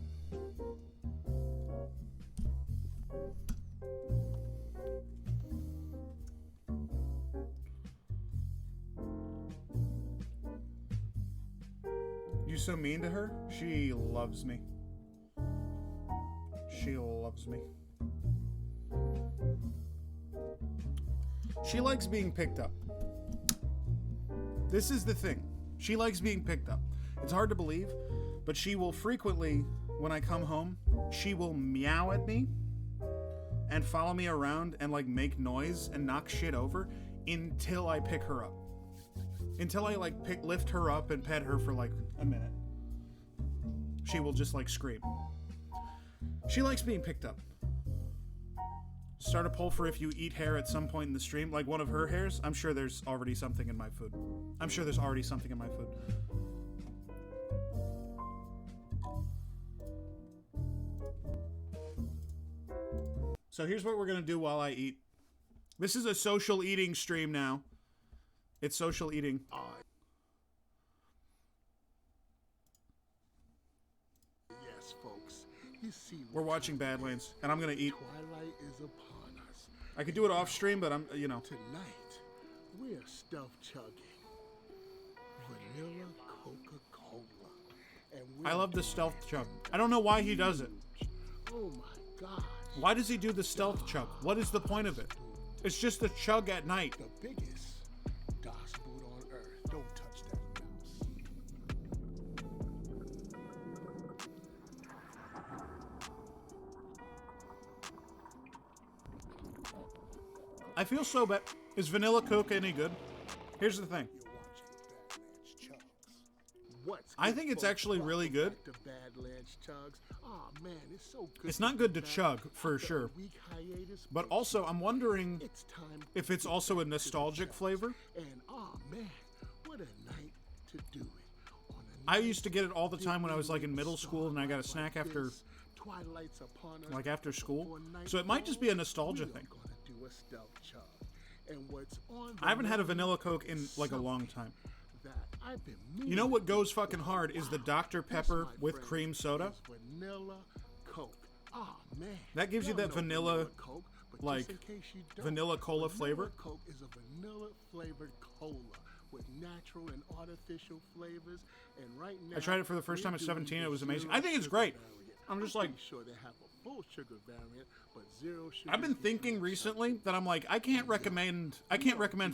You so mean to her? She loves me. She loves me. She likes being picked up. This is the thing. She likes being picked up. It's hard to believe, but she will frequently, when I come home, she will meow at me and follow me around and like make noise and knock shit over until I pick her up. Until I like lift her up and pet her for like a minute. She will just like scream. She likes being picked up. Start a poll for if you eat hair at some point in the stream, like one of her hairs. I'm sure there's already something in my food. I'm sure there's already something in my food. So here's what we're gonna do while I eat. This is a social eating stream now. It's social eating. Yes, folks. You see, We're watching Badlands, and I'm gonna eat. Twilight is upon us. I could do it off stream, but I'm, you know. Tonight, we're stealth chugging vanilla Coca-Cola. And I love the stealth chug. I don't know why he does it. Oh my God. Why does he do the stealth chug? What is the point of it? It's just a chug at night. The biggest DOS boot on earth. Don't touch that I feel so bad. Is vanilla Coke any good? Here's the thing. I think it's actually really good. Oh, man, it's so good. It's not good to chug, for sure. But also, I'm wondering if it's also a nostalgic flavor. And oh man, what a night to do it. I used to get it all the time when I was like in middle school and I got a snack after, Twilight's upon us. like after school. So it might just be a nostalgia thing. Do a stealth chug. And what's on I haven't had a vanilla Coke in like a long time. that I've been You know what goes fucking hard is the Dr. Pepper with cream soda. Vanilla Coke. Oh man. That gives you that vanilla, Coke, but like, just in case you don't, vanilla cola flavor. Coke is a vanilla flavored cola with natural and artificial flavors. And right now, I tried it for the first time at 17. It was amazing. I think it's great. I'm just like, sure they have a full sugar variant, but zero sugar. I've been thinking recently that I'm like, I can't recommend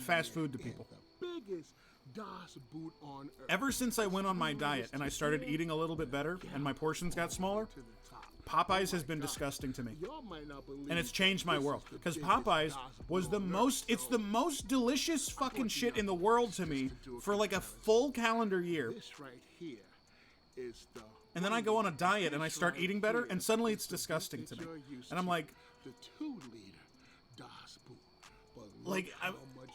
fast food to people. Biggest DOS boot on earth. Ever since I went on my diet and I started eating a little bit better and my portions got smaller, Popeyes has been disgusting to me. And it's changed my world. Because Popeyes was it's the most delicious fucking shit in the world to me for like a full calendar year. This right here is the And then I go on a diet and I start eating better and suddenly it's disgusting to me. And I'm like, the 2-liter DOS boot. But like,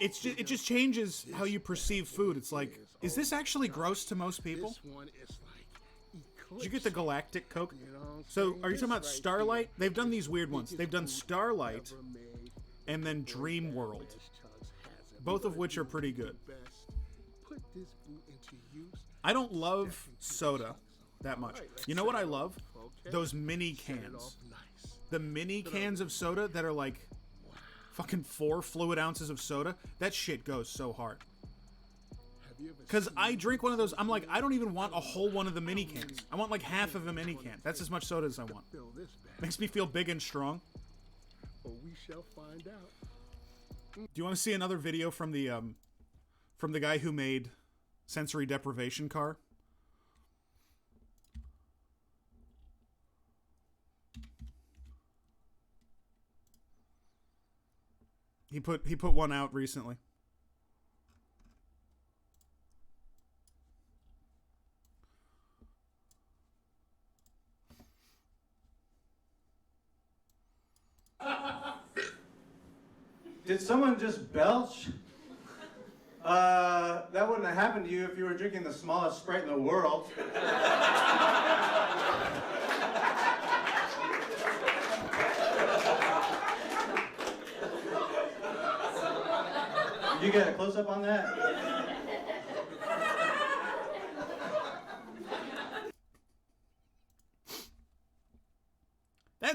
it just changes how you perceive food. It's like, is this actually gross to most people? This one is like Did you get the Galactic Coke? So, are you talking about Starlight? They've done these weird ones. They've done Starlight and then Dream World, both of which are pretty good. Put this boot into use. I don't love soda that much. You know what I love? Those mini cans. The mini cans of soda that are like fucking 4 fluid ounces of soda. That shit goes so hard. Because I drink one of those, I'm like, I don't even want a whole one of the mini cans. I want like half of a mini can. That's as much soda as I want. Makes me feel big and strong. But we shall find out. Do you want to see another video from the guy who made Sensory Deprivation Car? He put one out recently. Did someone just belch? That wouldn't have happened to you if you were drinking the smallest Sprite in the world. Did you get a close-up on that?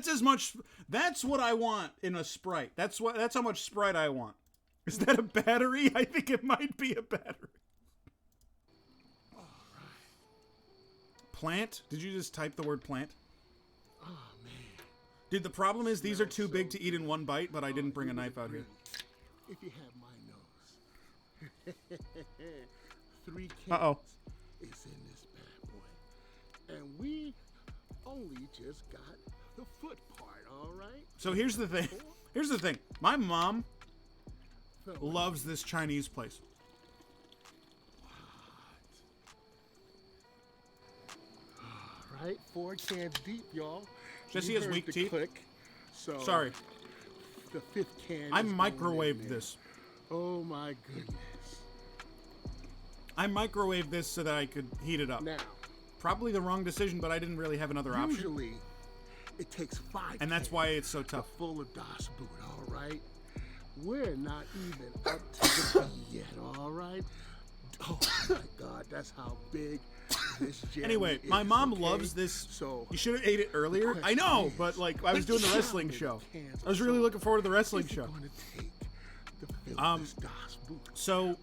That's as much. That's what I want in a Sprite. That's how much Sprite I want. Is that a battery? I think it might be a battery. Plant? Did you just type the word plant? Oh, man. Dude, the problem is these are too big to eat in one bite, but I didn't bring a knife out here. If you have my nose. 3 cans is in this bad boy. And we only just got the foot part, all right? So here's the thing. Here's the thing. My mom loves this Chinese place. All right, 4 cans deep, y'all. Jesse You has heard weak the teeth. click, so Sorry. The 5th can. I is going microwaved in there. this. Oh my goodness. I microwaved this so that I could heat it up. Now, probably the wrong decision, but I didn't really have another option. Usually, it takes 5 And that's why it's so tough. full of Das Boot, all right? We're not even up to the B yet, all right? Oh my God, that's how big this jelly Anyway, is, my mom okay? loves this. So You should have ate it earlier. I know, but like I was doing the wrestling show. I was really looking forward to the wrestling show. So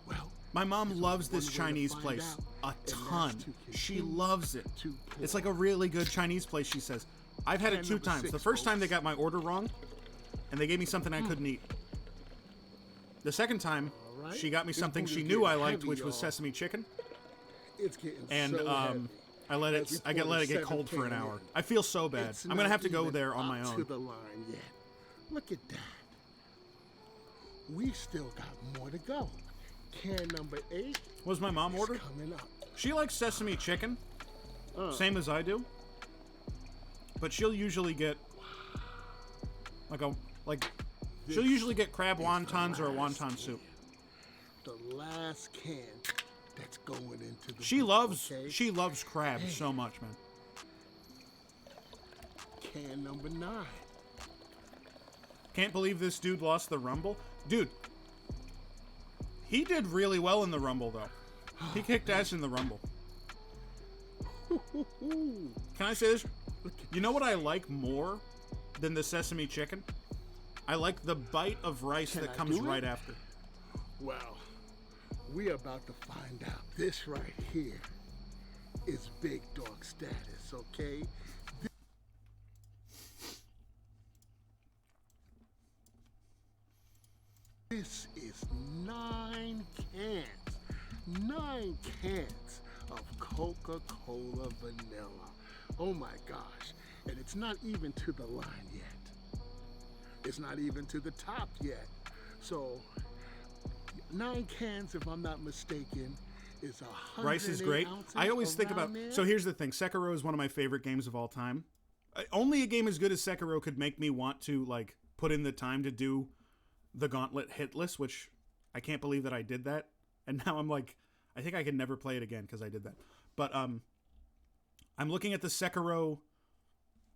my mom loves this Chinese place a ton. She loves it. It's like a really good Chinese place, she says. I've had it 2 times. The first time they got my order wrong, and they gave me something I couldn't eat. The second time, she got me something she knew I liked, which was sesame chicken. It's getting And so heavy. I let it get cold for an hour. I feel so bad. It's I'm gonna not have to go even there on my up own. To the line yet. Look at that. We still got more to go. Can number 8. What does my mom order? Coming up. She likes sesame chicken, same as I do. But she'll usually get she'll usually get crab wontons or a wonton soup. The last can that's going into the She book, loves okay? she loves crab so much, man. Can number 9. Can't believe this dude lost the Rumble. Dude, he did really well in the Rumble, though. He kicked ass in the Rumble. Can I say this? You know what I like more than the sesame chicken? I like the bite of rice Can that I comes do it? right after. Well, we're about to find out. This right here is big dog status, okay? This is 9 cans. 9 cans of Coca-Cola vanilla. Oh my gosh. And it's not even to the line yet. It's not even to the top yet. So 9 cans, if I'm not mistaken, is 108 Rice is great. ounces I always think about... around there. So here's the thing. Sekiro is one of my favorite games of all time. Only a game as good as Sekiro could make me want to, like, put in the time to do the Gauntlet hitless, which I can't believe that I did that. And now I'm like, I think I can never play it again because I did that. But I'm looking at the Sekiro,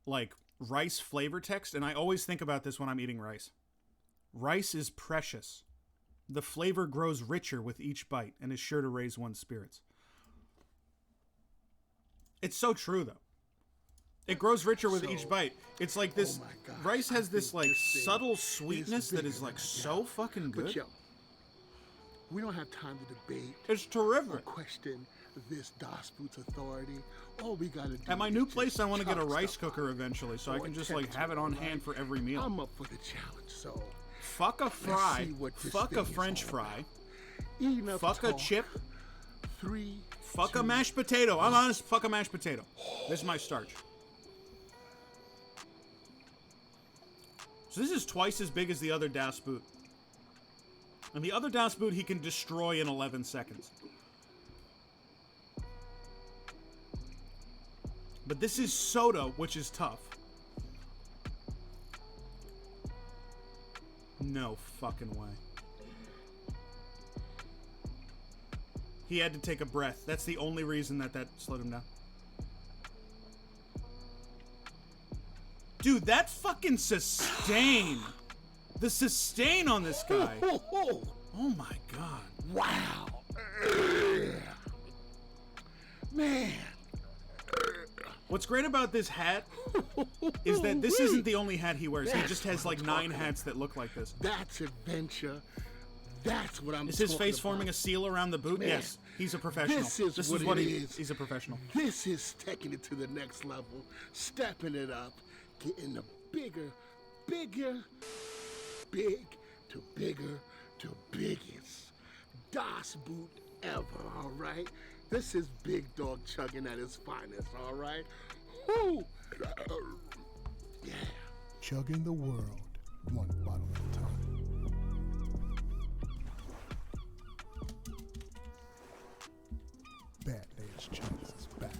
like, rice flavor text, and I always think about this when I'm eating rice. Rice is precious. The flavor grows richer with each bite and is sure to raise one's spirits. It's so true, though. It grows richer with each bite. It's like this... rice has this, like, subtle sweetness that is, like, so fucking good. But yo, we don't have time to debate. It's terrific. Or question this Das Boot's authority. All we gotta do At my is new just place, I want to get a chop rice stuff cooker eventually, so I or can just, attempt like, have it to, on right? hand for every meal. I'm up for the challenge, so... Fuck a let's fry. see what this Fuck thing a is French all fry. Eating up Fuck a talk. chip. 3, Fuck 2, a mashed potato. I'm honest. Fuck a mashed potato. This is my starch. So this is twice as big as the other Das Boot. And the other Das Boot he can destroy in 11 seconds. But this is soda, which is tough. No fucking way. He had to take a breath. That's the only reason that slowed him down. Dude, that fucking sustain. The sustain on this guy. Oh my god. Wow. Man. What's great about this hat is that this isn't the only hat he wears. He just has like 9 hats that look like this. That's adventure. That's what I'm Is his talking face forming a seal around the boot? Man, Yes. He's a professional. This is what it is. He's a professional. This is taking it to the next level, stepping it up, getting the bigger, big to bigger to biggest DOS boot ever, all right? This is Big Dog chugging at his finest, all right? Woo! Yeah. Chugging the world, one bottle at a time. Badlands Chugs is back.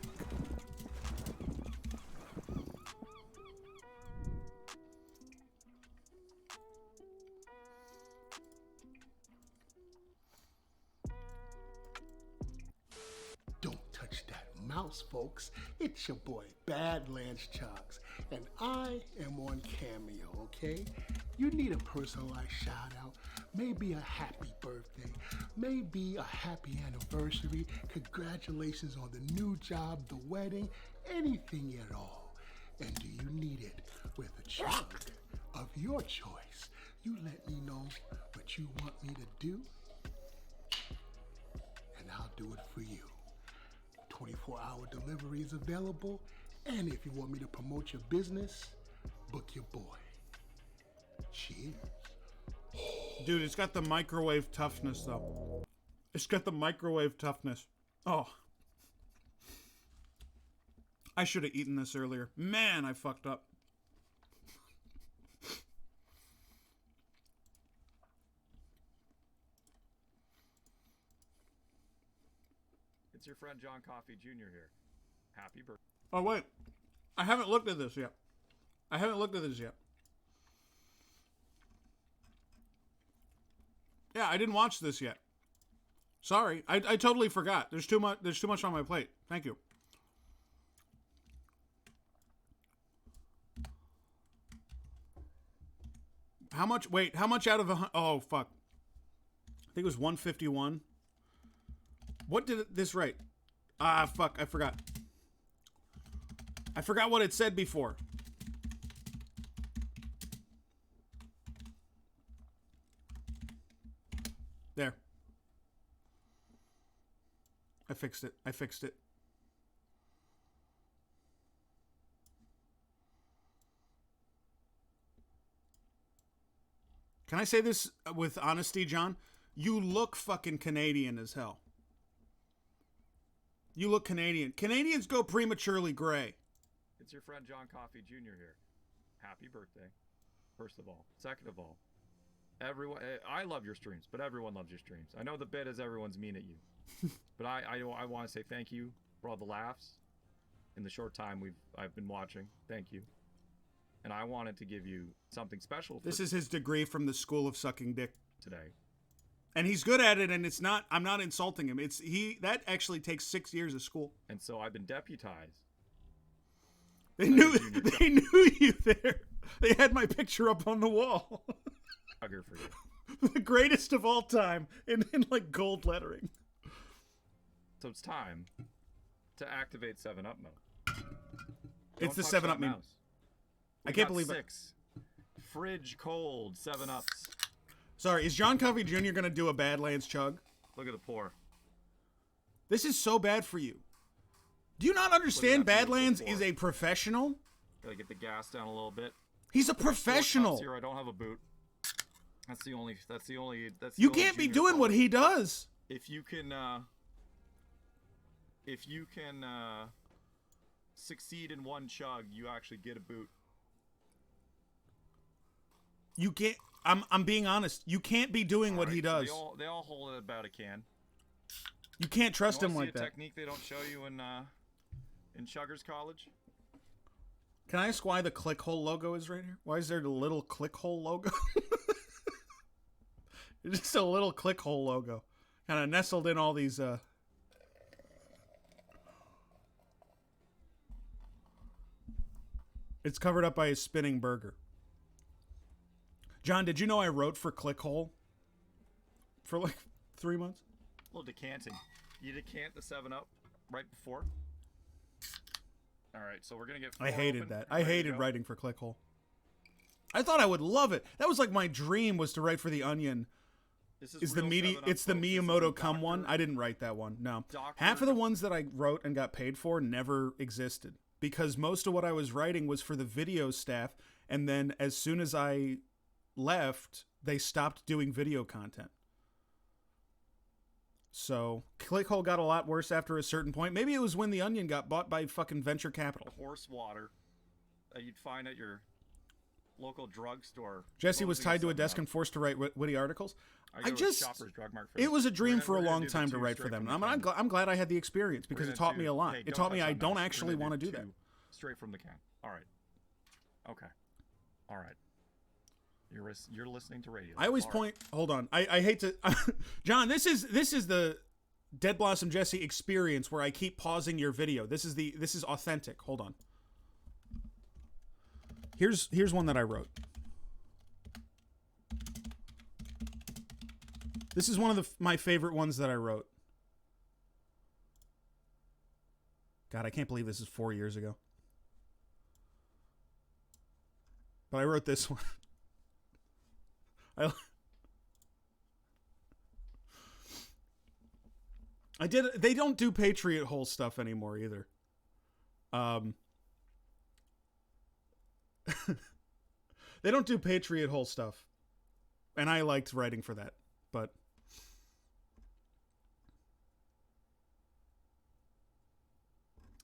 Don't touch that mouse, folks. It's your boy, Badlands Chugs, and I am on Cameo, okay? You need a personalized shout out, maybe a happy birthday, maybe a happy anniversary, congratulations on the new job, the wedding, anything at all. And do you need it with a chug of your choice? You let me know what you want me to do, and I'll do it for you. 24-hour delivery is available, and if you want me to promote your business, book your boy. Cheers. Dude, it's got the microwave toughness, though. It's got the microwave toughness. Oh. I should have eaten this earlier. Man, I fucked up. It's your friend John Coffey Jr. here. Happy birthday. Oh, wait. I haven't looked at this yet. Yeah, I didn't watch this yet. Sorry. I totally forgot. There's too much on my plate. Thank you. How much? Wait, how much out of a... Oh, fuck. I think it was 151. What did this write? Ah, fuck. I forgot. I forgot what it said before. There. I fixed it. Can I say this with honesty, John? You look fucking Canadian as hell. You look Canadian. Canadians go prematurely gray. It's your friend John Coffey Jr. here. Happy birthday. First of all. Second of all, everyone. I love your streams, but everyone loves your streams. I know the bit is everyone's mean at you, but I want to say thank you for all the laughs in the short time I've been watching. Thank you. And I wanted to give you something special. This is his degree from the School of Sucking Dick today. And he's good at it, and it's not. I'm not insulting him. That actually takes 6 years of school. And so I've been deputized. They knew you there. They had my picture up on the wall. Hugger for you. The greatest of all time in like gold lettering. So it's time to activate 7-Up mode. It's the 7-Up meme. I can't believe 6 fridge cold 7-Ups. Sorry, is John Coffey Jr. going to do a Badlands chug? Look at the pour. This is so bad for you. Do you not understand Badlands is a professional? Gotta get the gas down a little bit. He's a professional. Here, I don't have a boot. That's the only. You can't be doing what he does. If you can succeed in one chug, you actually get a boot. You can't. I'm being honest. You can't be doing what he does. They all hold it about a can. You can't trust him like a that. Technique they don't show you in Chuggers College. Can I ask why the clickhole logo is right here? Why is there the little clickhole logo? It's just a little clickhole logo, kind of nestled in all these. It's covered up by a spinning burger. John, did you know I wrote for Clickhole for like 3 months? A little decanting. You decant the 7-Up right before. All right, so we're gonna get. I hated open, that. I ready to hated go. writing for Clickhole. I thought I would love it. That was like my dream was to write for The Onion. This Is the real media? 7 Up, It's the folks. This is Miyamoto the Come one. Dr. I didn't write that one. No, Dr. half of the ones that I wrote and got paid for never existed because most of what I was writing was for the video staff, and then as soon as I left, they stopped doing video content. So Clickhole got a lot worse after a certain point. Maybe it was when The Onion got bought by fucking venture capital. Horse water that you'd find at your local drugstore. Jesse was closing tied to a 7 desk Up. and forced to write witty articles. I I go with just, Shoppers Drug Mart it was a dream first. for a We're gonna long do the time to two write for straight them. from the I'm can. glad I had the experience because We're it gonna taught me do- a lot. hey, It don't taught me touch I that don't mouse. We're actually gonna want to do two that. Straight from the can. All right. Okay. All right. You're listening to radio. I always All point. Hold on. I hate to, John. This is the Dead Blossom Jesse experience where I keep pausing your video. This is authentic. Hold on. Here's one that I wrote. This is one of my favorite ones that I wrote. God, I can't believe this is 4 years ago. But I wrote this one. I did. They don't do Patriot Hole stuff anymore either. They don't do Patriot Hole stuff, and I liked writing for that. But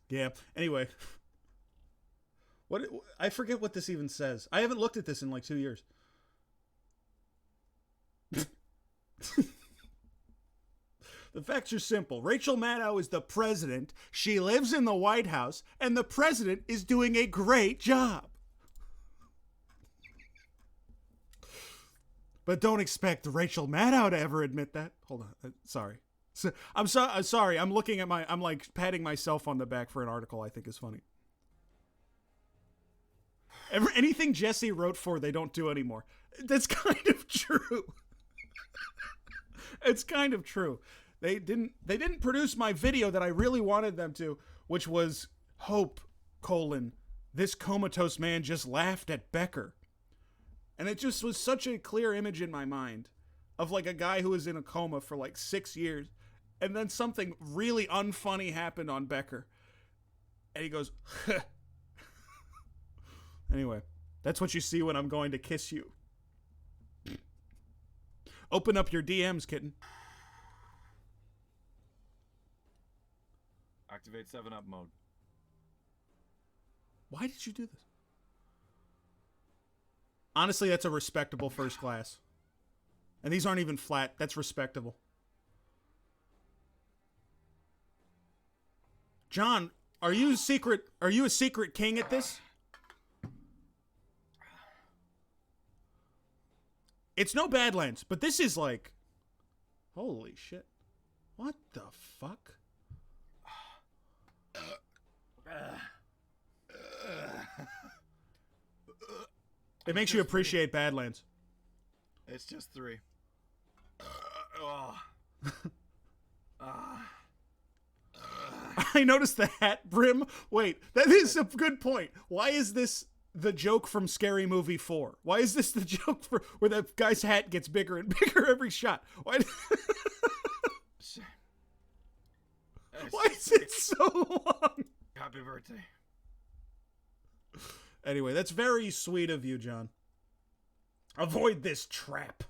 yeah. Anyway, I forget what this even says. I haven't looked at this in like 2 years. The facts are simple. Rachel Maddow is the president. She lives in the White House, and the president is doing a great job. But don't expect Rachel Maddow to ever admit that. Hold on. Sorry. I'm sorry. I'm looking at I'm like patting myself on the back for an article I think is funny. Anything Jesse wrote for, they don't do anymore. That's kind of true. It's kind of true. They didn't produce my video that I really wanted them to, which was Hope, this comatose man just laughed at Becker. And it just was such a clear image in my mind of like a guy who was in a coma for like 6 years. And then something really unfunny happened on Becker. And he goes, Anyway, that's what you see when I'm going to kiss you. Open up your DMs, kitten. Activate 7 Up mode. Why did you do this? Honestly, that's a respectable first class. And these aren't even flat. That's respectable. John, are you a secret king at this? It's no Badlands, but this is like, holy shit. What the fuck? It makes you appreciate Badlands. It's just 3. I noticed the hat brim. Wait, that is a good point. Why is this the joke from Scary Movie 4? Why is this the joke for where the guy's hat gets bigger and bigger every shot? Why is it so long? Happy birthday. Anyway, that's very sweet of you, John. Avoid this trap.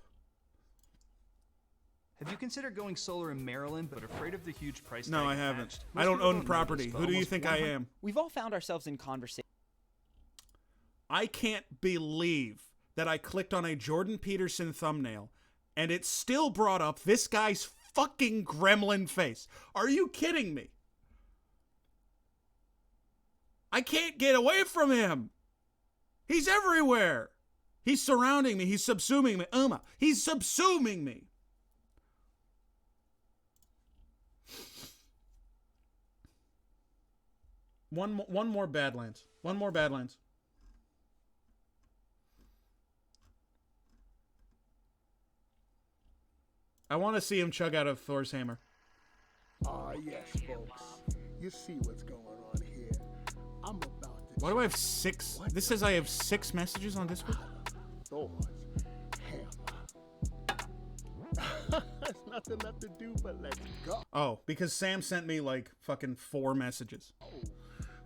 Have you considered going solar in Maryland, but afraid of the huge price tag? No, I haven't. attached? I don't Most people own notice, property. but Who do you almost think I am? We've all found ourselves in conversation. I can't believe that I clicked on a Jordan Peterson thumbnail and it still brought up this guy's fucking gremlin face. Are you kidding me? I can't get away from him. He's everywhere. He's surrounding me. He's subsuming me. He's subsuming me. One more Badlands. One more Badlands. I want to see him chug out of Thor's hammer. Ah, yes, folks. You see what's going on here. I'm Why do I have 6? This says I have 6 messages on Discord? Thor's hammer. There's nothing left to do but let's go. Oh, because Sam sent me like fucking 4 messages.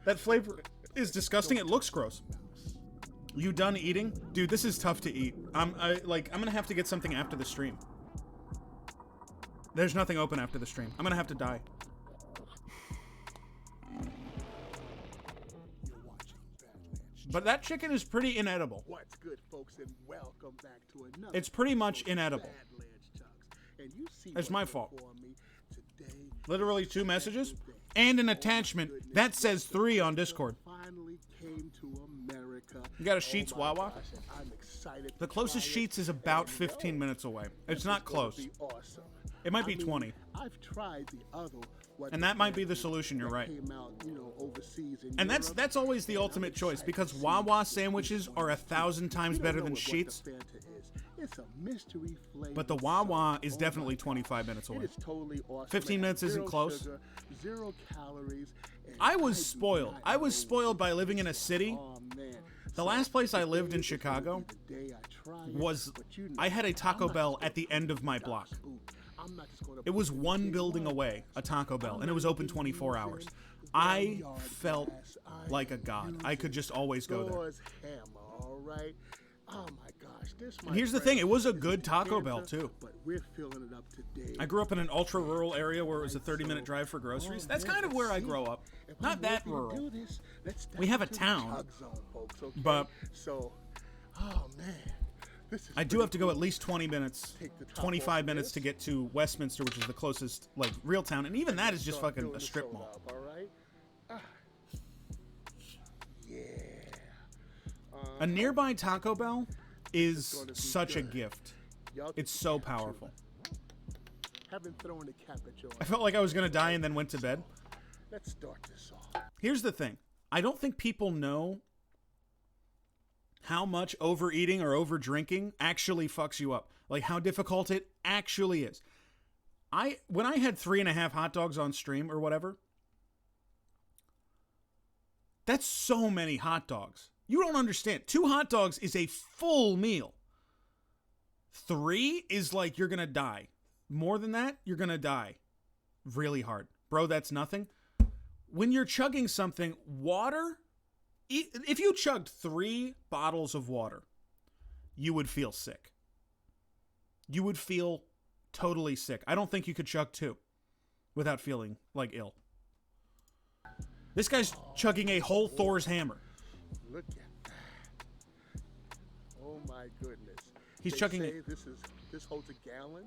That flavor is disgusting. It looks gross. You done eating? Dude, this is tough to eat. I'm gonna have to get something after the stream. There's nothing open after the stream. I'm gonna have to die. But that chicken is pretty inedible. What's good, folks, and welcome back to another. It's pretty much inedible. And you see It's my fault. me today. Literally 2 messages and an attachment that says 3 on Discord. Finally came to America. You got a Sheetz Wawa? Gosh, and I'm excited. The closest Sheetz is about 15 minutes away. It's not close. Awesome. It might be 20. I've tried the other. And that might be the solution, you're right. Came out, overseas in And Europe. that's always the ultimate choice, because Wawa sandwiches are 1,000 times better than Sheetz. It's a mystery flavor. But the Wawa is definitely 25 minutes away. It is totally awesome. 15 minutes isn't Zero close. Sugar, 0 calories. I was spoiled. I was spoiled by living in a city. The last place I lived in Chicago was, I had a Taco Bell at the end of my block. It was 1 building away, a Taco Bell, and it was open 24 hours. I felt like a god. I could just always go there. Thor's hammer, all right? Oh my gosh, this. And here's the thing, it was a good Taco Bell too. But we're filling it up today. I grew up in an ultra rural area where it was a 30-minute drive for groceries. That's kind of where I grew up. Not that rural. We have a town, but so, oh man. I do have to go at least 20 minutes, 25 minutes to get to Westminster, which is the closest, like, real town. And even that is just fucking a strip mall. A nearby Taco Bell is such a gift. It's so powerful. Haven't thrown the cap at your I felt like I was going to die and then went to bed. Let's start this off. Here's the thing. I don't think people know how much overeating or over drinking actually fucks you up. Like how difficult it actually is. When I had 3.5 hot dogs on stream or whatever, that's so many hot dogs. You don't understand. 2 hot dogs is a full meal. 3 is like you're gonna die. More than that, you're gonna die. Really hard. Bro, that's nothing. When you're chugging something, water, if you chugged 3 bottles of water, you would feel sick. You would feel totally sick. I don't think you could chug 2 without feeling like ill. This guy's chugging a whole Thor's hammer. Look at that. Oh my goodness. He's They chugging say it. This holds a gallon,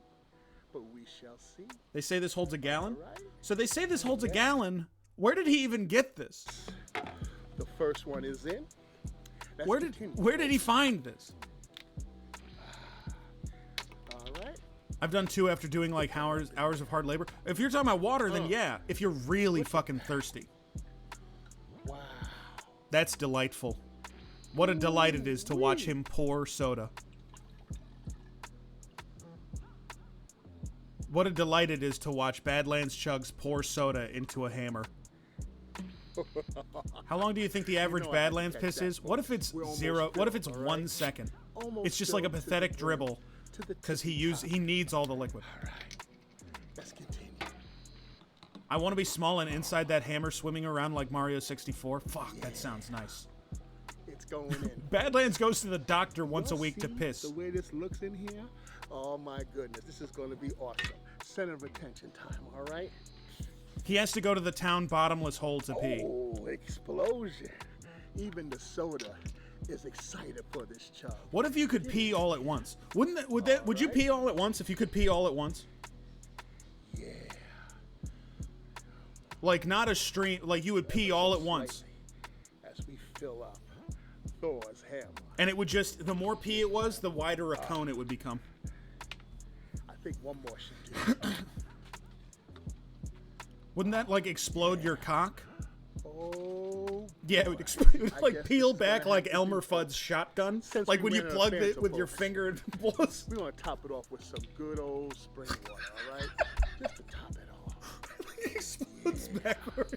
but we shall see. They say this holds a gallon? All right. So they say this holds a gallon. Where did he even get this? The first one is in. Let's Where continue. did he find this? All right. I've done 2 after doing like hours of hard labor. If you're talking about water, then yeah. If you're really fucking thirsty. Wow. That's delightful. What a delight it is to watch him pour soda. What a delight it is to watch Badlands Chugs pour soda into a hammer. How long do you think the average Badlands piss is? What if it's 0? What if it's 1 second? It's just like a pathetic dribble because he needs all the liquid. All right. Let's continue. I want to be small and inside that hammer swimming around like Mario 64. Fuck, that sounds nice. It's going in. Badlands goes to the doctor once a week to piss. The way this looks in here, oh my goodness, this is going to be awesome. Center of attention time, all right? He has to go to the town bottomless hole to pee. Oh, explosion. Even the soda is excited for this chug. What if you could pee all at once? Would you pee all at once if you could pee all at once? Yeah. Like not a stream, like you would pee all at once. As we fill up Thor's hammer. And it would just, the more pee it was, the wider a cone it would become. I think one more should do. Wouldn't that like explode your cock? Oh. Yeah, it would, it would I like guess peel this is gonna back like have to Elmer be- Fudd's shotgun. Since Like we when you ran out of plugged fans, it with your folks, finger and blows. We want to top it off with some good old spring water, all right? Just to top it off. It explodes backwards.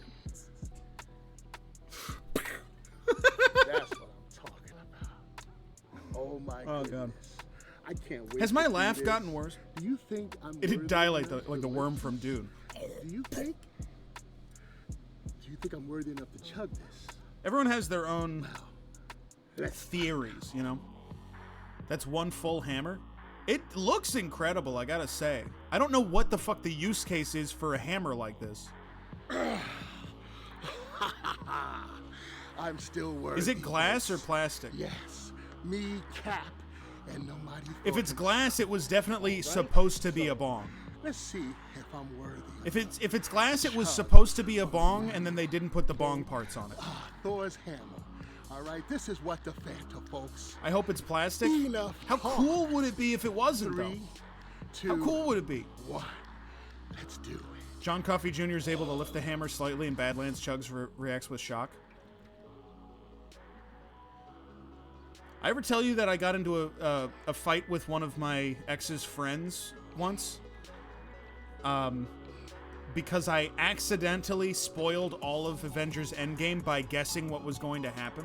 can't wait. Has to my see laugh this. gotten worse? Do you think I'm It did worthy die like enough the to worm from Dune. Do you think? Do you think I'm worthy enough to chug this? Everyone has their own theories, you know? That's one full hammer. It looks incredible, I gotta say. I don't know what the fuck the use case is for a hammer like this. I'm still worthy. Is it glass or plastic? Yes. Me, Cap, and nobody. If it's glass, it was definitely supposed to be a bong. Let's see if I'm worthy. If it's glass, it was supposed to be a bong, and then they didn't put the bong parts on it. Thor's hammer. All right, this is what the Fanta, folks. I hope it's plastic. Enough. How cool would it be if it wasn't, though? 3, 2, How cool would it be? 1. Let's do it. John Coffey Jr. is able to lift the hammer slightly, and Badlands Chugs reacts with shock. I ever tell you that I got into a fight with one of my ex's friends once? Because I accidentally spoiled all of Avengers Endgame by guessing what was going to happen.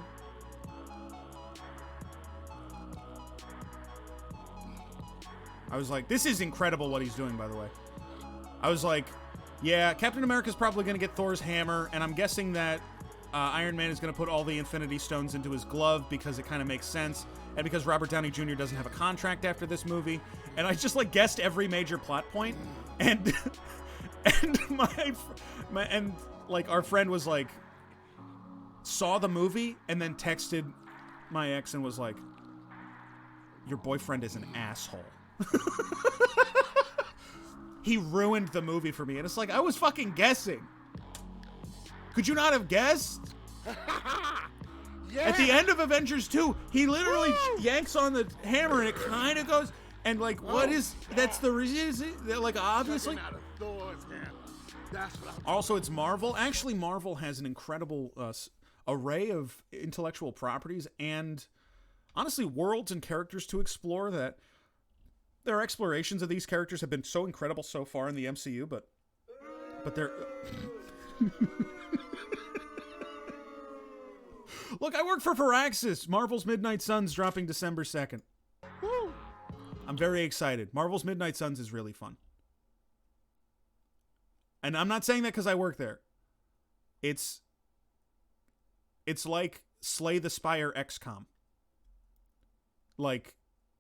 I was like, this is incredible what he's doing, by the way. I was like, yeah, Captain America's probably going to get Thor's hammer, and I'm guessing that Iron Man is going to put all the Infinity Stones into his glove because it kind of makes sense, and because Robert Downey Jr. doesn't have a contract after this movie. And I just, like, guessed every major plot point, and and like, our friend was like, saw the movie, and then texted my ex and was like, your boyfriend is an asshole. He ruined the movie for me. And it's like, I was fucking guessing. Could you not have guessed? Yeah. At the end of Avengers 2, he literally yanks on the hammer and it kind of goes. And like, what is, that's the reason, like, obviously. Out of Thor's hammer. That's what I'm Also, it's Marvel. Actually, Marvel has an incredible array of intellectual properties and, honestly, worlds and characters to explore that their explorations of these characters have been so incredible so far in the MCU, but they're... Look, I work for Firaxis. Marvel's Midnight Suns dropping December 2nd. Woo! I'm very excited. Marvel's Midnight Suns is really fun. And I'm not saying that because I work there. It's like Slay the Spire XCOM. Like,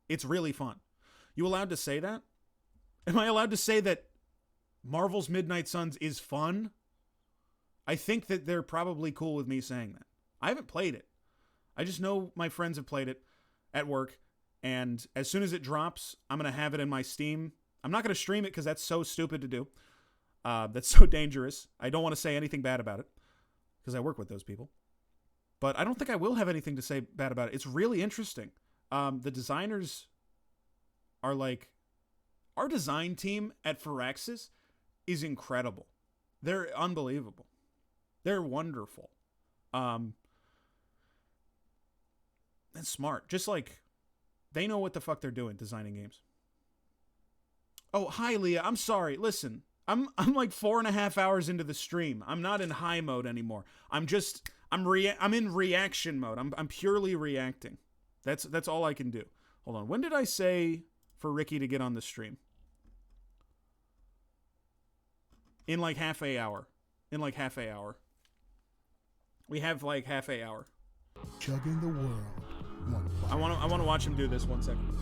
it's really fun. You allowed to say that? Am I allowed to say that Marvel's Midnight Suns is fun? I think that they're probably cool with me saying that. I haven't played it. I just know my friends have played it at work, and as soon as it drops, I'm going to have it in my Steam. I'm not going to stream it because that's so stupid to do. That's so dangerous. I don't want to say anything bad about it because I work with those people. But I don't think I will have anything to say bad about it. It's really interesting. The designers are like, our design team at Firaxis is incredible. They're unbelievable. They're wonderful. And smart. Just like, they know what the fuck they're doing designing games. Oh, hi, Leah. I'm sorry. Listen, I'm like 4.5 hours into the stream. I'm not in high mode anymore. I'm in reaction mode. I'm purely reacting. That's all I can do. Hold on. When did I say for Ricky to get on the stream? In like half a hour. We have like half a hour. chugging the world. I want to watch him do this 1 second.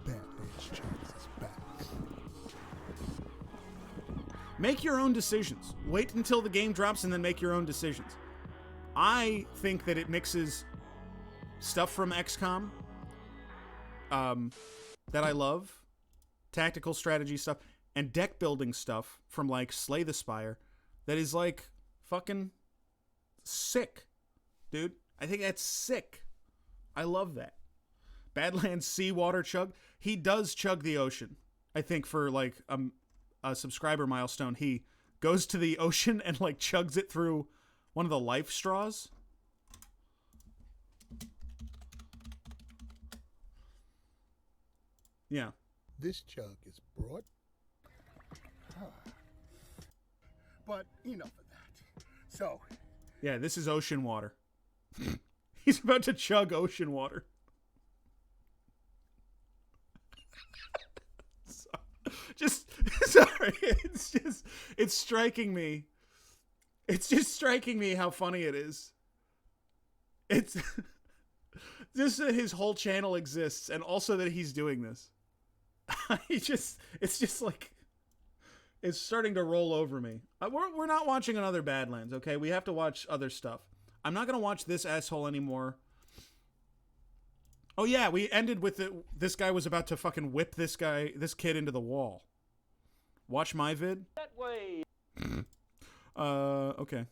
Badlands Chugs is back. Make your own decisions. Wait until the game drops and then make your own decisions. I think that it mixes stuff from XCOM that I love, tactical strategy stuff, and deck building stuff from like Slay the Spire that is like fucking sick, dude. I think that's sick. I love that. Badlands Seawater Chug. He does chug the ocean. I think for like a subscriber milestone, he goes to the ocean and like chugs it through one of the life straws. Yeah. This chug is brought. But enough of that. So. Yeah, this is ocean water. He's about to chug ocean water. Sorry. It's striking me. It's just striking me how funny it is. It's just that his whole channel exists and also that he's doing this. It's just like, it's starting to roll over me. We're not watching another Badlands, okay? We have to watch other stuff. I'm not going to watch this asshole anymore. Oh yeah, we ended with this guy was about to fucking whip this kid into the wall. Watch my vid? That way. Okay.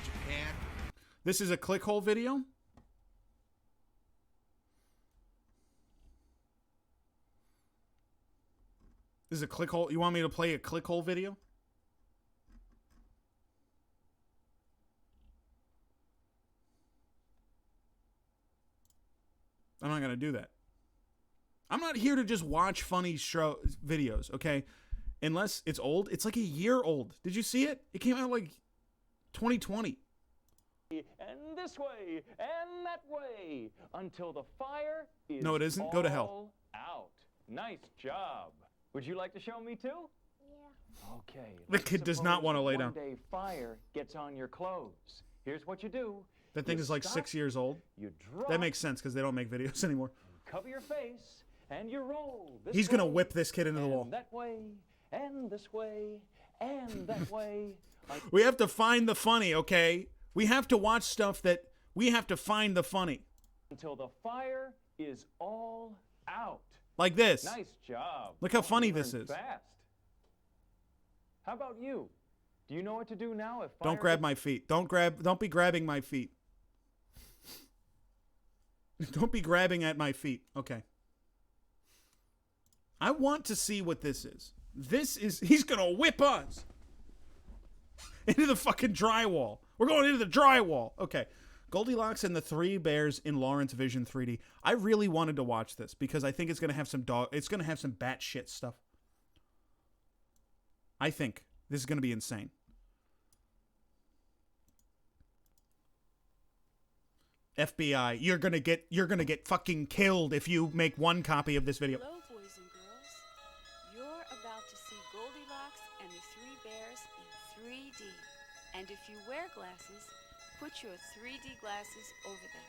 Japan. This is a clickhole video? This is a clickhole. You want me to play a clickhole video? I'm not going to do that. I'm not here to just watch funny videos, okay? Unless it's old. It's like a year old. Did you see it? It came out like 2020. And this way, and that way, until the fire is No, it isn't. Go to hell. Out. Nice job. Would you like to show me too? Yeah. Okay. The kid does not want to lay down. One day fire gets on your clothes. Here's what you do. That thing is like 6 years old. You drop. That makes sense because they don't make videos anymore. Cover your face and you roll. He's going to whip this kid into the wall. That way, and this way, and that way. We have to find the funny, okay? We have to watch stuff that we have to find the funny. Until the fire is all out. Like this. Nice job. Look how funny this is. Fast. How about you? Do you know what to do now if fire Don't grab my feet. Don't be grabbing my feet. Don't be grabbing at my feet. Okay. I want to see what this is. He's going to whip us into the fucking drywall. We're going into the drywall. Okay. Goldilocks and the Three Bears in Lawrence Vision 3D. I really wanted to watch this because I think it's going to have some batshit stuff. I think this is going to be insane. FBI, you're gonna get fucking killed if you make one copy of this video. Hello, boys and girls. You're about to see Goldilocks and the Three Bears in 3D. And if you wear glasses, put your 3D glasses over them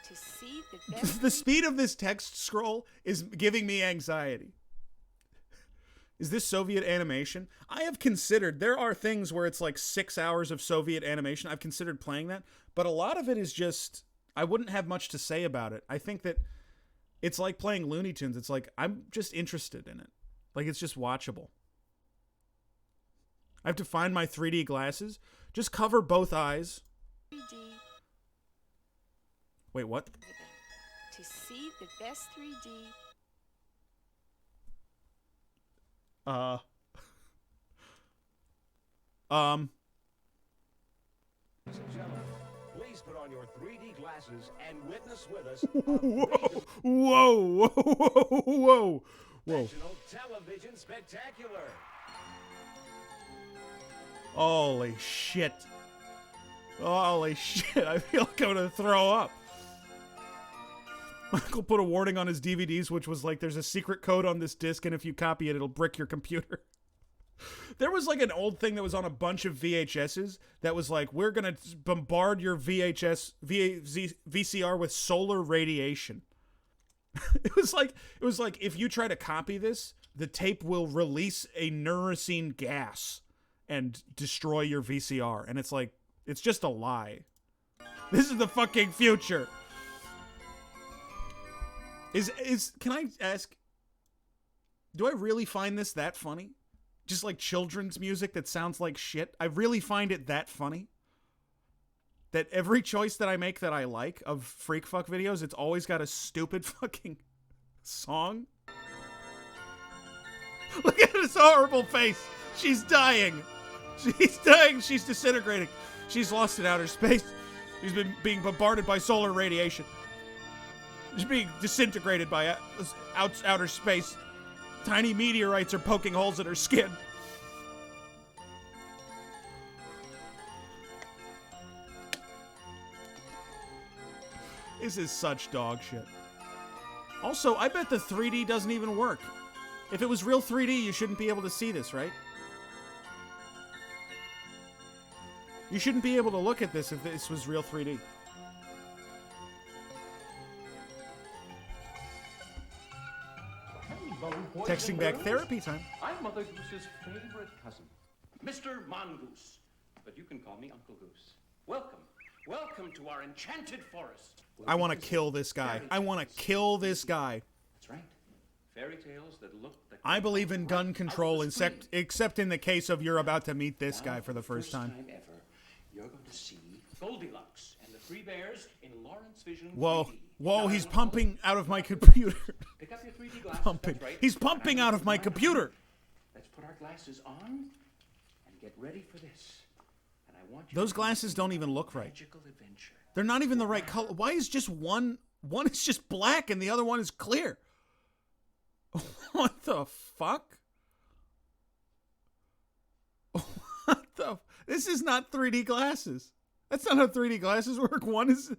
to see the best. The speed of this text scroll is giving me anxiety. Is this Soviet animation? I have considered, there are things where it's like 6 hours of Soviet animation. I've considered playing that, but a lot of it is just, I wouldn't have much to say about it. I think that it's like playing Looney Tunes. It's like, I'm just interested in it. Like, it's just watchable. I have to find my 3D glasses. Just cover both eyes. 3D. Wait, what? To see the best 3D. Ladies and gentlemen, please put on your 3D glasses and witness with us Whoa. National Television Spectacular. Holy shit. I feel like I'm gonna throw up. Michael put a warning on his DVDs, which was like, there's a secret code on this disc, and if you copy it, it'll brick your computer. There was like an old thing that was on a bunch of VHSs that was like, we're gonna bombard your VCR with solar radiation. It was like, if you try to copy this, the tape will release a neurocene gas and destroy your VCR. And it's like, it's just a lie. This is the fucking future. Can I ask, do I really find this that funny? Just like children's music that sounds like shit? I really find it that funny? That every choice that I make that I like of freak fuck videos, it's always got a stupid fucking song? Look at this horrible face. She's dying. She's dying. She's disintegrating. She's lost in outer space. She's been being bombarded by solar radiation. She's being disintegrated by outer space. Tiny meteorites are poking holes in her skin. This is such dog shit. Also, I bet the 3D doesn't even work. If it was real 3D, you shouldn't be able to see this, right? You shouldn't be able to look at this if this was real 3D. Hello, boys Texting and back girls. therapy time. I'm Mother Goose's favorite cousin, Mr. Mongoose. But you can call me Uncle Goose. Welcome. Welcome to our enchanted forest. I want to kill this guy. I want to kill this guy. That's right. Fairy tales that look like I believe in gun control, except in the case of you're about to meet this guy for the first time. ever, you're going to see Goldilocks and the Three Bears in Lawrence Vision. Whoa. 3D. Whoa, he's pumping out of my computer. Pick up your 3D glasses. Pumping. That's right. He's pumping out of my computer. Let's put our glasses on and get ready for this. And I want you Those to glasses don't even look right. magical adventure. They're not even the right color. Why is just one is just black and the other one is clear? What the fuck? What the? This is not 3D glasses. That's not how 3D glasses work. One is...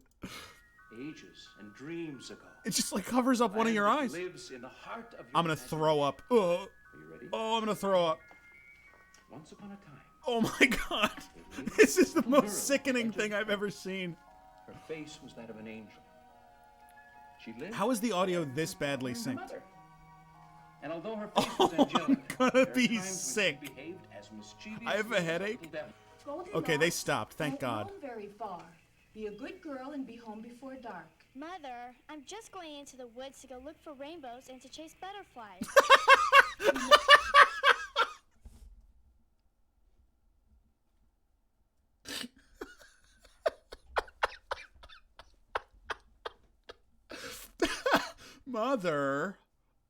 Ages and dreams ago. It just like covers up one of your eyes. Lives in the heart of your I'm gonna throw up. Oh. Are you ready? Oh, I'm gonna throw up. Once upon a time. Oh my god. This is the most sickening thing I've ever seen. Her face was that of an angel. She lived. How is the audio this badly her synced? mother. And although her face was angelic, I'm gonna there are be times when she sick. behaved as mischievous I have a as headache. little devil. Okay, they stopped. Thank Don't God. roam very far. Be a good girl and be home before dark. Mother, I'm just going into the woods to go look for rainbows and to chase butterflies.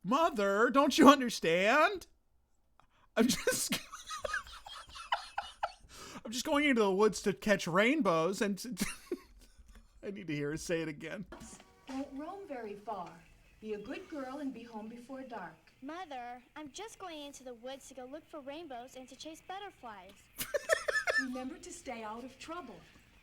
Mother, don't you understand? I'm just going into the woods to catch rainbows and I need to hear her say it again. Don't roam very far. Be a good girl and be home before dark. Mother, I'm just going into the woods to go look for rainbows and to chase butterflies. Remember to stay out of trouble.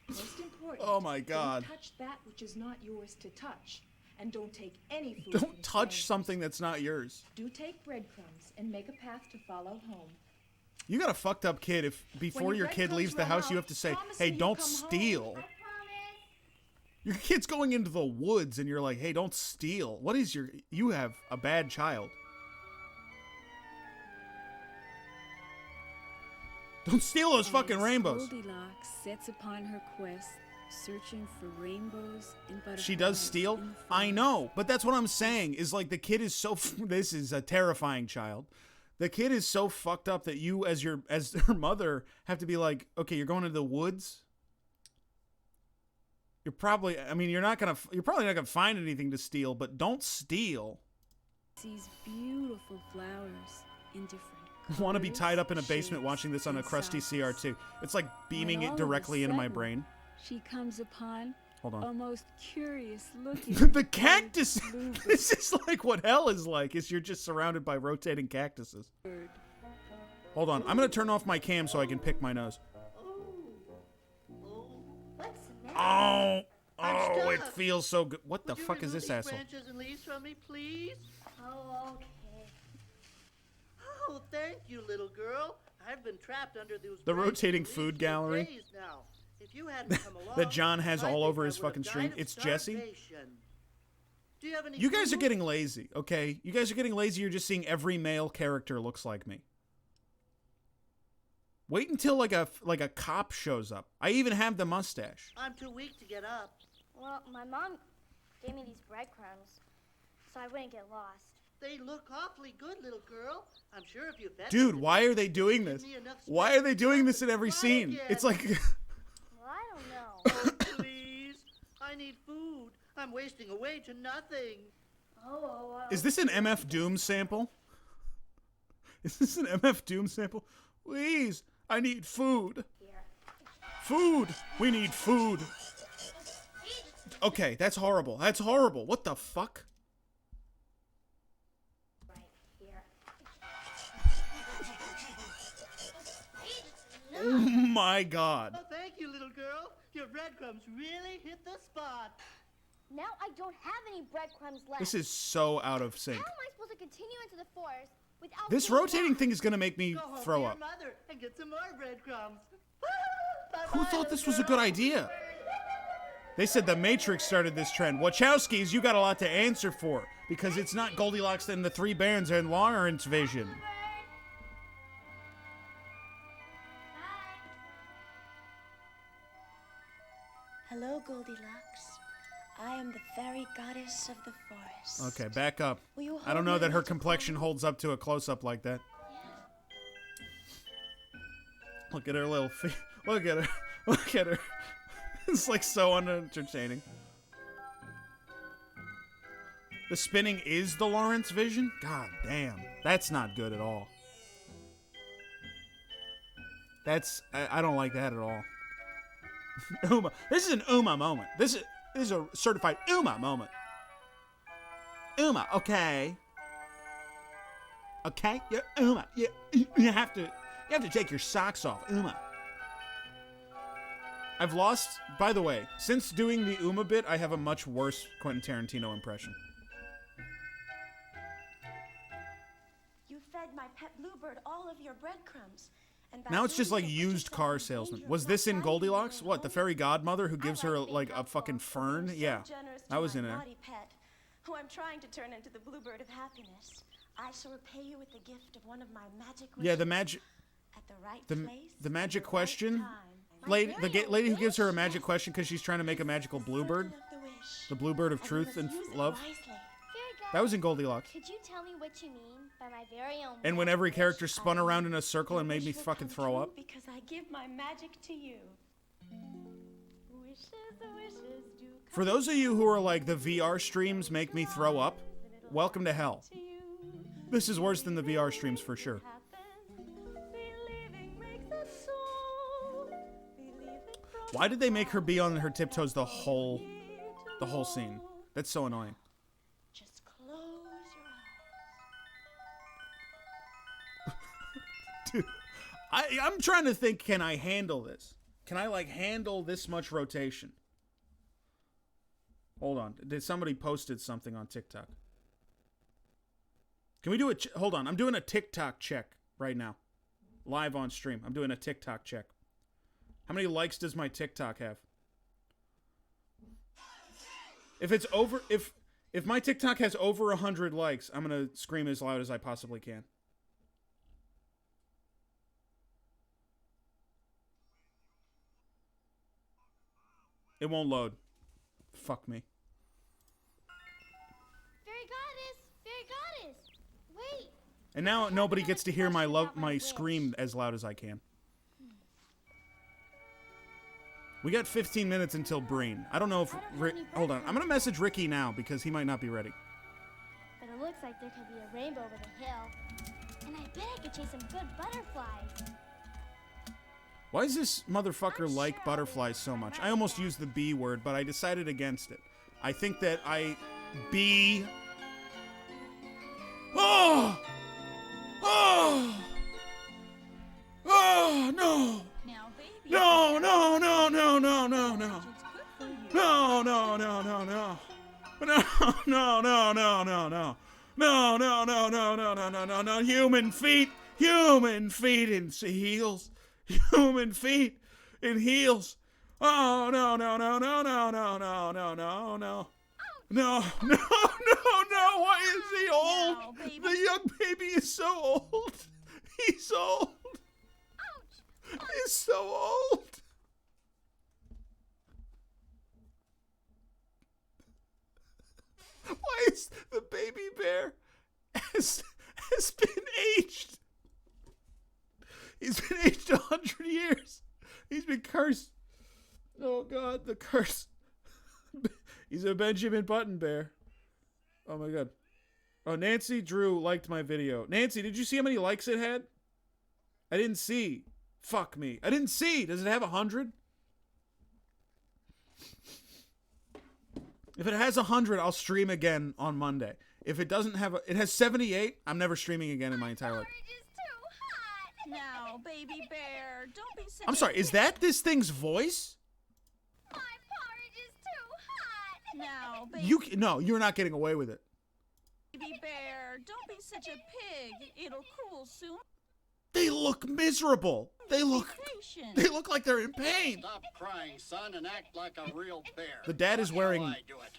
Most important. Oh my God. Don't touch that which is not yours to touch. And don't take any food. Don't touch something that's not yours. Do take breadcrumbs and make a path to follow home. You got a fucked up kid if before your kid leaves the house you have to say, "Hey, don't steal." Your kid's going into the woods and you're like, "Hey, don't steal." What is you have a bad child. Don't steal those fucking rainbows. Goldilocks sets upon her quest, searching for rainbows and butterflies. She does steal? I know, but that's what I'm saying is like the kid is so this is a terrifying child. The kid is so fucked up that you as her mother have to be like, "Okay, you're going into the woods?" You're probably you're probably not going to find anything to steal, but don't steal. These beautiful flowers in different Want to be tied up in a basement watching this on a crusty CR2. It's like beaming it directly into my brain. She comes upon Hold on. a most curious looking The cactus. This is like what hell is like. Is you're just surrounded by rotating cactuses. Hold on. I'm gonna turn off my cam so I can pick my nose. What's the matter? Oh, it feels so good. What the Would you fuck is remove this these asshole? branches and leaves from me, please? Oh, okay. Oh, thank you, little girl. I've been trapped under those The branches rotating and leaves food for gallery days now. If you hadn't come along, that John has I all think over I his would have fucking died stream. of It's Jesse. starvation. Do you have any You guys are food? getting lazy, okay? You guys are getting lazy. You're just seeing every male character looks like me. Wait until like a cop shows up. I even have the mustache. I'm too weak to get up. Well, my mom gave me these breadcrumbs so I wouldn't get lost. They look awfully good, little girl. I'm sure if you fed Dude, them, why are they doing this? give me enough Why are they doing this in every scene? again. It's like Well, I don't know. Oh, please. I need food. I'm wasting away to nothing. Is this an MF Doom sample? Is this an MF Doom sample? Please, I need food. Food! We need food. Okay, that's horrible. That's horrible. What the fuck? Oh my god. Oh, thank you, little girl. Your breadcrumbs really hit the spot. Now I don't have any breadcrumbs left. This is so out of sync. How am I supposed to continue into the forest without This being rotating lost? thing is gonna make me Go home throw to up. your mother and get some more breadcrumbs. Who thought this was a good idea? They said the Matrix started this trend. Wachowskis, you got a lot to answer for, because it's not Goldilocks and the Three Bears and Lawrence vision. Hello, Goldilocks. I am the fairy goddess of the forest. Okay, back up. Will you I don't hold know my that her little complexion holds up to a close-up like that. Look at her little feet. Look at her. Look at her. It's like so unentertaining. The spinning is the Lawrence vision? God damn. That's not good at all. That's... I don't like that at all. Uma. This is an Uma moment. This is a certified Uma moment. Uma, okay. Okay? Yeah, Uma. You have to take your socks off, Uma. I've lost, by the way, since doing the Uma bit, I have a much worse Quentin Tarantino impression. You fed my pet bluebird all of your breadcrumbs. And by Now it's just doing like so, used car salesman. Was this in Goldilocks? What, the fairy godmother who gives her like a fucking fern? Yeah, that was in there. naughty pet, who I'm trying to turn into the bluebird of happiness. I shall repay you with the gift of one of my magic wishes. Yeah, the magic... At the right The place, magic at the right question? time. Lady who gives her a magic question because she's trying to make a magical bluebird? The bluebird of truth and love? That was in Goldilocks. Could you tell me what you mean by my very own? And when every character spun around in a circle and made me fucking throw up. Because I give my magic to you. Wishes do For those of you who are like, the VR streams make me throw up, welcome to hell. This is worse than the VR streams for sure. Why did they make her be on her tiptoes the whole scene? That's so annoying. Just close your eyes. Dude, I'm trying to think, can I handle this? Can I, like, handle this much rotation? Hold on. Did somebody posted something on TikTok? Can we do a... Hold on. I'm doing a TikTok check right now. Live on stream. I'm doing a TikTok check. How many likes does my TikTok have? If it's over... If my TikTok has over 100 likes, I'm going to scream as loud as I possibly can. It won't load. Fuck me. Fairy goddess, wait. And now nobody gets to hear my scream as loud as I can. We got 15 minutes until Breen. I don't know if... Hold on. I'm going to message Ricky now because he might not be ready. But it looks like there could be a rainbow over the hill. And I bet I could chase some good butterflies. Why does this motherfucker like butterflies so much? I almost used the B word, but I decided against it. I think that B... Oh! Oh! Oh, no! No, no, no, no, no, no, no. No, no, no, no, no. No, no, no, no, no, no. No, no, no, no, no, no, no, no, no. Human feet in heels. Human feet in heels. Oh, no, no, no, no, no, no, no, no, no, no. No, no, no, no. Why is he old? No, the young baby is so old. He's old. He's so old. Why is the baby bear has been aged? He's been aged 100 years. He's been cursed. Oh God, the curse. He's a Benjamin Button bear. Oh my God. Oh, Nancy Drew liked my video. Nancy, did you see how many likes it had? I didn't see. Fuck me. I didn't see. Does it have 100? If it has 100, I'll stream again on Monday. If it doesn't have it has 78, I'm never streaming again in my entire life. Now, baby bear, don't be so... I'm sorry, is that this thing's voice? My porridge is too hot. Now, baby. No, you're not getting away with it. Baby bear, don't be such a pig. It'll cool soon. They look miserable. They look like they're in pain. Stop crying, son, and act like a real bear. The dad is wearing I do it.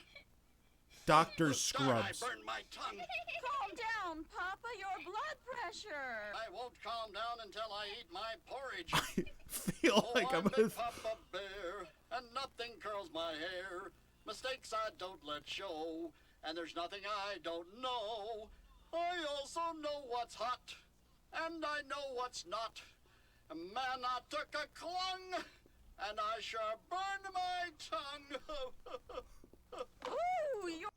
doctor's God, I scrubs. burned my tongue. Calm down, Papa. Your blood pressure. I won't calm down until I eat my porridge. I feel like I'm a Papa Bear, and nothing curls my hair. Mistakes I don't let show, and there's nothing I don't know. I also know what's hot, and I know what's not. Man, I took a clung, and I sure burned my tongue. Ooh, you're...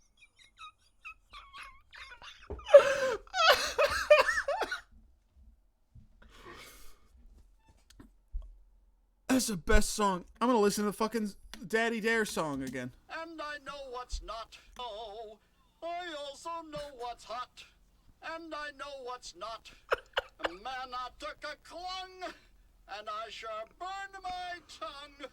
That's the best song. I'm gonna listen to the fucking Daddy Dare song again. And I know what's not. Oh, I also know what's hot, and I know what's not. Man, I took a clung, and I sure burned my tongue.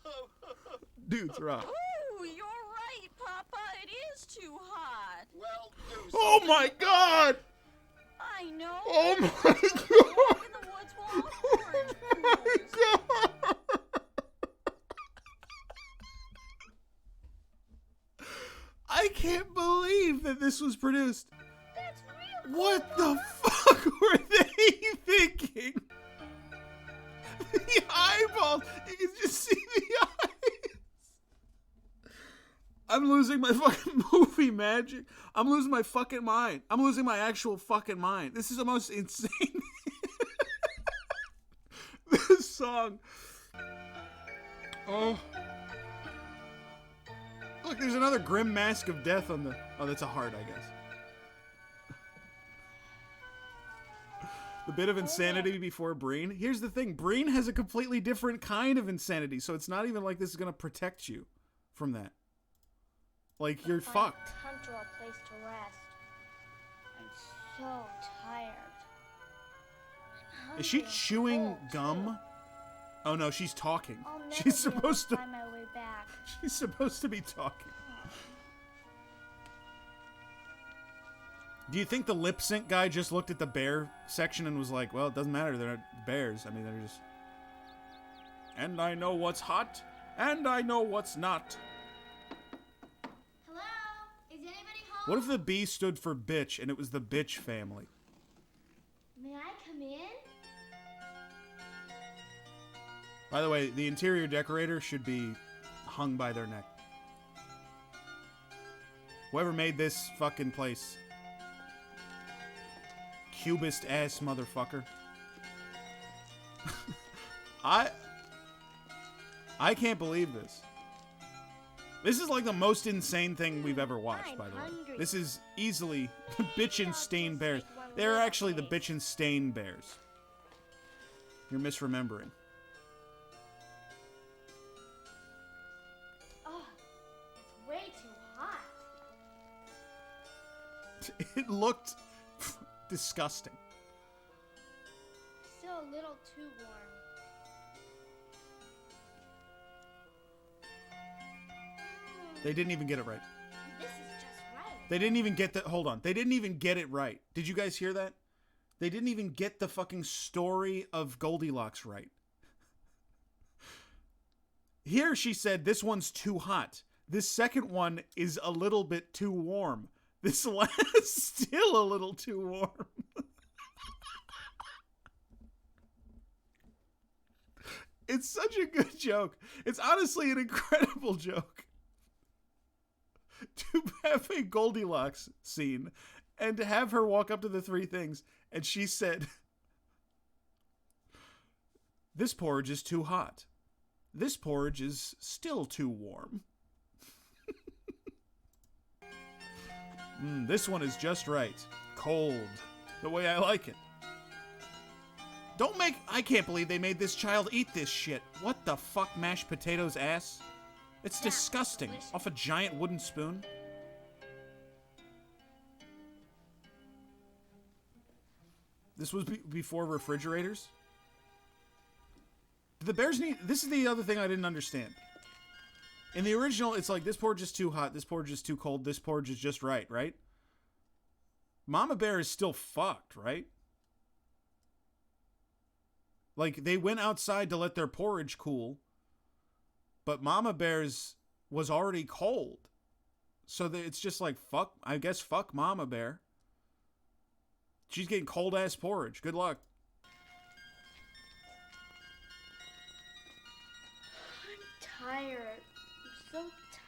Dude's rock. Ooh, you're right, Papa. It is too hot. Well, do Oh my God! I know. Oh my God. In the woods will all orange pools. I can't believe that this was produced. That's real. What the fuck were they thinking? The eyeballs. You can just see the eyes. I'm losing my fucking movie magic. I'm losing my fucking mind. I'm losing my actual fucking mind. This is the most insane. This song. Oh. Look, there's another grim mask of death on the... Oh, that's a heart, I guess. The bit of insanity before Breen. Here's the thing. Breen has a completely different kind of insanity, so it's not even like this is going to protect you from that. Like, you're fucked. Come to a place to rest. I'm so tired. Is she chewing gum? Too. Oh no, she's talking. I'll never She's be able supposed to... find my way back. She's supposed to be talking. Do you think the lip sync guy just looked at the bear section and was like, well, it doesn't matter, they're not bears. I mean, they're just... And I know what's hot, and I know what's not. Hello? Is anybody home? What if the B stood for bitch and it was the bitch family? May I come in? By the way, the interior decorator should be hung by their neck. Whoever made this fucking place. Cubist ass motherfucker. I can't believe this. This is like the most insane thing we've ever watched, by the way. This is easily the Bitch and Stain Bears. They're actually the Bitch and Stain Bears. You're misremembering. Oh, it's way too hot. It looked disgusting. Still a little too warm. They didn't even get it right. This is just right. They didn't even get the... Hold on. They didn't even get it right. Did you guys hear that? They didn't even get the fucking story of Goldilocks right. Here she said, this one's too hot. This second one is a little bit too warm. This last still a little too warm. It's such a good joke. It's honestly an incredible joke. To have a Goldilocks scene and to have her walk up to the three things and she said, this porridge is too hot. This porridge is still too warm. This one is just right. Cold. The way I like it. Don't make... I can't believe they made this child eat this shit. What the fuck, mashed potatoes ass? It's disgusting. Delicious. Off a giant wooden spoon. This was before refrigerators? Did the bears need... This is the other thing I didn't understand. In the original, it's like, this porridge is too hot, this porridge is too cold, this porridge is just right, right? Mama Bear is still fucked, right? Like, they went outside to let their porridge cool, but Mama Bear's was already cold. So it's just like, fuck, I guess fuck Mama Bear. She's getting cold-ass porridge. Good luck. I'm tired. I'm so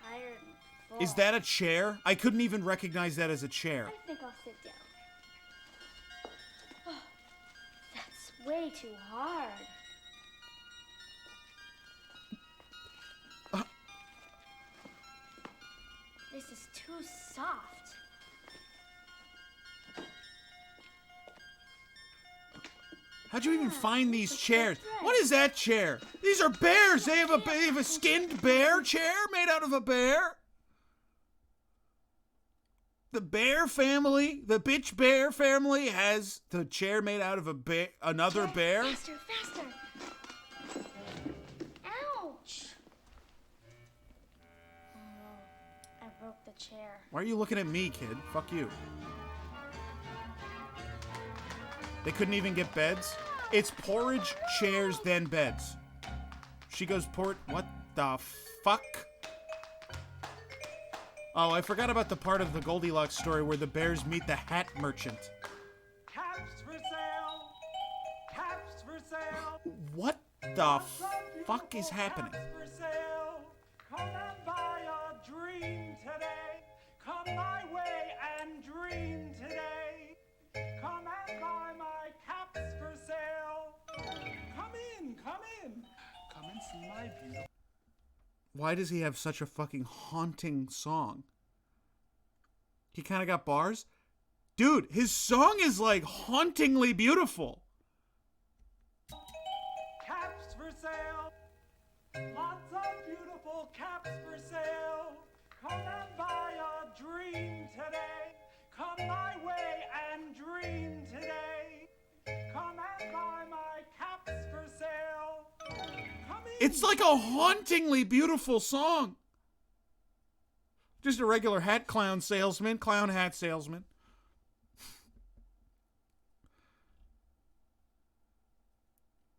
tired and full. Is that a chair? I couldn't even recognize that as a chair. I think I'll sit down. Oh, that's way too hard. This is too soft. How'd you even find these chairs? What is that chair? These are bears. They have a skinned bear chair made out of a bear. The bear family, the bitch bear family, has the chair made out of a bear, another bear. Faster, faster. Ouch. Oh, I broke the chair. Why are you looking at me, kid? Fuck you. They couldn't even get beds? It's porridge, chairs, then beds. She goes, what the fuck? Oh, I forgot about the part of the Goldilocks story where the bears meet the hat merchant. Caps for sale! Caps for sale! What the fuck is happening? Caps for sale! Come and buy a dream today! Come my way and dream today! Come and buy my caps for sale! Come in, come in! Come and see my beautiful... Why does he have such a fucking haunting song? He kind of got bars? Dude, his song is like hauntingly beautiful. Caps for sale! Lots of beautiful caps for sale! Come and buy a dream today! Come my way and dream today! Come and buy my caps for sale! Come in! It's like a hauntingly beautiful song. Just a regular clown hat salesman.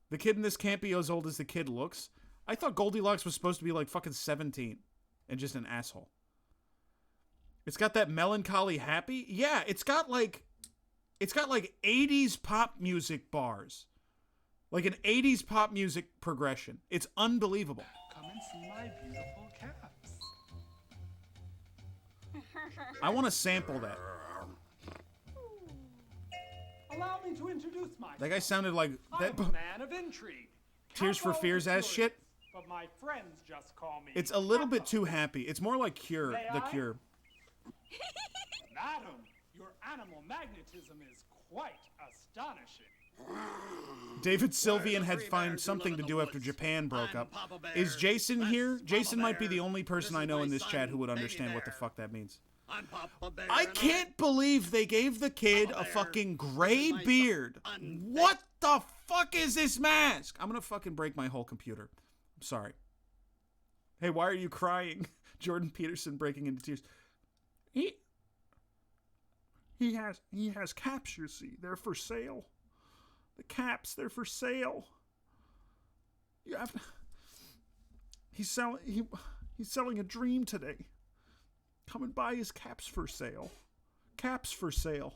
The kid in this can't be as old as the kid looks. I thought Goldilocks was supposed to be like fucking 17 and just an asshole. It's got that melancholy happy. Yeah, it's got like 80s pop music bars. Like an 80s pop music progression. It's unbelievable. Come and see my beautiful caps. I want to sample that. Allow me to introduce myself. That guy sounded like that. I'm a man of intrigue. Tears for Fears ass shit. But my friends just call me. It's a little bit too happy. It's more like Cure, May The I? Cure. Madam, your animal magnetism is quite astonishing. David Sylvian had found something to do after Japan broke up. Is Jason here? Jason might be the only person I know in this chat who would understand what the fuck that means. I can't believe they gave the kid a fucking gray beard. What the fuck is this mask? I'm gonna fucking break my whole computer. I'm sorry. Hey, why are you crying? Jordan Peterson breaking into tears. He has caps, you see. They're for sale. The caps, they're for sale. He's selling a dream today. Come and buy his caps for sale. Caps for sale.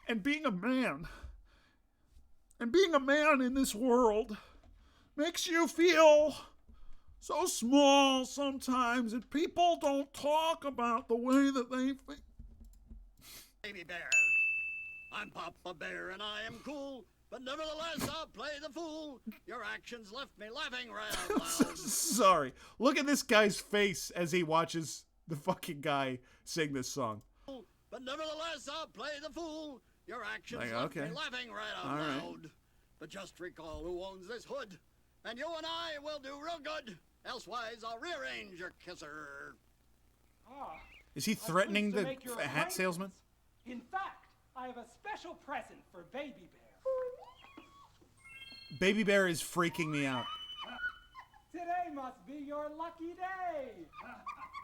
And being a man in this world makes you feel so small sometimes, and people don't talk about the way that they think. Baby Bear. I'm Papa Bear and I am cool, but nevertheless I'll play the fool. Your actions left me laughing right out loud. Sorry. Look at this guy's face as he watches the fucking guy sing this song. But nevertheless I'll play the fool. Your actions Like, left okay. me laughing right out All right. loud. But just recall who owns this hood, and you and I will do real good. Elsewise I'll rearrange your kisser. Is he threatening pleased the to make your hat salesman? In fact, I have a special present for Baby Bear. Baby Bear is freaking me out. Today must be your lucky day.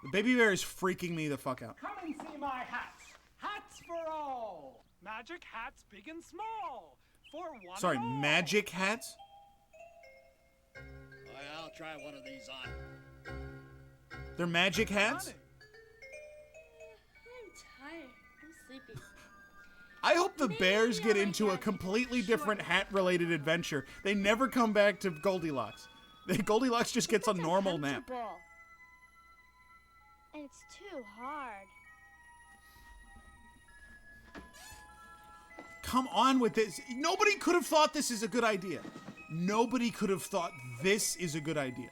The baby bear is freaking me the fuck out. Come and see my hats. Hats for all. Magic hats big and small. For one Sorry, and all. magic hats? I'll try one of these on. They're magic hats? I'm tired. I'm sleepy. I hope the bears get into a completely different hat-related adventure. They never come back to Goldilocks. Goldilocks just gets a normal nap. And it's too hard. Come on with this. Nobody could have thought this is a good idea. Nobody could have thought this is a good idea.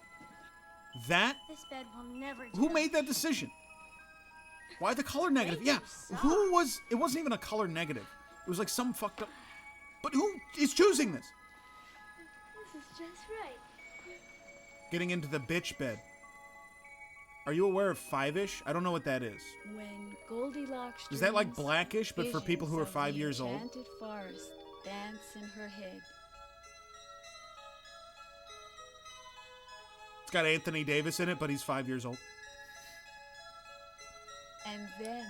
That? This bed will never do. Who made that decision? Why the color negative? Yeah, who was... It wasn't even a color negative. It was like some fucked up... But who is choosing this? This is just right. Getting into the bitch bed. Are you aware of Five-ish? I don't know what that is. When Goldilocks Is that like dreams, Blackish, but for people who are visions of 5 the years old? enchanted forest dance in her head. It's got Anthony Davis in it, but he's 5 years old. And then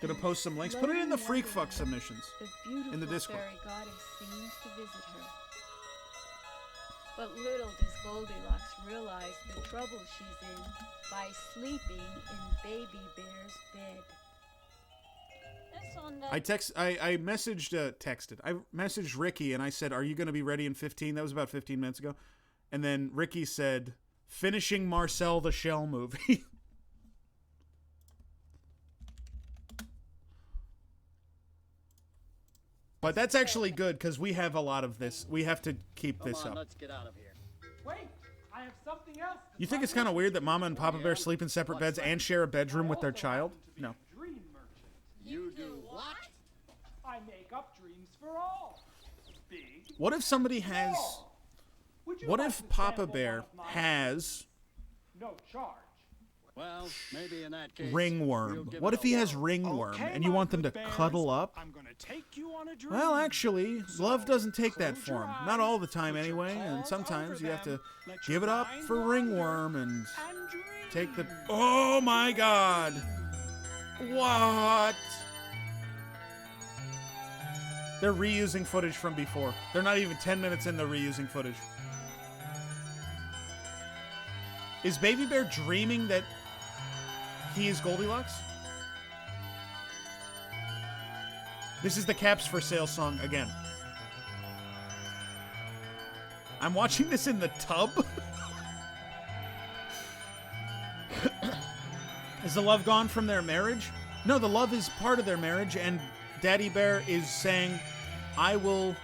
Gonna post some links. Put it in the freak fuck submissions. the beautiful In the Discord. fairy goddess seems to visit her. But little does Goldilocks realize the trouble she's in by sleeping in Baby Bear's bed. I messaged Ricky and I said, "Are you going to be ready in 15?" That was about 15 minutes ago. And then Ricky said, "Finishing Marcel the Shell movie." But that's actually good because we have a lot of this. We have to keep this up. Let's get out of here. Wait, I have something else. You think it's kind of weird that Mama and Papa Bear sleep in separate beds and share a bedroom with their child? No. Dream merchant. You do what? I make up dreams for all. Big. What if somebody has... Would you What like if to Papa sample Bear one of my- has No charge. Well, maybe in that case. ringworm? What if he has ringworm and you want them to cuddle up? I'm gonna take you on a dream. Well, actually, love doesn't take that form. Not all the time anyway, and sometimes you have to give it up for ringworm and take the... Oh my god! What? They're reusing footage from before. They're not even 10 minutes in, they're reusing footage. Is Baby Bear dreaming that he is Goldilocks? This is the Caps for Sale song again. I'm watching this in the tub. Is the love gone from their marriage? No, the love is part of their marriage, and Daddy Bear is saying, I will...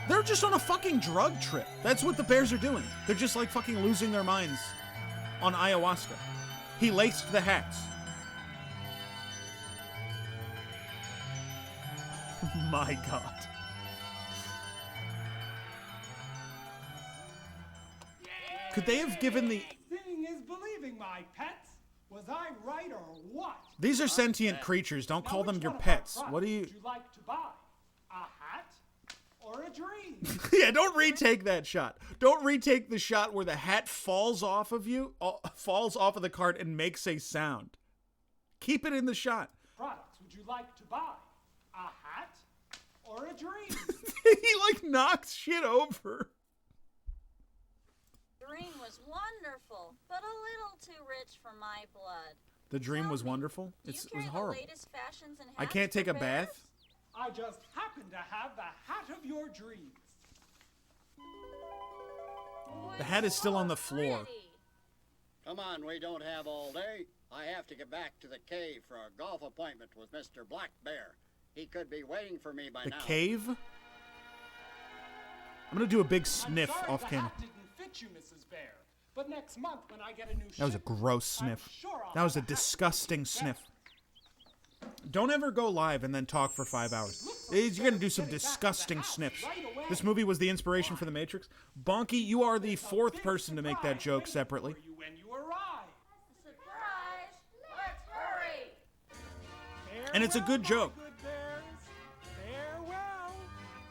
They're just on a fucking drug trip. That's what the bears are doing. They're just like fucking losing their minds on ayahuasca. He laced the hats. My God. Could they have given the... Seeing is believing, my pets. Was I right or what? These are sentient creatures. Don't call them your pets. What do you... Would you like to buy? A hat or a dream? Yeah, don't retake that shot. Don't retake the shot where the hat falls off of you, falls off of the cart and makes a sound. Keep it in the shot. Products would you like to buy? A hat or a dream? He like knocks shit over. Dream was wonderful, but a little too rich for my blood. The dream was wonderful. It was horrible. Latest fashions and I can't take a bath. I just happen to have the hat of your dreams. The hat is still on the floor. Come on, we don't have all day. I have to get back to the cave for a golf appointment with Mr. Black Bear. He could be waiting for me by The now. cave? I'm gonna do a big sniff I'm sorry off the camera. hat didn't fit you, Mrs. Bear. But next month when I get a new That was a shipment, gross sniff. sure I'll That was a have a hat disgusting sniff. Don't ever go live and then talk for 5 hours. You're gonna do some disgusting sniffs. This movie was the inspiration for The Matrix. Bonky, you are the fourth person to make that joke separately. when you arrive. Surprise! Let's hurry! And it's a good joke. Farewell.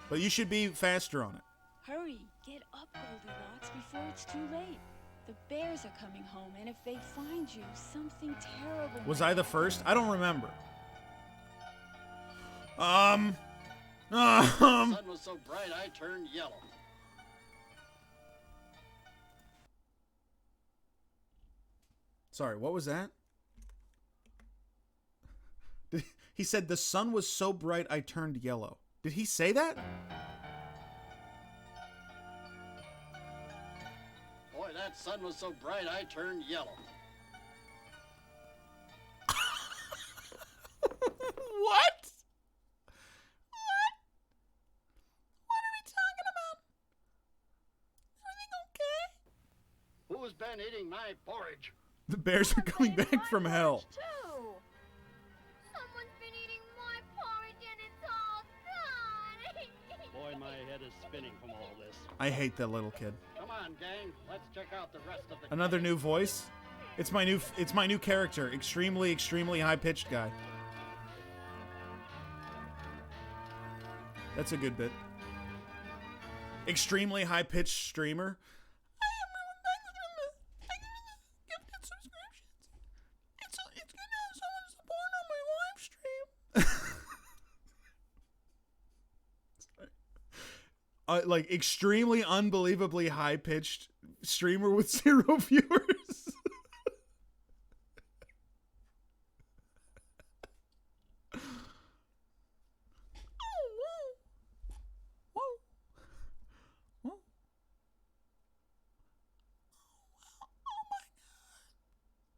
But you should be faster on it. Hurry! Get up, Goldilocks, before it's too late. The bears are coming home, and if they find you, something terrible. Was might I the happen. first? I don't remember. The sun was so bright I turned yellow. Sorry, what was that? He said the sun was so bright I turned yellow. Did he say that? Boy, that sun was so bright I turned yellow. What? What are we talking about? Everything okay? Who's been eating my porridge? The bears are coming back from hell. Someone's been eating my porridge and it's all gone. Boy, my head is spinning from all this. I hate that little kid. Come on, gang. Let's check out the rest of the Another new voice. It's my new character. Extremely high-pitched guy. That's a good bit. Extremely high-pitched streamer. Like extremely unbelievably high-pitched streamer with 0 viewers.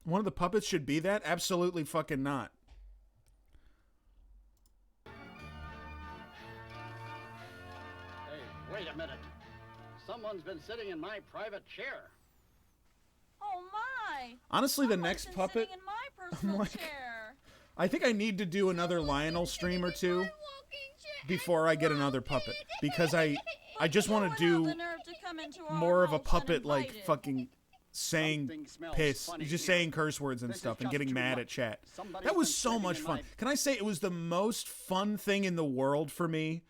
One of the puppets should be that? Absolutely fucking not. Hey, wait a minute. Someone's been sitting in my private chair. Oh my! Honestly, the Someone's next been puppet, sitting in my personal like- chair. I think I need to do another Lionel stream or two before I get another puppet, because I just want to do The nerve to come into our more of a house puppet like uninvited. fucking saying piss, just saying curse words and stuff and getting mad at chat. That was so much fun. Can I say it was the most fun thing in the world for me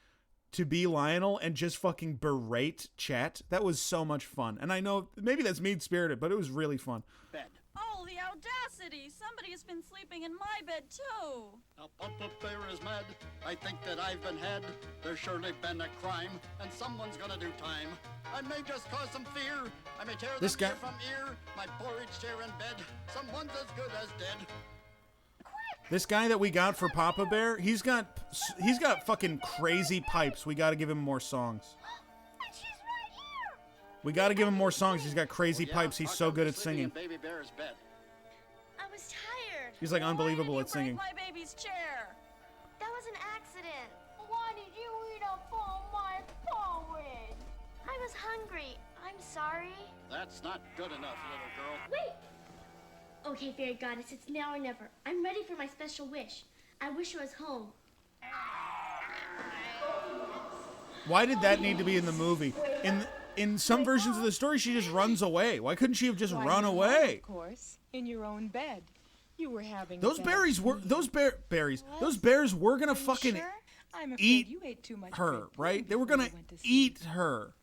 to be Lionel and just fucking berate chat? That was so much fun. And I know maybe that's mean-spirited, but it was really fun. Bed. Oh, the audacity! Somebody has been sleeping in my bed too. Now Papa Bear is mad. I think that I've been had. There's surely been a crime, and someone's gonna do time. I may just cause some fear. I may tear This them guy- ear from ear. My porridge chair in bed. Someone's as good as dead. This guy that we got for Papa Bear, he's got fucking crazy pipes. We got to give him more songs. We got to give him more songs. He's got crazy pipes. He's so good at singing. Baby Bear's bed. I was tired. He's like unbelievable at singing. My baby's chair. That was an accident. Why did you eat up all my porridge? I was hungry. I'm sorry. That's not good enough, little girl. Wait! Okay, fairy goddess, it's now or never. I'm ready for my special wish. I wish I was home. Why did that need to be in the movie? In some versions of the story, she just runs away. Why couldn't she have just run away? Of course, in your own bed. You were having Those bad berries were dreams. those bears were gonna fucking Sure? I'm afraid eat you ate too much her, bread right? They were before gonna you went to sleep. eat her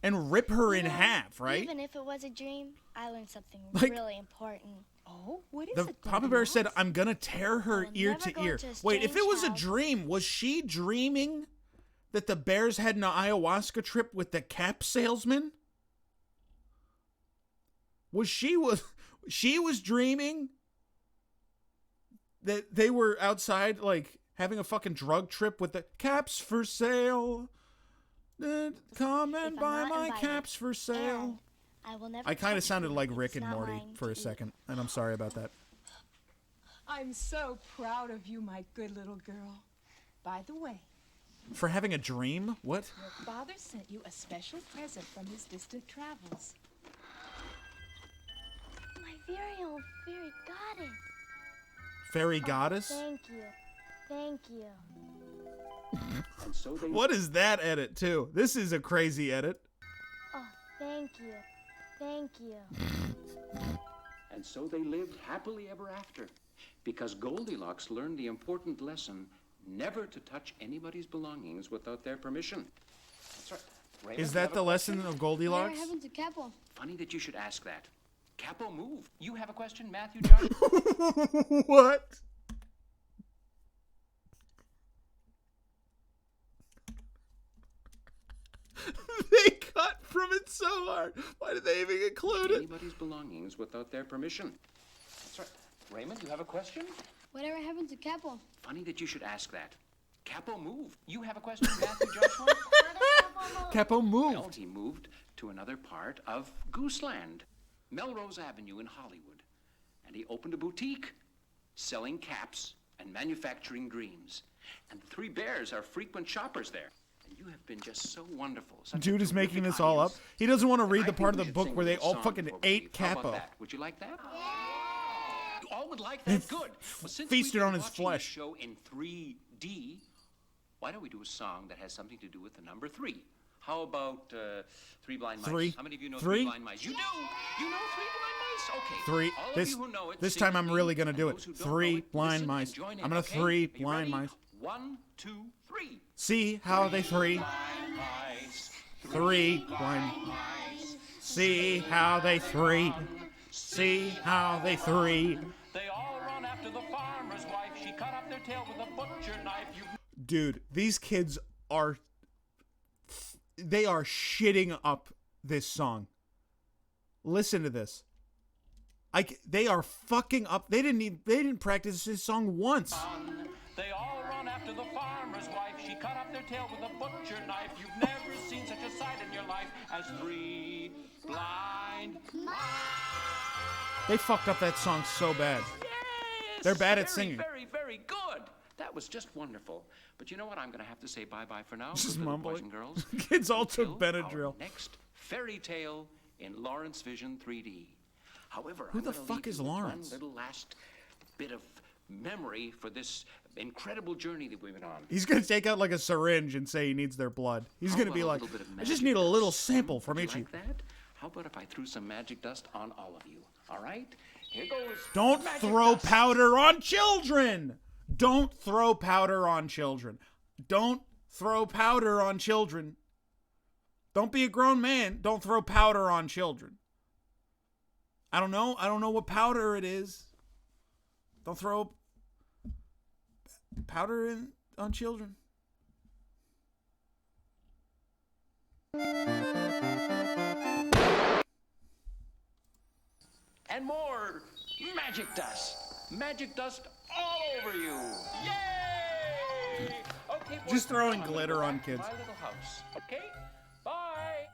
and rip her in half, right? Even if it was a dream, I learned something Like- really important. Oh, what is The it? Papa Bear said, "I'm gonna tear her ear never to go ear." into a Wait, if it strange was a house. dream, was she dreaming that the bears had an ayahuasca trip with the cap salesman? She was dreaming that they were outside like having a fucking drug trip with the caps for sale. Come and If I'm buy not my invited, caps for sale. and I will never I kind of touch sounded you. like It's Rick and not Morty mine for to a eat. second, and I'm sorry about that. I'm so proud of you, my good little girl. By the way, For having a dream? What? your father sent you a special present from his distant travels. My very own fairy goddess. Fairy goddess? Thank you. Thank you. And so they What is that edit, too? This is a crazy edit. Oh, thank you. Thank you. And so they lived happily ever after, because Goldilocks learned the important lesson never to touch anybody's belongings without their permission. That's right. Raymond, Is you that have a the question? lesson of Goldilocks? Whatever happened to Capo? Funny that you should ask that. Capo, move. You have a question, Matthew Josh? What? They cut from it so hard. Why did they even include it? Anybody's belongings without their permission. That's right. Raymond, you have a question? Whatever happened to Capo? Funny that you should ask that. Capo, move. You have a question, Matthew Joshua? Capo moved. Well, he moved to another part of Gooseland, Melrose Avenue in Hollywood. And he opened a boutique selling caps and manufacturing dreams. And the Three Bears are frequent shoppers there. And you have been just so wonderful. Such a Dude is making terrific this all up. audience. He doesn't want to read I the think part of we the should book sing a where they little all song fucking before we ate leave. How about Capo. that? Would you like that? You all would like that? Good. Well, since Feasted we've been on his watching flesh. the show in 3D, why don't we do a song that has something to do with the number 3? How about Three Blind Mice? Three. How many of you know Three? Three Blind Mice? You do. You know Three Blind Mice? Okay. Three. All of This you who know it, this sing time with I'm me, really gonna and do it. those who don't Three know it, blind listen mice. and join in, I'm gonna okay? three Are you blind ready? mice. 1, 2, 3. See how they three. Blind mice. Three blind. See how they three. See how they three. They all run after the farmer's wife. She cut off their tail with a butcher knife. Dude, these kids are shitting up this song. Listen to this. They are fucking up. They didn't practice this song once. They all run after the farmer's wife. She cut off their tail with a butcher knife. You've never seen such a sight in your life as three blind mice. They fucked up that song so bad. They're bad at singing. Very, very good. That was just wonderful. But you know what? I'm going to have to say bye-bye for now. Just little mumbling. boys and girls. Kids all took Until Benadryl. our next fairy tale in Lawrence Vision 3D. However, Who I'm the gonna fuck leave is you with Lawrence? One little last bit of memory for this incredible journey that we've been on. He's gonna take out like a syringe and say he needs their blood. He's How gonna be about a like, little bit of I just magic need a little dust? sample from Would each you of you. like that? How about if I threw some magic dust on all of you? All right? Here goes. Don't magic throw dust. powder on children. Don't throw powder on children. Don't throw powder on children. Don't be a grown man. Don't throw powder on children. I don't know. I don't know what powder it is. Don't throw powder on children. And more magic dust. Magic dust all over you. Yay! Okay, boys, Just throwing I'm gonna glitter go on back to kids. My little house. Okay? Bye.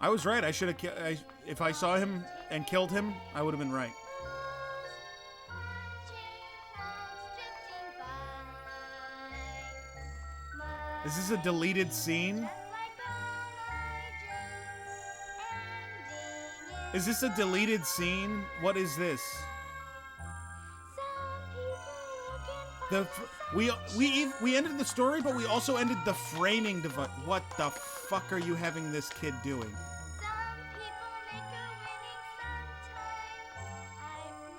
I was right. I should have. If I saw him and killed him, I would have been right. Is this a deleted scene? Is this a deleted scene? What is this? We ended the story, but we also ended the framing device. What the fuck are you having this kid doing?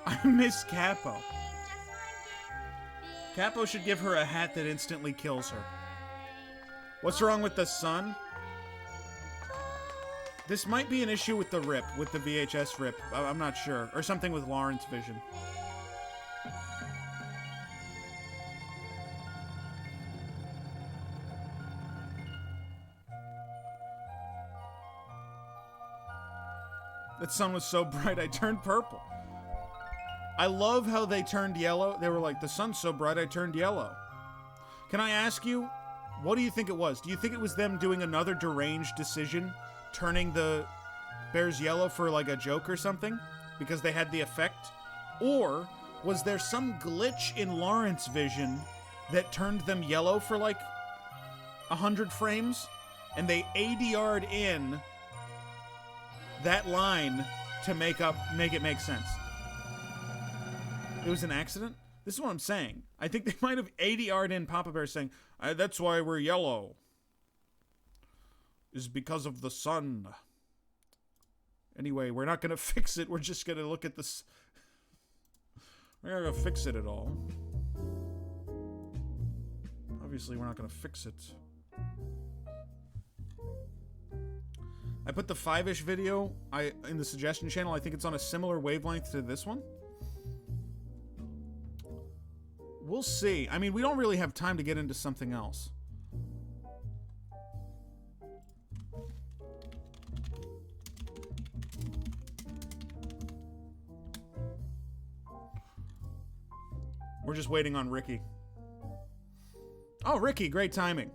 I miss Capo. Capo should give her a hat that instantly kills her. What's wrong with the sun? This might be an issue with the rip, with the VHS rip. I'm not sure. Or something with Lawrence Vision. That sun was so bright I turned purple. I love how they turned yellow. They were like, the sun's so bright I turned yellow. Can I ask you, what do you think it was? Do you think it was them doing another deranged decision? Turning the bears yellow for like a joke or something? Because they had the effect? Or was there some glitch in Lawrence Vision that turned them yellow for like 100 frames? And they ADR'd in that line to make it make sense. It was an accident? This is what I'm saying. I think they might have ADR'd in Papa Bear saying, that's why we're yellow. Is because of the sun. Anyway, we're not going to fix it. We're just going to look at this. We're not going to fix it at all. Papa Obviously, we're not going to fix it. I put the 5-ish video in the suggestion channel. I think it's on a similar wavelength to this one. We'll see. I mean, we don't really have time to get into something else. We're just waiting on Ricky. Oh, Ricky, great timing.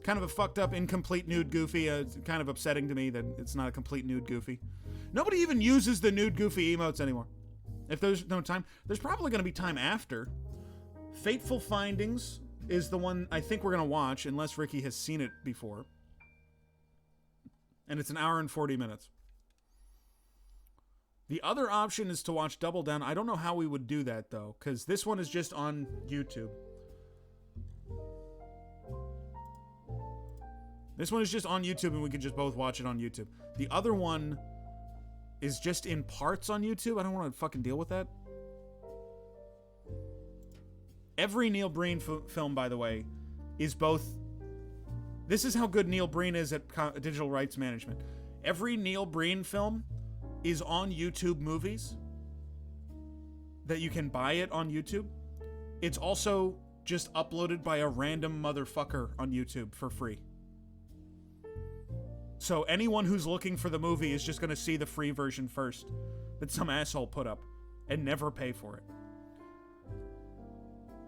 Kind of a fucked up, incomplete nude Goofy. It's kind of upsetting to me that it's not a complete nude Goofy. Nobody even uses the nude Goofy emotes anymore. If there's no time, there's probably going to be time after. Fateful Findings is the one I think we're going to watch, unless Ricky has seen it before. And it's an hour and 40 minutes. The other option is to watch Double Down. I don't know how we would do that, though, because this one is just on YouTube. This one is just on YouTube, and we could just both watch it on YouTube. The other one is just in parts on YouTube. I don't want to fucking deal with that. Every Neil Breen film, by the way, is both... This is how good Neil Breen is at digital rights management. Every Neil Breen film is on YouTube Movies. That you can buy it on YouTube. It's also just uploaded by a random motherfucker on YouTube for free. So anyone who's looking for the movie is just going to see the free version first that some asshole put up and never pay for it.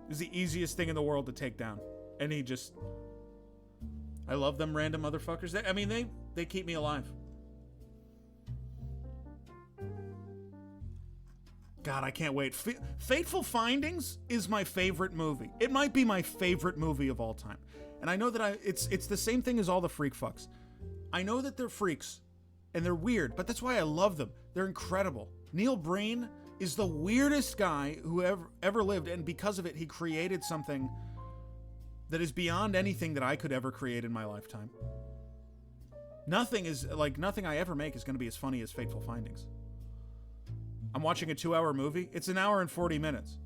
It's the easiest thing in the world to take down. And he just... I love them random motherfuckers. They keep me alive. God, I can't wait. Fateful Findings is my favorite movie. It might be my favorite movie of all time. And I know that it's the same thing as all the freak fucks. I know that they're freaks and they're weird, but that's why I love them. They're incredible. Neil Breen is the weirdest guy who ever lived, and because of it, he created something that is beyond anything that I could ever create in my lifetime. Nothing I ever make is going to be as funny as Fateful Findings. I'm watching a 2-hour movie. It's an hour and 40 minutes.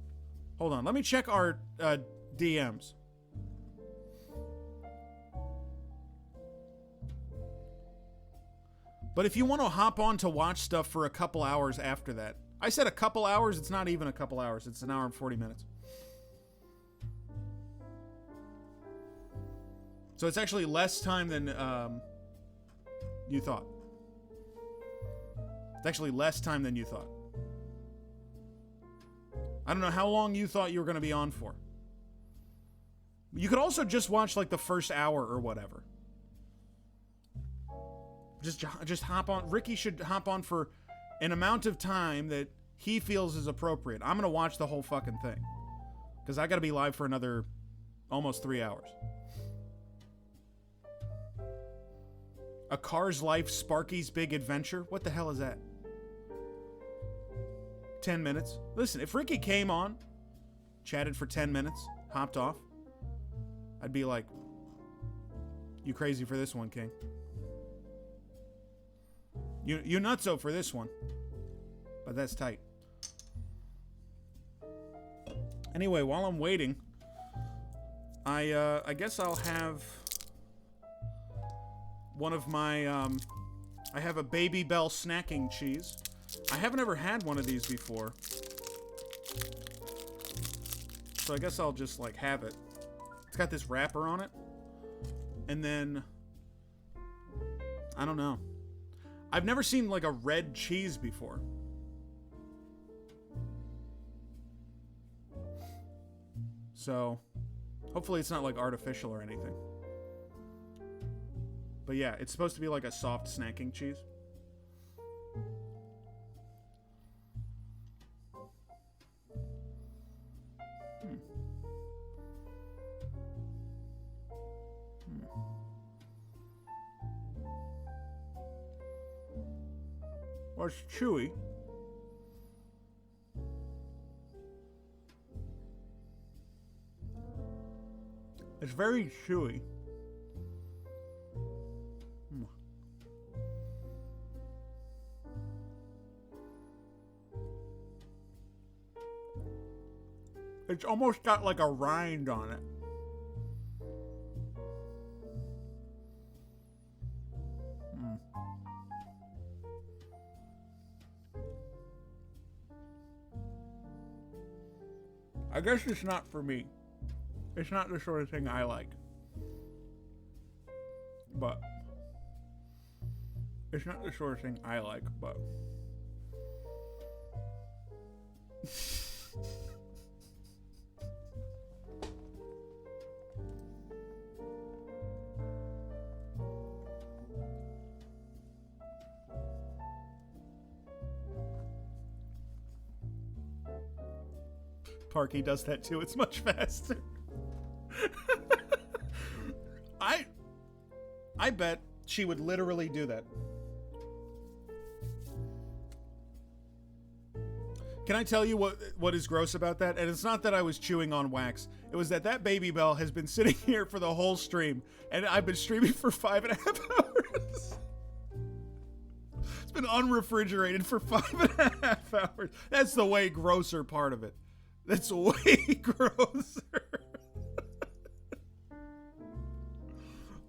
Hold on. Let me check our DMs. But if you want to hop on to watch stuff for a couple hours after that. I said a couple hours. It's not even a couple hours. It's an hour and 40 minutes. So it's actually less time than you thought. It's actually less time than you thought. I don't know how long you thought you were going to be on for. You could also just watch like the first hour or whatever. Just hop on. Ricky should hop on for an amount of time that he feels is appropriate. I'm going to watch the whole fucking thing. Because I got to be live for another almost 3 hours. A Car's Life, Sparky's Big Adventure. What the hell is that? 10 minutes. Listen, if Ricky came on, chatted for 10 minutes, hopped off, I'd be like, you crazy for this one, King. You nutso for this one. But that's tight. Anyway, while I'm waiting, I guess I'll have one of my, I have a Baby Bell snacking cheese. I haven't ever had one of these before. So I guess I'll just, like, have it. It's got this wrapper on it. And then, I don't know. I've never seen, like, a red cheese before. So, hopefully it's not, like, artificial or anything. But yeah, it's supposed to be like a soft snacking cheese. Well, it's chewy. It's very chewy. It's almost got like a rind on it. I guess it's not for me. It's not the sort of thing I like. But it's not the sort of thing I like, but Parky does that too. It's much faster. I bet she would literally do that. Can I tell you what is gross about that? And it's not that I was chewing on wax. It was that Baby Bell has been sitting here for the whole stream, and I've been streaming for 5.5 hours. It's been unrefrigerated for 5.5 hours. That's the way grosser part of it. That's way grosser.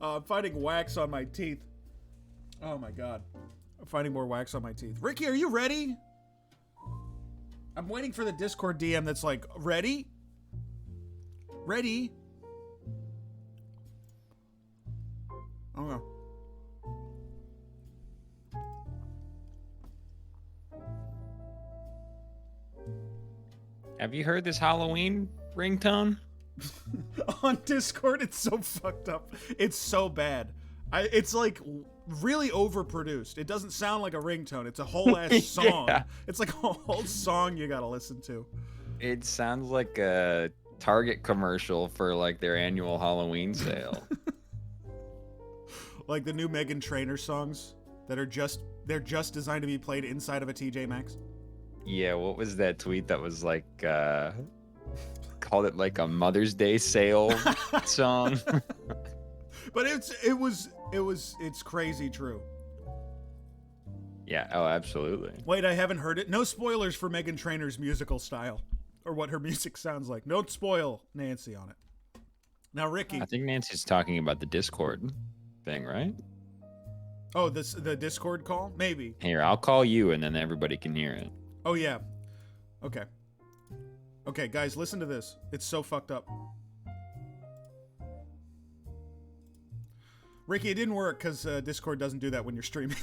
I'm finding wax on my teeth. Oh my god. I'm finding more wax on my teeth. Ricky, are you ready? I'm waiting for the Discord DM that's like, ready? Ready? Okay. Have you heard this Halloween ringtone? On Discord, it's so fucked up. It's so bad. It's like really overproduced. It doesn't sound like a ringtone. It's a whole ass song. Yeah. It's like a whole song you gotta listen to. It sounds like a Target commercial for like their annual Halloween sale. Like the new Meghan Trainor songs that are they're just designed to be played inside of a TJ Maxx. Yeah, what was that tweet that was like called it like a Mother's Day sale song? But it's crazy true. Yeah, oh absolutely. Wait, I haven't heard it. No spoilers for Meghan Trainor's musical style or what her music sounds like. Don't spoil Nancy on it. Now, Ricky. I think Nancy's talking about the Discord thing, right? Oh, the Discord call? Maybe. Here, I'll call you and then everybody can hear it. Oh, yeah. Okay. Okay, guys, listen to this. It's so fucked up. Ricky, it didn't work because Discord doesn't do that when you're streaming.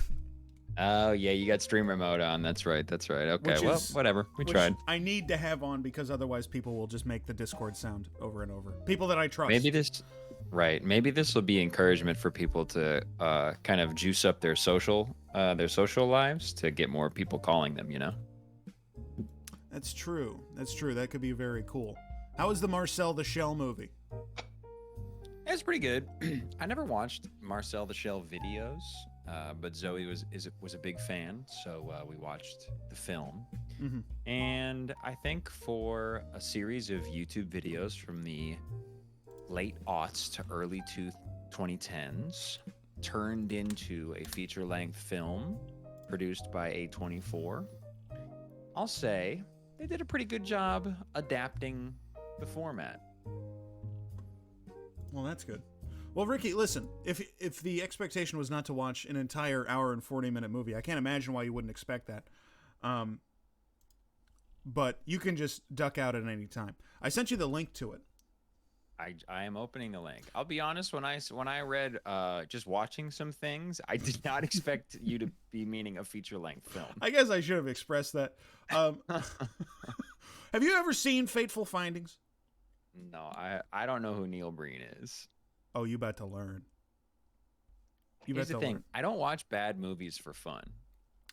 Oh, yeah, you got streamer mode on. That's right. Okay, well, whatever. We tried. I need to have on because otherwise people will just make the Discord sound over and over. People that I trust. Maybe this will be encouragement for people to kind of juice up their social lives to get more people calling them, you know? That's true. That's true. That could be very cool. How was the Marcel the Shell movie? It was pretty good. I never watched Marcel the Shell videos, but Zoe was a big fan, so we watched the film. Mm-hmm. And I think for a series of YouTube videos from the late aughts to early 2010s, turned into a feature-length film produced by A24, I'll say they did a pretty good job adapting the format. Well, that's good. Well, Ricky, listen, if the expectation was not to watch an entire hour and 40-minute movie, I can't imagine why you wouldn't expect that. But you can just duck out at any time. I sent you the link to it. I am opening the link. I'll be honest, when I read just watching some things, I did not expect you to be meaning a feature-length film. I guess I should have expressed that. Have you ever seen Fateful Findings? No, I don't know who Neil Breen is. Oh, you about to learn. Here's the thing. I don't watch bad movies for fun.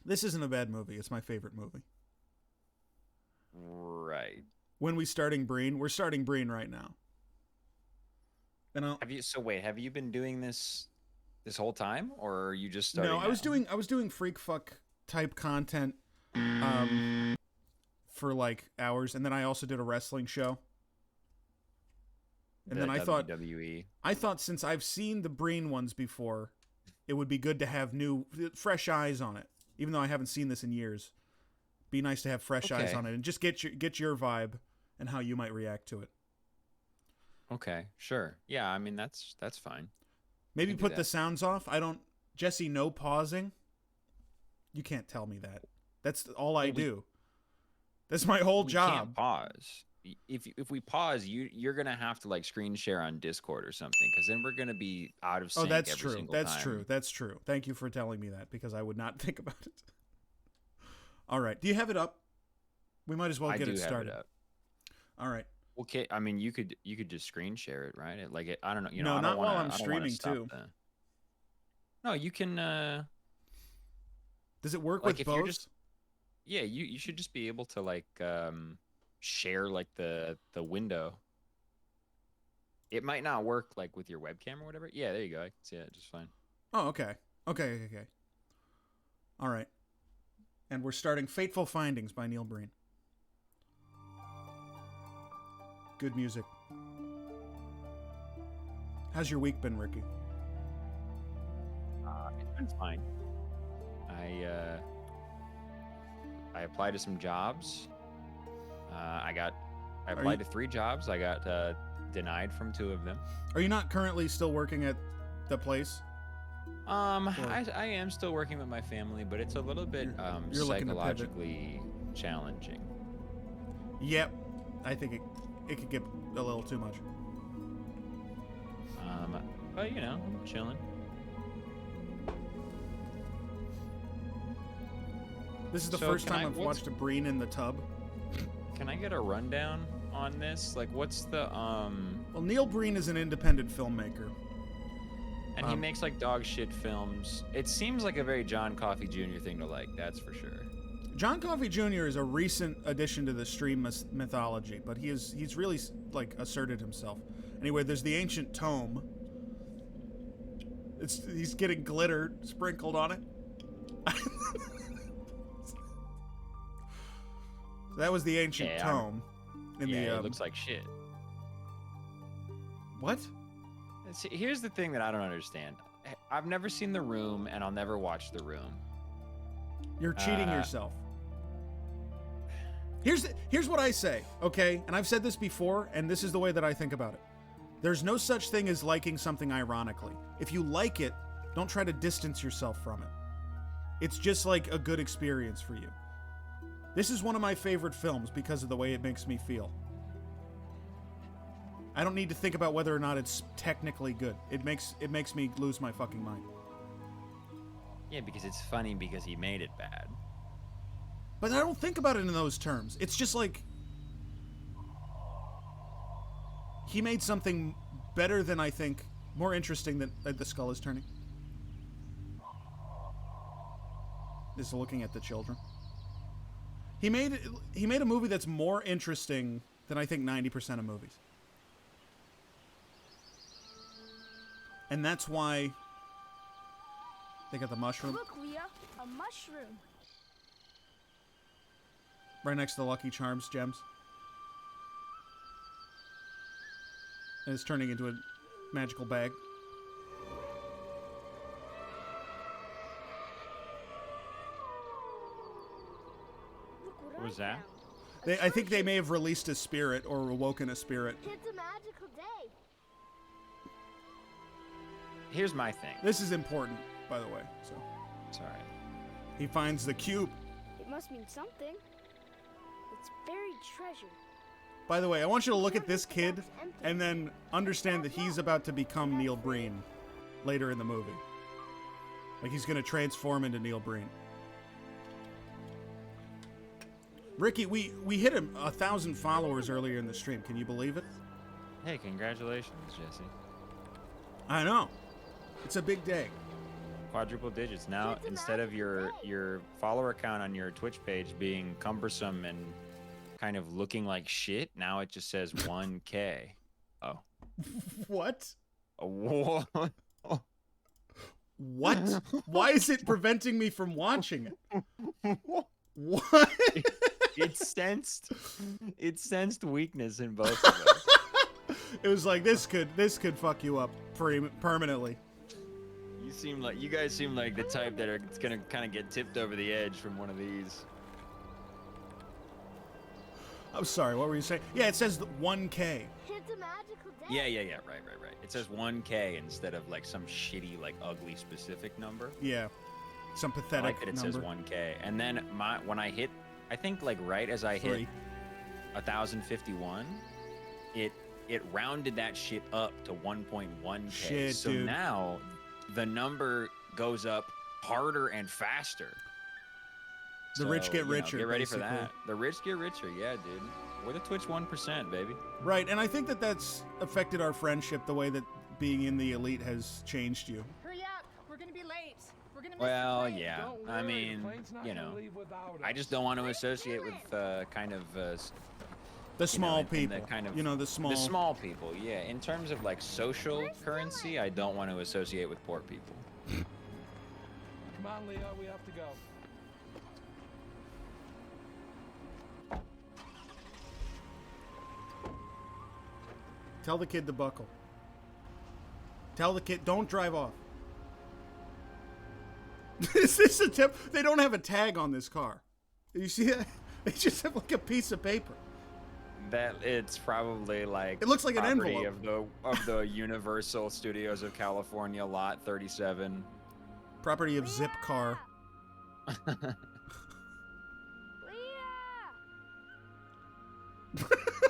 This isn't a bad movie. It's my favorite movie. Right. When we're starting Breen right now. And have you been doing this whole time, or are you just starting? No, I was doing freak fuck type content for like hours, and then I also did a wrestling show. And then I thought since I've seen the Breen ones before, it would be good to have fresh eyes on it. Even though I haven't seen this in years, be nice to have fresh eyes on it and just get your vibe and how you might react to it. Okay, sure. Yeah, I mean that's fine. Maybe put the sounds off. I don't Jesse, no pausing? You can't tell me that. That's all I do. That's my whole job. Can't pause. If we pause, you're gonna have to like screen share on Discord or something, because then we're gonna be out of sync. Oh, that's every true. single That's time. true. That's true. Thank you for telling me that, because I would not think about it. All right. Do you have it up? We might as well get it started. Have it up. All right. Okay. I mean, you could just screen share it, right? I don't know. You know, no, I don't not wanna, while I'm I don't streaming wanna stop too. No, you can. Does it work like with if both? you're just, yeah, you should just be able to like share like the window. It might not work like with your webcam or whatever. Yeah, there you go. I can see it just fine. Oh, okay. Okay. All right. And we're starting Fateful Findings by Neil Breen. Good music. How's your week been, Ricky? It's been fine. I applied to some jobs. I applied to 3 jobs. I got denied from 2 of them. Are you not currently still working at the place? I am still working with my family, but it's a little bit you're looking to pivot. psychologically challenging. Yep. I think it could get a little too much. But you know, I'm chilling. This is the So first can time I've watched a Breen in the tub. Can I get a rundown on this? Like, what's the Well, Neil Breen is an independent filmmaker. And he makes like dog shit films. It seems like a very John Coffey Jr. thing to like, that's for sure. John Coffey Jr. is a recent addition to the stream mythology, but he's really like asserted himself. Anyway, there's the ancient tome. He's getting glitter sprinkled on it. That was the ancient tome. It looks like shit. What? See, here's the thing that I don't understand. I've never seen The Room, and I'll never watch The Room. You're cheating yourself. Here's what I say, okay? And I've said this before, and this is the way that I think about it. There's no such thing as liking something ironically. If you like it, don't try to distance yourself from it. It's just like a good experience for you. This is one of my favorite films because of the way it makes me feel. I don't need to think about whether or not it's technically good. It makes me lose my fucking mind. Yeah, because it's funny because he made it bad. But I don't think about it in those terms. It's just like he made something better than I think, more interesting than The Skull is Turning. Is looking at the children. He made a movie that's more interesting than I think 90% of movies. And that's why they got the mushroom. Look, Leah, a mushroom. Right next to the Lucky Charms gems. And it's turning into a magical bag. What was that? I think they may have released a spirit or awoken a spirit. It's a magical day. Here's my thing. This is important, by the way. So it's all right. He finds the cube. It must mean something. It's buried treasure. By the way, I want you to look at this kid and then understand that he's about to become Neil Breen later in the movie. Like he's going to transform into Neil Breen. Ricky, we hit 1,000 followers earlier in the stream. Can you believe it? Hey, congratulations, Jesse. I know. It's a big day. Quadruple digits. Now, instead of your follower count on your Twitch page being cumbersome and kind of looking like shit, now it just says 1K. Oh. What? What? What? Why is it preventing me from watching it? What? It sensed weakness in both of us. It was like this could fuck you up permanently. You guys seem like the type that are gonna kind of get tipped over the edge from one of these. I'm sorry, what were you saying? Yeah, it says 1K. It's a magical day. Yeah. Right. It says 1K instead of like some shitty, like ugly specific number. Yeah, some I pathetic like that it number. says 1K. And then when I hit, I think like right as I hit 1,051, it rounded that shit up to 1.1K. Shit, so dude. now the number goes up harder and faster. The rich get richer, Get ready for basically. that. The rich get richer, yeah, dude. We're the Twitch 1%, baby. Right, and I think that that's affected our friendship the way that being in the elite has changed you. Hurry up! We're gonna be late. We're gonna miss Well, the plane. yeah. Don't I worry, mean, the plane's not you gonna know, leave without I just don't want to associate with The small in the people. kind of, You know, the small people. Yeah. In terms of like social currency, I don't want to associate with poor people. Come on, Leo, we have to go. Tell the kid to buckle. Tell the kid, don't drive off. Is this a tip? They don't have a tag on this car. You see that? They just have like a piece of paper. That it's probably like It looks like an property envelope. of the Universal Studios of California, Lot 37. Property of Zip Car.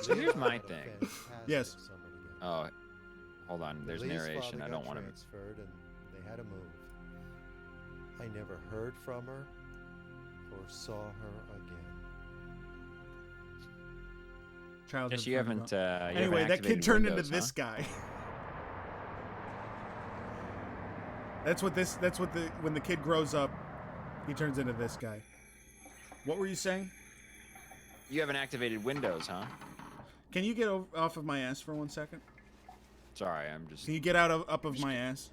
So here's my thing. Yes. Oh, hold on. There's Lee's narration. father I got don't want to. transferred and they had to move. I never heard from her or saw her again. Childhood Guess you friend haven't. about- You Anyway, haven't that kid activated turned Windows, into this huh? guy. When the kid grows up, he turns into this guy. What were you saying? You haven't activated Windows, huh? Can you get off of my ass for 1 second? Sorry, I'm just. Can you get out of up of my ass?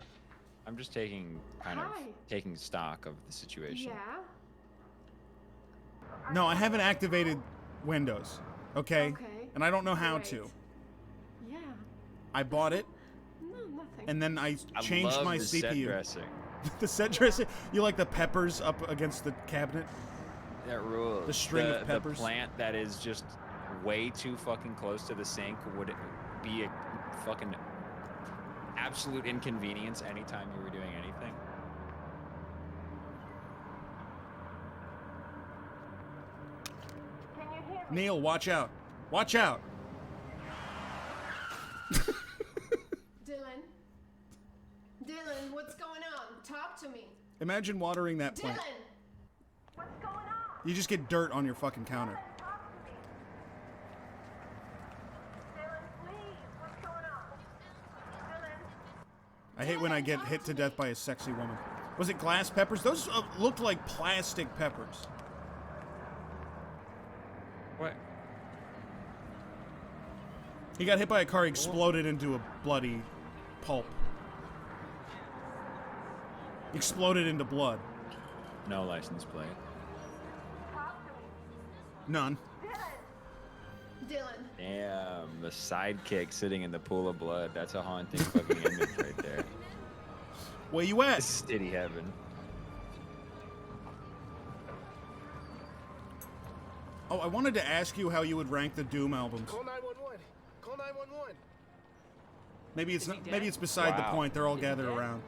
I'm just taking taking stock of the situation. No, I haven't activated Windows. Okay? Okay. And I don't know how Great. to. Yeah. I bought it, No, nothing. and then I I changed love my the CPU. set dressing. The set dressing? You like the peppers up against the cabinet? That rules. The string of peppers? The plant that is just way too fucking close to the sink would be a fucking absolute inconvenience anytime you were doing anything. Neil, watch out. Watch out. Dylan. Dylan, what's going on? Talk to me. Imagine watering that plant. Dylan. You just get dirt on your fucking counter. I hate when I get hit to death by a sexy woman. Was it glass peppers? Those looked like plastic peppers. What? He got hit by a car, exploded into a bloody pulp. Exploded into blood. No license plate. None. Dylan. Damn, the sidekick sitting in the pool of blood. That's a haunting fucking image right there. Where you at? This is titty heaven. Oh, I wanted to ask you how you would rank the Doom albums. Call 911. Call 911. Maybe it's not, maybe it's beside the point. They're all gathered around.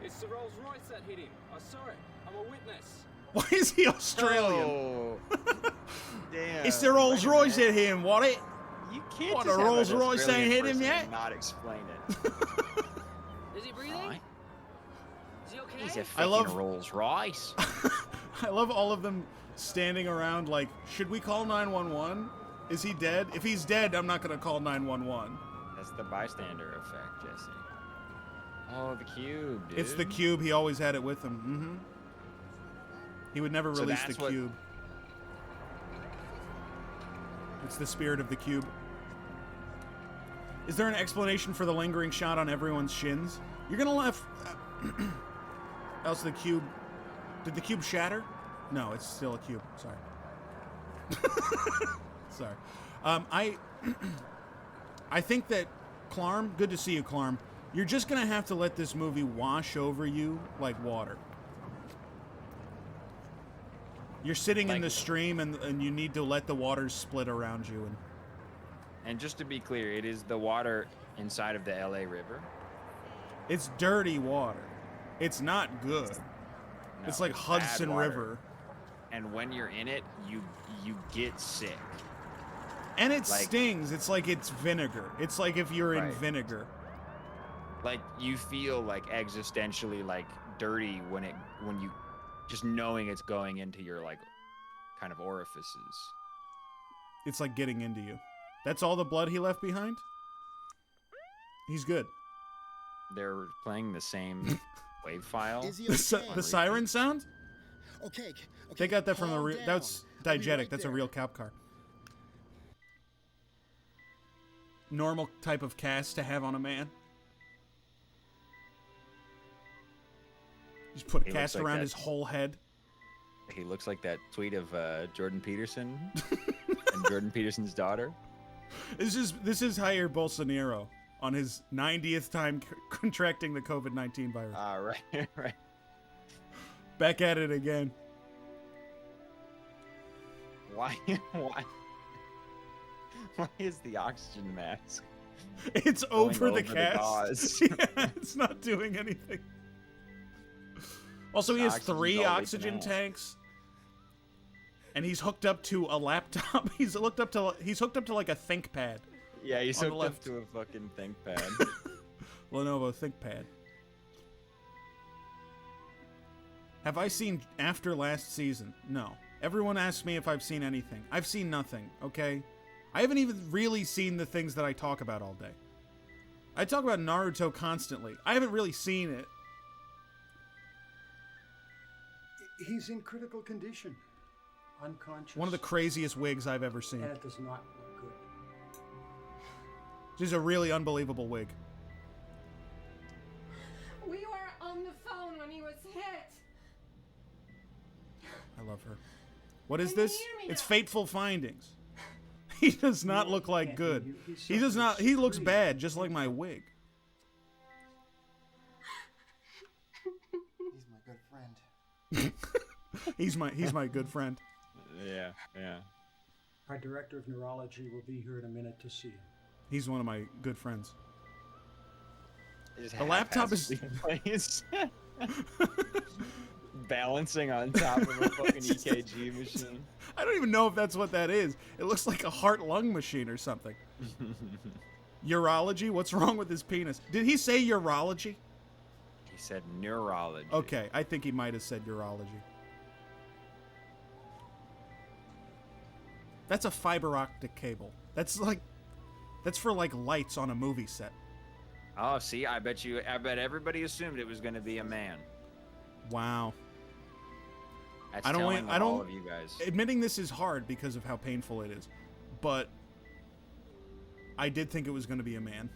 It's the Rolls Royce that hit him. I saw it. I'm a witness. Why is he Australian? Oh. Damn. It's the Rolls Royce hit him. What it? You can't What, just the have Rolls an Royce Australian ain't hit him person yet? and not explain it. Is he breathing? Right. Is he okay? He's a I love- fucking Rolls Royce. I love all of them standing around like, should we call 911? Is he dead? If he's dead, I'm not gonna call 911. That's the bystander effect, Jesse. Oh, the cube, dude. It's the cube. He always had it with him. Mm-hmm. He would never So release the that's what- cube. It's the spirit of the cube. Is there an explanation for the lingering shot on everyone's shins? You're gonna laugh. Else the cube. Did the cube shatter? No, it's still a cube. Sorry. Sorry. I think that Clarm. Good to see you, Clarm. You're just gonna have to let this movie wash over you like water. You're sitting in the stream, and you need to let the waters split around you. And just to be clear, it is the water inside of the LA River. It's dirty water. It's not good. No, it's like bad Hudson water. River. And when you're in it, you get sick. And it stings. It's like it's vinegar. It's like if you're in vinegar. Like you feel like existentially like dirty when you just knowing it's going into your like kind of orifices. It's like getting into you. That's all the blood he left behind? He's good. They're playing the same wave file. The siren sound? Okay. They got that from the real. That's diegetic. That's a real cop car. Normal type of cast to have on a man. Just put a cast like around that. his whole head. He looks like that tweet of Jordan Peterson and Jordan Peterson's daughter. This is Jair Bolsonaro on his 90th time contracting the COVID-19 virus. Right. Back at it again. Why is the oxygen mask? It's going over the the cast. gauze? Yeah, it's not doing anything. Also, he has Oxygen's 3 all leaking oxygen out. tanks, and he's hooked up to a laptop. He's hooked up to like a ThinkPad. Yeah, he's on the hooked up left. to a fucking ThinkPad. Lenovo ThinkPad. Have I seen after last season? No. Everyone asks me if I've seen anything. I've seen nothing, okay? I haven't even really seen the things that I talk about all day. I talk about Naruto constantly. I haven't really seen it. He's in critical condition. Unconscious. One of the craziest wigs I've ever seen. And it does not look good. This is a really unbelievable wig. We were on the phone when he was hit. I love her. What is Can you this? hear me It's now? Fateful Findings. He does not look like good. He does not. He looks bad, just like my wig. He's my good friend. He's my good friend. Yeah. Our director of neurology will be here in a minute to see him. He's one of my good friends. Just The laptop is haphazardly placed. Balancing on top of a fucking EKG machine. I don't even know if that's what that is. It looks like a heart-lung machine or something. Urology? What's wrong with his penis? Did he say urology? He said neurology. Okay, I think he might have said urology. That's a fiber optic cable. That's for like lights on a movie set. Oh, see, I bet everybody assumed it was going to be a man. Wow. That's I telling don't. all of you guys. Admitting this is hard because of how painful it is, but I did think it was going to be a man.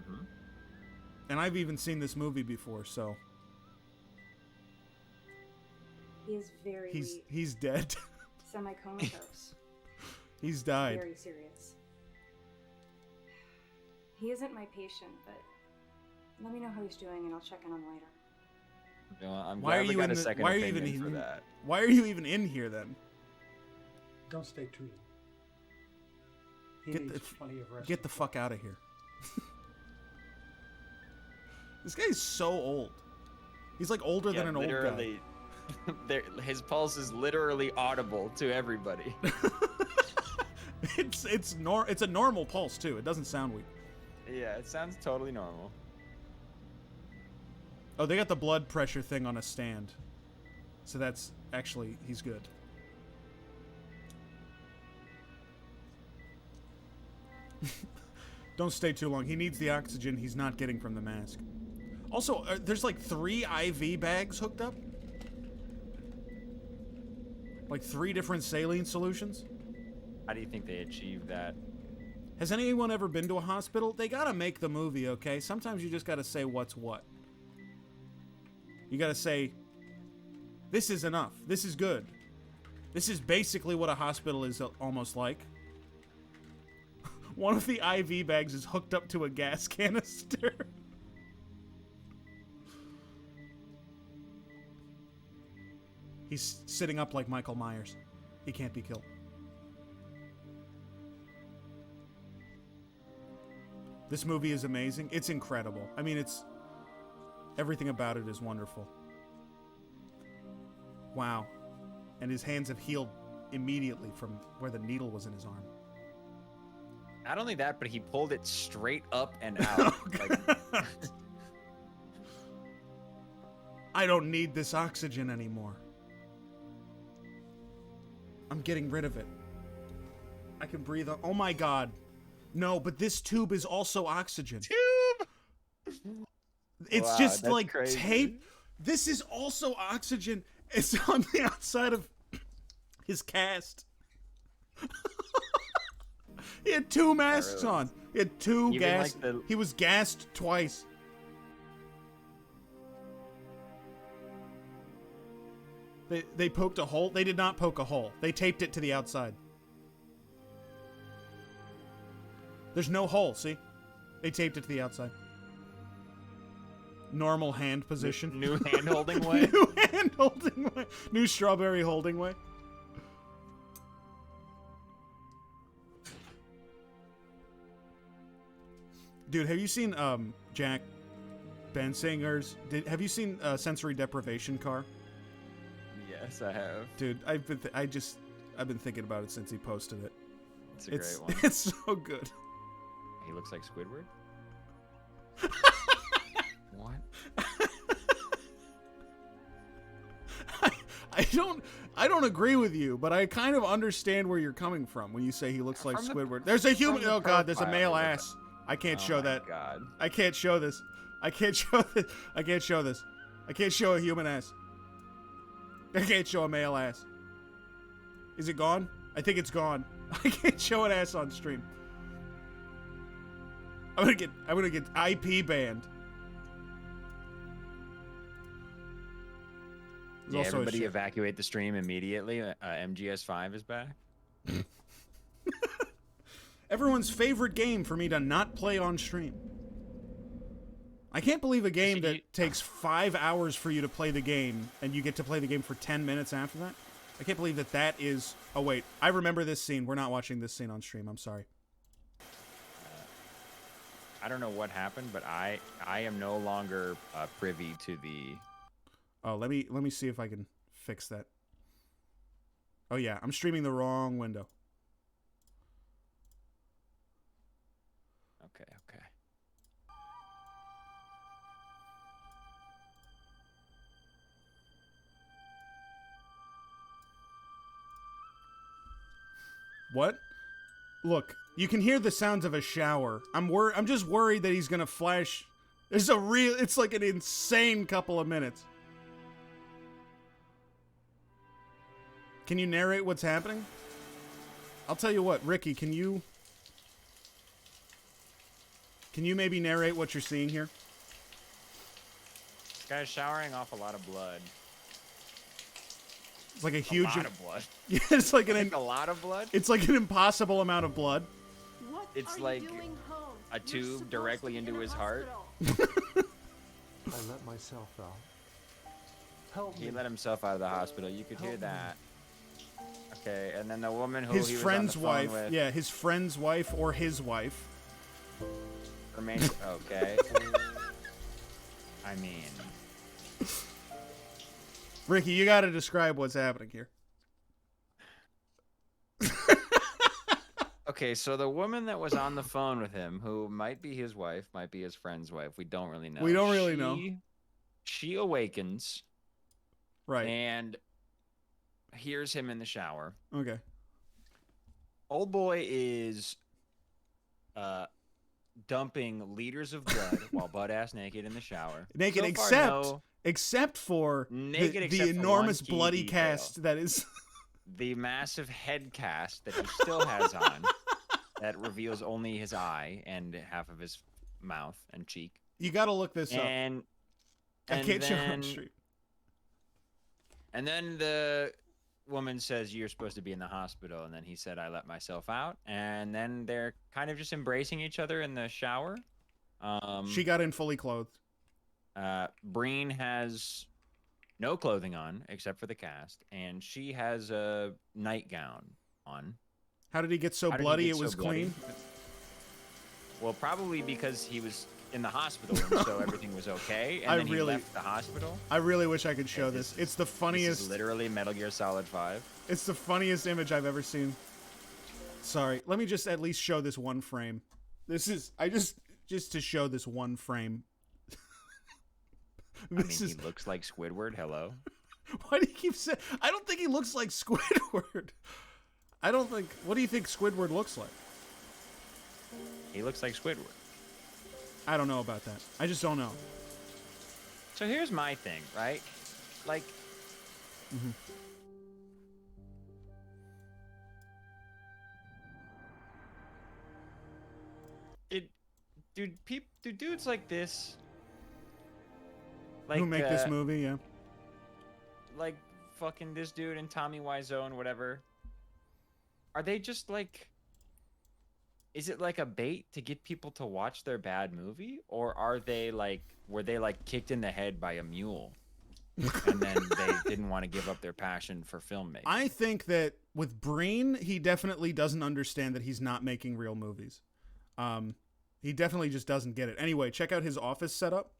Mm-hmm. And I've even seen this movie before, so He is very weak. he's dead. Semi-comatose. He's died. Very serious. He isn't my patient, but let me know how he's doing and I'll check in on him later. You know, I'm Why are glad we you got in a the, second why are you opinion even for in, that. Why are you even in here then? Don't stay too long. He Get needs the plenty of rest. get the fuck out of here. This guy's so old. He's like older than an old guy. His pulse is literally audible to everybody. It's a normal pulse too. It doesn't sound weak. Yeah, it sounds totally normal. Oh, they got the blood pressure thing on a stand. So that's actually, he's good. Don't stay too long. He needs the oxygen he's not getting from the mask. Also, there's like 3 IV bags hooked up. Like 3 different saline solutions. How do you think they achieved that? Has anyone ever been to a hospital? They gotta make the movie, okay? Sometimes you just gotta say what's what. You gotta say, this is enough. This is good. This is basically what a hospital is almost like. One of the IV bags is hooked up to a gas canister. He's sitting up like Michael Myers. He can't be killed. This movie is amazing. It's incredible. I mean, it's... everything about it is wonderful. Wow. And his hands have healed immediately from where the needle was in his arm. Not only that, but he pulled it straight up and out. I don't need this oxygen anymore. I'm getting rid of it. I can breathe on... Oh my god. No, but this tube is also oxygen. Tube! It's Wow, just that's like crazy. tape. This is also oxygen. It's on the outside of his cast. He had 2 masks on. He had 2 Even gas. like the- He was gassed twice. They poked a hole. They did not poke a hole. They taped it to the outside. There's no hole, see? They taped it to the outside. Normal hand position. New hand holding way. New hand holding way. New strawberry holding way. Dude, have you seen Jack Bensinger's? Have you seen Sensory Deprivation Car? Yes, I have. Dude, I've been thinking about it since he posted it. It's a great one. It's so good. He looks like Squidward. What? I don't agree with you, but I kind of understand where you're coming from when you say he looks like Squidward. There's a human. from the Oh god, there's a profile, male he looks ass. I can't show my that. God. I can't show this. I can't show this. I can't show this. I can't show a human ass. I can't show a male ass. Is it gone? I think it's gone. I can't show an ass on stream. I'm gonna get IP banned. There's Yeah, also a everybody shit. evacuate the stream immediately. MGS5 is back. Everyone's favorite game for me to not play on stream. I can't believe a game that takes 5 hours for you to play the game, and you get to play the game for 10 minutes after that. I can't believe that is... Oh, wait. I remember this scene. We're not watching this scene on stream. I'm sorry. I don't know what happened, but I am no longer privy to the... Oh, let me see if I can fix that. Oh, yeah. I'm streaming the wrong window. Okay. What? Look, you can hear the sounds of a shower. I'm just worried that he's gonna flash. It's like an insane couple of minutes. Can you narrate what's happening? I'll tell you what, Ricky, can you maybe narrate what you're seeing here? This guy's showering off a lot of blood. It's like a huge... lot of blood. Yeah, it's like a lot of blood? It's like an impossible amount of blood. It's like a tube directly into his heart. I let myself out. Help me. He let himself out of the hospital. You could hear that. Okay, and then the woman who His he was friend's on the phone wife. with. Yeah, his friend's wife or his wife. Remains okay. I mean, Ricky, you got to describe what's happening here. okay, so the woman that was on the phone with him, who might be his wife, might be his friend's wife. We don't really know. We don't really know. She awakens. Right. And hears him in the shower. Okay. Old boy is dumping liters of blood while butt-ass naked in the shower. Naked, So far, except for Naked the except for enormous one key bloody detail. cast that is... the massive head cast that he still has on that reveals only his eye and half of his mouth and cheek. You got to look this up. And I can't show it on stream. And then the woman says, "You're supposed to be in the hospital." And then he said, "I let myself out." And then they're kind of just embracing each other in the shower. She got in fully clothed. Breen has no clothing on except for the cast, and she has a nightgown on. How did he get so How did he bloody get it so was bloody? clean? Well, probably because he was in the hospital, and so everything was okay, and then he left the hospital. I really wish I could show this. It's the This funniest. is literally Metal Gear Solid 5. It's the funniest image I've ever seen. Sorry, let me just at least show this one frame. This is just to show this one frame. He looks like Squidward. Hello. Why do you keep saying? I don't think he looks like Squidward. I don't think. What do you think Squidward looks like? He looks like Squidward. I don't know about that. I just don't know. So here's my thing, right? Like, do dudes like this, like, Who make this movie? Yeah. like fucking this dude and Tommy Wiseau and whatever, are they just like, is it like a bait to get people to watch their bad movie, or are they like, were they like kicked in the head by a mule and then they didn't want to give up their passion for filmmaking? I think that with Breen, he definitely doesn't understand that he's not making real movies. He definitely just doesn't get it. Anyway, check out his office setup.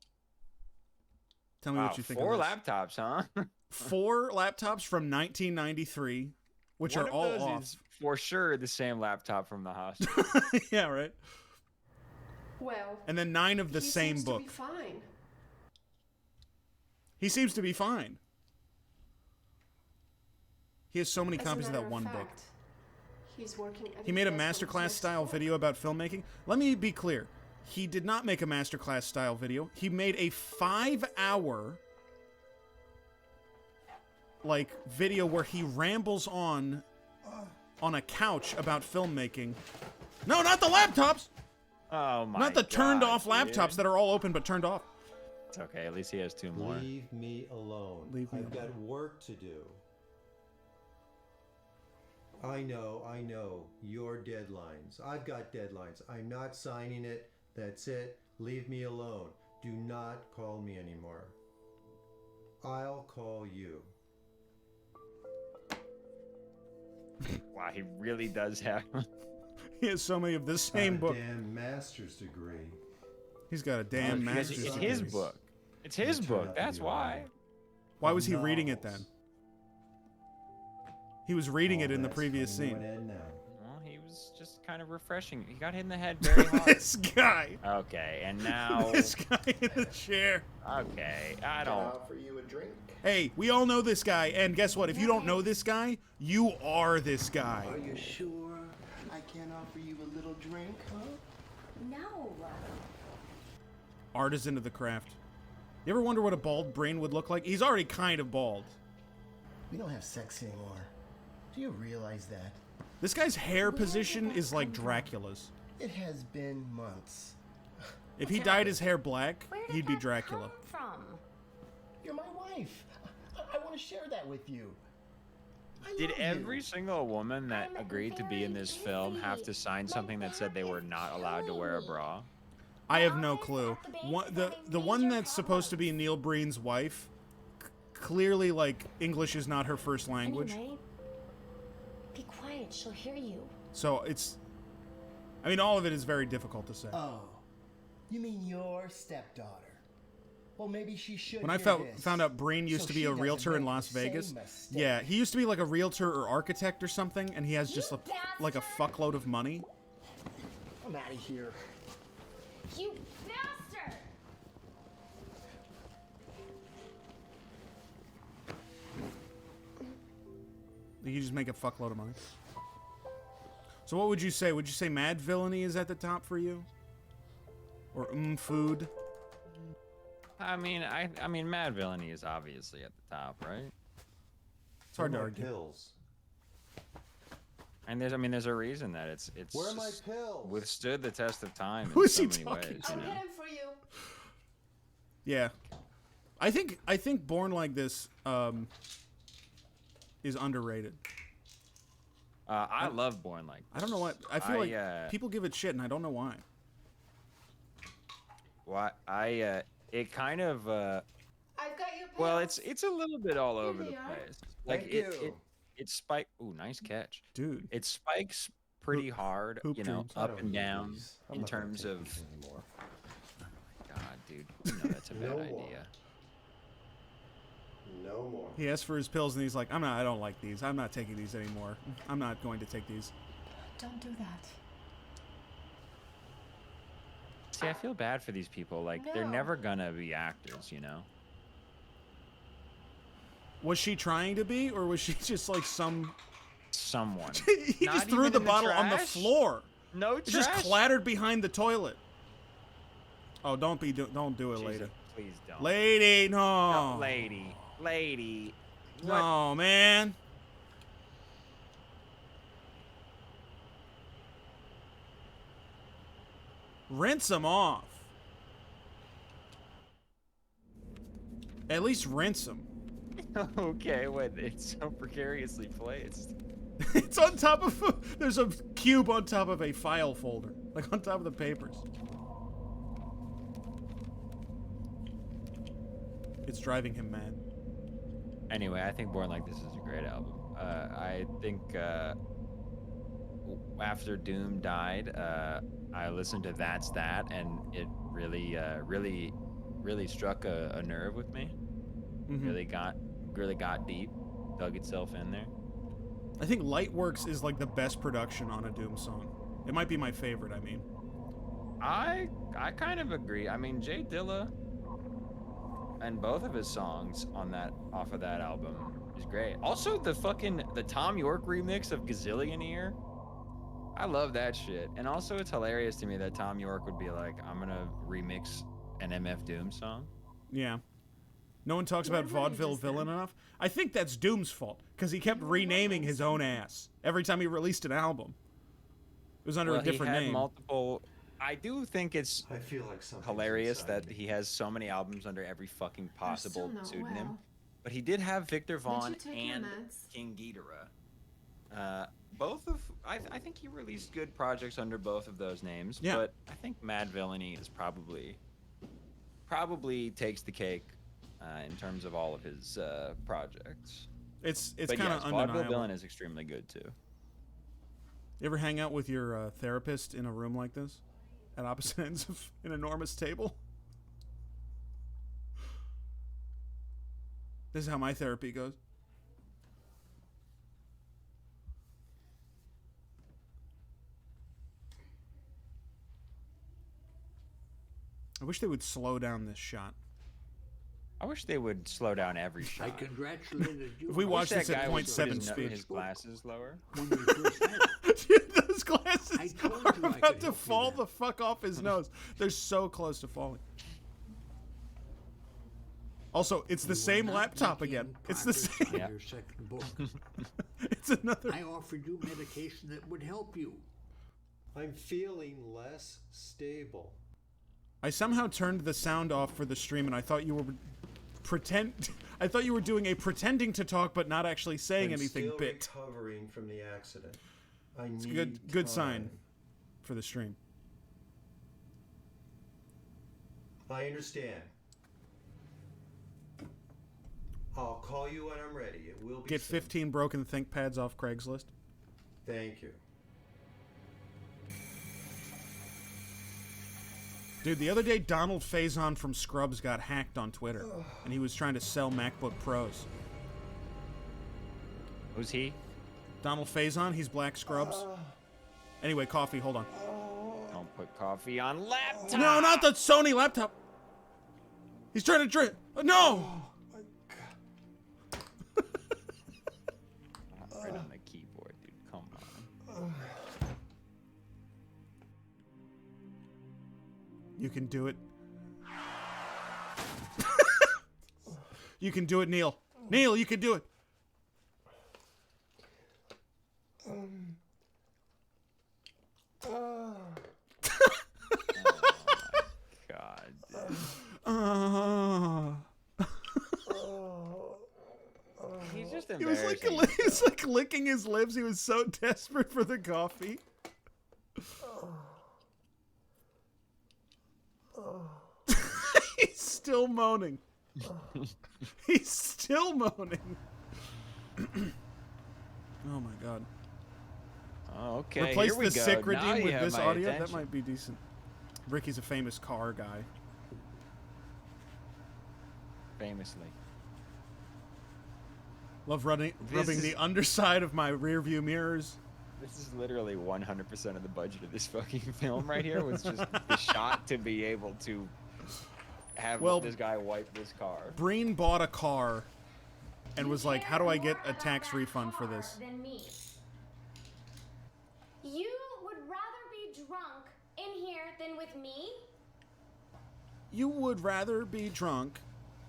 Tell me what you think. 4 of this. laptops, huh? 4 laptops from 1993, which One are of all those off. is for sure the same laptop from the hospital. Yeah, right. Well, And then 9 of the he same seems book. To be fine. He seems to be fine. He has so many As a copies of matter that one book. fact, he's working at He his made a desk on his masterclass next style book. video about filmmaking. Let me be clear. He did not make a masterclass style video. He made a 5-hour video where he rambles on a couch about filmmaking. No, not the laptops. Oh my! Not the turned God, off laptops dude. that are all open but turned off. It's okay. At least he has 2 more. Leave me alone. I've got work to do. I know. Your deadlines. I've got deadlines. I'm not signing it. That's it. Leave me alone. Do not call me anymore. I'll call you. Wow, he really does have. He has so many of the same Got a book. damn master's degree. He's got a damn Because master's it's degree. his book. It's his book. That's why. Why was he reading it then? He was reading it in the previous scene. Well, he was just kind of refreshing. He got hit in the head very hard. This guy. Okay, and now. This guy in the chair. Okay, I Can I don't. offer you a drink? Hey, we all know this guy, and guess what? If you don't know this guy, you are this guy. Are you sure I can offer you a little drink, huh? No. Artisan of the craft. You ever wonder what a bald brain would look like? He's already kind of bald. We don't have sex anymore. Do you realize that? This guy's hair position is like Dracula's. It has been months. If he dyed his hair black, he'd be Dracula. From? You're my wife. I want to share that with you. Did every single woman that agreed to be in this film have to sign something that said they were not allowed to wear a bra? I have no clue. The one that's supposed to be Neil Breen's wife, clearly, like, English is not her first language. Anyway, be quiet. She'll hear you. So it's... I mean, all of it is very difficult to say. Oh, you mean your stepdaughter? Well, maybe she should. When I found out Breen used to be a realtor in Las Vegas, yeah, he used to be like a realtor or architect or something, and he has just like a fuckload of money. I'm out of here. You bastard! You just make a fuckload of money. So what would you say? Would you say Mad Villainy is at the top for you? Or Food? I mean, Mad Villainy is obviously at the top, right? It's hard to Where are my argue. pills? And there's a reason that it's Where are my just pills? withstood the test of time Who in is so he many talking ways. to? You know? For you. Yeah. I think Born Like This is underrated. I love Born Like This. I don't know what I feel like people give it shit and I don't know why. It kind of I've got your pills. Well, it's a little bit all over they the are. place. Like Thank it you. it spikes. Ooh, nice catch, dude. It spikes pretty hard, hoop you know, dreams. up and down I'm in not gonna terms take of. these anymore. God, dude, you know that's a bad No idea. more. No more. He asked for his pills and he's like, I don't like these. I'm not taking these anymore. I'm not going to take these. Don't do that. See, I feel bad for these people. Like they're No. never gonna be actors, you know. Was she trying to be, or was she just like someone? He Not just threw even the in bottle on the trash? floor. No It just trash? clattered behind the toilet. Oh, don't do it, Jesus, lady. please don't. Lady, no. No, lady. No, man. Rinse them off. At least rinse them. Okay, what? It's so precariously placed. It's on top of there's a cube on top of a file folder, like on top of the papers. It's driving him mad. Anyway, I think Born Like This is a great album. I think after Doom died, I listened to That's That, and it really struck a nerve with me. Mhm. Really got deep, dug itself in there. I think Lightworks is like the best production on a Doom song. It might be my favorite, I mean. I kind of agree. I mean, Jay Dilla and both of his songs off of that album is great. Also, the Tom York remix of Gazillionaire. I love that shit. And also, it's hilarious to me that Tom York would be like, I'm gonna remix an MF Doom song. Yeah. No one talks about Vaudeville Villain enough. I think that's Doom's fault, because he kept renaming his own ass every time he released an album. It was under a different he had name. multiple. I do think it's I feel like something's hilarious inside that me. he has so many albums under every fucking possible not pseudonym. well. But he did have Victor Vaughn you take your and meds? King Ghidorah. I think he released good projects under both of those names. Yeah. But I think Mad Villainy is probably takes the cake in terms of all of his projects. It's But kind of yes, Vaudeville undeniable. Villain is extremely good too. You ever hang out with your therapist in a room like this? At opposite ends of an enormous table? This is how my therapy goes. I wish they would slow down this shot. I wish they would slow down every shot. I congratulated you. If we I watch wish this that at guy would put 0.7 his speed. his glasses lower. When we first met. Dude, those glasses I told are you I about could to help you fall there. the fuck off his nose. They're so close to falling. Also, it's the You were same not laptop making again. It's the progress same. on your second book. It's another. I offered you medication that would help you. I'm feeling less stable. I somehow turned the sound off for the stream, and I thought you were I thought you were doing a pretending to talk but not actually saying I'm anything still bit. recovering from the accident. I It's a need good time. sign for the stream. I understand. I'll call you when I'm ready. It will be Get soon. 15 broken ThinkPads off Craigslist. Thank you. Dude, the other day Donald Faison from Scrubs got hacked on Twitter, and he was trying to sell MacBook Pros. Who's he? Donald Faison, he's Black Scrubs. Anyway, coffee, hold on. Don't put coffee on laptop. No, not the Sony laptop. He's trying to drink. No! Right on the keyboard, dude. Come on. You can do it. You can do it, Neil. Neil, you can do it. God. He's just He was embarrassing. he was like licking his lips. He was so desperate for the coffee. He's still moaning. He's still moaning. Oh my god. Okay, Replace here we the go. sick Now redeem you with have this my audio? attention. That might be decent. Ricky's a famous car guy. Famously. Love rubbing the underside of my rear view mirrors. This is literally 100% of the budget of this fucking film right here was just the shot to be able to have this guy wipe this car. Breen bought a car and was like, how do I get a tax refund for this? Than me. You would rather be drunk in here than with me? You would rather be drunk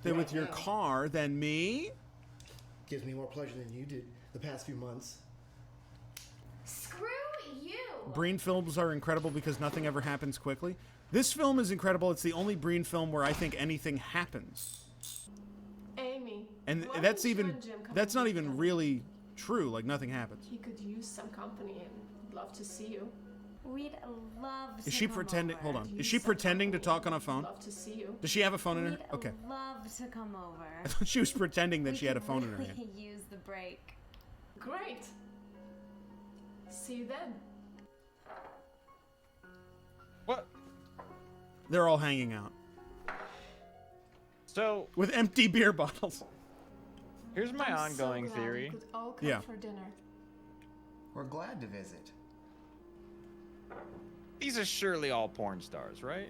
than with your car than me? Gives me more pleasure than you did the past few months. Screw you! Breen films are incredible because nothing ever happens quickly. This film is incredible. It's the only Breen film where I think anything happens. Amy. And why that's don't you even and Jim come that's and not be even together? really true. Like nothing happens. He could use some company and love to see you. We'd love to Is she come pretending? over. Hold on. Is she pretending to talk on a phone? Love to see you. Does she have a phone in her? We'd Okay. love to come over. I thought she was pretending that We she had a could phone in her really hand. use the break. Great. See you then. What? They're all hanging out So with empty beer bottles. here's my I'm ongoing so glad theory. we could all come Yeah. for dinner. We're glad to visit. These are surely all porn stars, right?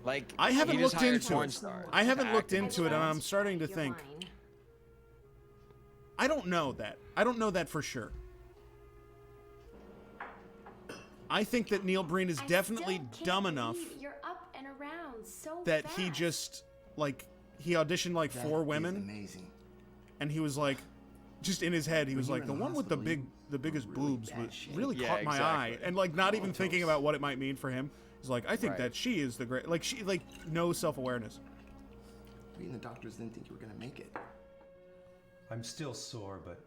Like I haven't he just looked hired into porn it. stars I haven't to looked act in into his it, and I'm films. starting to think. I don't know that. I don't know that for sure. I think that Neil Breen is definitely dumb enough You're up and around so that fast. he just he auditioned like That 4 is women, amazing. and he was like, just in his head, he was you like, were the in the one with the hospital, biggest really boobs bad was shape. really Yeah, caught my eye, exactly. and like not even thinking about what it might mean for him. He's like, I think Right. that she is the great, like she like no self-awareness. We and the doctors didn't think you were gonna make it. I'm still sore, but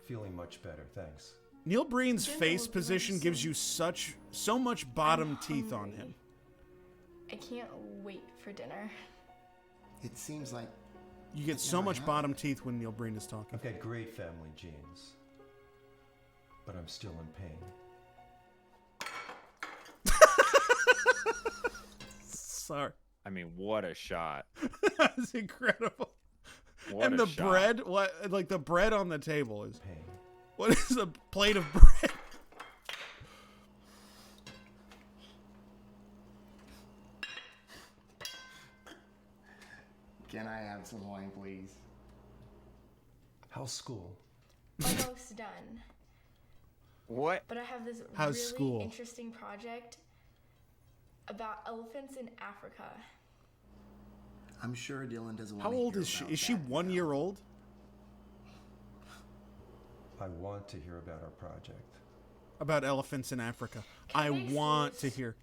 feeling much better, thanks. Neil Breen's Dinner face will be position ready gives soon. you so much bottom I'm teeth on hungry. him. I can't wait for dinner. It seems like You get It so never much happened. bottom teeth when Neil Breen is talking. I've got great family genes, but I'm still in pain. Sorry. I mean, what a shot. That's incredible. What And a the shot. bread, what like the bread on the table is Pain. what is a plate of bread? Can I have some wine, please? How's school? Almost done. What? But I have this How's really school? interesting project about elephants in Africa. I'm sure Dylan doesn't want How to old hear is she? about Is she that 1 now. year old? I want to hear about our project. About elephants in Africa. I Can I want to finish? hear.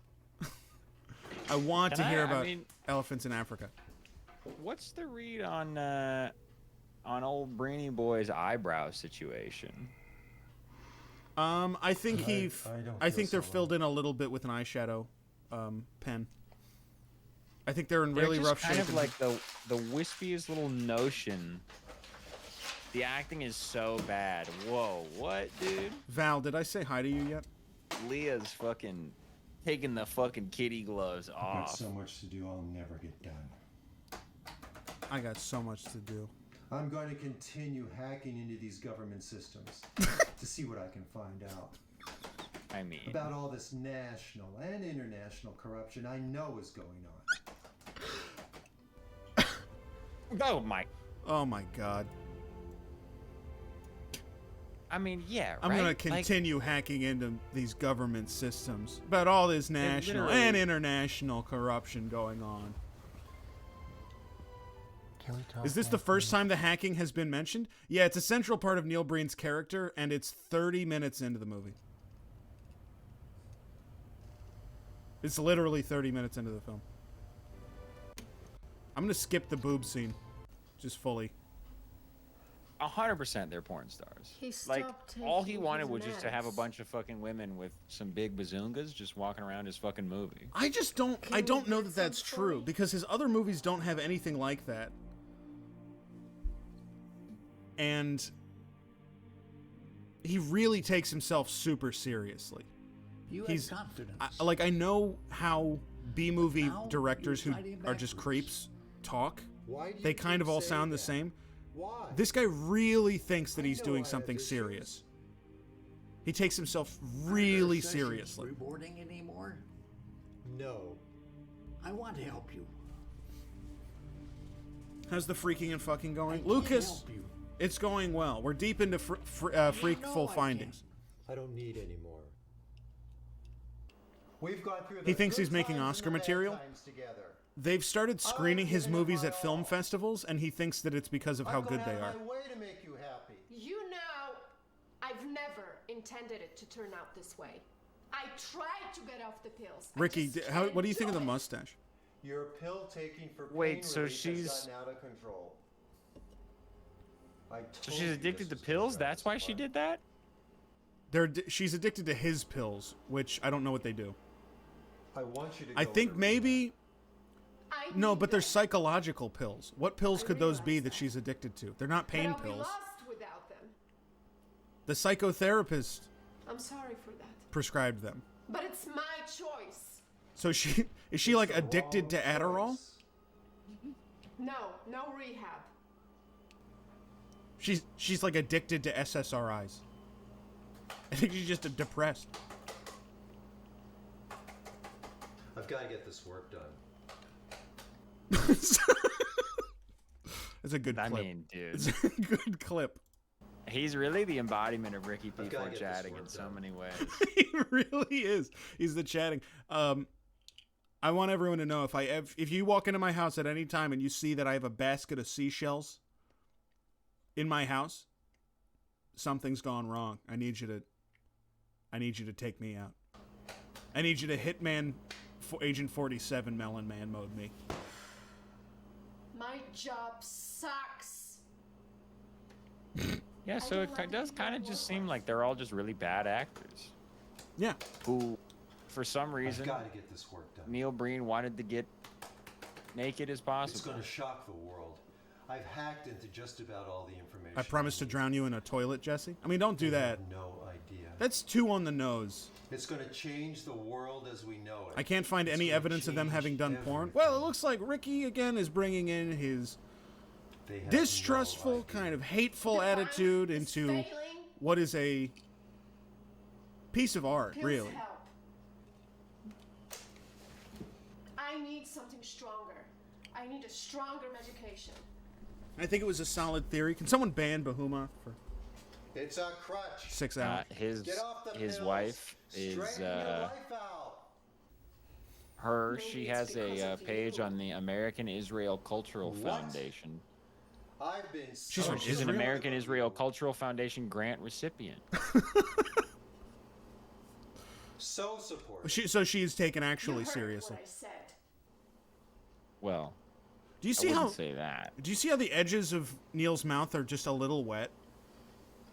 I want to Can I- hear I about mean- elephants in Africa. What's the read on old Brainy Boy's eyebrow situation? I think I don't I feel think they're so filled in a little bit with an eyeshadow pen. I think they're in They're really just rough kind shape. of like the wispiest little notion. The acting is so bad. Whoa, what, dude? Val, did I say hi to you yet? Leah's fucking taking the fucking kitty gloves I've got off. so much to do, I'll never get done. I got so much to do. I'm going to continue hacking into these government systems to see what I can find out. I mean, About all this national and international corruption I know is going on. oh my. Oh my god. I mean, yeah, I'm right? gonna Like, continue hacking into these government systems about all this national literally- and international corruption going on. Can we talk Is this the first time the hacking has been mentioned? Yeah, it's a central part of Neil Breen's character, and it's 30 minutes into the movie. It's literally 30 minutes into the film. I'm gonna skip the boob scene, just fully. 100% they're porn stars. He Like, stopped all he taking wanted his was just to have a meds. bunch of fucking women with some big bazungas just walking around his fucking movie. I just don't. I don't know that that's true because his other movies don't have anything like that. And he really takes himself super seriously. You have confidence. I know how B-movie directors who are just creeps talk. Why do you They kind keep of all saying sound the that? same. Why? This guy really thinks that he's know doing I have something issues. serious. He takes himself really seriously. Rewarding anymore? No. I want to help you. How's the freaking and fucking going? can't Lucas, help you. it's going well. We're deep into freakful findings. I don't need any more. We've gone through the He thinks good he's making times and Oscar the bad material. times together. They've started screening his given it movies my at film festivals, and he thinks that it's because of how I've good gone they out are. of my way to make you happy. You know, I've never intended it to turn out this way. I tried to get off the pills. Ricky, what do you think of the mustache? Your pill taking for pain Wait, so relief has she's- gotten out of control. I So told she's you addicted this to was pills? gonna That's why she did that? She's addicted to his pills, which I don't know what they do. I want you to I go think to maybe. No, but they're psychological pills. What pills could those be that she's addicted to? They're not pain But I'll be pills. lost without them. The psychotherapist I'm sorry for that. prescribed them. But it's my choice. So is she like addicted to Adderall? No, no rehab. She's like addicted to SSRIs. I think she's just depressed. I've got to get this work done. It's a good clip. I mean, dude. It's a good clip. He's really the embodiment of Ricky P. I've gotta for get this chatting in work so done. many ways. He really is. He's the chatting. I want everyone to know if you walk into my house at any time and you see that I have a basket of seashells in my house, something's gone wrong. I need you to take me out. I need you to Hitman Agent 47 Melon Man mode me. My job sucks. Yeah, so it does kind of just seem like they're all just really bad actors. Yeah. Who, for some reason, I've got to get this work done. Neil Breen wanted to get naked as possible. It's going to shock the world. I've hacked into just about all the information. I promise to drown you in a toilet, Jesse. I mean, don't do You that. have no idea. That's too on the nose. It's going to change the world as we know it. I can't find It's any gonna evidence of them change having done porn. everything. Well, it looks like Ricky again is bringing in his They have distrustful, kind of hateful attitude into what is a piece of art, Pills really. help. I need something stronger. I need a stronger medication. I think it was a solid theory. Can someone ban Bahuma for It's a crutch. 6 hours? His Get off the his pills. wife is Straighten your life out. her. Maybe She it's has because a of page you. on the American Israel Cultural What? Foundation. I've been She's so from She's an Israel? American Israel Cultural Foundation grant recipient. so supportive. So she is taken actually You heard seriously. what I said. Well, Do you I see wouldn't how? say that. Do you see how the edges of Neil's mouth are just a little wet?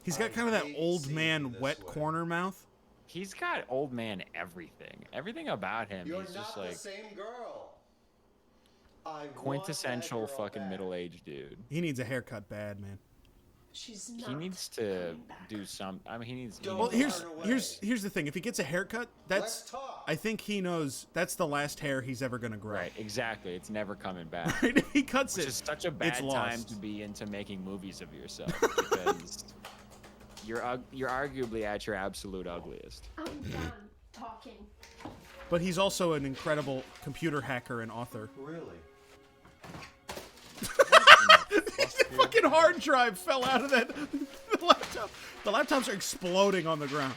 He's got kind of that hate old seeing man you this wet way. corner mouth. He's got old man everything. Everything about him You're is not just the like same girl. I want quintessential that girl fucking back. middle-aged dude. He needs a haircut bad, man. She's not. He needs to do some. I mean, he needs. Don't Well, run away. here's the thing. If he gets a haircut, Let's that's talk. I think he knows that's the last hair he's ever gonna grow. Right, exactly. It's never coming back. If he cuts Which it, is such a it's bad time lost. to be into making movies of yourself because you're arguably at your absolute ugliest. I'm done talking. But he's also an incredible computer hacker and author. Really? The fucking hard drive fell out of that the laptop. The laptops are exploding on the ground.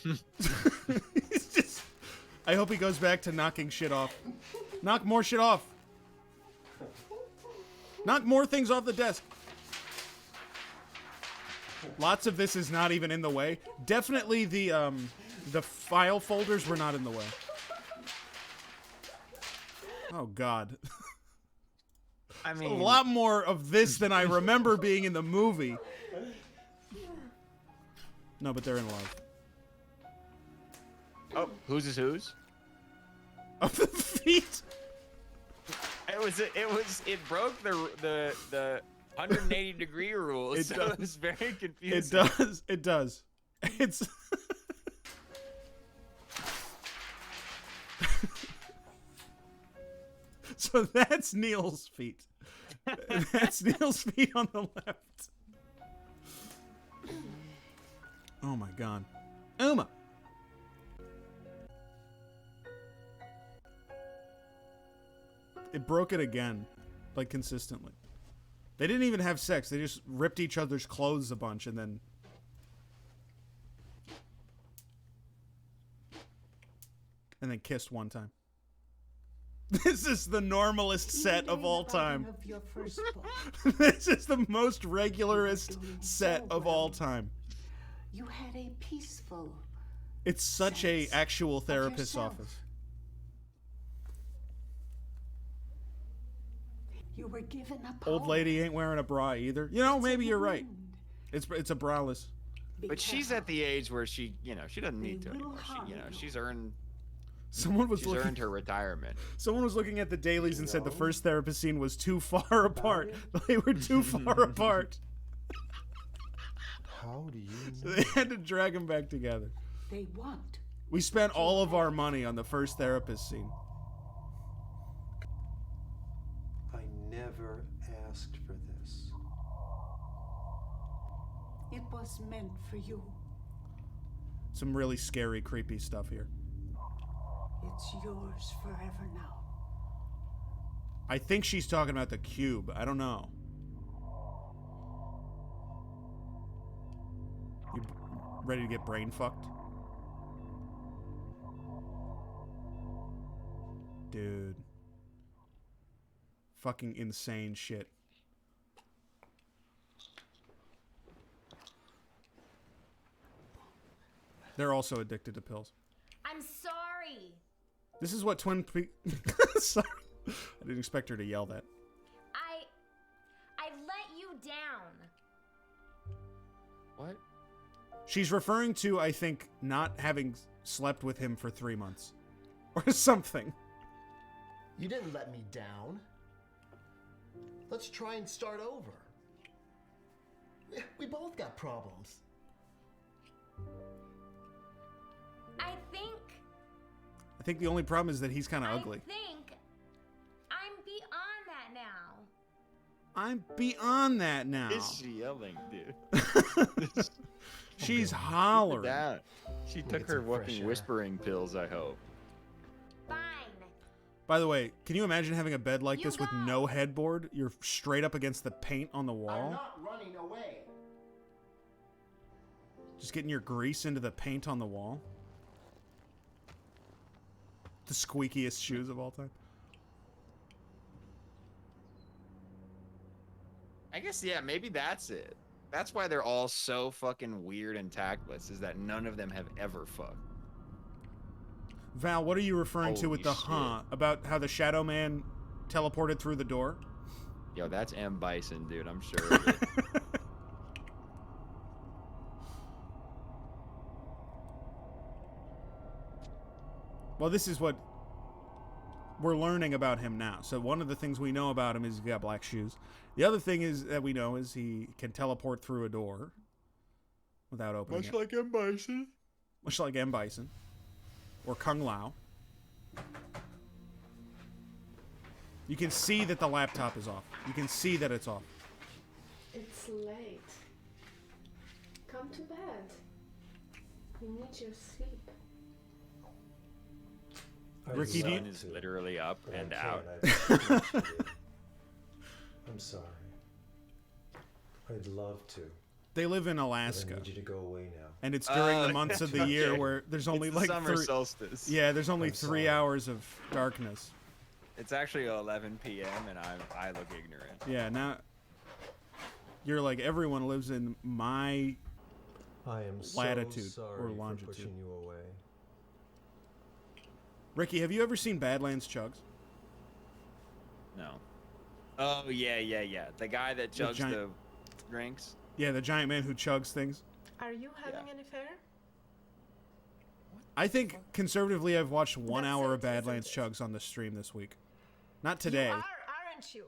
He's just. I hope he goes back to knocking shit off. Knock more shit off. Knock more things off the desk. Lots of this is not even in the way. Definitely the file folders were not in the way. Oh, God. I It's mean, a lot more of this than I remember being in the movie. No, but they're in love. Oh, whose is whose? Of the feet. It broke the 180-degree rule. It so does. it was very confusing. It does. It does. It's. So that's Neil's feet. That's Neil's feet on the left. Oh my God. Uma. It broke it again, like consistently. They didn't even have sex. They just ripped each other's clothes a bunch and then... And then kissed one time. This is the normalest set of all time. Of your first book. This is the most regularist set of all time. You had a peaceful. It's such a actual therapist's office. You were given a Old lady ain't wearing a bra either. You know, maybe you're right. It's a braless. But she's at the age where she doesn't need to anymore. She's earned. She's earned her retirement. Someone was looking at the dailies and said the first therapist scene was too far apart. They were too far apart. How do you So they had to drag them back together. They want. We spent all of our money on the first therapist scene. I never asked for this. It was meant for you. Some really scary, creepy stuff here. It's yours forever now. I think she's talking about the cube. I don't know. You ready to get brain fucked? Dude. Fucking insane shit. They're also addicted to pills. I'm sorry. This is what Twin Peaks... Sorry. I didn't expect her to yell that. I let you down. What? She's referring to, I think, not having slept with him for 3 months. Or something. You didn't let me down. Let's try and start over. We both got problems. I think the only problem is that he's kind of ugly. I think I'm beyond that now. I'm beyond that now. Is she yelling, dude? She's hollering. That. She took her fucking whispering pills, I hope. Fine. By the way, can you imagine having a bed like this with no headboard? You're straight up against the paint on the I'm wall. not running away. Just getting your grease into the paint on the wall. The squeakiest shoes of all time. I guess, yeah, maybe that's it. That's why they're all so fucking weird and tactless, is that none of them have ever fucked. Val, what are you referring to with the Holy huh? About how the Shadow Man teleported through the door? Yo, that's M. Bison, dude, I'm sure of it. Well, this is what we're learning about him now. So one of the things we know about him is he's got black shoes. The other thing is that we know is he can teleport through a door without opening it. Much like M. Bison. Much like M. Bison. Or Kung Lao. You can see that the laptop is off. You can see that it's off. It's late. Come to bed. You need your sleep. Ricky, the sun is literally up and out. I'm sorry. I'd love to. They live in Alaska. But I need you to go away now. And it's during the months of the year where there's only It's the like summer solstice. Yeah, there's only I'm 3 sorry. hours of darkness. It's actually 11 p.m. and I look ignorant. Yeah, now you're like everyone lives in my I am latitude so sorry or for longitude. pushing you away. Ricky, have you ever seen Badlands Chugs? No. Oh, yeah. The guy that chugs the drinks. Yeah, the giant man who chugs things. Are you having an affair? I think conservatively, I've watched 1 hour of Badlands chugs on the stream this week. Not today. You are, aren't you?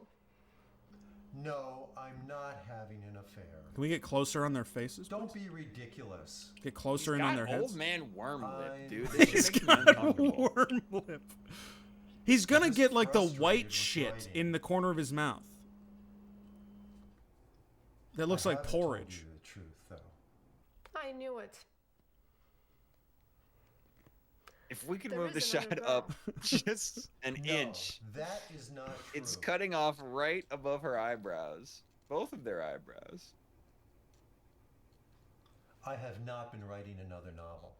No, I'm not having an affair. Can we get closer on their faces? Don't be ridiculous. Get closer in on their heads. Old man worm lip, dude. This shit makes me uncomfortable. Worm lip. He's gonna get like the white shit in the corner of his mouth. That looks like porridge. Told you the truth, though. I knew it. If we could There move the is another shot girl. up just an inch. That is not true. It's cutting off right above her eyebrows. Both of their eyebrows. I have not been writing another novel.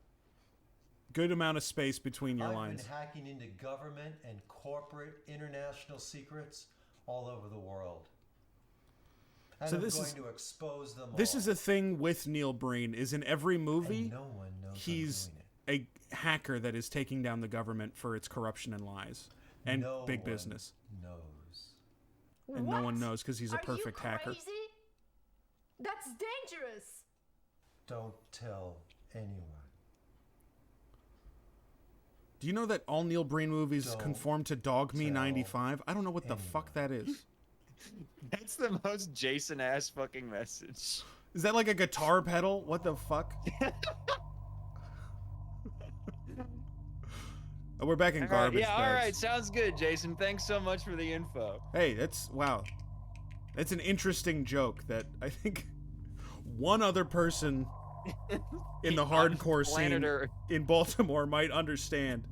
Good amount of space between your I've lines. been hacking into government and corporate international secrets all over the world. And So I'm this going is- to expose them This all. is a thing with Neil Breen, is in every movie, And no one knows he's I'm doing a hacker that is taking down the government for its corruption and lies. And No big one business. knows. And no one knows because he's a Are perfect you hacker. crazy? That's dangerous. Don't tell anyone. Do you know that all Neil Breen movies Don't conform to Dog Me tell 95? I don't know what the fuck that is. That's the most Jason ass fucking message. Is that like a guitar pedal? What the fuck? Oh, we're back in garbage Yeah, bags. all right, sounds good, Jason. Thanks so much for the info. Hey, wow. That's an interesting joke that I think one other person in the hardcore scene planet Earth. in Baltimore might understand.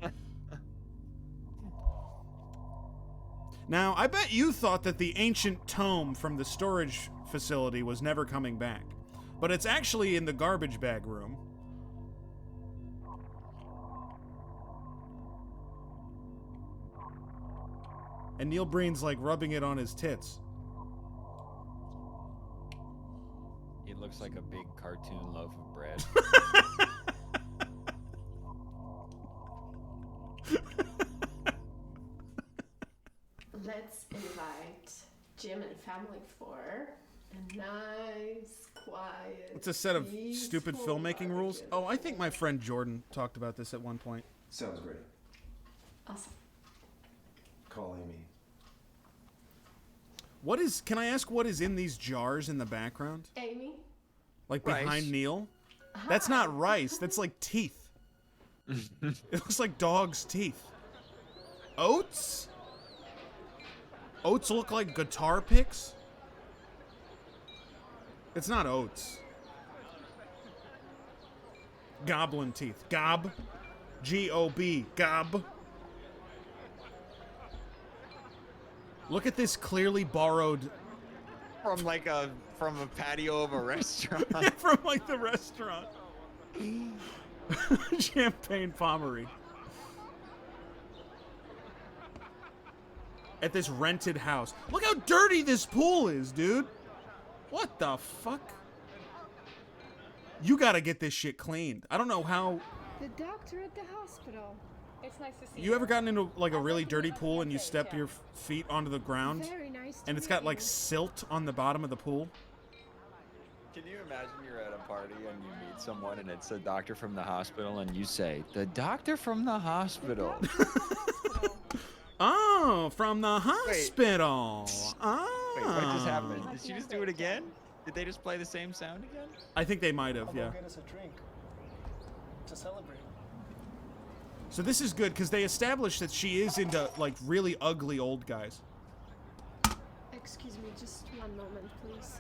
Now, I bet you thought that the ancient tome from the storage facility was never coming back, but it's actually in the garbage bag room. And Neil Breen's like rubbing it on his tits. It looks like a big cartoon loaf of bread. Let's invite Jim and family for a nice, quiet. It's a set of peaceful stupid filmmaking rules. Oh, I think my friend Jordan talked about this at one point. Sounds great. Awesome. Call Amy. What is, can I ask what is in these jars in the background? Amy? Like Rice. behind Neil? That's not rice, that's like teeth. It looks like dog's teeth. Oats? Oats look like guitar picks? It's not oats. Goblin teeth. Gob. G-O-B. Gob. Look at this clearly borrowed From like from a patio of a restaurant. from like the restaurant. Champagne Pommery. At this rented house. Look how dirty this pool is, dude. What the fuck? You gotta get this shit cleaned. I don't know how. The doctor at the hospital. It's nice to see You ever gotten into like a really dirty pool and you step your feet onto the ground Very nice to and it's meet got like you. silt on the bottom of the pool? Can you imagine you're at a party and you meet someone and it's a doctor from the hospital and you say, "The doctor from the hospital." Oh, from the hospital. Oh. Wait, what just happened? Did she just do it again? Did they just play the same sound again? I think they might have, I'll yeah. go get us a drink to celebrate. So this is good because they established that she is into like really ugly old guys. Excuse me, just one moment, please.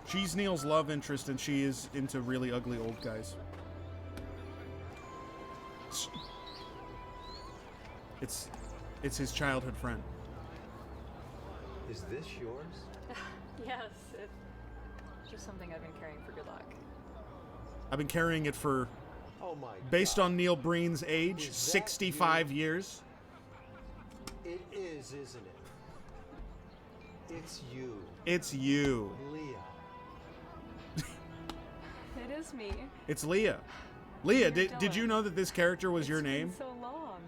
She's Neil's love interest and she is into really ugly old guys. It's his childhood friend. Is this yours? Yes, it's just something I've been carrying for good luck. I've been carrying it for, Oh my based on Neil Breen's age, Is that 65 years. It is, isn't it? It's you, It's you. Leah. It is me. It's Leah. Leah, did you know that this character was your It's been name? so long.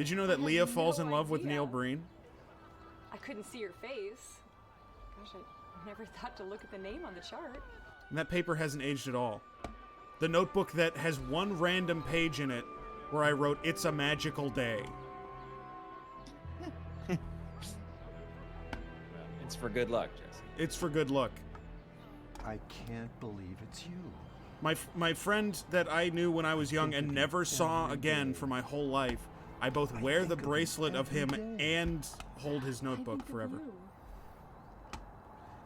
Did you know that I had Leah falls no in love with idea. Neil Breen? I couldn't see her face. Gosh, I never thought to look at the name on the chart. And that paper hasn't aged at all. The notebook that has one random page in it where I wrote, "It's a magical day." It's for good luck, Jesse. It's for good luck. I can't believe it's you. My friend that I knew when I was young and never saw again for my whole life, I both wear the bracelet of him and hold his notebook forever.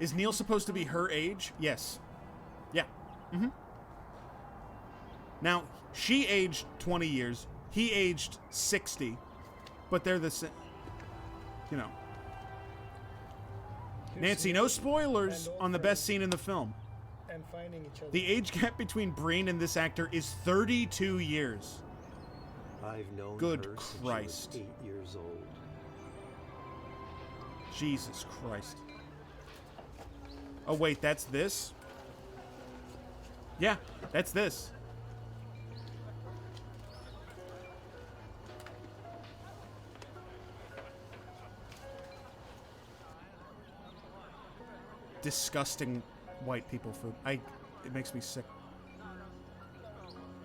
Is Neil supposed to be her age? Yes. Yeah. Mm-hmm. Now, she aged 20 years. He aged 60. But they're the same. You know. Nancy, no spoilers on the best scene in the film. And finding each other. The age gap between Breen and this actor is 32 years. I've known Good her since Christ. she was 8 years old. Jesus Christ. Oh, wait, that's this? Yeah, that's this. Disgusting white people food. It makes me sick.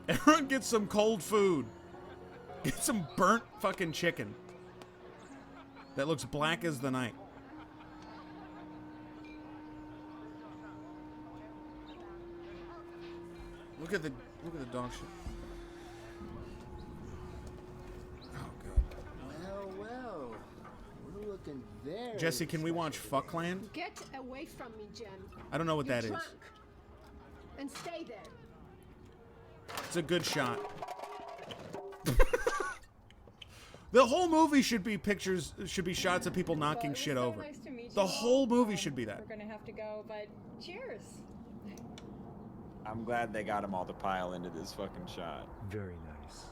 Everyone get some cold food. Get some burnt fucking chicken that looks black as the night. Look at the dog shit. Well, we're looking very. Jesse, can we watch Fuckland? Get away from me, Jen. I don't know what You're that is. drunk. And stay there. It's a good shot. The whole movie should be shots of people knocking shit over. Nice to meet The you. whole movie should be that. We're gonna have to go, but cheers. I'm glad they got them all to pile into this fucking shot. Very nice.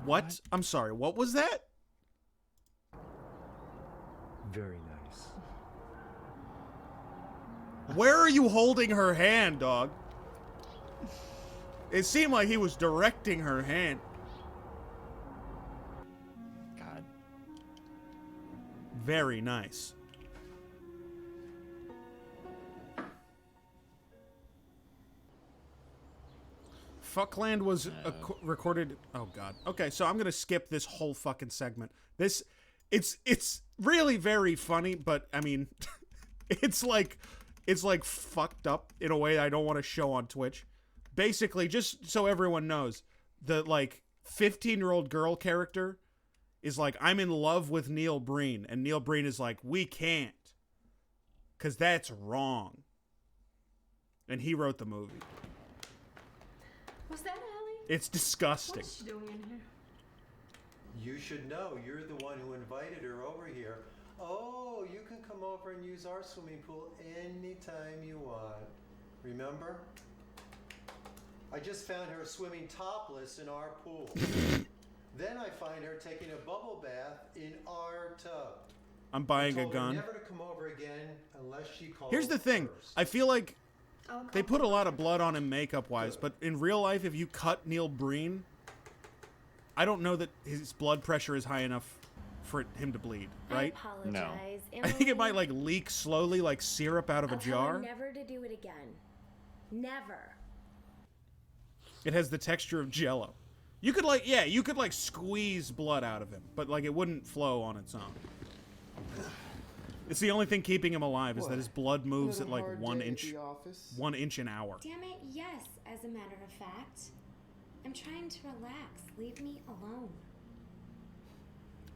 What? I'm sorry, what was that? Very nice. Where are you holding her hand, dog? It seemed like he was directing her hand. God. Very nice. Fuckland was recorded. Oh God. Okay, so I'm gonna skip this whole fucking segment. It's really very funny, but I mean, it's like fucked up in a way I don't want to show on Twitch. Basically, just so everyone knows, the like 15-year-old girl character is like, I'm in love with Neil Breen, and Neil Breen is like, we can't, cause that's wrong. And he wrote the movie. Was that Allie? It's disgusting. What's she doing in here? You should know. You're the one who invited her over here. Oh, you can come over and use our swimming pool anytime you want. Remember? I just found her swimming topless in our pool. Then I find her taking a bubble bath in our tub. I'm buying I a told her gun. never to come over again unless she calls. Here's the thing. first. I feel like they put a lot of blood on him makeup-wise, but in real life, if you cut Neil Breen, I don't know that his blood pressure is high enough for him to bleed, right? I apologize. I think it might like leak slowly like syrup out of a I'll tell her jar. never to do it again. Never. It has the texture of Jell-O. You could like squeeze blood out of him, but like it wouldn't flow on its own. It's the only thing keeping him alive is that his blood moves at like 1 inch, 1 inch an hour. Damn it, yes, as a matter of fact. I'm trying to relax. Leave me alone.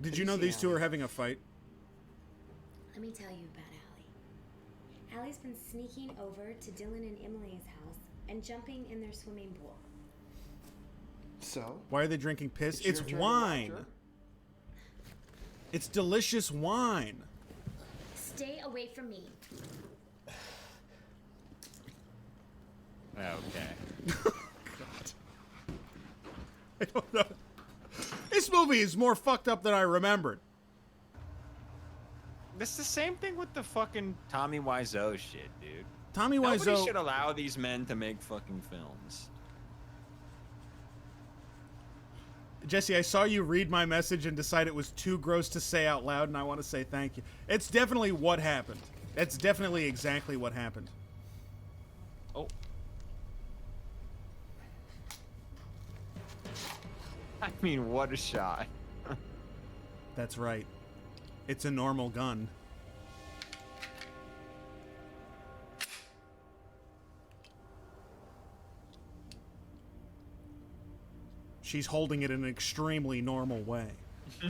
Did you know these two are having a fight? Let me tell you about Allie. Allie's been sneaking over to Dylan and Emily's house and jumping in their swimming pool. So? Why are they drinking piss? It's your turn to wine. watch her? It's delicious wine. Stay away from me. Okay. God. I don't know. This movie is more fucked up than I remembered. It's the same thing with the fucking Tommy Wiseau shit, dude. Tommy Nobody Wiseau should allow these men to make fucking films. Jesse, I saw you read my message and decide it was too gross to say out loud, and I want to say thank you. It's definitely what happened. It's definitely exactly what happened. Oh. I mean, what a shot. That's right. It's a normal gun. She's holding it in an extremely normal way.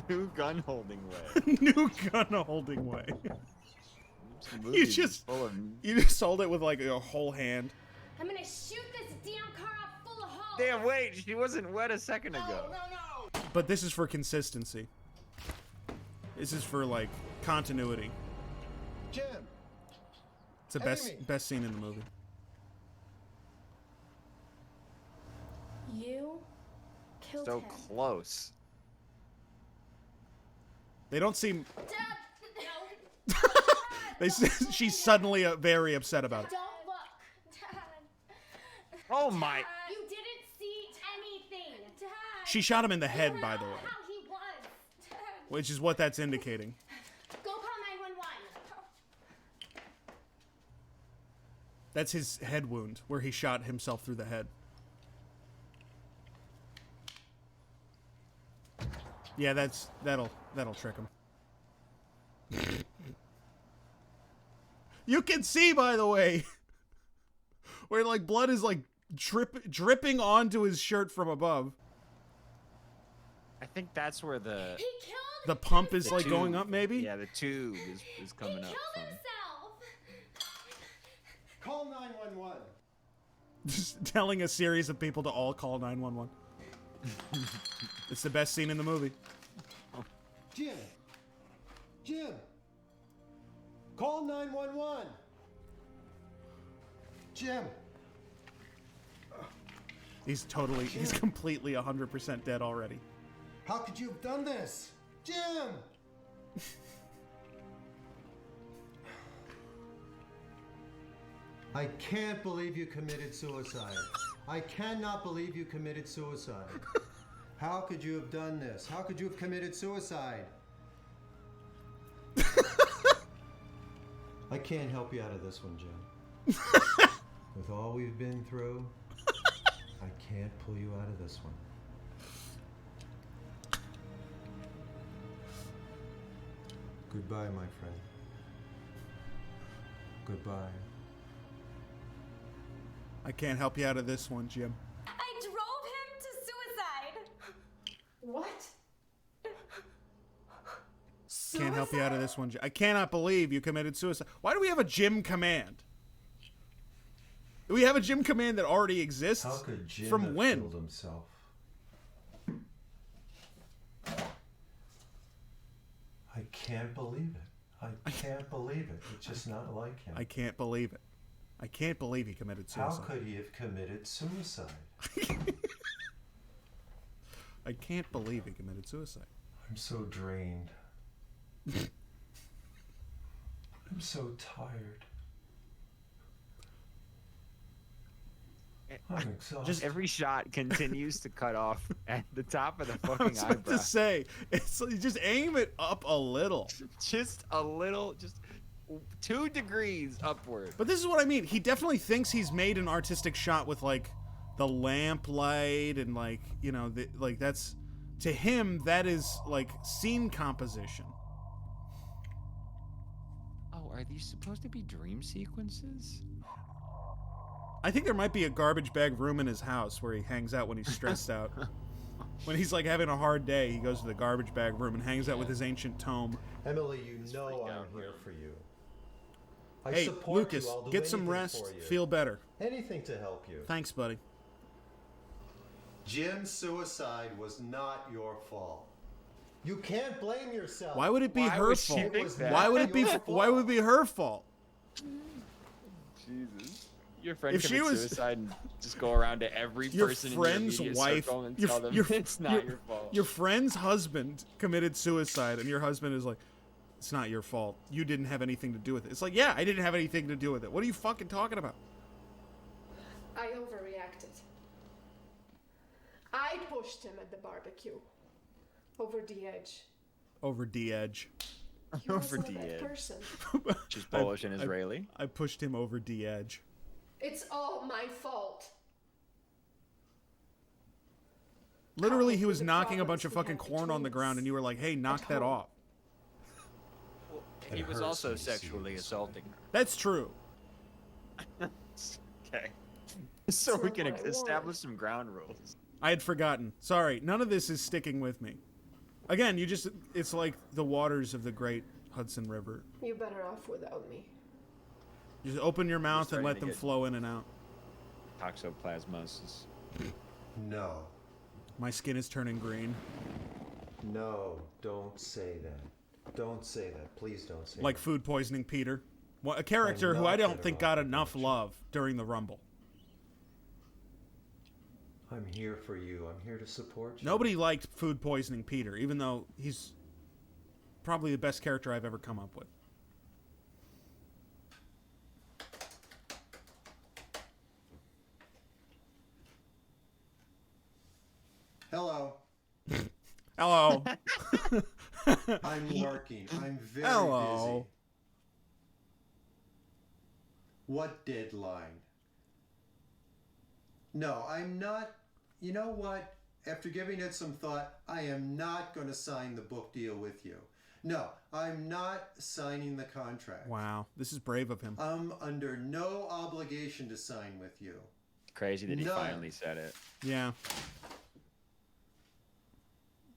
New gun holding way. New gun holding way. You just hold it with like a whole hand. I'm gonna shoot this damn car off full of holes. Damn, wait, she wasn't wet a second ago. No. But this is for consistency. This is for like continuity. Jim. It's the best scene in the movie. You killed So him. close. They don't seem. Dad, no. She's suddenly very upset about it. Don't look. Dad. Oh my. You didn't see anything. Dad. She shot him in the head, by the way, How he was. Dad. which is what that's indicating. Go call 911. That's his head wound, where he shot himself through the head. Yeah, that'll trick him. You can see, by the way, where like blood is like dripping onto his shirt from above. I think that's where the pump is like tube- going up, maybe. Yeah, the tube is coming up from. Call 911. Just telling a series of people to all call 911. It's the best scene in the movie. Jim. Call 911. Jim. He's completely 100% dead already. How could you have done this? Jim. I can't believe you committed suicide. I cannot believe you committed suicide. How could you have done this? How could you have committed suicide? I can't help you out of this one, Jim. With all we've been through, I can't pull you out of this one. Goodbye, my friend. Goodbye. I can't help you out of this one, Jim. I drove him to suicide. What? Can't help you out of this one, Jim. I cannot believe you committed suicide. Why do we have a Jim command? Do we have a Jim command that already exists? How could Jim From have when? killed himself? I can't believe it. I can't believe it. It's just not like him. I can't believe it. I can't believe he committed How suicide. could he have committed suicide? I can't believe he committed suicide. I'm so drained. I'm so tired. I'm exhausted. Just every shot continues to cut off at the top of the I fucking was about eyebrow. to say, it's like, just aim it up a little. Just a little, just 2 degrees upward. But this is what I mean. He definitely thinks he's made an artistic shot with like the lamp light and like, you know, like that's, to him, that is like scene composition. Oh, are these supposed to be dream sequences? I think there might be a garbage bag room in his house where he hangs out when he's stressed out. When he's like having a hard day, he goes to the garbage bag room and hangs out with his ancient tome. Emily, you know I'm here for you. I Hey, support Lucas, you. I'll do get some anything rest. for you. Feel better. Anything to help you. Thanks, buddy. Jim's suicide was not your fault. You can't blame yourself. Why would it be her would she fault? think that? Why would it be? Your Why would it be her fault? Jesus. Your friend If she commits was- suicide and just go around to every Your person friend's in your immediate wife, circle and tell them it's not your fault. Your friend's husband committed suicide, and your husband is like, "It's not your fault. You didn't have anything to do with it." It's like, yeah, I didn't have anything to do with it. What are you fucking talking about? I overreacted. I I pushed him at the barbecue. Over the edge. Over the edge. He wasn't a bad person. She's Polish and Israeli. I pushed him over the edge. It's all my fault. Literally, he was knocking a bunch of fucking corn on the ground, and you were like, hey, knock that off. He was also sexually assaulting her. That's true. Okay. So we can establish some ground rules. I had forgotten. Sorry, none of this is sticking with me. Again, it's like the waters of the great Hudson River. You're better off without me. Just open your mouth and let them flow in and out. Toxoplasmosis. No. My skin is turning green. No, don't say that. Don't say that. Please don't say Like that. food poisoning Peter. Well, a character who not I don't gonna think got enough love during the Rumble. I'm here for you. I'm here to support you. Nobody liked food poisoning Peter, even though he's probably the best character I've ever come up with. Hello. Hello. I'm working. I'm very Hello. busy. What deadline? No, I'm not. You know what? After giving it some thought, I am not going to sign the book deal with you. No, I'm not signing the contract. Wow, this is brave of him. I'm under no obligation to sign with you. Crazy that he None. finally said it. Yeah.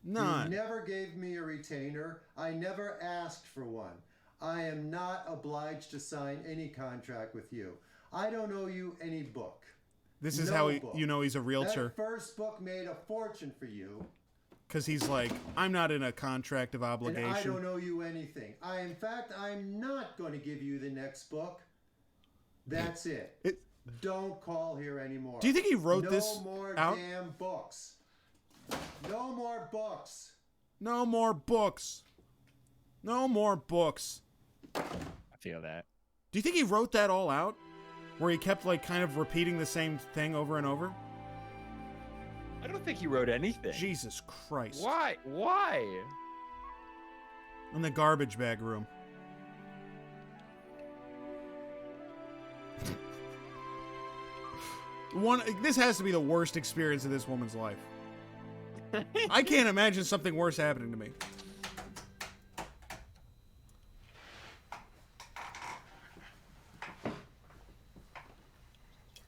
None. You never gave me a retainer. I never asked for one. I am not obliged to sign any contract with you. I don't owe you any book. This is No how book. you know he's a realtor. That first book made a fortune for you. Because he's like, I'm not in a contract of obligation. And I don't owe you anything. In fact, I'm not going to give you the next book. That's it. Don't call here anymore. Do you think he wrote this No more out? damn books. No more books. No more books. No more books. I feel that. Do you think he wrote that all out? Where he kept like kind of repeating the same thing over and over? I don't think he wrote anything. Jesus Christ. Why? Why? In the garbage bag room. This has to be the worst experience of this woman's life. I can't imagine something worse happening to me.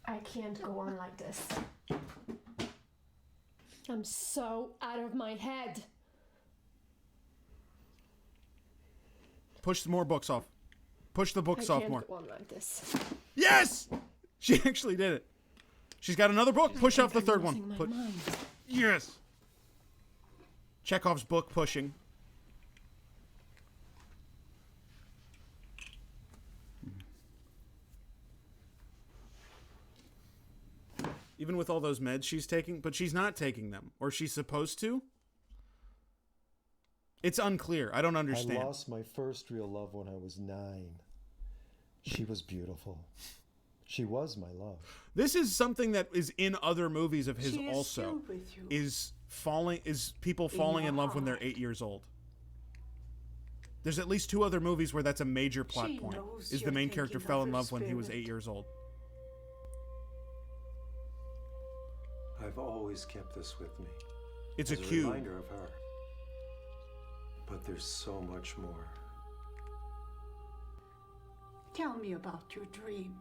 I can't go on like this. I'm so out of my head. Push more books off. Push the books off more. I can't go on like this. Yes! She actually did it. She's got another book. Push off the third one. Yes! Chekhov's book pushing. Even with all those meds she's taking, but she's not taking them. Or she's supposed to? It's unclear. I don't understand. I lost my first real love when I was 9. She was beautiful. She was my love. This is something that is in other movies of his She is also. still with you. Is people falling in love when they're 8 years old. There's at least 2 other movies where that's a major plot She point. knows Is the you're main character thinking fell of in her love when he was spirit. 8 years old. I've always kept this with me. It's as a cue. reminder of her. But there's so much more. Tell me about your dream.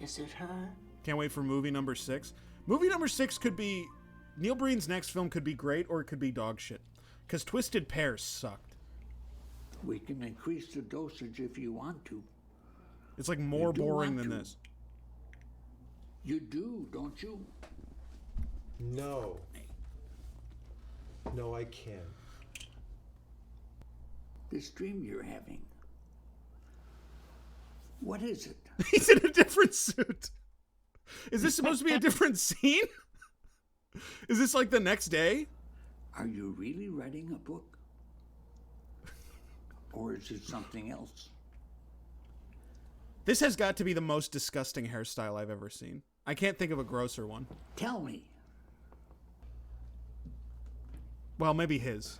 Is it her? Can't wait for movie number 6. Movie number 6 could be... Neil Breen's next film could be great or it could be dog shit. Because Twisted Pears sucked. We can increase the dosage if you want to. It's like more do boring want than to. this. You do, don't you? No. No, I can't. This dream you're having. What is it? He's in a different suit. Is this supposed to be a different scene? Is this like the next day? Are you really writing a book? Or is it something else? This has got to be the most disgusting hairstyle I've ever seen. I can't think of a grosser one. Tell me. Well, maybe his.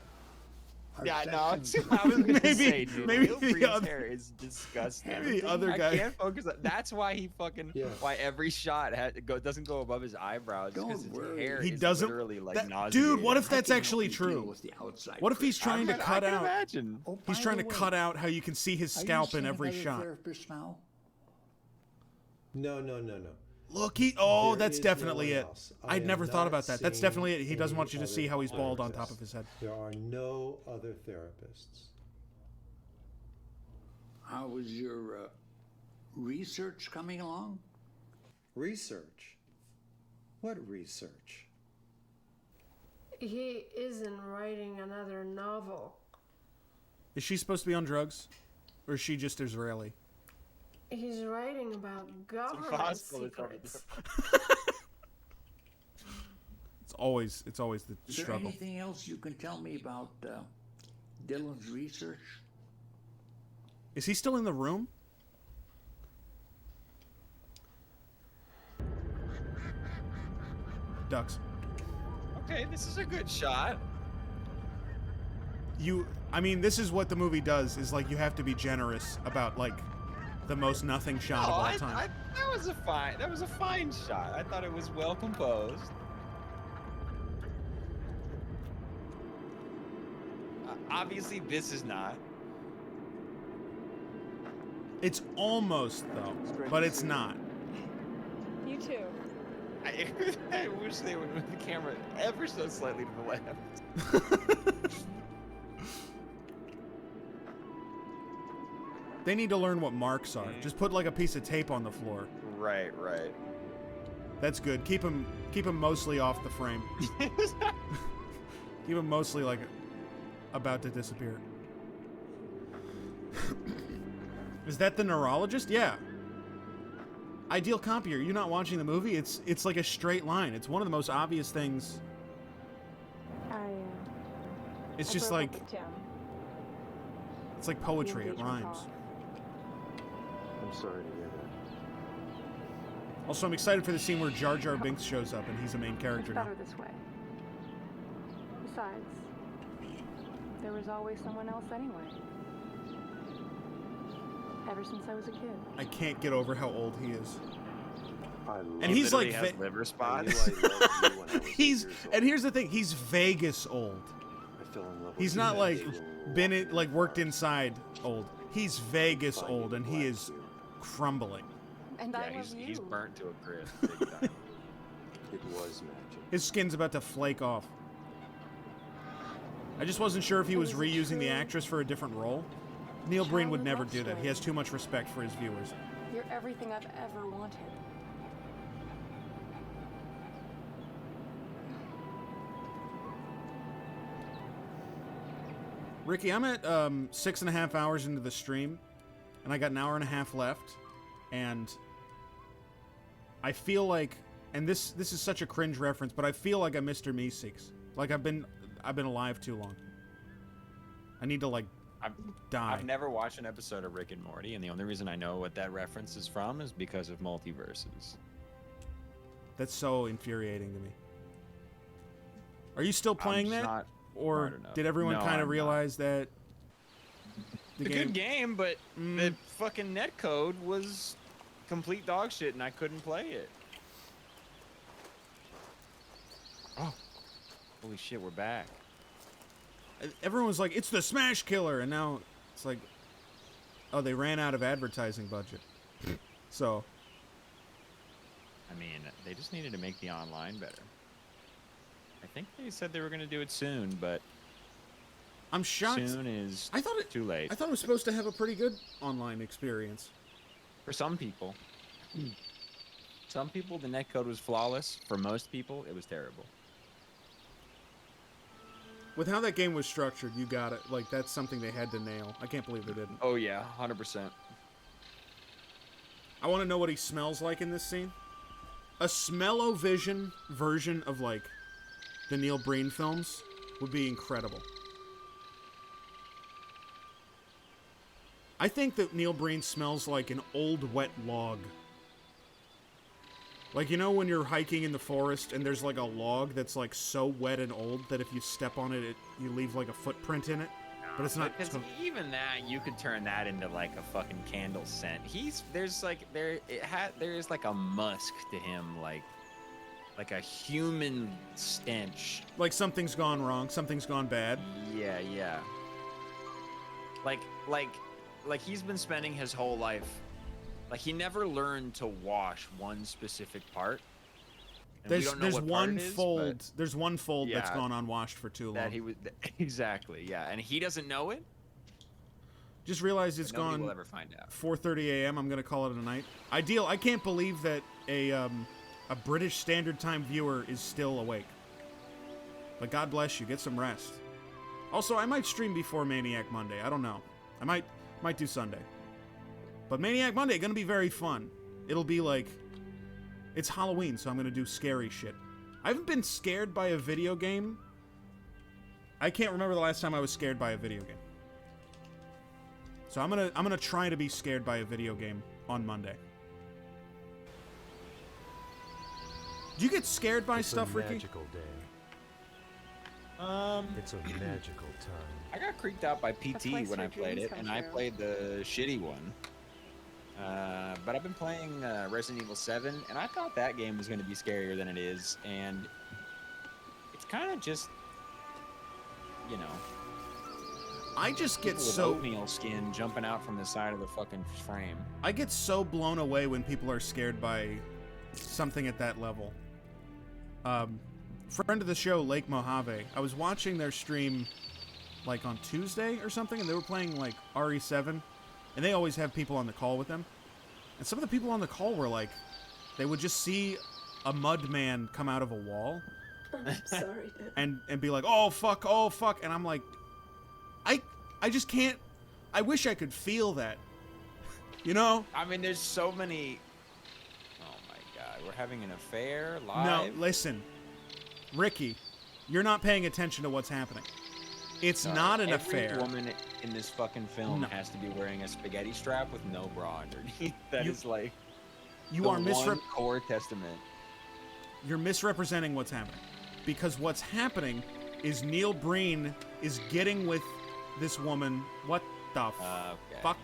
Yeah, no, I was gonna say, dude, maybe Neil the Breen's other- hair is disgusting. maybe the other guy. I can't focus on. That's why he fucking. Why every shot doesn't go above his eyebrows because his hair He is doesn't. literally like that- nauseating. dude, what if that's actually true? What if he's trying to cut I can out? imagine. He's trying to cut out how you can see his scalp in every shot. Now? No. Look, that's definitely it. I'd never thought about that. That's definitely it. He doesn't want you to see how he's bald on top of his head. There are no other therapists. How was your research coming along? Research? What research? He isn't writing another novel. Is she supposed to be on drugs? Or is she just Israeli? He's writing about government impossible to secrets. It's always the Is there struggle. anything else you can tell me about Dylan's research? Is he still in the room? Ducks. Okay, this is a good shot. I mean, this is what the movie does, is like you have to be generous about like the most nothing shot of all time. That was a fine shot. I thought it was well composed. Obviously, this is not. It's almost though, but it's not. You too. I wish they would move the camera ever so slightly to the left. They need to learn what marks are. Just put like a piece of tape on the floor. Right. That's good. Keep him mostly off the frame. Keep him mostly like about to disappear. Is that the neurologist? Yeah. Ideal copier. You're not watching the movie? It's like a straight line. It's one of the most obvious things. It's just like it's like poetry. It rhymes. I'm sorry to hear that. Also, I'm excited for the scene where Jar Jar Binks shows up and he's a main character It's now. better this way. Besides, there was always someone else anyway. Ever since I was a kid. I can't get over how old he is. And he's like has liver spots. and here's the thing, he's Vegas old. I fell in love with He's not like worked inside old. He's Vegas old and he is crumbling. And yeah, I love you. he's burnt to a crisp. Big time. It was magic. His skin's about to flake off. I just wasn't sure if he was reusing the actress for a different role. Neil Breen would never do that. He has too much respect for his viewers. You're everything I've ever wanted. Ricky, I'm at 6.5 hours into the stream, and I got an hour and a half left, and I feel like, and this is such a cringe reference, but I feel like I'm Mr. Meeseeks. Like I've been alive too long. I need to like die. I've never watched an episode of Rick and Morty, and the only reason I know what that reference is from is because of multiverses. That's so infuriating to me. Are you still playing that? Or did everyone kind of realize that the good game, but the fucking netcode was complete dog shit, and I couldn't play it. Oh, holy shit, we're back. Everyone was like, it's the Smash Killer, and now it's like, oh, they ran out of advertising budget. So, I mean, they just needed to make the online better. I think they said they were going to do it soon, but I'm shocked. Soon is too late. I thought it was supposed to have a pretty good online experience. For some people. Some people, the netcode was flawless. For most people, it was terrible. With how that game was structured, you got it. Like, that's something they had to nail. I can't believe they didn't. Oh, yeah, 100%. I want to know what he smells like in this scene. A smell-o-vision version of, like, the Neil Breen films would be incredible. I think that Neil Breen smells like an old wet log. Like, you know when you're hiking in the forest and there's like a log that's like so wet and old that if you step on it, you leave like a footprint in it? But it's not... Because even that, you could turn that into like a fucking candle scent. There's like a musk to him, like a human stench. Like something's gone wrong, something's gone bad. Yeah, yeah. Like he's been spending his whole life, like he never learned to wash one specific part. And There's one fold. There's one fold that's gone unwashed for too long. That he was exactly, yeah, and he doesn't know it. Just realized it's gone. Will ever find out. 4:30 a.m. I'm gonna call it a night. Ideal. I can't believe that a British Standard Time viewer is still awake. But God bless you. Get some rest. Also, I might stream before Maniac Monday. I don't know. I might do Sunday. But Maniac Monday gonna be very fun. It'll be like, it's Halloween, so I'm gonna do scary shit. I haven't been scared by a video game. I can't remember the last time I was scared by a video game. So I'm gonna try to be scared by a video game on Monday. Do you get scared by stuff, Ricky? It's a magical day. It's a magical time. I got creeped out by PT when I played it, and I played the shitty one. But I've been playing Resident Evil 7, and I thought that game was going to be scarier than it is, and it's kind of just, you know. I just get with so oatmeal skin jumping out from the side of the fucking frame. I get so blown away when people are scared by something at that level. Friend of the show, Lake Mojave, I was watching their stream like on Tuesday or something, and they were playing like RE7, and they always have people on the call with them. And some of the people on the call were like, they would just see a mud man come out of a wall. I'm sorry, Dad. and be like, oh fuck, and I'm like, I just can't. I wish I could feel that. You know? I mean, there's so many. Oh my god, we're having an affair live. No, listen, Ricky, you're not paying attention to what's happening. It's not an affair. Every woman in this fucking film has to be wearing a spaghetti strap with no bra underneath. That is like you are one core testament. You're misrepresenting what's happening, because what's happening is Neil Breen is getting with this woman. What the fuck?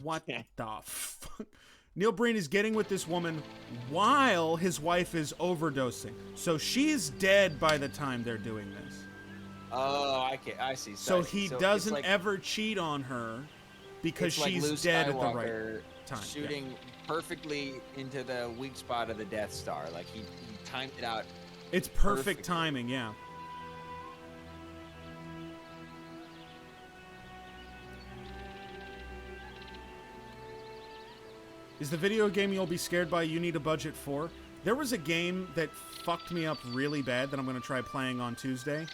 What the fuck? Neil Breen is getting with this woman while his wife is overdosing. So she's dead by the time they're doing this. Oh, I see. So he doesn't like, ever cheat on her because it's she's like Luke dead Skywalker at the right time. Shooting perfectly into the weak spot of the Death Star. Like he timed it out. It's perfect timing, yeah. Is the video game you'll be scared by you need a budget for? There was a game that fucked me up really bad that I'm going to try playing on Tuesday.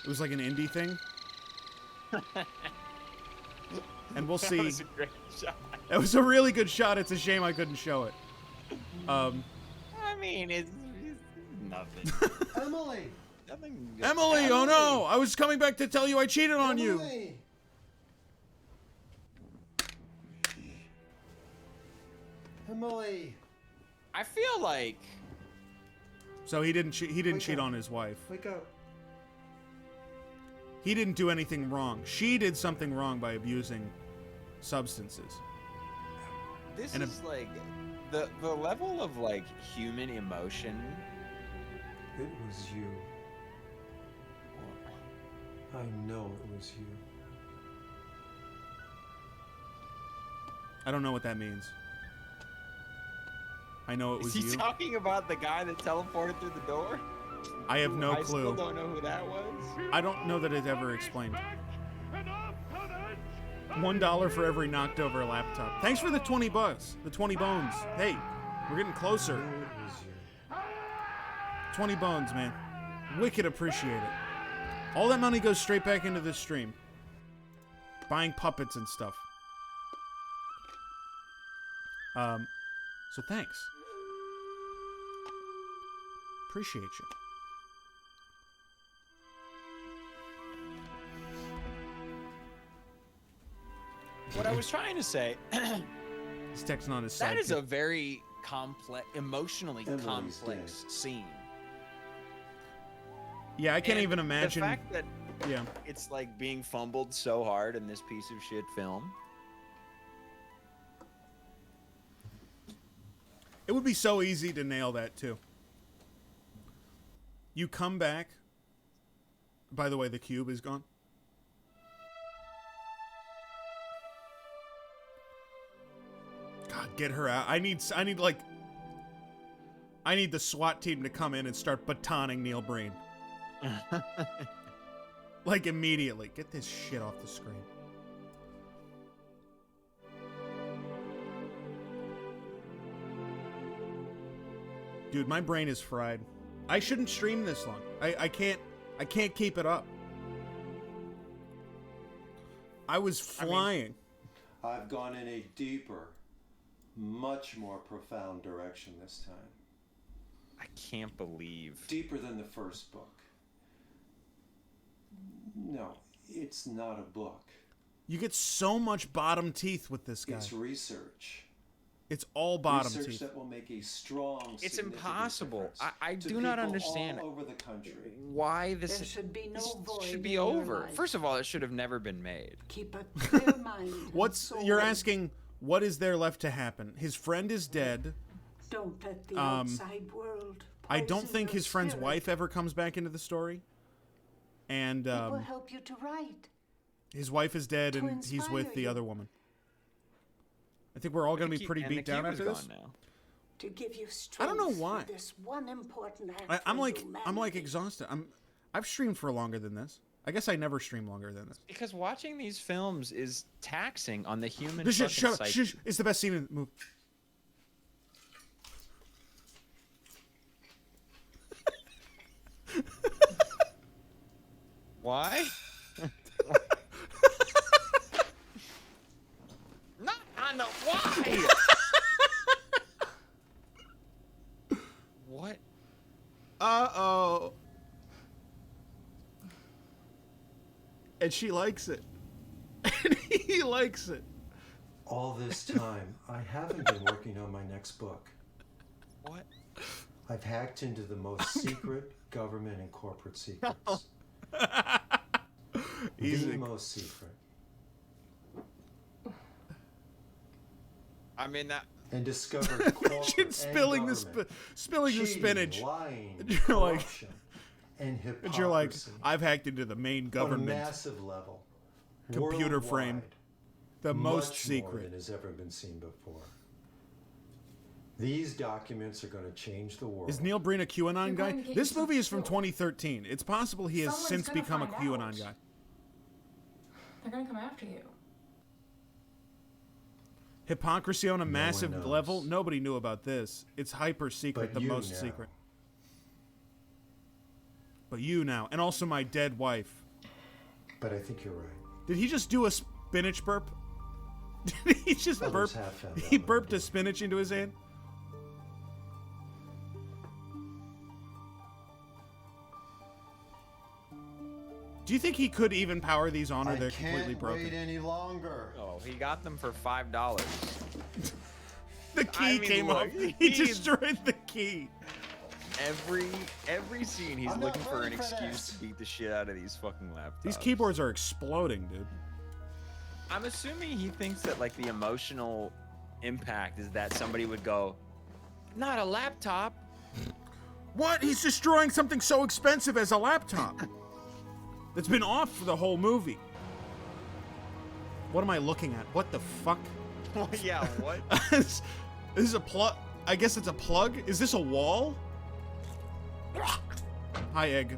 It was like an indie thing. And we'll see. That was a great shot. It was a really good shot. It's a shame I couldn't show it. I mean, it's nothing. Emily! Nothing. Emily, oh no! I was coming back to tell you I cheated on you. Emily. I feel like. So he didn't cheat on his wife. Wake up. He didn't do anything wrong. She did something wrong by abusing substances. This is like the level of like human emotion. It was you. I know it was you. I don't know what that means. I know it was Is he you. talking about the guy that teleported through the door? I have no clue. I still don't know who that was. I don't know that it ever explained. $1 for every knocked over laptop. Thanks for the 20 bucks. The 20 bones. Hey, we're getting closer. 20 bones, man. Wicked appreciate it. All that money goes straight back into this stream. Buying puppets and stuff. So thanks. Appreciate you. What I was trying to say. He's texting on his That sidekick. is a very emotionally Emily's complex scene. Yeah, I can't And even imagine. the fact that yeah, it's like being fumbled so hard in this piece of shit film. it would be so easy to nail that too. You come back. By the way, the cube is gone. God, get her out. I need the SWAT team to come in and start batoning Neil Breen. Like immediately. Get this shit off the screen. Dude, my brain is fried. I shouldn't stream this long. I can't keep it up. I was flying. I've gone in a deeper, much more profound direction this time. I can't believe. Deeper than the first book. No, it's not a book. You get so much bottom teeth with this guy. It's research. It's all bottom Research teeth. that will make a strong. It's significant impossible. difference I to do not people understand all over the country. why this There should be no this void should in be your over. life. First of all, it should have never been made. Keep a clear mind. and You're soul. asking what is there left to happen? His friend is dead. Don't let the outside world. I don't poison think your his friend's spirit. wife ever comes back into the story. And It will help you to write. his wife is dead To and he's inspire with the you. other woman. I think we're all going to be pretty beat down after this. Now. To give you I strength don't know why. for this one important act I'm for like humanity. exhausted. I've streamed for longer than this. I guess I never stream longer than this. Because watching these films is taxing on the human This fucking shit, shut up. psyche. Shush. It's the best scene in the movie. Why? Not on the why. What? Uh-oh. And she likes it. And he likes it. All this time, I haven't been working on my next book. What? I've hacked into the most secret government and corporate secrets. Easy. The most secret. I mean that. And discovered corporate and spilling the government spilling the cheating, spinach. lying, And you're like, corruption, and hypocrisy. and you're like, I've hacked into the main on a government massive level. computer frame. Worldwide, The most much secret. more than has ever been seen before. These documents are going to change the world. Is Neil Breen a QAnon You're guy? going to get This yourself movie is from killed. 2013. It's possible he has Someone's since gonna become a find QAnon out. guy. They're gonna come after you. Hypocrisy on a massive knows. level? Nobody knew about this. It's hyper secret, But the you most know. secret. But you now, and also my dead wife. But I think you're right. Did he just do a spinach burp? Did he just Others burp? have found He out burped what a spinach into his hand? Do you think he could even power these on, or I they're completely can't broken? wait any longer. Oh, he got them for $5. The key I mean, came look, off. He he's- destroyed the key. Every scene, he's I'm not looking for ready an for excuse this. to beat the shit out of these fucking laptops. These keyboards are exploding, dude. I'm assuming he thinks that like the emotional impact is that somebody would go, not a laptop. What? He's destroying something so expensive as a laptop. That's been off for the whole movie. What am I looking at? What the fuck? Well, yeah, what? This is a plug. I guess it's a plug. Is this a wall? Hi, Egg.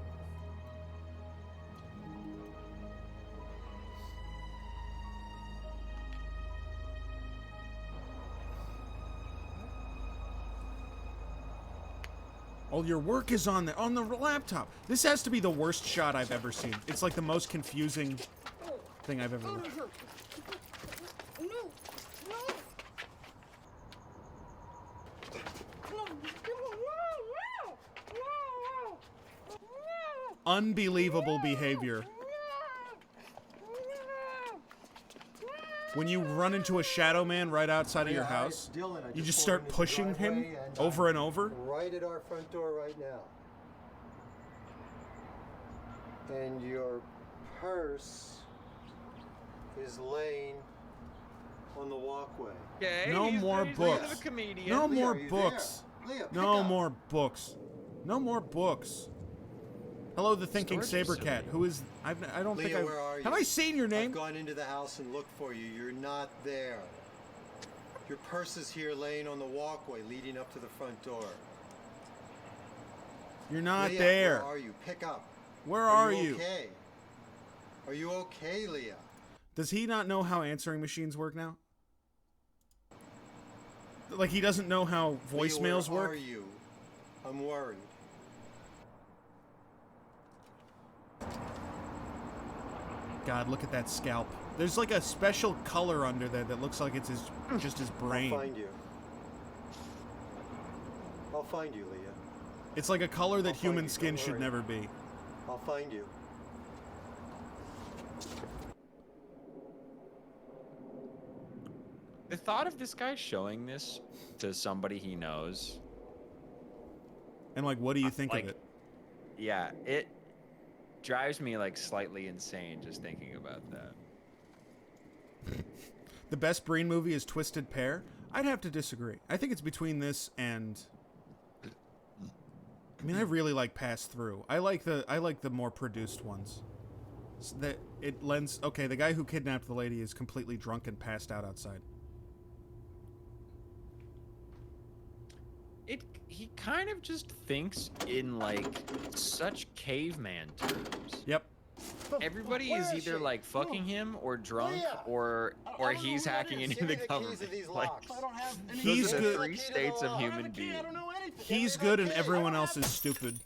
All your work is on the laptop. This has to be the worst shot I've ever seen. It's like the most confusing thing I've ever watched. Unbelievable behavior. when you run into a shadow man right outside of your Leah, hi, house, it's Dylan. I you just pulled start into the pushing him driveway and over I'm and over? Right at our front door right now. And your purse is laying on the walkway. Okay, No more he's books. a comedian. No Leah, more are you books. there? Leah, pick No up. more books. No more books. Hello, the thinking Storage saber cat. Who is? I don't think Leah, I've. where are Have you? I seen your name? I've gone into the house and looked for you. You're not there. Your purse is here laying on the walkway leading up to the front door. You're not Leah, there. Where are you? Pick up. Where are you? you? Okay? Are you okay, Leah? Does he not know how answering machines work now? Like he doesn't know how voicemails Leah, where work? are you? I'm worried. God, look at that scalp. There's like a special color under there that looks like it's just his brain. I'll find you. I'll find you, Leah. It's like a color that I'll find human you, skin don't should worry. never be. I'll find you. The thought of this guy showing this to somebody he knows. And like, what do you think like, of it? Yeah, it drives me like slightly insane just thinking about that. The best Breen movie is Twisted Pair. I'd have to disagree. I think it's between this and. I mean, I really like Pass Through. I like the more produced ones. So that it lends. Okay, the guy who kidnapped the lady is completely drunk and passed out outside. He kind of just thinks in like such caveman terms. Yep. Everybody Where is is either she? like fucking him or drunk Leah! or I don't know he's who that hacking is. into Give the me the keys government. of these Like, locks. I don't have any He's those are the good. three states of human being. I don't know anything. He's Give me good the and key. everyone else is stupid.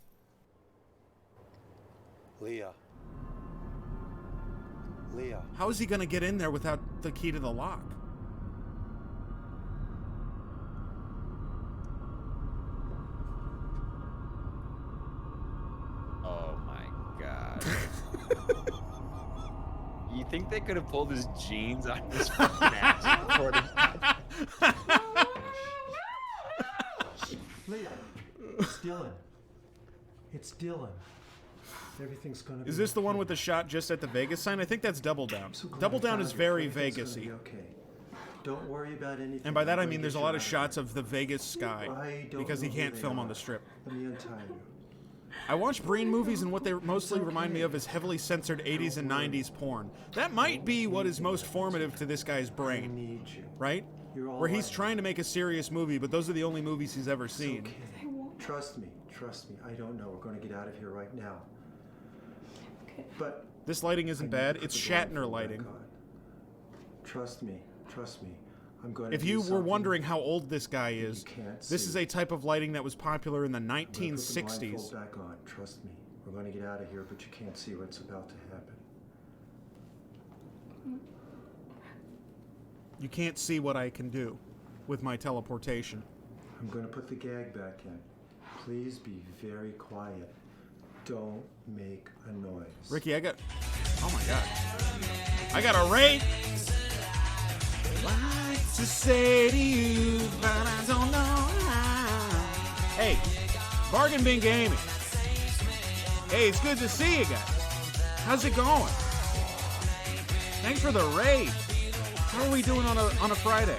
Leah. Leah. How is he gonna get in there without the key to the lock? Oh my god. You think they could have pulled his jeans on his fucking ass and recorded that? Leah. It's Dylan. It's Dylan. Everything's gonna be Is this the one with the shot just at the Vegas sign? I think that's Double Down. Double Down is very Vegas-y. Okay. Don't worry about anything. And by that I I'm mean gonna there's a get lot you of out shots here. of the Vegas sky I don't because he know who can't they film on are. the strip. Let me untie you. I watch Breen movies and what they mostly remind me of is heavily censored 80s and 90s porn. That might be what is most formative to this guy's brain, right? Where he's trying to make a serious movie, but those are the only movies he's ever seen. Trust me. Trust me. I don't know. We're going to get out of here right now. But This lighting isn't I bad. need to It's put the Shatner blindfold lighting. back on. Trust me. Trust me. I'm going to If do you were something wondering how old this guy is, can't this is see. a type of lighting that was popular in the I'm gonna put the 1960s. blindfold back on. Trust me. We're going to get out of here, but you can't see what's about to happen. You can't see what I can do with my teleportation. I'm going to put the gag back in. Please be very quiet. Don't make a noise. Ricky, I got... Oh my god. I got a rate! What to say to you, but I don't know how. Hey, Bargain Bin Gaming. Hey, it's good to see you guys. How's it going? Thanks for the raid. How are we doing on a Friday?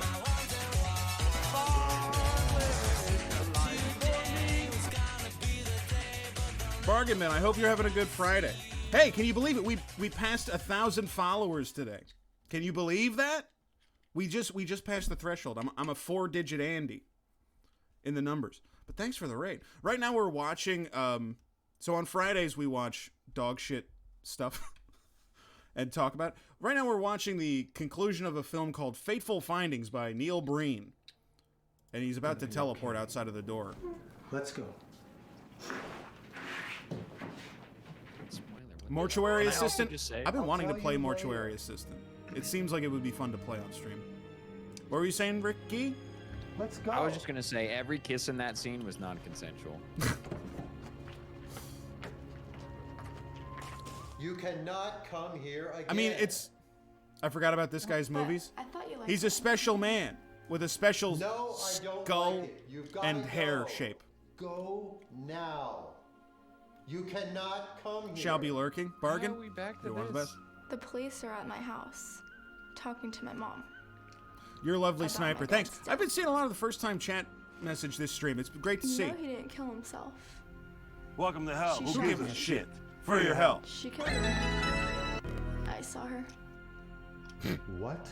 Bargain Man, I hope you're having a good Friday. Hey, can you believe it? We passed 1,000 followers today. Can you believe that? We just passed the threshold. I'm a 4-digit Andy in the numbers. But thanks for the raid. Right now we're watching. So on Fridays we watch dog shit stuff and talk about it. Right now we're watching the conclusion of a film called Fateful Findings by Neil Breen, and he's about to teleport outside of the door. Let's go. Mortuary Can I also Assistant. just say- I've been I'll wanting to tell play you Mortuary Assistant. It seems like it would be fun to play on stream. What were you saying, Ricky? Let's go. I was just gonna say every kiss in that scene was non-consensual. You cannot come here again. I mean, it's I forgot about this guy's movies. I thought you liked He's a special man with a special No, I don't skull like it. You've gotta and hair go. shape. Go now. You cannot come here. Shall be lurking. Bargain? How are we back to You're one of the best. The police are at my house, talking to my mom. You're a lovely About sniper. my Thanks. dad's I've been seeing a lot of the first time chat message this stream. It's great to You see. know he didn't kill himself. Welcome to hell. She Who gives a shit? For your hell. She killed him. I saw her. What?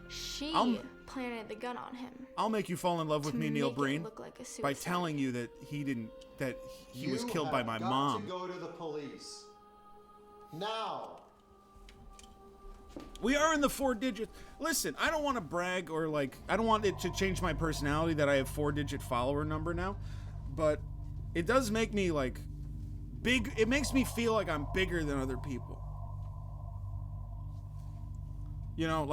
She I'll- planted the gun on him. I'll make you fall in love with To me, Neil make it Breen, look like a by suicide. telling you that he was killed by my You have mom. got to go to the police. Now. We are in the 4-digit. Listen, I don't want to brag or I don't want it to change my personality that I have 4-digit follower number now, but it does make me big. It makes me feel like I'm bigger than other people. You know,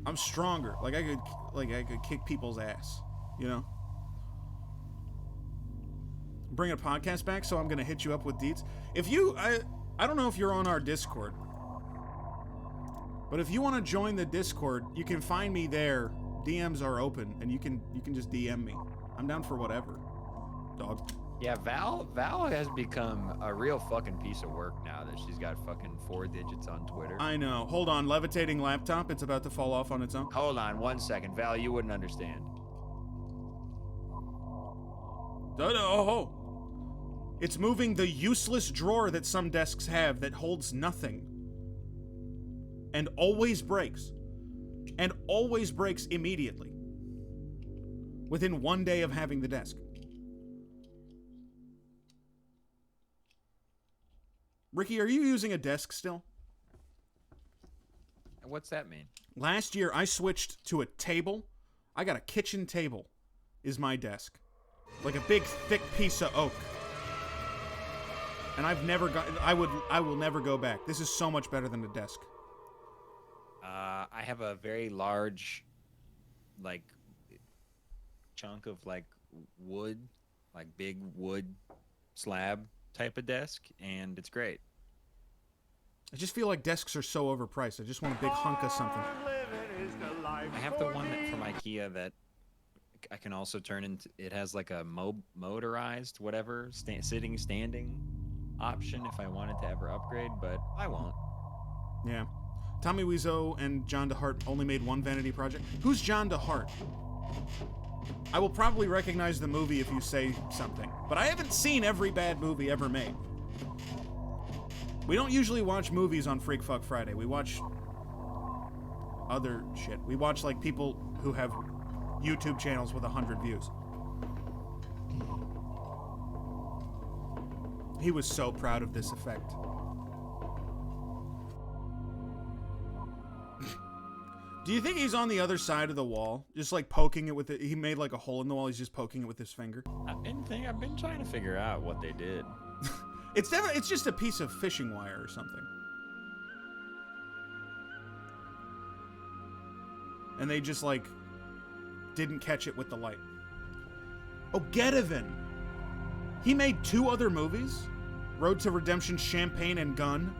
I'm stronger. I could kick people's ass. You know. Bring a podcast back, so I'm gonna hit you up with deets. If you, I don't know if you're on our Discord. But if you want to join the Discord, you can find me there. DMs are open, and you can just DM me. I'm down for whatever, dog. Yeah, Val has become a real fucking piece of work now that she's got fucking 4 digits on Twitter. I know. Hold on, levitating laptop. It's about to fall off on its own. Hold on 1 second, Val. You wouldn't understand. Oh. It's moving the useless drawer that some desks have that holds nothing. And always breaks. And always breaks immediately. Within 1 day of having the desk. Ricky, are you using a desk still? What's that mean? Last year, I switched to a table. I got a kitchen table is my desk. Like a big, thick piece of oak. And I've never got... I will never go back. This is so much better than a desk. I have a very large, chunk of, wood, big wood slab type of desk, and it's great. I just feel like desks are so overpriced. I just want a big hunk of something. I have the one from IKEA that I can also turn into... It has, a motorized, whatever, standing option if I wanted to ever upgrade, but I won't. Yeah. Tommy Wiseau and John DeHart only made one vanity project. Who's John DeHart? I will probably recognize the movie if you say something, but I haven't seen every bad movie ever made. We don't usually watch movies on Freak Fuck Friday. We watch other shit. We watch people who have YouTube channels with 100 views. He was so proud of this effect. Do you think he's on the other side of the wall? Just poking it with it. He made a hole in the wall. He's just poking it with his finger. I've been trying to figure out what they did. It's just a piece of fishing wire or something. And they just didn't catch it with the light. Oh, Getaven. He made 2 other movies. Road to Redemption, Champagne, and Gun.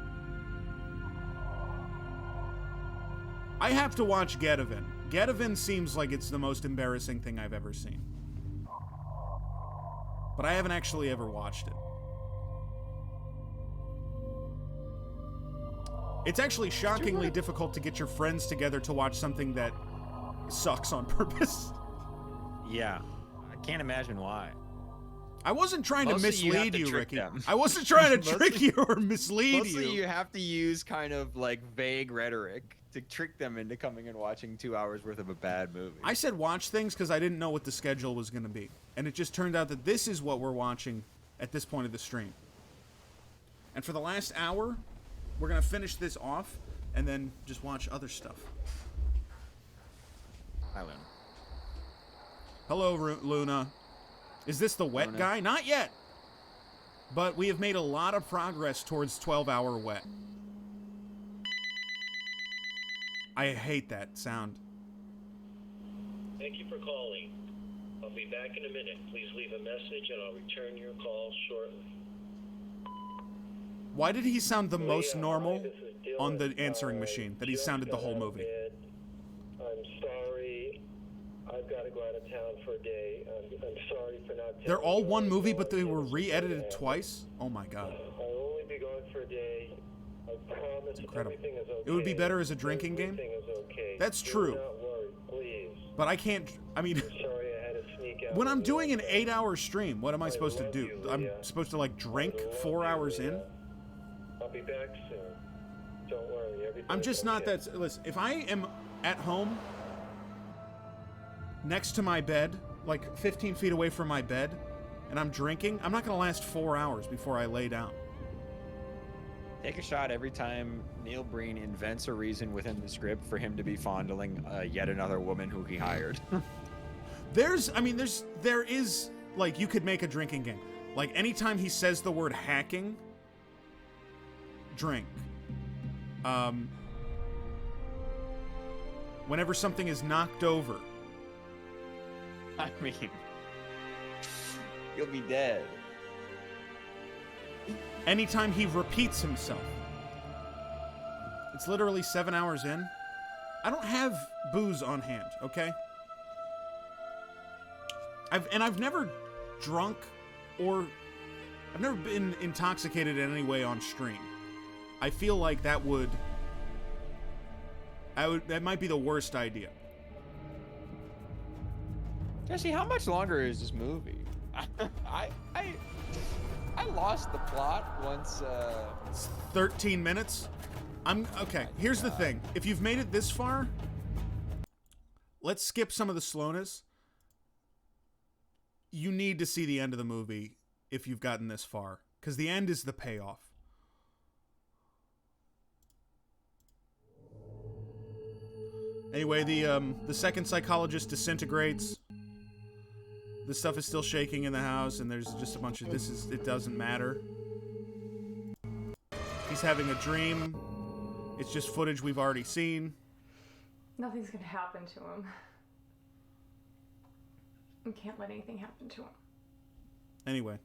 I have to watch Getaven. Getaven seems like it's the most embarrassing thing I've ever seen. But I haven't actually ever watched it. It's actually shockingly difficult to get your friends together to watch something that sucks on purpose. Yeah. I can't imagine why. I wasn't trying to mislead you, trick Ricky. them. I wasn't trying to trick you or mislead you. Mostly you have to use kind of vague rhetoric to trick them into coming and watching 2 hours worth of a bad movie. I said watch things because I didn't know what the schedule was going to be. And it just turned out that this is what we're watching at this point of the stream. And for the last hour, we're going to finish this off and then just watch other stuff. Hi, Luna. Hello, Luna. Is this the wet guy? Not yet. But we have made a lot of progress towards 12-hour wet. I hate that sound. Thank you for calling. I'll be back in a minute. Please leave a message and I'll return your call shortly. Why did he sound the most normal on the answering machine that he sounded the whole movie? I'm sorry. I've got to go out of town for a day. I'm sorry for not. They're all one movie, but they were re-edited twice? Oh my god. I'll only be gone for a day. I promise Incredible. everything is okay. It would be better as a drinking game? Everything is okay. That's Do true. not worry, please. But I can't, I mean, I'm sorry I had to sneak out. when I'm doing an 8-hour stream, what am I supposed to do? I'm supposed to, like, drink 4 hours in? I'll be back soon. Don't worry, everything I'm just is not okay. that, listen, if I am at home, next to my bed, like 15 feet away from my bed, and I'm drinking, I'm not going to last 4 hours before I lay down. Take a shot every time Neil Breen invents a reason within the script for him to be fondling yet another woman who he hired. There is, like, you could make a drinking game. Like, anytime he says the word hacking, drink. Whenever something is knocked over. I mean, you'll be dead. Anytime he repeats himself. It's literally 7 hours in. I don't have booze on hand, okay? I've never drunk or I've never been intoxicated in any way on stream. I feel like that might be the worst idea. Jesse, how much longer is this movie? I lost the plot once. It's 13 minutes. Okay. Here's the thing: if you've made it this far, let's skip some of the slowness. You need to see the end of the movie if you've gotten this far, because the end is the payoff. Anyway, the second psychologist disintegrates. The stuff is still shaking in the house, and there's just a bunch of it doesn't matter. He's having a dream. It's just footage we've already seen. Nothing's gonna happen to him. We can't let anything happen to him. Anyway.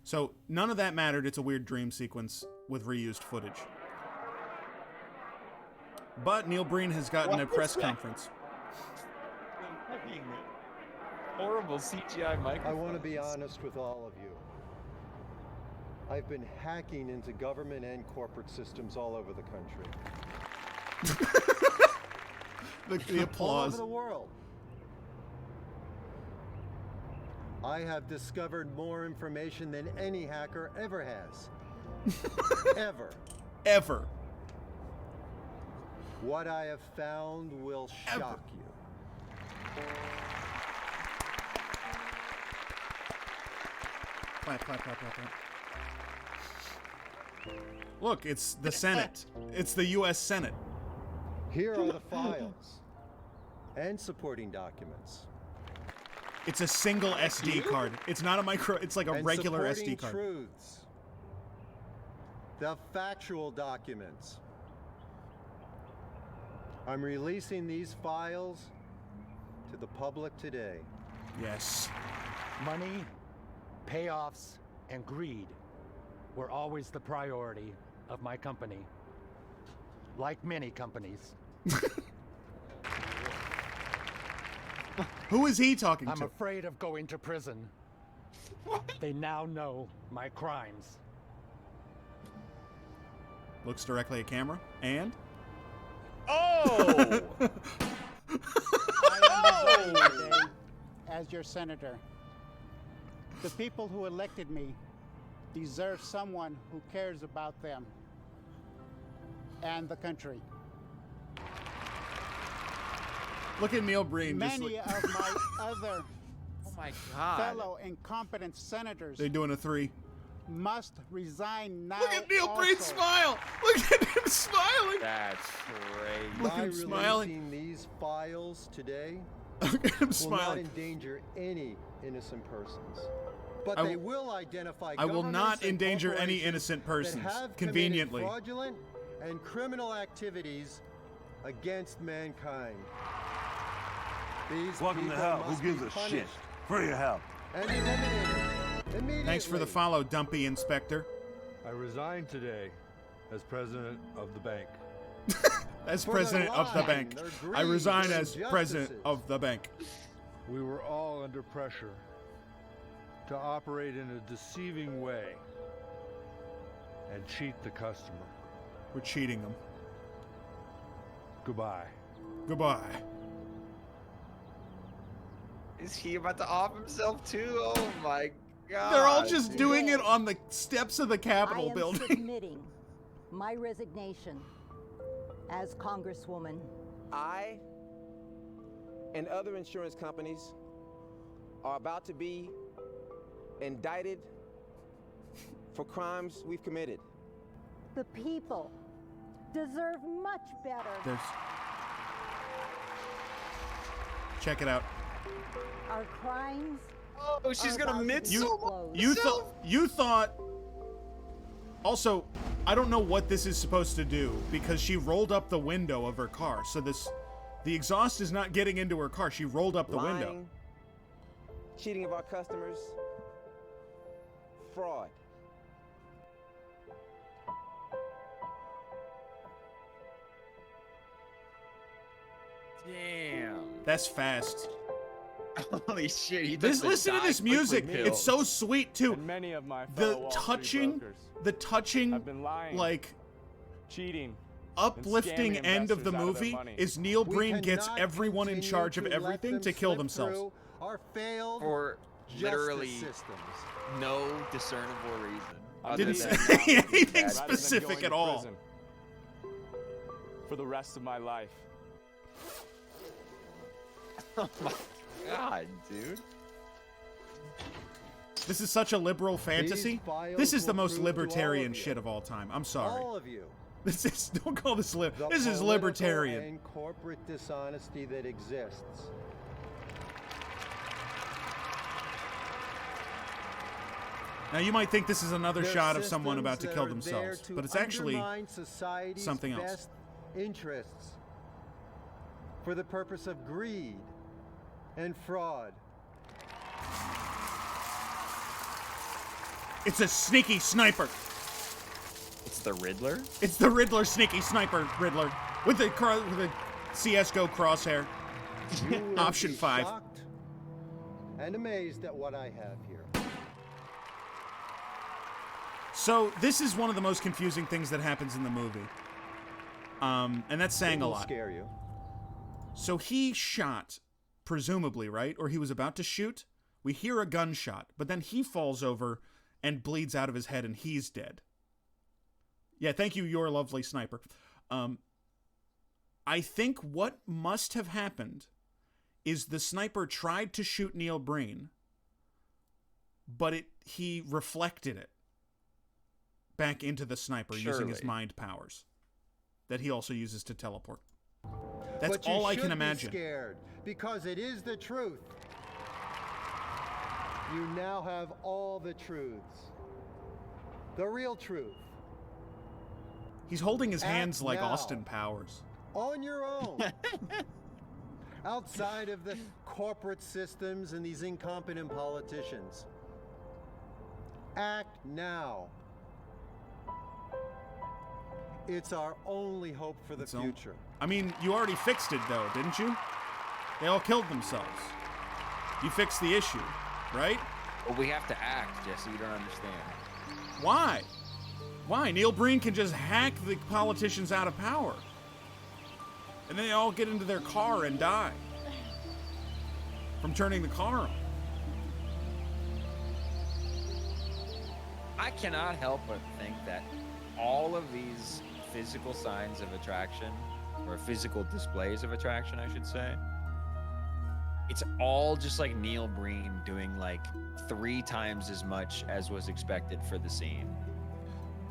So, none of that mattered. It's a weird dream sequence with reused footage. But Neil Breen has gotten a press conference. Horrible CGI microphone. I want to be honest with all of you. I've been hacking into government and corporate systems all over the country. the applause. All over the world. I have discovered more information than any hacker ever has. Ever. Ever. What I have found will shock you. Clap. Look, it's the Senate. It's the U.S. Senate. Here are the files and supporting documents. It's a single SD card. It's not a micro. It's like a regular SD card. Truths. The factual documents. I'm releasing these files to the public today. Yes. Money, payoffs, and greed were always the priority of my company. Like many companies. Who is he talking I'm to? afraid of going to prison. They now know my crimes. Looks directly at camera. And? Oh! I am resigning today as your senator. The people who elected me deserve someone who cares about them and the country. Look at Neil Breen. Many of my other oh my God. fellow incompetent senators They're doing a 3. must resign now. Look at Neil also. Breen smile. Look at him smiling. That's crazy. Look at By him smiling. releasing these files today Look at him will not smiling. endanger any innocent persons. But I they w- will identify I will governments not and endanger any corporations innocent persons, that have conveniently. committed fraudulent and criminal activities against mankind. These Welcome to people hell. must Who gives be a punished shit? For your help. and eliminated immediately. Thanks for the follow, Dumpy Inspector. I resign today as president of the bank. As president of the bank. I resign as president of the bank. We were all under pressure to operate in a deceiving way and cheat the customer. We're cheating them. Goodbye. Goodbye. Is he about to off himself too? Oh my god. They're all just doing it on the steps of the Capitol I building. am submitting my resignation as Congresswoman. I and other insurance companies are about to be indicted for crimes we've committed. The people deserve much better. Check it out. Our crimes. Oh, she's gonna admit You thought. Also, I don't know what this is supposed to do because she rolled up the window of her car. So the exhaust is not getting into her car. She rolled up the window. Cheating of our customers, fraud. Damn. That's fast. Holy shit! He Listen to this music. It's so sweet too. And many of my The fellow Wall Street touching, have been lying, like, cheating, uplifting and end of the investors out of their movie money. is Neil We Breen gets cannot everyone in charge of continue to let everything them to kill slip themselves. through our failed For literally justice systems. no discernible reason. Didn't other say than anything that. specific at all. Prison for the rest of my life. Oh my god, dude. This is such a liberal fantasy. This is the most libertarian shit of all time. I'm sorry. All of you. This is, don't call this The this is political libertarian. and corporate dishonesty that exists. Now you might think this is another They're shot of someone systems about to that kill are there themselves, to but it's actually undermine society's something else. best interests for the purpose of greed and fraud. It's a sneaky sniper. It's the Riddler? It's the Riddler, sneaky sniper Riddler with the CS:GO crosshair. You will Option be 5. shocked and amazed at what I have here. So this is one of the most confusing things that happens in the movie, and that's saying a It will lot. scare you. So he shot, presumably, right? Or he was about to shoot. We hear a gunshot, but then he falls over and bleeds out of his head, and he's dead. Yeah, thank you, your lovely sniper. I think what must have happened is the sniper tried to shoot Neil Breen, but he reflected it back into the sniper using his mind powers that he also uses to teleport. That's But you all I can should be imagine. scared, because it is the truth. You now have all the truths. The real truth. He's holding his Act hands like now. Austin Powers. On your own. Outside of the corporate systems and these incompetent politicians. Act now. It's our only hope for the future. I mean, you already fixed it, though, didn't you? They all killed themselves. You fixed the issue, right? Well, we have to act, Jesse. You don't understand. Why? Why? Neil Breen can just hack the politicians out of power. And then they all get into their car and die from turning the car on. I cannot help but think that all of these physical signs of attraction, or physical displays of attraction, I should say, it's all just like Neil Breen doing like 3 times as much as was expected for the scene.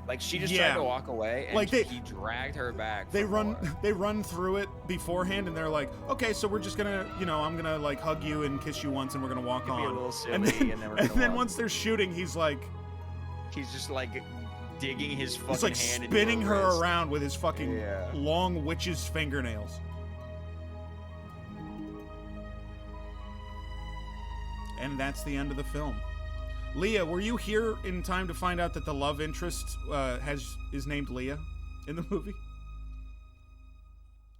Like she just tried to walk away, and Like he dragged her back. They for run more. they run through it beforehand, and they're like, okay, so we're just gonna, I'm gonna like hug you and kiss you once, and we're gonna walk It'd on. be a little silly, and then, and then we're gonna walk. once they're shooting, he's just like digging his fucking like hand spinning into her wrist. around with his fucking long witch's fingernails. And that's the end of the film. Leah, were you here in time to find out that the love interest is named Leah in the movie?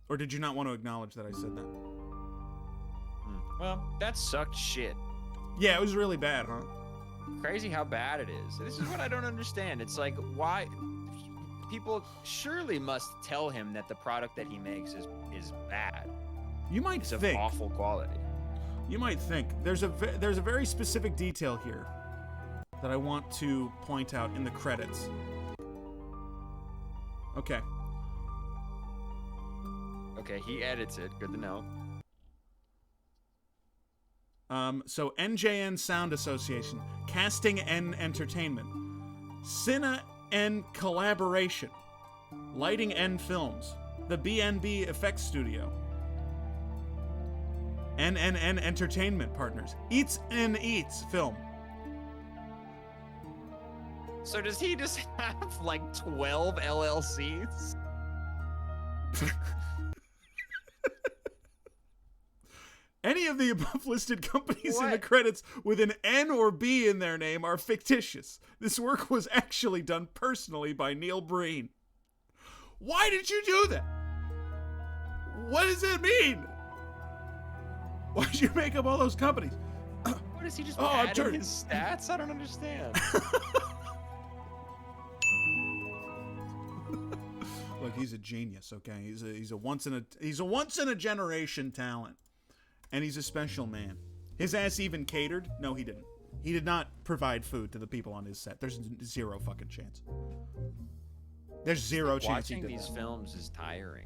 Or did you not want to acknowledge that I said that? Well, that sucked shit. Yeah, it was really bad, huh? Crazy how bad it is. This is what I don't understand. It's like, why people surely must tell him that the product that he makes is bad. You might it's think. Of awful quality. You might think. There's a very specific detail here that I want to point out in the credits. Okay. Okay, he edits it. Good to know. So NJN Sound Association, Casting N Entertainment, Cine N Collaboration, Lighting N Films, the BNB Effects Studio, NNN Entertainment Partners, Eats N Eats Film. So does he just have like 12 LLCs? Any of the above listed companies in the credits with an N or B in their name are fictitious. This work was actually done personally by Neil Breen. Why did you do that? What does it mean? Why did you make up all those companies? What is he just adding his stats? I don't understand. Look, he's a genius, okay? He's a once in a generation talent. And he's a special man. His ass even catered? No, he didn't. He did not provide food to the people on his set. There's zero fucking chance. There's zero chance he did Watching these films is tiring.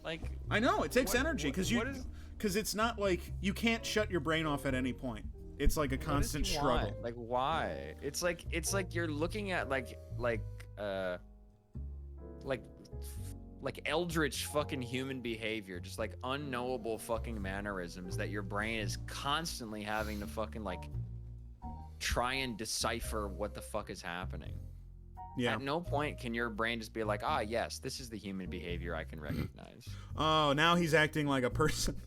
Like, I know, it takes energy because it's not like you can't shut your brain off at any point. It's like a constant struggle. Like, why? It's like you're looking at like eldritch fucking human behavior, just like unknowable fucking mannerisms that your brain is constantly having to fucking like try and decipher what the fuck is happening. Yeah. At no point can your brain just be like, ah, yes, this is the human behavior I can recognize. Oh, now he's acting like a person.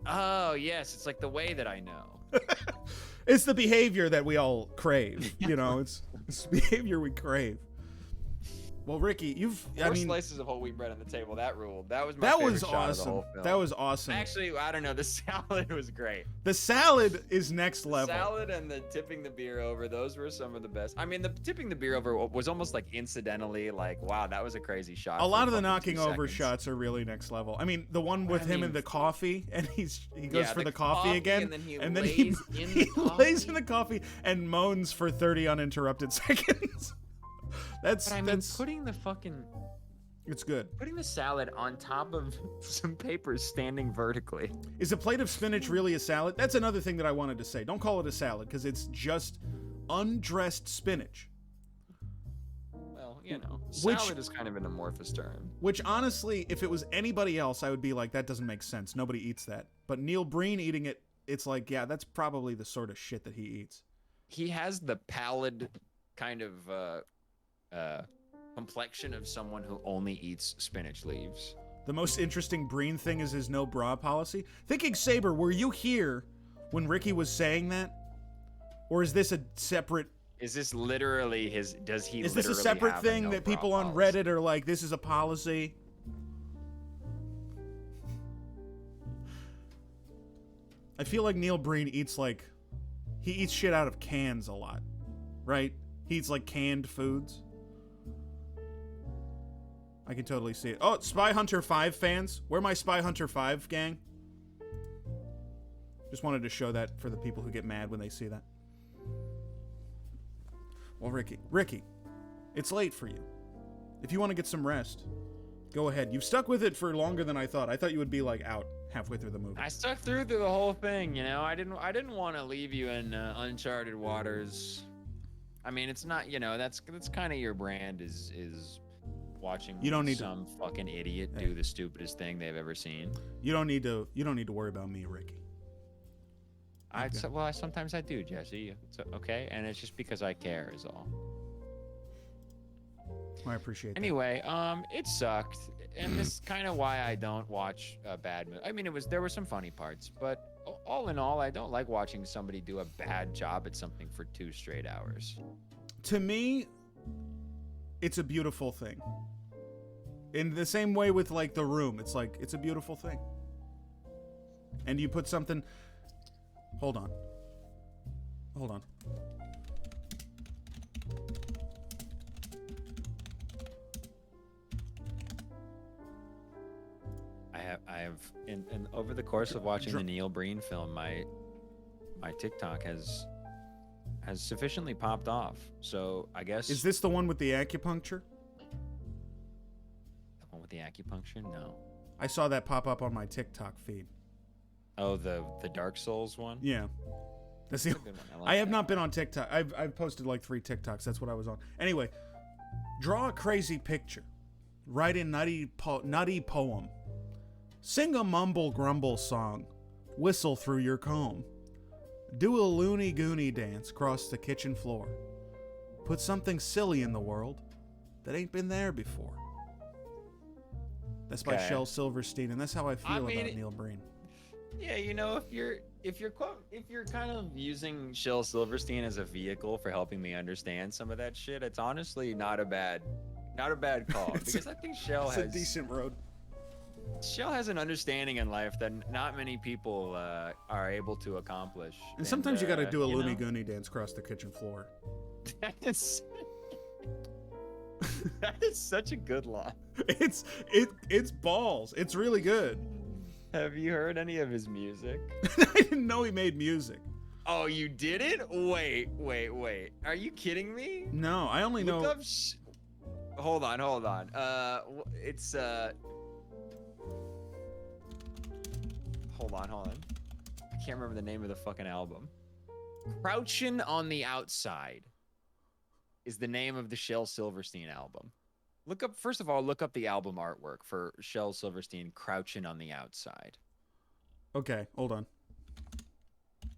Oh, yes, it's like the way that I know. It's the behavior that we all crave. You know, it's behavior we crave. Well, Ricky, Four slices of whole wheat bread on the table. That ruled. That was my that favorite was shot awesome. of the whole film. That was awesome. Actually, I don't know. The salad was great. The salad is next level. Salad and the tipping the beer over. Those were some of the best. I mean, the tipping the beer over was almost like incidentally like, wow, that was a crazy shot. A lot of the knocking over shots are really next level. I mean, the one with him and the coffee, and he goes for the coffee again, and then he lays in the coffee and moans for 30 uninterrupted seconds. That's putting the fucking. It's good. Putting the salad on top of some papers standing vertically. Is a plate of spinach really a salad? That's another thing that I wanted to say. Don't call it a salad because it's just undressed spinach. Well, you know, salad is kind of an amorphous term. Which honestly, if it was anybody else, I would be like, that doesn't make sense. Nobody eats that. But Neil Breen eating it, it's like, yeah, that's probably the sort of shit that he eats. He has the pallid kind of complexion of someone who only eats spinach leaves. The most interesting Breen thing is his no bra policy. Thinking Saber, were you here when Ricky was saying that? Or is this a separate... Is this literally his... Does he Is this a separate thing that people on Reddit are like, this is a policy? I feel like Neil Breen eats like... He eats shit out of cans a lot. Right? He eats like canned foods. I can totally see it. Oh, Spy Hunter 5 fans. Where my Spy Hunter 5 gang? Just wanted to show that for the people who get mad when they see that. Well, Ricky, it's late for you. If you want to get some rest, go ahead. You've stuck with it for longer than I thought. I thought you would be like out halfway through the movie. I stuck through the whole thing, you know. I didn't want to leave you in uncharted waters. I mean, it's not, you know, that's kind of your brand is watching some fucking idiot do the stupidest thing they've ever seen. You don't need to worry about me, Ricky. Sometimes I do, Jesse. It's okay, and it's just because I care is all. I appreciate that. Anyway, it sucked, and this is kind of why I don't watch bad movies. I mean, there were some funny parts, but all in all, I don't like watching somebody do a bad job at something for 2 straight hours. To me, it's a beautiful thing. In the same way with like The Room, it's like it's a beautiful thing. And you put something. Hold on. I have, and over the course of watching the Neil Breen film, my TikTok has sufficiently popped off. So I guess. Is this the one with the acupuncture? The one with the acupuncture? No. I saw that pop up on my TikTok feed. Oh, the Dark Souls one? Yeah. That's the. I have not been on TikTok. I've posted like 3 TikToks. That's what I was on. Anyway, draw a crazy picture. Write a nutty poem. Sing a mumble grumble song. Whistle through your comb. Do a loony goony dance across the kitchen floor. Put something silly in the world that ain't been there before. That's by Shel Silverstein, and that's how I feel about Neil Breen. Yeah, you know, if you're kind of using Shel Silverstein as a vehicle for helping me understand some of that shit, it's honestly not a bad call because I think Shel has a decent road. Shel has an understanding in life that not many people are able to accomplish. And sometimes you got to do a loony goony dance across the kitchen floor. That is such a good line. It's balls. It's really good. Have you heard any of his music? I didn't know he made music. Oh, you didn't? Wait. Are you kidding me? No, I only know. Hold on. It's Hold on. I can't remember the name of the fucking album. Crouchin' on the Outside is the name of the Shel Silverstein album. First of all, look up the album artwork for Shel Silverstein, Crouchin' on the Outside. Okay, hold on.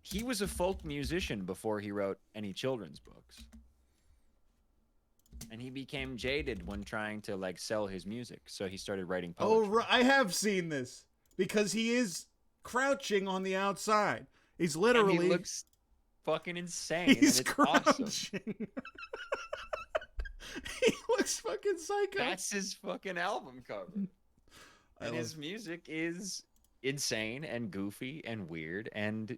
He was a folk musician before he wrote any children's books. And he became jaded when trying to like sell his music, so he started writing poetry. Oh, I have seen this because he is crouching on the outside. He's literally. And he looks fucking insane. He's and it's crouching. awesome. He looks fucking psycho. That's his fucking album cover. And his music is insane and goofy and weird and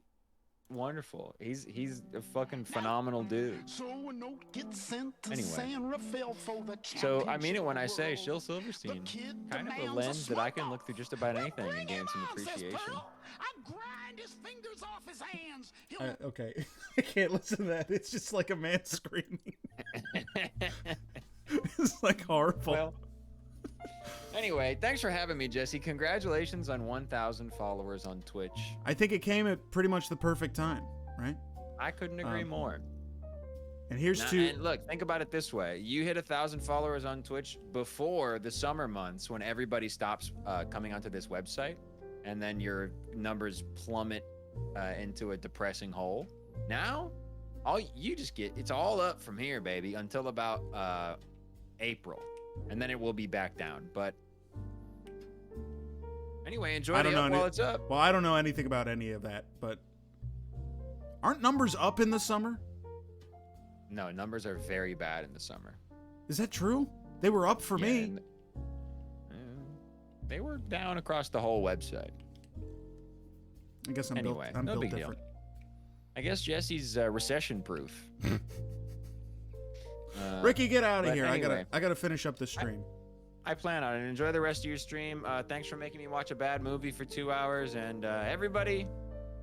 wonderful. He's a fucking phenomenal dude. Anyway, so I mean it when I say Shel Silverstein, kind of a lens that I can look through just about anything and gain some appreciation. Okay, I can't listen to that. It's just like a man screaming. It's like horrible. Well, anyway, thanks for having me, Jesse. Congratulations on 1,000 followers on Twitch. I think it came at pretty much the perfect time, right? I couldn't agree more. And here's And look, think about it this way. You hit 1,000 followers on Twitch before the summer months when everybody stops coming onto this website, and then your numbers plummet into a depressing hole. Now, it's all up from here, baby, until about April. And then it will be back down. But anyway, enjoy the up while it's up. Well, I don't know anything about any of that, but aren't numbers up in the summer? No, numbers are very bad in the summer. Is that true? They were up for me. They were down across the whole website. I guess I'm built different. Deal. I guess Jesse's recession-proof. Ricky, get out of here. Anyway, I gotta finish up the stream. I plan on it. Enjoy the rest of your stream. Thanks for making me watch a bad movie for 2 hours. And everybody,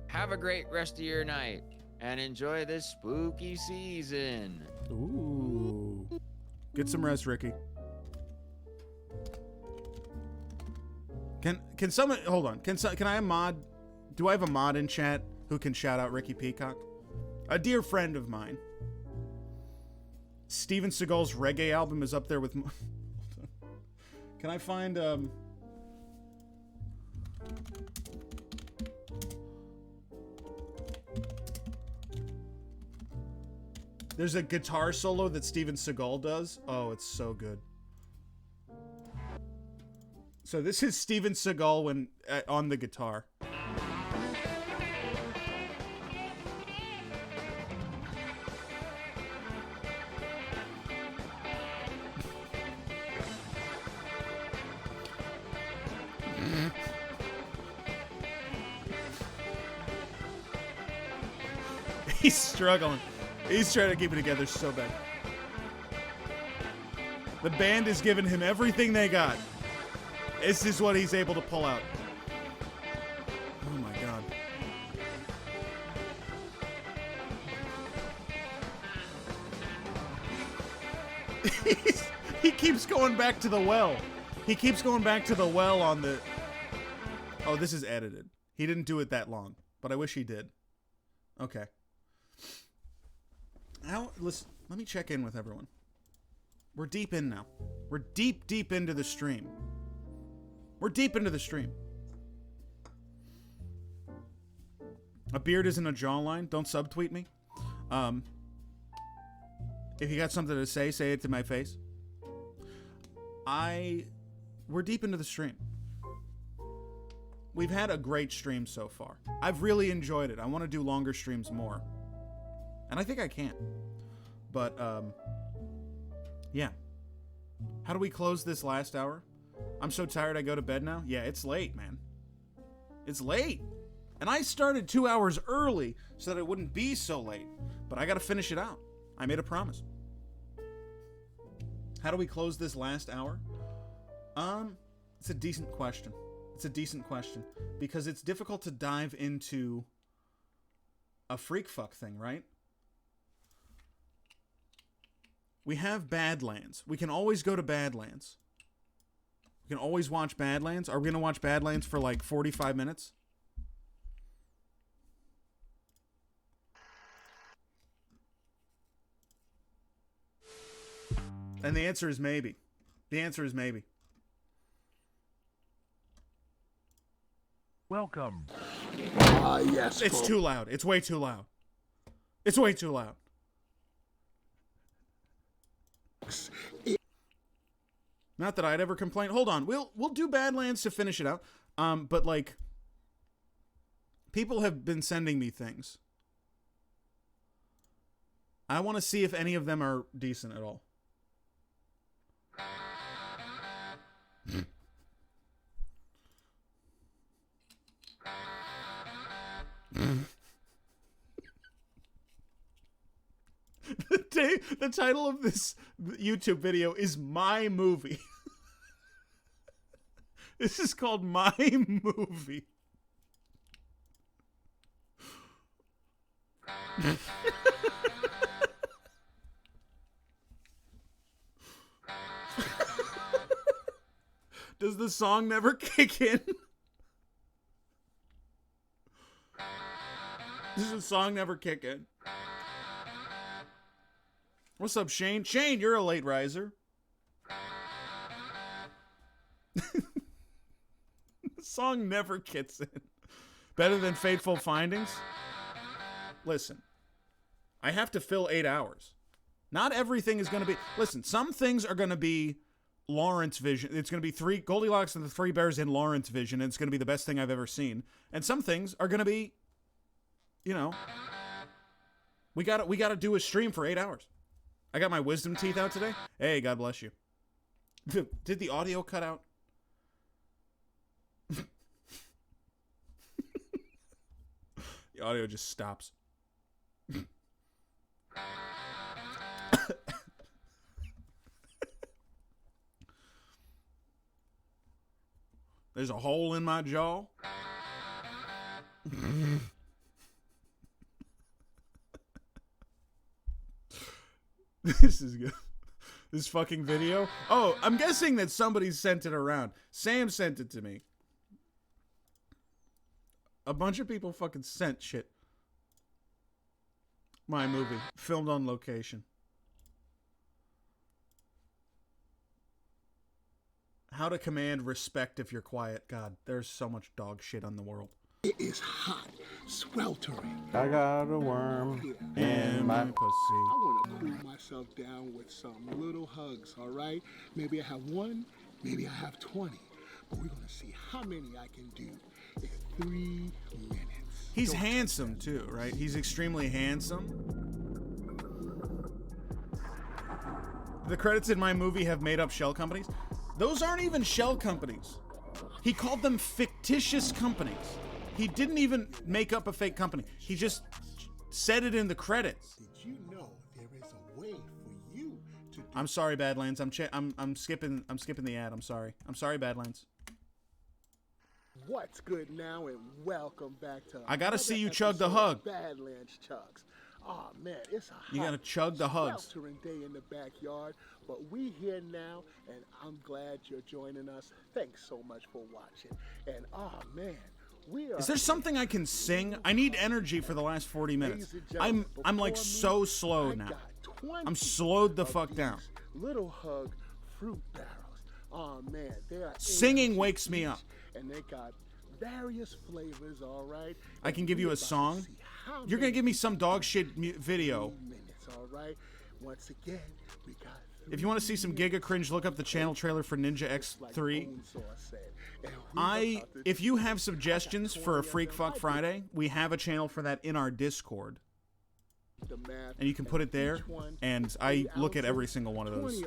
have a great rest of your night. And enjoy this spooky season. Ooh. Get some rest, Ricky. Can someone hold on? Can I have a mod? Do I have a mod in chat who can shout out Ricky Peacock? A dear friend of mine. Steven Seagal's reggae album is up there with. Can I find There's a guitar solo that Steven Seagal does. Oh, it's so good. So this is Steven Seagal when on the guitar. He's struggling. He's trying to keep it together so bad. The band is giving him everything they got. This is what he's able to pull out. Oh my god. He keeps going back to the well. He keeps going back to the well on the... Oh, this is edited. He didn't do it that long, but I wish he did. Okay. Listen, let me check in with everyone. We're deep in now. We're deep into the stream. We're deep into the stream. A beard isn't a jawline. Don't subtweet me. If you got something to say it to my face. We're deep into the stream. We've had a great stream so far. I've really enjoyed it. I want to do longer streams more. And I think I can. But, yeah. How do we close this last hour? I'm so tired I go to bed now. Yeah, it's late, man. It's late. And I started 2 hours early so that it wouldn't be so late. But I gotta finish it out. I made a promise. How do we close this last hour? It's a decent question. It's a decent question. Because it's difficult to dive into a freak fuck thing, right? We have Badlands. We can always go to Badlands. We can always watch Badlands. Are we going to watch Badlands for like 45 minutes? And the answer is maybe. The answer is maybe. Welcome. Yes. It's too loud. It's way too loud. It's way too loud. Not that I'd ever complain. Hold on. We'll do Badlands to finish it out. But like people have been sending me things. I want to see if any of them are decent at all. The title of this YouTube video is My Movie. This is called My Movie. Does the song never kick in? Does the song never kick in? What's up, Shane? Shane, you're a late riser. The song never kicks in. Better than Fateful Findings? Listen, I have to fill 8 hours. Not everything is going to be... Listen, some things are going to be Lawrence vision. It's going to be Goldilocks and the Three Bears in Lawrence vision, and it's going to be the best thing I've ever seen. And some things are going to be, you know, we got to do a stream for 8 hours. I got my wisdom teeth out today. Hey, God bless you. Did the audio cut out? The audio just stops. There's a hole in my jaw. This is good. This fucking video. Oh, I'm guessing that somebody sent it around. Sam sent it to me. A bunch of people fucking sent shit. My Movie. Filmed on location. How to command respect if you're quiet. God, there's so much dog shit on the world. It is hot, sweltering. I got a worm in my pussy. I want to cool myself down with some little hugs, all right? Maybe I have 1, maybe I have 20. But we're going to see how many I can do in 3 minutes. He's handsome, too, right? He's extremely handsome. The credits in My Movie have made up shell companies. Those aren't even shell companies. He called them fictitious companies. He didn't even make up a fake company. He just said it in the credits. Did you know there is a way for you to do I'm sorry, Badlands. I'm skipping the ad. I'm sorry. I'm sorry, Badlands. What's good now, and welcome back to I gotta see you another chug the episode hug. of Badlands Chugs. Oh man, it's a You gotta chug the hugs. sweltering day in the backyard, but we here now, and I'm glad you're joining us. Thanks so much for watching. And oh man, we are. Is there something I can sing? I need energy for the last 40 minutes. I'm like so slow now. I'm slowed the fuck down. Little hug fruit barrels. Oh man, they are Singing wakes me up. and they got various flavors, all right? I can give you a song. You're gonna give me some dog shit video. Minutes, all right? Once again, we got If you want to see some Giga Cringe, look up the channel trailer for Ninja X3. If you have suggestions for a Freak Fuck Friday, we have a channel for that in our Discord. And you can put it there, and I look at every single one of those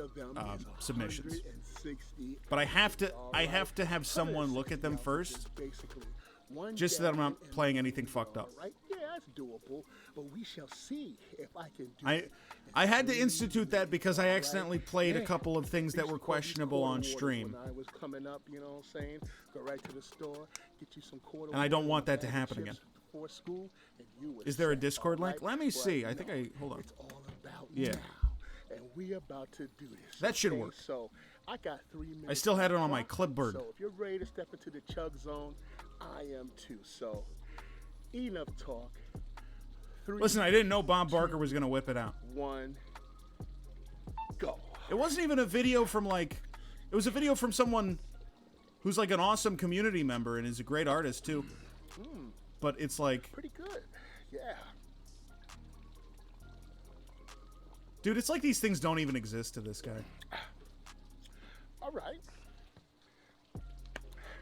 submissions. But I have to have someone look at them first, just so that I'm not playing anything fucked up. Right? Yeah, that's doable, but we shall see if I can do I had to institute that because I accidentally played a couple of things that were questionable on stream. When I was coming up, you know what I'm saying? Go right to the store, get you some quarter. And I don't want that to happen again. Before school, and you would Is there a set, Discord all link? right? Let me But see. I no, think hold on. It's all about Yeah. now, and we about to do this. That should okay? work. So I got 3 minutes. I still had it on my clock, clipboard. So if you're ready to step into the chug zone, I am too. So enough talk. 3, Listen, I didn't know Bob Barker was going to whip it out. 1, go. It wasn't even a video from it was a video from someone who's like an awesome community member and is a great artist too. But it's like, Pretty good. Yeah. dude, it's like these things don't even exist to this guy. All right.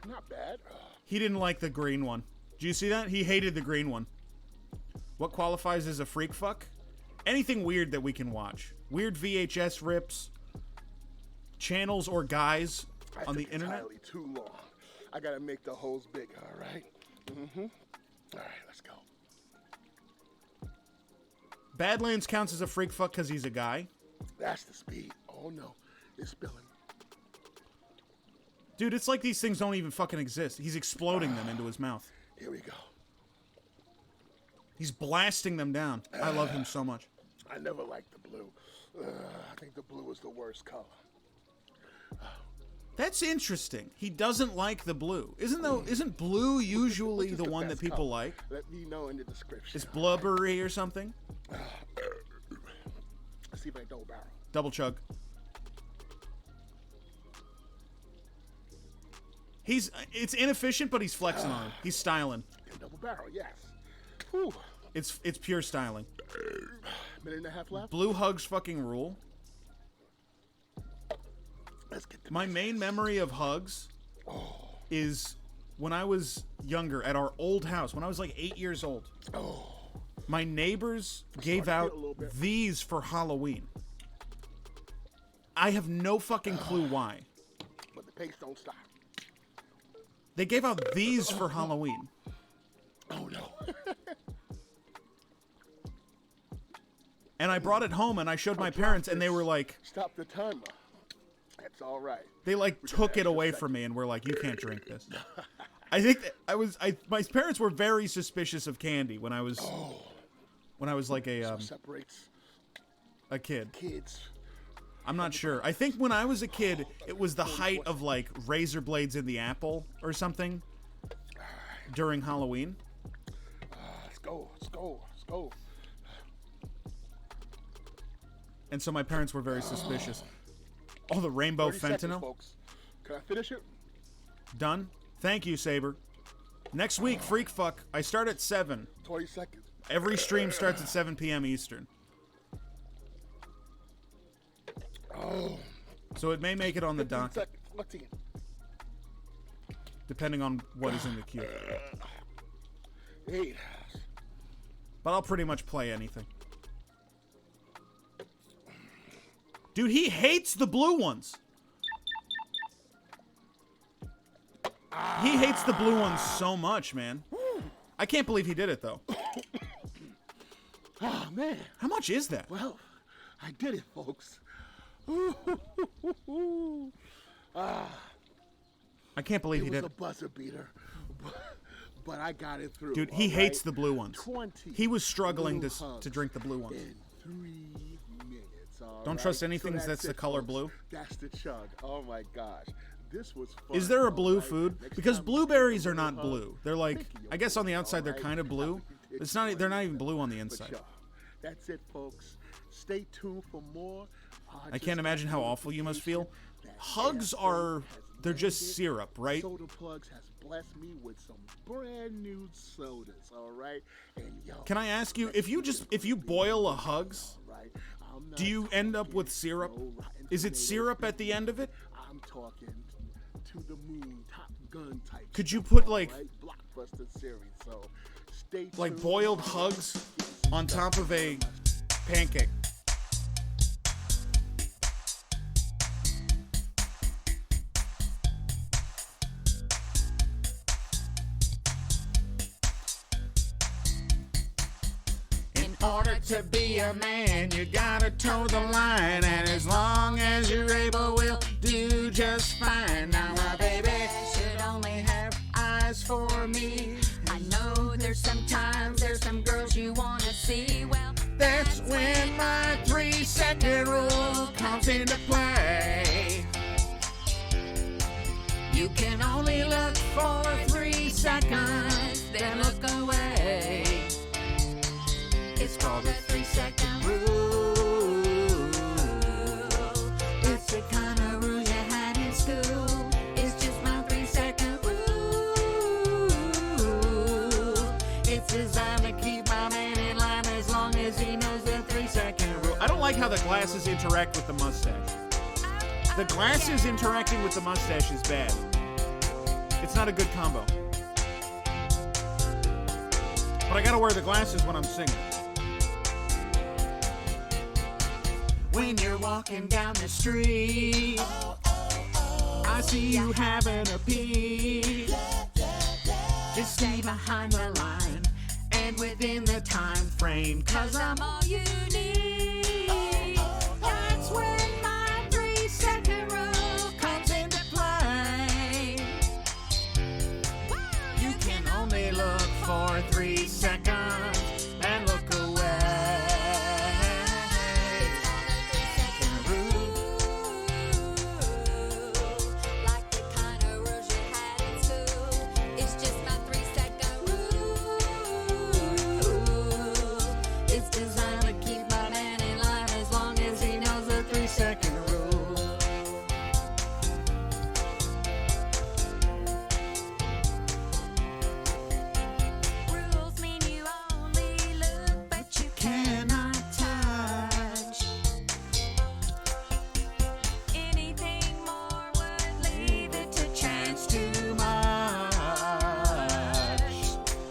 Not bad. He didn't like the green one. Do you see that? He hated the green one. What qualifies as a freak fuck? Anything weird that we can watch. Weird VHS rips, channels or guys on the internet. Entirely too long. I gotta make the holes bigger, all right? All right, let's go. Badlands counts as a freak fuck because he's a guy. That's the speed. Oh no, it's spilling. Dude, it's like these things don't even fucking exist. He's exploding them into his mouth. Here we go. He's blasting them down. I love him so much. I never liked the blue. I think the blue is the worst color. That's interesting. He doesn't like the blue. Isn't blue usually the one that people like? Let me know in the description. It's blubbery or something? Let's see if I double barrel. Double chug. It's inefficient, but he's flexing on it. He's styling. Double barrel, yes. Whew. It's pure styling. Minute and a half left. Blue hugs fucking rule. Let's get My main memory of hugs is when I was younger at our old house, when I was like 8 years old. My neighbors gave out these for Halloween. I have no fucking clue why. But the pace don't stop. They gave out these for Halloween. Oh no. And I brought it home and I showed my parents and they were like, stop the timer. That's all right. They like took it away from me and were like, you can't drink this. I think that my parents were very suspicious of candy when I was like separates a kid. Kids. I'm not sure. I think when I was a kid, it was the height of like razor blades in the apple or something during Halloween. Let's go. Let's go. Let's go. And so my parents were very suspicious. Oh, the rainbow 30 fentanyl. seconds, folks. Can I finish it? Done. Thank you, Saber. Next week, Freak Fuck. I start at 7. 20 seconds. Every stream starts at 7 p.m. Eastern. So it may make it on the docket, depending on what is in the queue. 8. But I'll pretty much play anything. Dude, he hates the blue ones. He hates the blue ones so much, man. I can't believe he did it, though. Oh, man. How much is that? Well, I did it, folks. I can't believe he did it. It was a buzzer beater, but I got it through. Dude, he hates the blue ones. 20 He was struggling to drink the blue ones. in 3 minutes. Don't trust anything that's the color blue. That's the chug. Oh my gosh. This was fun. Is there a blue food? Because blueberries are not blue. They're like, I guess on the outside they're kind of blue. It's not. They're not even blue on the inside. That's it, folks. Stay tuned for more. I can't imagine how awful you must feel. Hugs are, they're just syrup, right? Soda Plugs has blessed me with some brand new sodas, all right? And yo, Can I ask you, if you boil a Hugs, do you end up with syrup? Is it syrup at the end of it? I'm talking to the moon, Top Gun type. Could you put like blockbuster series? So stay tuned. like boiled Hugs on top of a pancake? In order to be a man, you gotta toe the line, and as long as you're able, we'll do just fine. Now my baby should only have eyes for me. I know there's some girls you wanna see. Well, That's when my 3-second rule comes into play. You can only look for 3 seconds, then look away. It's called the 3-second rule. It's the kind of rule you had in school. It's just my 3-second rule. It's designed to keep my man in line as long as he knows the 3-second rule. I don't like how the glasses interact with the mustache. The glasses interacting with the mustache is bad. It's not a good combo. But I gotta wear the glasses when I'm singing. When you're walking down the street, I see you having a peek. Just stay behind the line and within the time frame, 'cause I'm all you need. That's when my 3-second rule comes into play. You can only look for 3 seconds and look away. like the kind of rules you had in school. It's just my 3-second rule. It's designed to keep my man in line as long as he knows the 3-second rule. Rules mean you only look, but you Cannot touch. anything more would leave it to chance. Too much.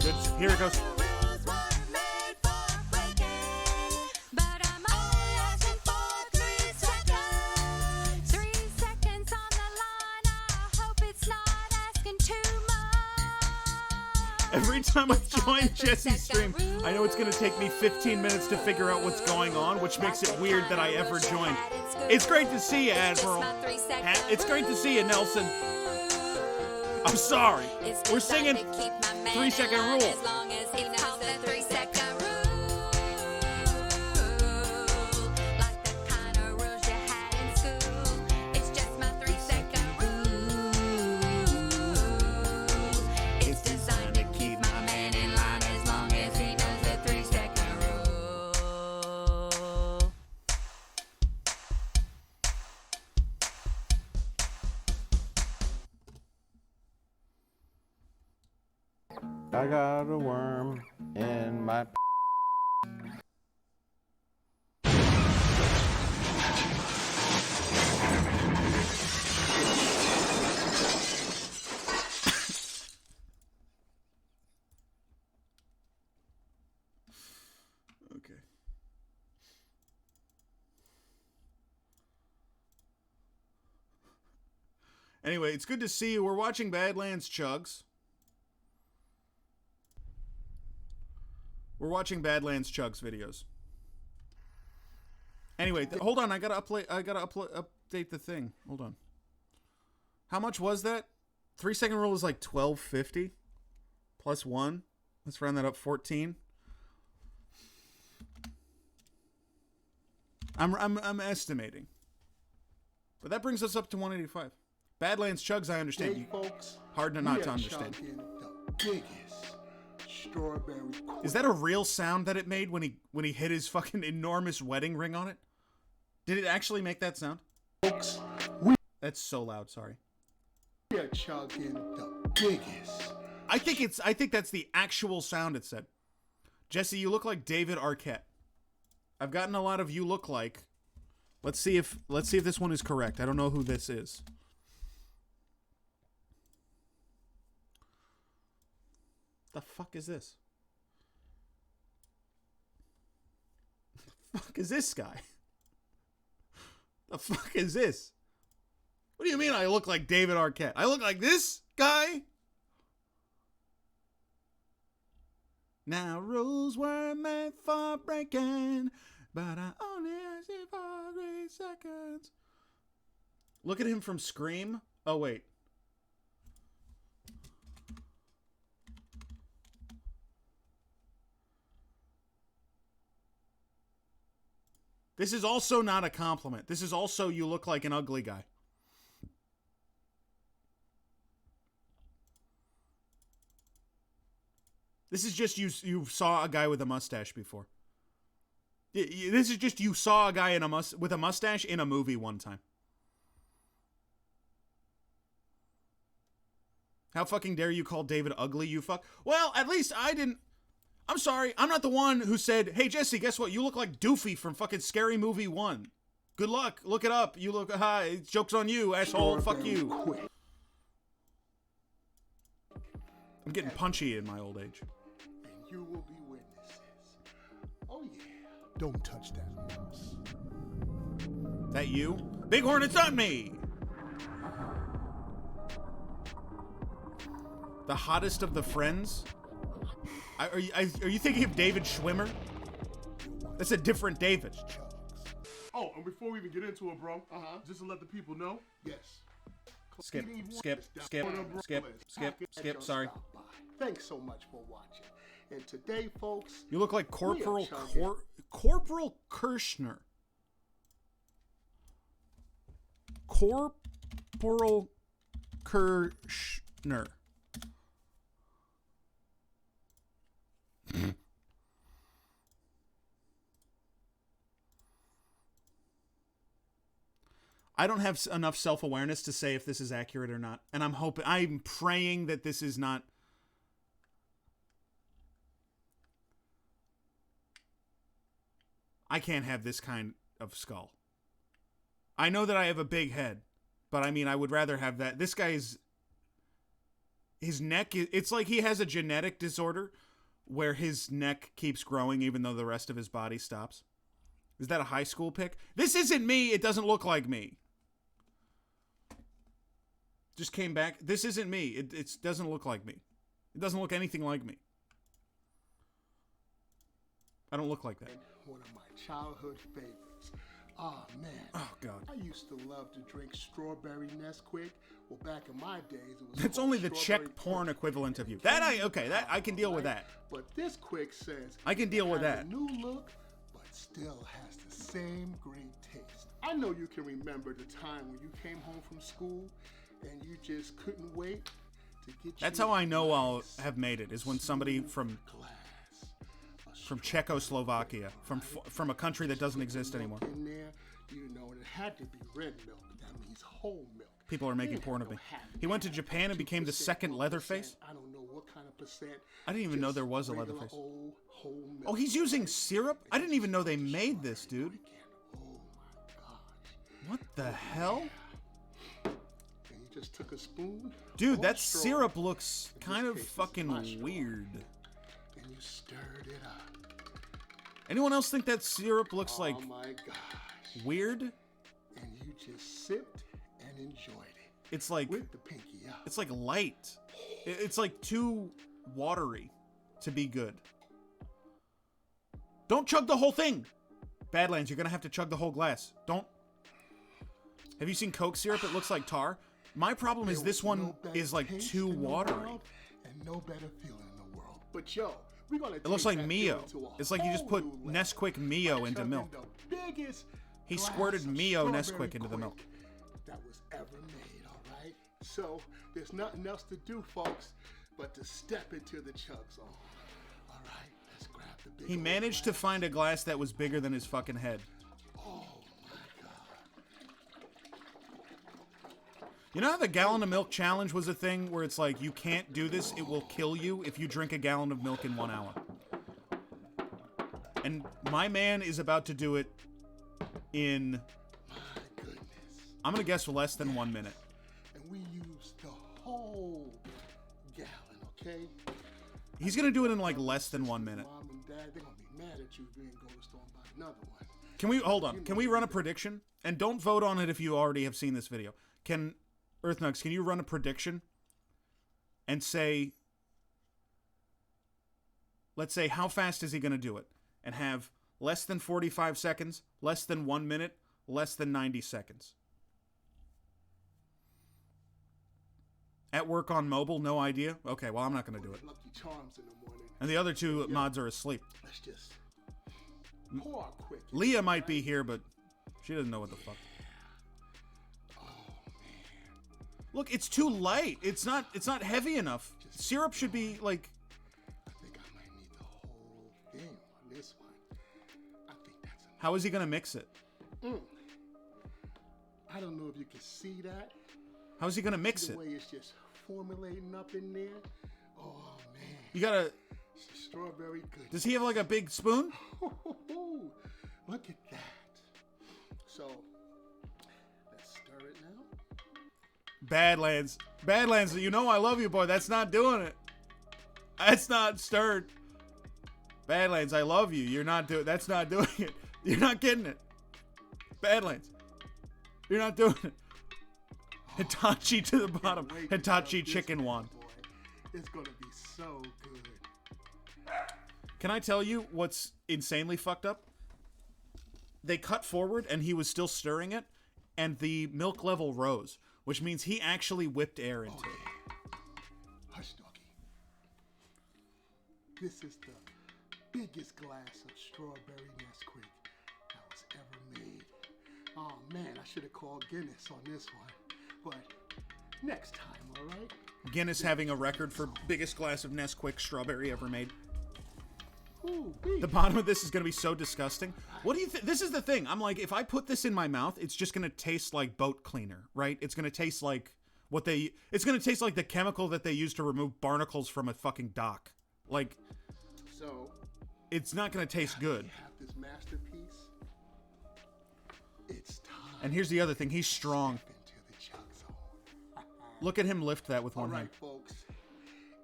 Good. Here it goes. Rules weren't made for breaking, but I'm only asking for 3 seconds. 3 seconds on the line. I hope it's not asking too much. Every time I join Jesse's stream, I know it's going to take me 15 minutes to figure out what's going on, which makes it weird that I ever joined. It's great to see you, Admiral. It's great to see you, Nelson. I'm sorry. We're singing 3-second rule. As long as he knows the 3-second rule. Like the kind of rules you had in school. It's just my 3-second rule. It's designed to keep my man in line as long as he knows the 3-second rule. I got a worm in my. Okay. Anyway, it's good to see you. We're watching Badlands Chugs. We're watching Badlands Chugs videos. Anyway, hold on. I gotta update the thing. Hold on. How much was that? 3 second rule is like $12.50 plus 1. Let's round that up. 14. I'm estimating, but that brings us up to 185. Badlands Chugs, I understand. Hey, folks, hard to not to understand. The biggest strawberry. Is that a real sound that it made when he hit his fucking enormous wedding ring on it? Did it actually make that sound? Folks, that's so loud. Sorry. We are chugging the biggest. I think that's the actual sound it said. Jesse, you look like David Arquette. I've gotten a lot of you look like. Let's see if this one is correct. I don't know who this is. The fuck is this? The fuck is this guy? The fuck is this? What do you mean I look like David Arquette? I look like this guy? Now rules were meant for breaking, but I only asked you for 3 seconds. Look at him from Scream. Oh, wait. This is also not a compliment. This is also you look like an ugly guy. This is just you saw a guy with a mustache before. This is just you saw a guy with a mustache in a movie one time. How fucking dare you call David ugly, you fuck? Well, at least I didn't. I'm sorry. I'm not the one who said, hey, Jesse, guess what? You look like Doofy from fucking Scary Movie 1. Good luck. Look it up. You look, hi, joke's on you, asshole. Fuck you. I'm getting punchy in my old age. And you will be witnesses. Oh, yeah. Don't touch that mouse. That you? Bighorn, it's on me! The hottest of the friends? Are you thinking of David Schwimmer? That's a different David. Oh, and before we even get into it, bro, just to let the people know. Yes. Skip. Sorry. Thanks so much for watching. And today, folks, you look like Corporal Kirschner. Corporal Kirschner. I don't have enough self-awareness to say if this is accurate or not. And I'm praying that this is not. I can't have this kind of skull. I know that I have a big head, but I mean, I would rather have that. This guy's, his neck, it's like he has a genetic disorder where his neck keeps growing even though the rest of his body stops. Is that a high school pic? This isn't me. It doesn't look like me. Just came back. This isn't me. It doesn't look like me. It doesn't look anything like me. I don't look like that. One of my childhood favorites. Oh, man. Oh, God. I used to love to drink strawberry Nesquik. Well, back in my days, it was. That's only the Czech porn equivalent of you. That I can deal with that. But this quick says I can deal with that. A new look, but still has the same great taste. I know you can remember the time when you came home from school and you just couldn't wait to get. That's how I know I'll have made it. Is when somebody from Czechoslovakia, from a country that doesn't exist anymore. In there, you know, it had to be red milk. That means whole milk. People are making porn of me. He went to Japan and became the second Leatherface. I don't know what kind of percent. I didn't even know there was a Leatherface. Oh, he's using syrup? I didn't even know they made this, dude. Oh my gosh. What the hell? And you just took a spoon? Dude, that syrup looks kind of fucking weird. And you stirred it up. Anyone else think that syrup looks like my gosh. weird? And you just sipped and enjoyed it. it's like with the pinky up. It's like light. It's like too watery to be good. Don't chug the whole thing. Badlands, you're gonna have to chug the whole glass. Don't. Have you seen Coke syrup? It looks like tar. My problem is this one is like too watery. And no better feeling in the world. But yo, we're gonna. It looks like Mio. It's like you just put Nesquik Mio into milk. He squirted Mio Nesquik into the milk. That was ever made, all right? So there's nothing else to do, folks, but to step into the chug zone. All right, let's grab the big. He managed to find a glass that was bigger than his fucking head. Oh my god! You know how the gallon of milk challenge was a thing where it's like you can't do this, it will kill you if you drink a gallon of milk in 1 hour. And my man is about to do it in, I'm gonna guess less than 1 minute. And we use the whole gallon, okay? He's gonna do it in like less than 1 minute. Mom and Dad, they're gonna be mad at you if you didn't go to the store and buy another one. Can we, hold on, can we run a prediction? And don't vote on it if you already have seen this video. Can, Earthnugs, can you run a prediction and say, let's say, how fast is he gonna do it? And have less than 45 seconds, less than 1 minute, less than 90 seconds. At work on mobile, no idea? Okay, well, I'm not going to do it. Lucky Charms in the morning. And the other two mods are asleep. Let's just pour quick. Leah might be here, but she doesn't know what the fuck. Oh, man. Look, it's too light. It's not heavy enough. Syrup should be, like... I think I might need the whole thing on this one. I think that's enough. How is he going to mix it? I don't know if you can see that. How's he going to mix it? The way it's just formulating up in there. Oh, man. You got to... Strawberry goodness. Does he have like a big spoon? Look at that. So, let's stir it now. Badlands. Badlands, you know I love you, boy. That's not doing it. That's not stirred. Badlands, I love you. You're not doing... That's not doing it. You're not getting it. Badlands. You're not doing it. Hitachi to the bottom. Hitachi chicken wand. It's gonna be so good. Can I tell you what's insanely fucked up? They cut forward and he was still stirring it, and the milk level rose, which means he actually whipped air into it. Hush, doggy. This is the biggest glass of strawberry Nesquik that was ever made. Oh man, I should have called Guinness on this one. But next time, all right? Guinness having a record for biggest glass of Nesquik strawberry ever made. Ooh, the bottom of this is going to be so disgusting. What do you think? This is the thing. I'm like, if I put this in my mouth, it's just going to taste like boat cleaner, right? It's going to taste like it's going to taste like the chemical that they use to remove barnacles from a fucking dock. Like, so it's not going to taste good. We have this masterpiece. It's time. And here's the other thing. He's strong. Look at him lift that with one hand. All right, folks.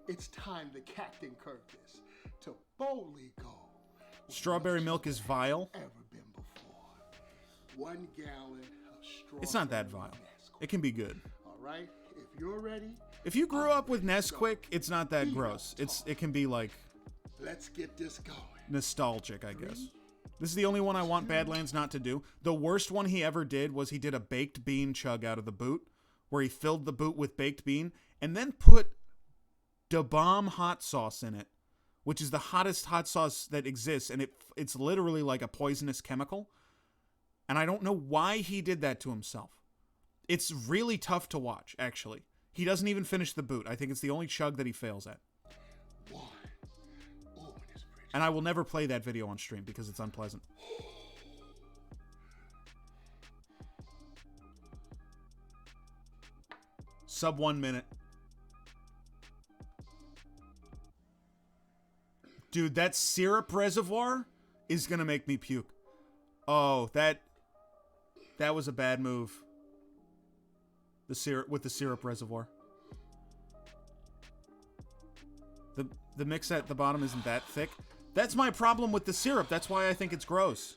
It's time the captain Curtis to boldly go. Strawberry milk is vile. Ever been before. 1 gallon of strawberry. It's not that vile. It can be good. All right. If you're ready. If you grew up with Nesquik, it's not that gross. It can be like. Let's get this going. Nostalgic, I guess. This is the only one I want Badlands not to do. The worst one he ever did was he did a baked bean chug out of the boot, where he filled the boot with baked bean and then put Da Bomb hot sauce in it, which is the hottest hot sauce that exists, and it's literally like a poisonous chemical. And I don't know why he did that to himself. It's really tough to watch, actually. He doesn't even finish the boot. I think it's the only chug that he fails at. And I will never play that video on stream because it's unpleasant. Sub 1 minute. Dude, that syrup reservoir is gonna make me puke. Oh, that was a bad move. The syrup with the syrup reservoir. The mix at the bottom isn't that thick. That's my problem with the syrup. That's why I think it's gross.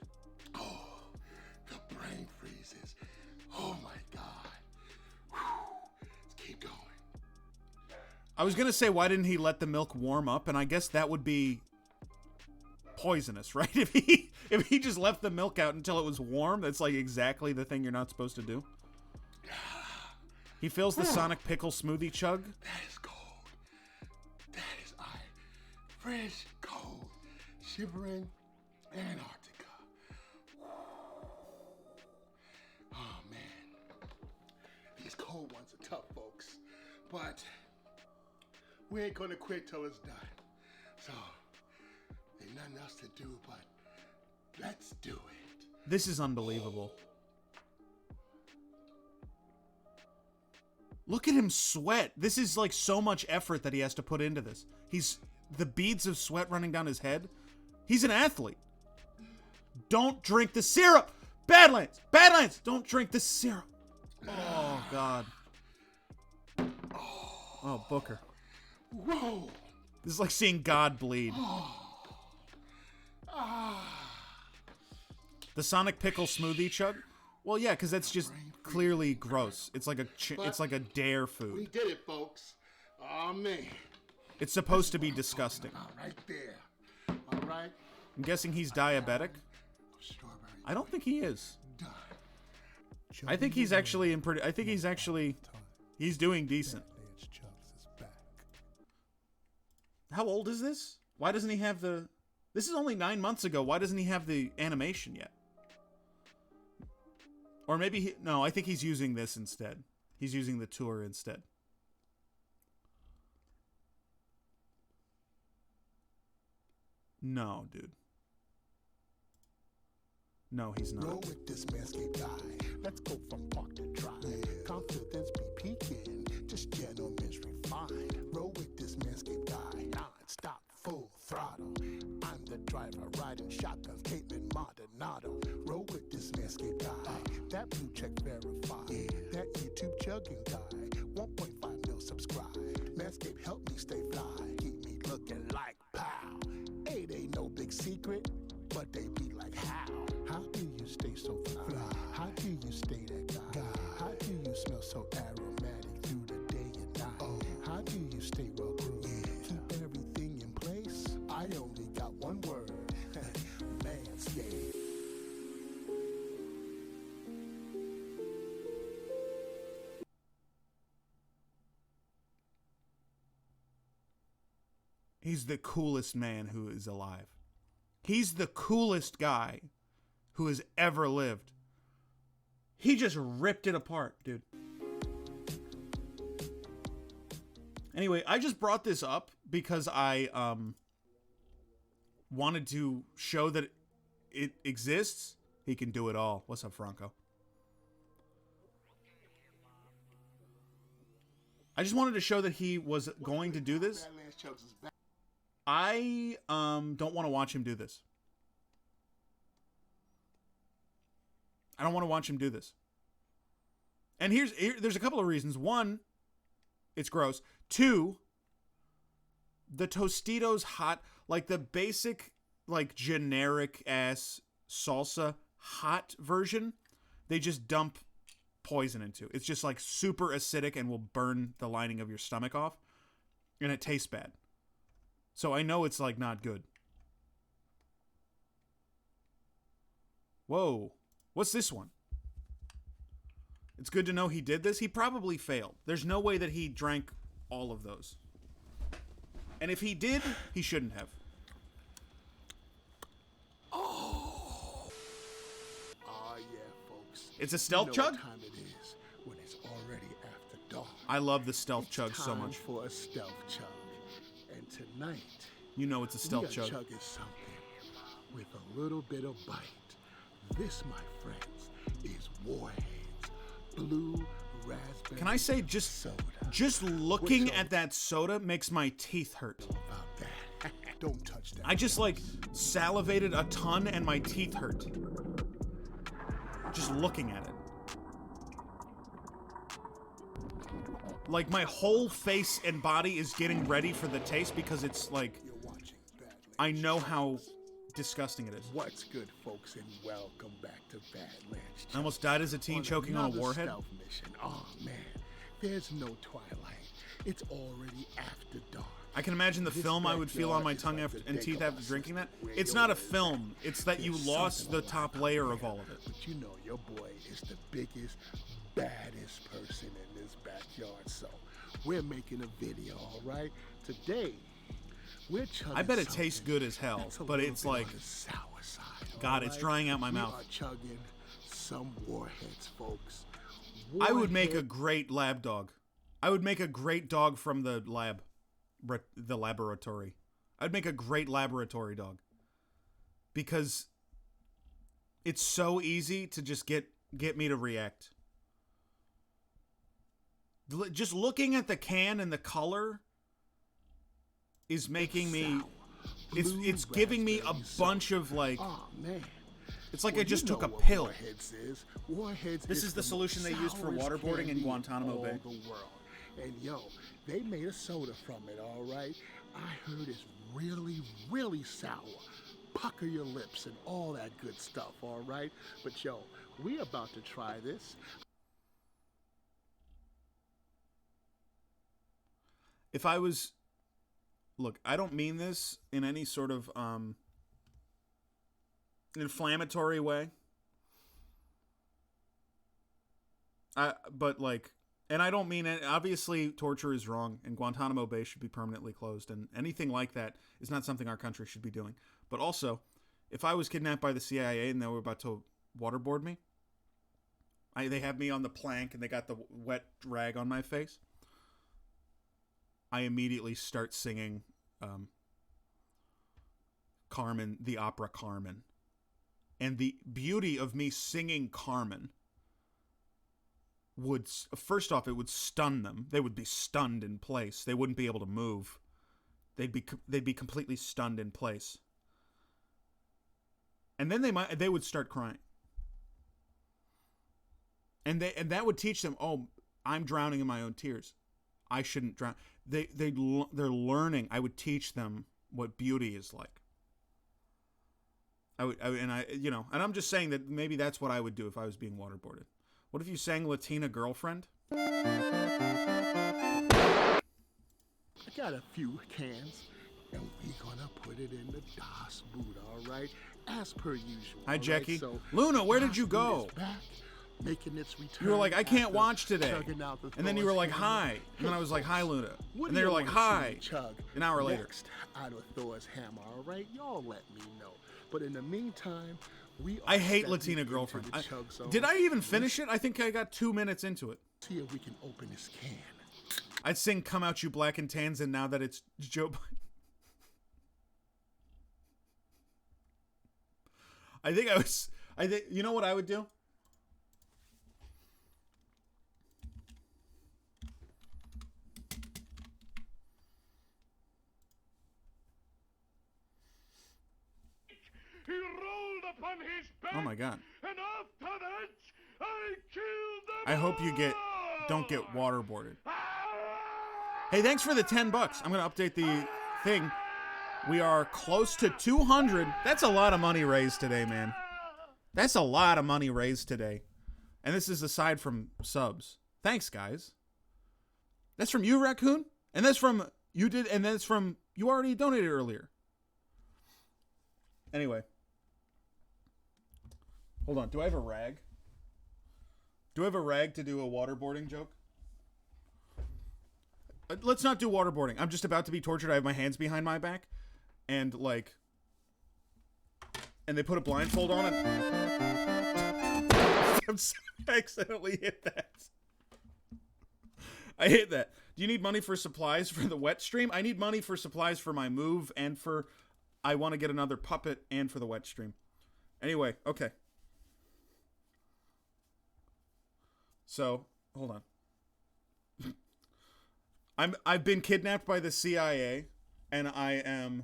Oh, the brain freezes. Oh my God. Whew. I was gonna say, why didn't he let the milk warm up? And I guess that would be poisonous, right? If he just left the milk out until it was warm, that's like exactly the thing you're not supposed to do. He feels the Sonic Pickle Smoothie chug. That is cold. That is fresh, cold, shivering Antarctica. Oh man, these cold ones are tough, folks. But we ain't gonna quit till it's done. So there's nothing else to do but let's do it. This is unbelievable. Look at him sweat. This is like so much effort that he has to put into this. The beads of sweat running down his head. He's an athlete. Don't drink the syrup. Badlands. Badlands. Don't drink the syrup. Oh, God. Oh, Booker. Whoa. This is like seeing God bleed. The Sonic Pickle Smoothie chug? Well, yeah, because that's just clearly gross. It's like a dare food. We did it, folks. Oh, man. It's supposed to be disgusting. Right there. All right. I'm guessing he's diabetic. I don't think he is. I think he's actually he's doing decent. How old is this? Why doesn't he have the... This is only 9 months ago. Why doesn't he have the animation yet? Or maybe no, I think he's using this instead. He's using the tour instead. No, dude. No, he's not. Roll with this Manscaped guy. Let's go from park to drive. Confidence be peaking. Just gentlemen's refined. Roll with this Manscaped guy. Non-stop, full throttle. I'm the driver riding shotguns. Caitlin Maldonado. Roll with this Manscaped guy. That blue check verified. That YouTube chugging guy. 1.5 mil subscribe. Manscaped help me stay fly. Keep me looking like pow. It ain't no big secret, but they be like how? How do you stay so fly? How do you stay that guy? How do you smell so aromatic through the day and night? How do you stay well groomed? Keep everything in place? I only got one word. Manscaped. He's the coolest man who is alive. He's the coolest guy who has ever lived. He just ripped it apart, dude. Anyway, I just brought this up because I wanted to show that it exists. He can do it all. What's up, Franco? I just wanted to show that he was going to do this. I don't want to watch him do this. I don't want to watch him do this. And there's a couple of reasons. One, it's gross. Two, the Tostitos hot, like the basic, like generic ass salsa hot version, they just dump poison into. It's just like super acidic and will burn the lining of your stomach off. And it tastes bad. So I know it's like not good. Whoa. What's this one? It's good to know he did this. He probably failed. There's no way that he drank all of those. And if he did, he shouldn't have. Oh yeah, folks. It's a stealth chug? What time it is when it's already after dark. I love the stealth chug so Time much. for a stealth chug. And tonight, you know it's a stealth chug. Chug is something with a little bit of bite. This, my friends, is Warheads Blue Raspberry. Can I say just looking at that soda makes my teeth hurt. Don't touch that. I just like salivated a ton and my teeth hurt. Just looking at it. Like my whole face and body is getting ready for the taste because it's like, I know how disgusting it is. What's good, folks, and welcome back to Badlands. I almost died as a teen choking on a warhead. Mission. Oh man, there's no twilight It's already after dark. I can imagine the film I would feel on my tongue after, and teeth after drinking that. It's not a film. It's that you lost the top layer of all of it. But you know your boy is the biggest, baddest person in this backyard. So we're making a video, all right? Today, we're chugging I bet it tastes good as hell, but it's like, sour side, God, it's drying out my mouth. We are chugging some warheads, folks. I would make a great lab dog. I would make a great dog from the lab. The laboratory. I'd make a great laboratory dog. Because it's so easy to just get me to react. Just looking at the can and the color is making me... It's giving me a bunch of like... Oh, man. It's like I just took a pill. This is the solution they used for waterboarding in Guantanamo Bay. And yo, they made a soda from it, all right? I heard it's really, really sour. Pucker your lips and all that good stuff, all right? But yo, we about to try this. If I was... Look, I don't mean this in any sort of inflammatory way. But like... And I don't mean it. Obviously, torture is wrong, and Guantanamo Bay should be permanently closed, and anything like that is not something our country should be doing. But also, if I was kidnapped by the CIA and they were about to waterboard me, they have me on the plank and they got the wet rag on my face, I immediately start singing Carmen, the opera Carmen. And the beauty of me singing Carmen would, first off, it would stun them. They would be stunned in place. They wouldn't be able to move. They'd be completely stunned in place. And then they would start crying. And that would teach them, oh, I'm drowning in my own tears. I shouldn't drown. They're learning. I would teach them what beauty is like. And I'm just saying that maybe that's what I would do if I was being waterboarded. What if you sang Latina Girlfriend? I got a few cans, and we're gonna put it in the Das boot, all right? As per usual. Hi, Jackie. Right? So, Luna, where did you go? Back, making its return. You were like, I can't watch today. And then you were like, hi. And then I was like, hi, Luna. And then you're like, hi. An hour later. Next, out of Thor's hammer, all right? Y'all let me know. But in the meantime, I hate Latina Girlfriend. Did I even finish it? I think I got 2 minutes into it. See if we can open this can. I'd sing Come Out You Black and Tans, and now that it's Joe Biden. I think, you know what I would do? He rolled upon his back. Oh my God. And after that, I killed them. I hope you don't get waterboarded. Hey, thanks for the $10. I'm going to update the thing. We are close to 200. That's a lot of money raised today, man. That's a lot of money raised today. And this is aside from subs. Thanks, guys. That's from you, Raccoon? And that's from you did, and that's from you already donated earlier. Anyway. Hold on. Do I have a rag? Do I have a rag to do a waterboarding joke? Let's not do waterboarding. I'm just about to be tortured. I have my hands behind my back. And, like... And they put a blindfold on it. I'm sorry, I accidentally hit that. I hit that. Do you need money for supplies for the wet stream? I need money for supplies for my move and for... I want to get another puppet and for the wet stream. Anyway, okay. So, hold on. I've been kidnapped by the CIA, and I am...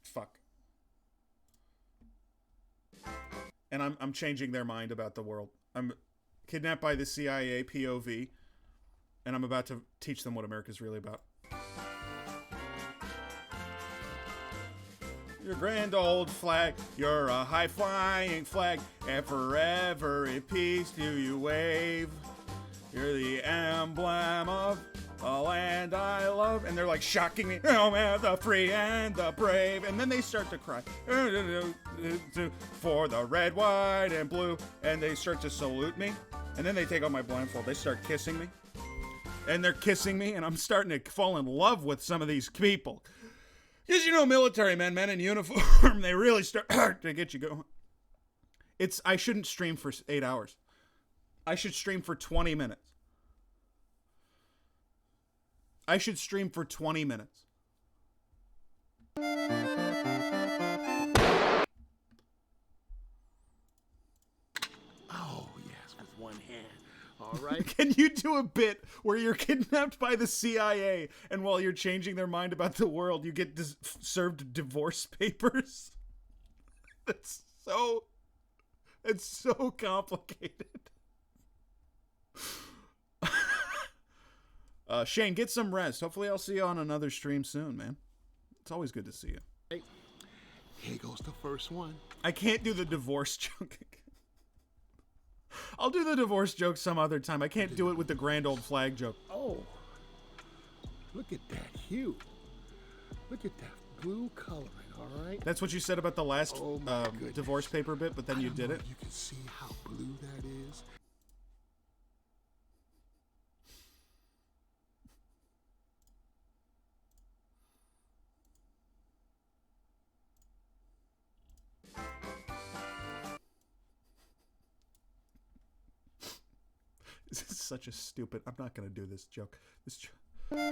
Fuck. And I'm changing their mind about the world. I'm kidnapped by the CIA POV, and I'm about to teach them what America's really about. Your grand old flag, you're a high-flying flag, and forever in peace do you wave. You're the emblem of the land I love. And they're like shocking me. Oh man, the free and the brave. And then they start to cry. For the red, white, and blue. And they start to salute me. And then they take off my blindfold. They start kissing me. And they're kissing me. And I'm starting to fall in love with some of these people. Because you know, military men in uniform, they really start to get you going. I shouldn't stream for 8 hours. I should stream for 20 minutes. I should stream for 20 minutes. Oh, yes, with one hand. All right. Can you do a bit where you're kidnapped by the CIA and while you're changing their mind about the world, you get served divorce papers? It's so complicated. Shane, get some rest. Hopefully I'll see you on another stream soon, man. It's always good to see you. Hey, here goes the first one. I can't do the divorce joke again. I'll do the divorce joke some other time. I can't do it with the grand old flag joke. Oh, look at that hue. Look at that blue coloring, all right? That's what you said about the last divorce paper bit, but then you did it. You can see how blue that is. This is such a stupid... I'm not going to do this joke. He rolled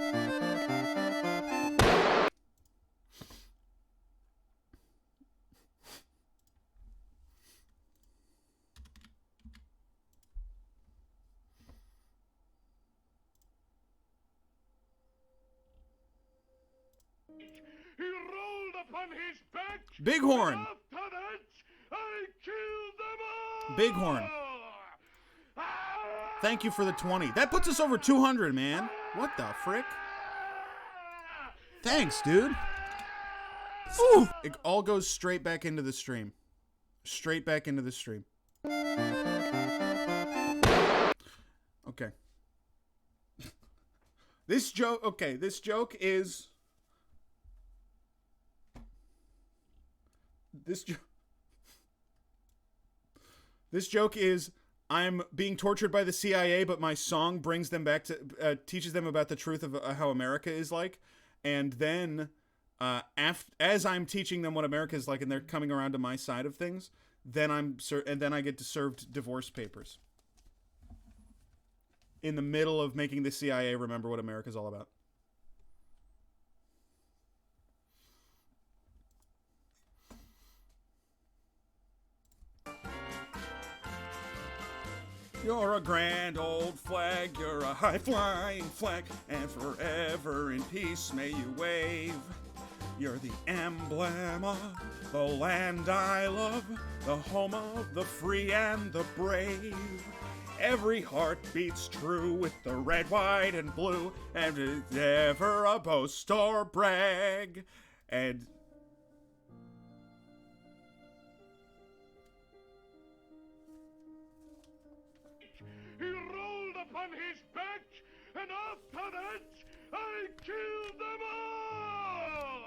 upon his back. Bighorn. After that, I killed them all. Bighorn. Thank you for the 20. That puts us over 200, man. What the frick? Thanks, dude. Ooh. It all goes straight back into the stream. Straight back into the stream. Okay. This joke is... This joke is... I'm being tortured by the CIA, but my song brings them back to, teaches them about the truth of how America is like. And then, as I'm teaching them what America is like, and they're coming around to my side of things, then I get served divorce papers. In the middle of making the CIA remember what America's all about. You're a grand old flag, you're a high-flying flag, and forever in peace may you wave. You're the emblem of the land I love, the home of the free and the brave. Every heart beats true with the red, white, and blue, and it's never a boast or brag. And... He rolled upon his back, and after that, I killed them all!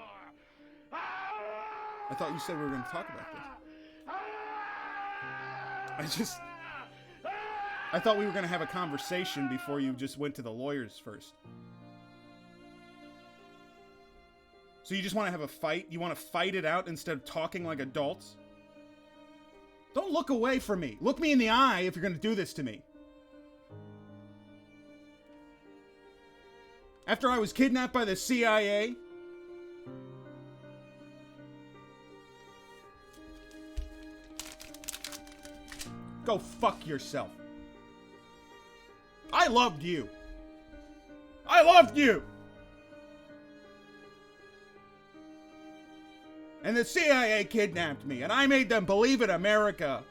I thought you said we were going to talk about this. I thought we were going to have a conversation before you just went to the lawyers first. So you just want to have a fight? You want to fight it out instead of talking like adults? Don't look away from me. Look me in the eye if you're going to do this to me. After I was kidnapped by the CIA? Go fuck yourself. I loved you. I loved you. And the CIA kidnapped me, and I made them believe in America.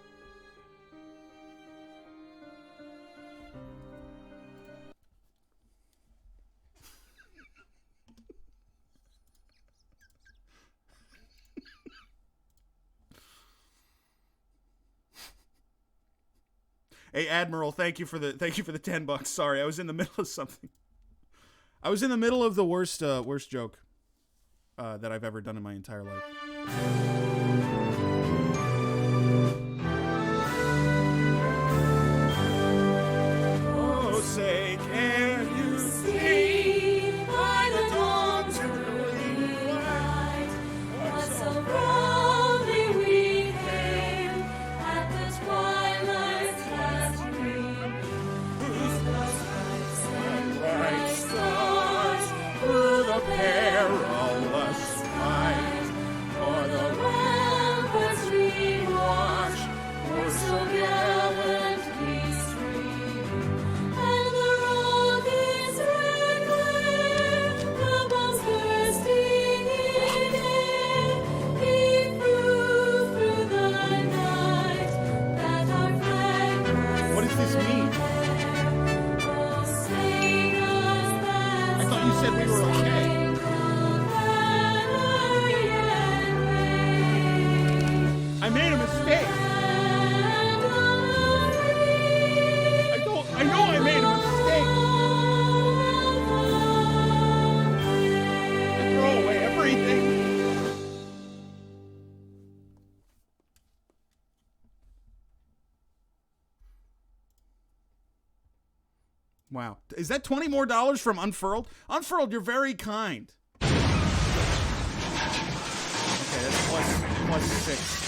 Hey, Admiral, thank you for the $10. Sorry, I was in the middle of something. I was in the middle of the worst joke that I've ever done in my entire life. Oh, say, can you see by the dawn's early light what so proudly we hailed at the twilight's last gleam, whose lights and bright stars through the perilous fight, o'er the ramparts we watched, were so gallantly streaming, and the rocket's red glare, the bombs bursting in air, gave proof through the night that our flag was. What does this mean? Oh, sing us that. I thought you said we were okay. I made a mistake. I know I made a mistake. I throw away everything. Wow. Is that $20 more from Unfurled? Unfurled, you're very kind. Okay, that's plus 6.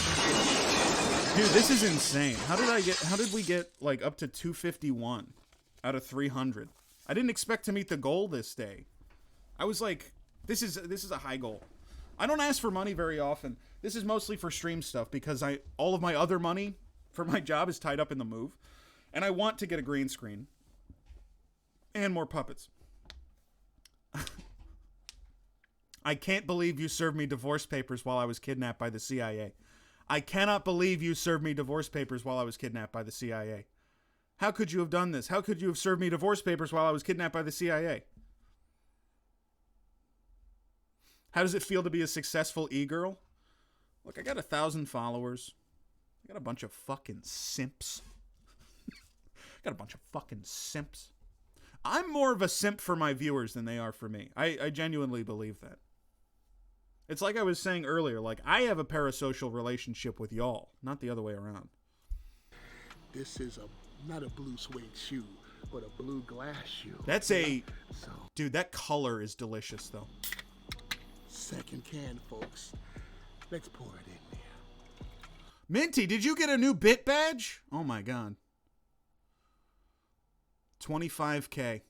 Dude, this is insane. How did we get like up to 251 out of 300? I didn't expect to meet the goal this day. I was like, this is a high goal. I don't ask for money very often. This is mostly for stream stuff because all of my other money for my job is tied up in the move, and I want to get a green screen and more puppets. I can't believe you served me divorce papers while I was kidnapped by the CIA. I cannot believe you served me divorce papers while I was kidnapped by the CIA. How could you have done this? How could you have served me divorce papers while I was kidnapped by the CIA? How does it feel to be a successful e-girl? Look, I got 1,000 followers. I got a bunch of fucking simps. Got a bunch of fucking simps. I'm more of a simp for my viewers than they are for me. I genuinely believe that. It's like I was saying earlier, like, I have a parasocial relationship with y'all, not the other way around. This is not a blue suede shoe, but a blue glass shoe. That's Dude, that color is delicious, though. Second can, folks. Let's pour it in there. Minty, did you get a new bit badge? Oh, my God. 25K.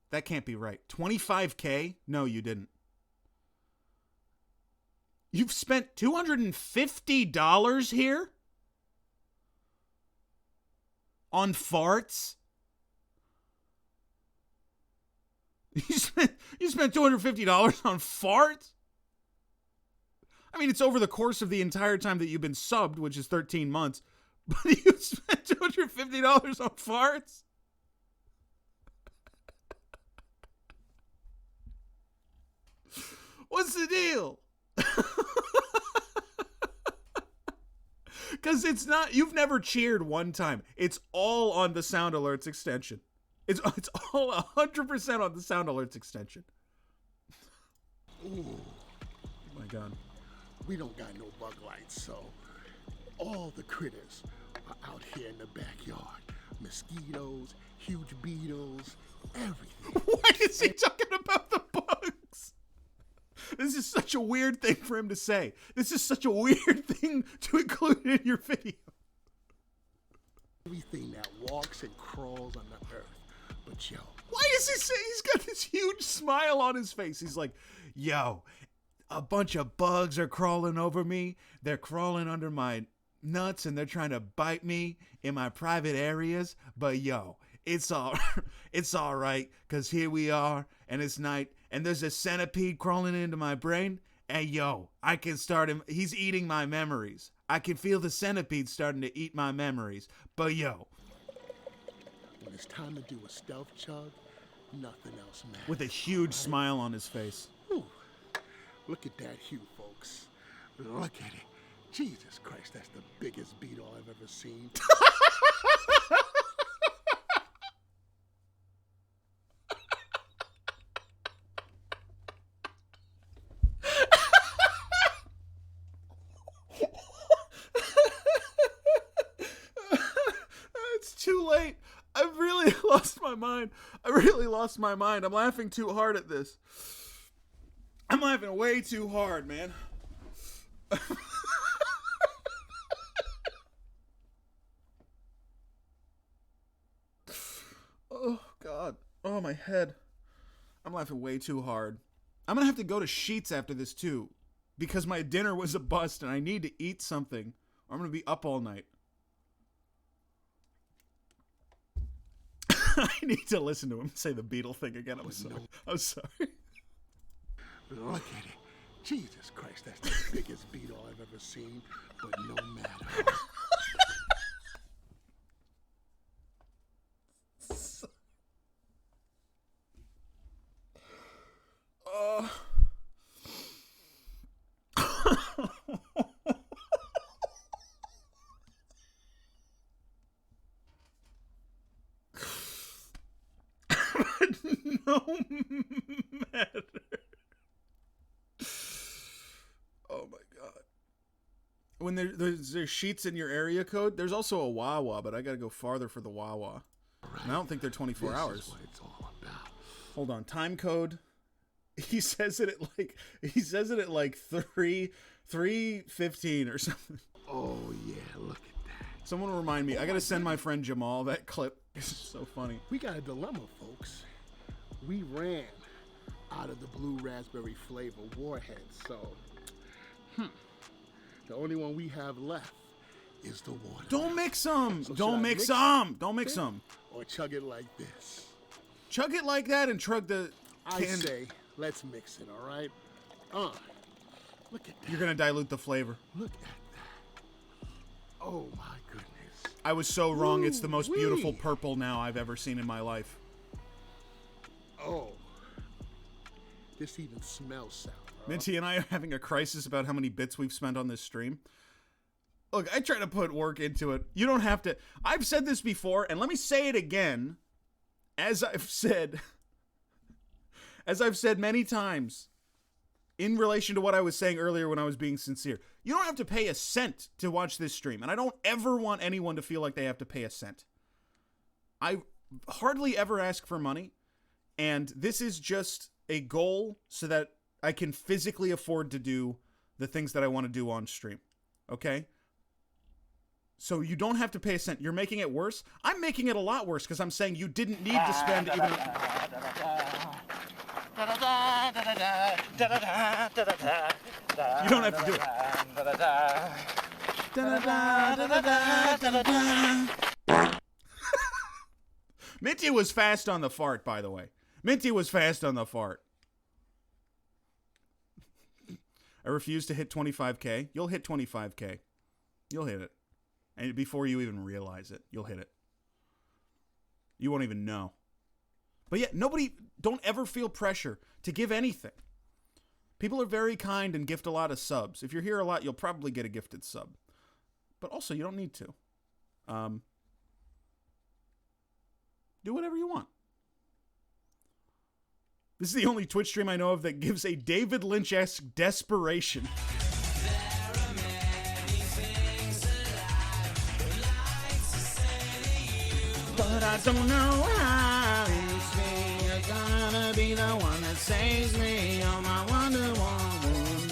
That can't be right. 25K? No, you didn't. You've spent $250 here? On farts? You spent $250 on farts? I mean, it's over the course of the entire time that you've been subbed, which is 13 months. But you spent $250 on farts? What's the deal? Because it's not, you've never cheered one time. It's all on the Sound Alerts extension. It's all 100% on the Sound Alerts extension. Ooh. Oh my God. We don't got no bug lights, so all the critters are out here in the backyard. Mosquitoes, huge beetles, everything. Why is he talking about the bugs? This is such a weird thing for him to say. This is such a weird thing to include in your video. Everything that walks and crawls on the earth. But yo. Why is he saying he's got this huge smile on his face? He's like, yo, a bunch of bugs are crawling over me. They're crawling under my nuts and they're trying to bite me in my private areas. But yo, it's all right, because here we are and it's night and there's a centipede crawling into my brain. And yo, I can start him. He's eating my memories. I can feel the centipede starting to eat my memories. But yo, when it's time to do a stealth chug, nothing else matters. With a huge smile on his face. Whew. Look at that hue, folks. Look at it. Jesus Christ, that's the biggest beetle I've ever seen. too late. I've really lost my mind. I really lost my mind. I'm laughing too hard at this. I'm laughing way too hard, man. Oh, God. Oh, my head. I'm laughing way too hard. I'm going to have to go to Sheetz after this, too. Because my dinner was a bust and I need to eat something. Or I'm going to be up all night. I need to listen to him say the Beatle thing again. I'm sorry. I'm sorry. Look at it. Jesus Christ, that's the biggest beetle I've ever seen. But no matter. No matter. Oh my God. When there's Sheetz in your area code, there's also a Wawa, but I gotta go farther for the Wawa. And I don't think they're 24 hours. This is what it's all about. Hold on, time code. He says it at like 3:15 or something. Oh yeah, look at that. Someone remind me. I gotta send my friend Jamal that clip. It's so funny. We got a dilemma, folks. We ran out of the blue raspberry flavor warheads, so the only one we have left is the water. Don't mix them. So Don't should I mix mix them. Don't mix them. Or chug it like this. Chug it like that and chug the I can. say, let's mix it, all right? Look at that. You're gonna dilute the flavor. Look at that. Oh my goodness. I was so wrong. It's the most beautiful Ooh-wee. purple now I've ever seen in my life. Oh. This even smells sour. Minty and I are having a crisis about how many bits we've spent on this stream. Look, I try to put work into it. You don't have to. I've said this before, and let me say it again. As I've said many times in relation to what I was saying earlier when I was being sincere. You don't have to pay a cent to watch this stream, and I don't ever want anyone to feel like they have to pay a cent. I hardly ever ask for money, and this is just a goal so that I can physically afford to do the things that I want to do on stream. Okay? So you don't have to pay a cent. You're making it worse. I'm making it a lot worse because I'm saying you didn't need to spend even... You don't have to do it. Minty was fast on the fart, by the way. Minty was fast on the fart. I refuse to hit 25K. You'll hit 25K. You'll hit it. And before you even realize it, you'll hit it. You won't even know. But yeah, don't ever feel pressure to give anything. People are very kind and gift a lot of subs. If you're here a lot, you'll probably get a gifted sub. But also, you don't need to. Do whatever you want. This is the only Twitch stream I know of that gives a David Lynch-esque desperation. But I don't know how it's me. You're gonna be the one that saves me. You're my Wonder Woman.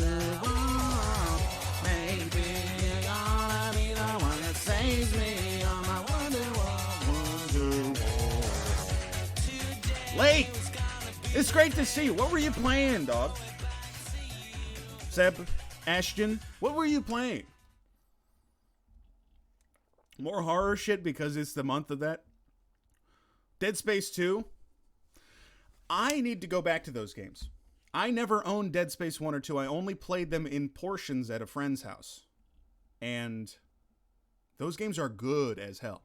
Maybe you're gonna be the one that saves me. You're my Wonder Woman. Late! It's great to see you. What were you playing, dog? Seb, Ashton, what were you playing? More horror shit because it's the month of that? Dead Space 2? I need to go back to those games. I never owned Dead Space 1 or 2. I only played them in portions at a friend's house. And those games are good as hell.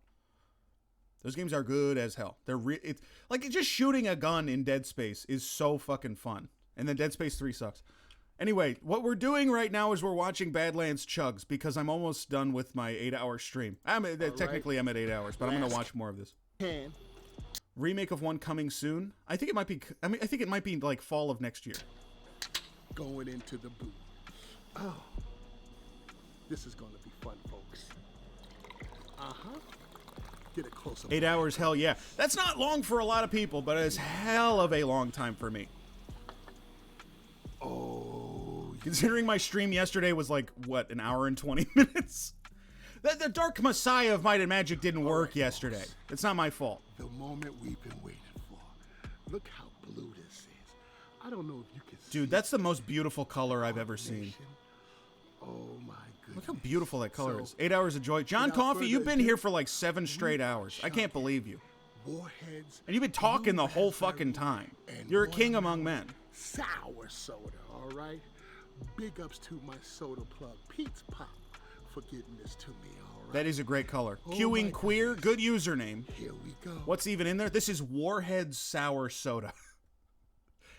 Those games are good as hell. It's like just shooting a gun in Dead Space is so fucking fun. And then Dead Space 3 sucks. Anyway, what we're doing right now is we're watching Badlands Chugs because I'm almost done with my 8-hour stream. Technically I'm at 8 hours, but I'm going to watch more of this. Remake of one coming soon. I think it might be. I think it might be like fall of next year. Going into the booth. Oh, this is going to be fun, folks. get a close-up. 8 hours, hell yeah. That's not long for a lot of people, but it's hell of a long time for me. Oh. Considering my stream yesterday was like, what, an hour and 20 minutes? The Dark Messiah of Might and Magic didn't work yesterday. It's not my fault. The moment we've been waiting for. Look how blue this is. I don't know if you can see. Dude, that's the most beautiful color I've ever seen. Oh my goodness. Look how beautiful that color is. 8 hours of joy. John Coffey, you've been here for like 7 straight hours. I can't believe you. Warheads. And you've been talking the whole fucking time. You're a king among men. Sour soda, all right? Big ups to my soda plug, Pete's Pop, for giving this to me, all right? That is a great color. Oh Queuing Queer, good username. Here we go. What's even in there? This is Warhead Sour Soda.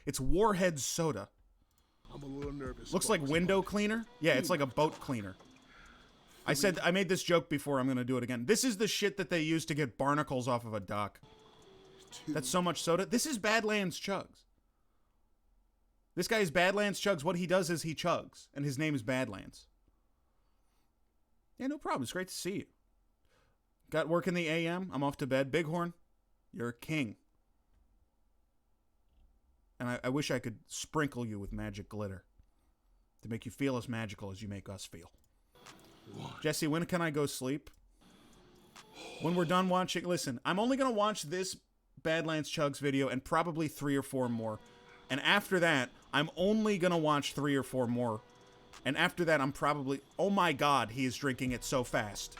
It's Warhead Soda. I'm a little nervous. Looks like window cleaner. Yeah, it's like a boat cleaner. I made this joke before. I'm going to do it again. This is the shit that they use to get barnacles off of a dock. That's so much soda. This is Badlands Chugs. This guy is Badlands Chugs. What he does is he chugs, and his name is Badlands. Yeah, no problem. It's great to see you. Got work in the AM. I'm off to bed. Bighorn, you're a king. And I wish I could sprinkle you with magic glitter to make you feel as magical as you make us feel. Jesse, when can I go sleep? When we're done watching... Listen, I'm only going to watch this Badlands Chugs video and probably 3 or 4 more. And after that, I'm only going to watch 3 or 4 more. And after that, I'm probably... Oh my god, he is drinking it so fast.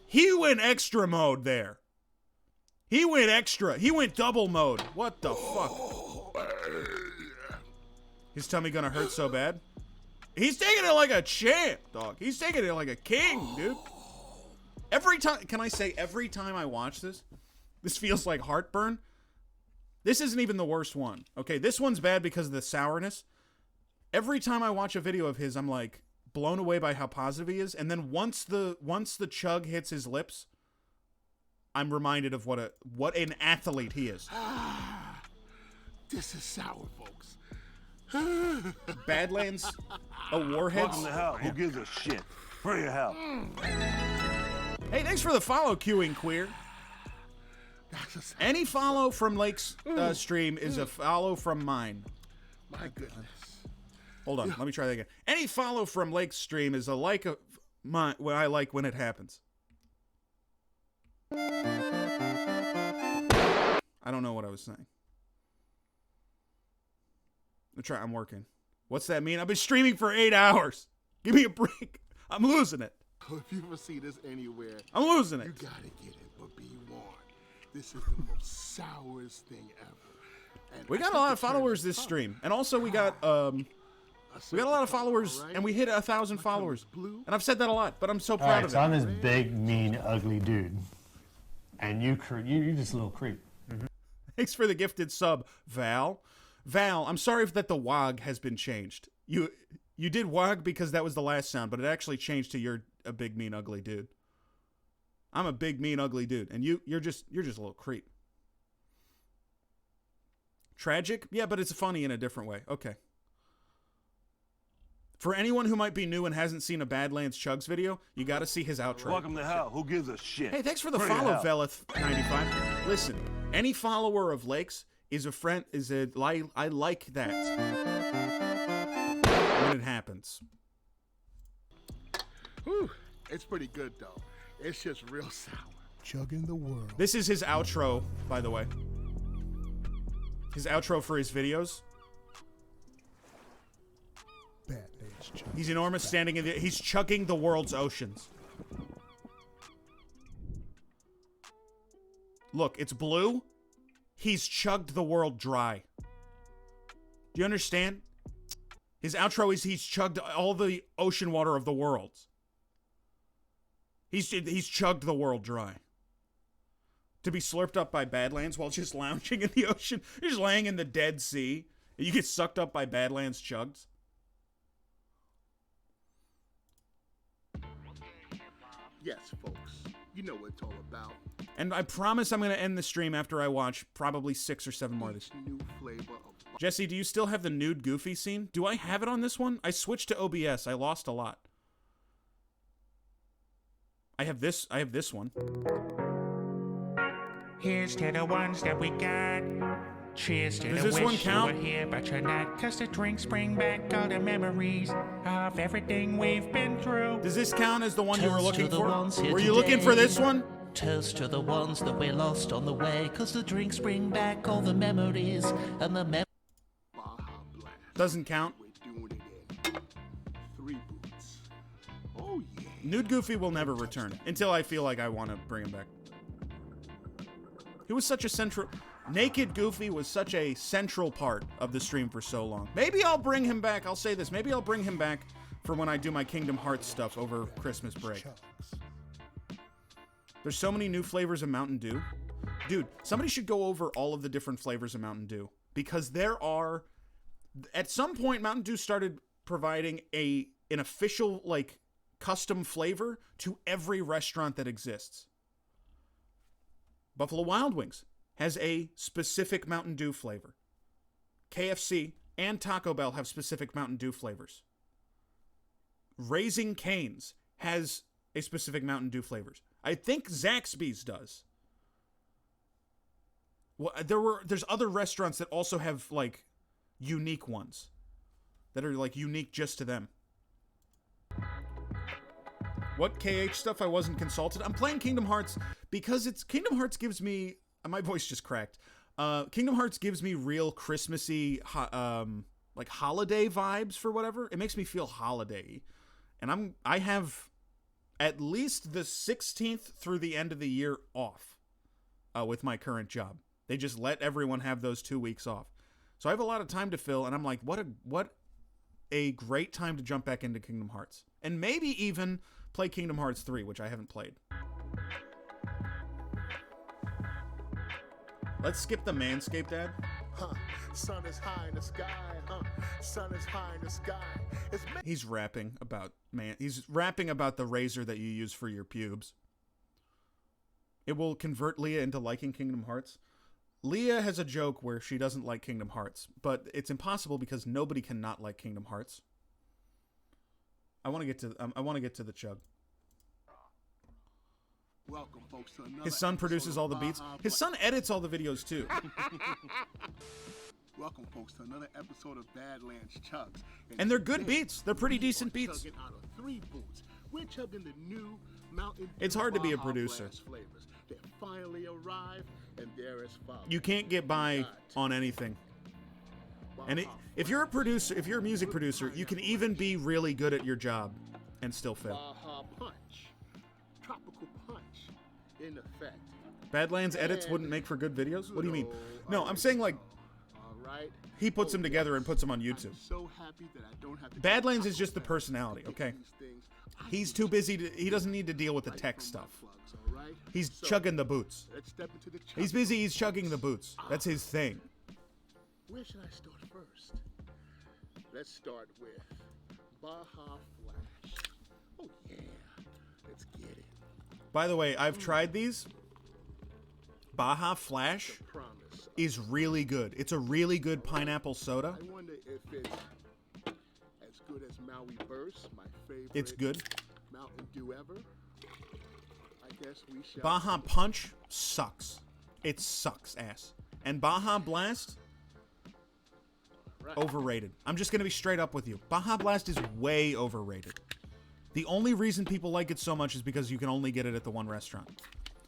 He went extra mode there. He went extra. He went double mode. What the fuck? His tummy gonna hurt so bad? He's taking it like a champ, dog. He's taking it like a king, dude. Every time, can I say every time I watch this, this feels like heartburn. This isn't even the worst one. Okay, this one's bad because of the sourness. Every time I watch a video of his, I'm like blown away by how positive he is. And then once the chug hits his lips, I'm reminded of what an athlete he is. This is sour, folks. Badlands, a Warheads. Welcome to hell. Who gives a shit? Free your hell. Hey, thanks for the follow, Queuing Queer. Any follow from Lake's stream is a follow from mine. My goodness. Hold on, let me try that again. Any follow from Lake's stream is a like of mine. What I like when it happens. I don't know what I was saying. I'm working. What's that mean? I've been streaming for 8 hours. Give me a break. I'm losing it. If you ever see this anywhere, I'm losing it. You gotta get it, but be warned. This is the most sourest thing ever. And we got a lot of followers this stream, and also we got a lot of followers, and we hit 1,000 followers. And I've said that a lot, but I'm so proud of it. So I'm this big, mean, ugly dude, and you're just a little creep. Thanks for the gifted sub, Val. Val, I'm sorry that the WOG has been changed. You did WOG because that was the last sound, but it actually changed to you're a big, mean, ugly dude. I'm a big, mean, ugly dude, and you're just a little creep. Tragic? Yeah, but it's funny in a different way. Okay. For anyone who might be new and hasn't seen a Badlands Chugs video, you got to see his outro. Welcome to hell. Who gives a shit? Hey, thanks for the Free your follow, hell. Velith95. Listen, any follower of Lake's is a friend. I like that when it happens. Whew, it's pretty good though. It's just real sour. Chugging the world. This is his outro, by the way. His outro for his videos. He's enormous, standing in the... He's chugging the world's oceans. Look, it's blue. He's chugged the world dry. Do you understand? His outro is he's chugged all the ocean water of the world. He's chugged the world dry. To be slurped up by Badlands while just lounging in the ocean. You're just laying in the Dead Sea. And you get sucked up by Badlands chugs. Yes, folks. You know what it's all about. And I promise I'm going to end the stream after I watch probably 6 or 7 more of these. New flavor of Jesse, do you still have the nude Goofy scene? Do I have it on this one? I switched to OBS. I lost a lot. I have this one. Here's to the ones that we got. Cheers to Does the this one wish count? you were here, but you're not. Cause the drinks bring back all the memories of everything we've been through. Does this count as the one you were Toast to looking the for? ones here Were you looking for this today. one? Toast to the ones that we lost on the way, cause the drinks bring back all the memories, and the Doesn't count. Oh yeah. Nude Goofy will never return until I feel like I want to bring him back. He was such a central... Naked Goofy was such a central part of the stream for so long. Maybe I'll bring him back. I'll say this. Maybe I'll bring him back for when I do my Kingdom Hearts stuff over Christmas break. There's so many new flavors of Mountain Dew. Dude, somebody should go over all of the different flavors of Mountain Dew. Because there are... At some point, Mountain Dew started providing an official, like, custom flavor to every restaurant that exists. Buffalo Wild Wings has a specific Mountain Dew flavor. KFC and Taco Bell have specific Mountain Dew flavors. Raising Cane's has a specific Mountain Dew flavors. I think Zaxby's does. Well, there's other restaurants that also have, like, unique ones that are, like, unique just to them. What KH stuff I wasn't consulted? I'm playing Kingdom Hearts because Kingdom Hearts gives me... My voice just cracked. Kingdom Hearts gives me real Christmassy, like holiday vibes for whatever. It makes me feel holiday-y. And I have at least the 16th through the end of the year off with my current job. They just let everyone have those 2 weeks off. So I have a lot of time to fill, and I'm like, what a great time to jump back into Kingdom Hearts. And maybe even play Kingdom Hearts 3, which I haven't played. Let's skip the Manscaped ad. Huh. Sun is high in the sky. Huh. Sun is high in the sky. He's rapping about the razor that you use for your pubes. It will convert Leah into liking Kingdom Hearts. Leah has a joke where she doesn't like Kingdom Hearts, but it's impossible because nobody can not like Kingdom Hearts. I want to get to the chug. Welcome, folks, to another His son produces all the beats. His son edits all the videos too. Welcome, folks, to another episode of Badlands Chugs. And they're good beats. They're pretty decent beats. Chugging out of 3 boots. We're chugging the new Mountain It's Dew hard to be a Baja producer. Blast flavors. They finally arrived, and there is follows. You can't get by on anything. And if you're a producer, if you're a music producer, you can even be really good at your job and still fail. Baja Punch. Tropical Punch. In effect. Badlands edits wouldn't make for good videos? What do you mean? No, I'm saying like Right. he puts them together and puts them on YouTube. So happy that I don't have to Badlands is just the personality, okay? He's too busy he doesn't need to deal with the tech stuff. He's chugging the boots. Let's step into the He's busy, he's chugging the boots. That's his thing. Where should I start first? Let's start with Baja Flash. Oh yeah. Let's get it. By the way, I've tried these. Baja Flash is really good. It's a really good pineapple soda. I wonder if it's as good as Maui Burst, my favorite. It's good. Mountain Dew ever. I guess we shall. Baja Punch sucks. It sucks ass. And Baja Blast, overrated. I'm just going to be straight up with you. Baja Blast is way overrated. The only reason people like it so much is because you can only get it at the one restaurant.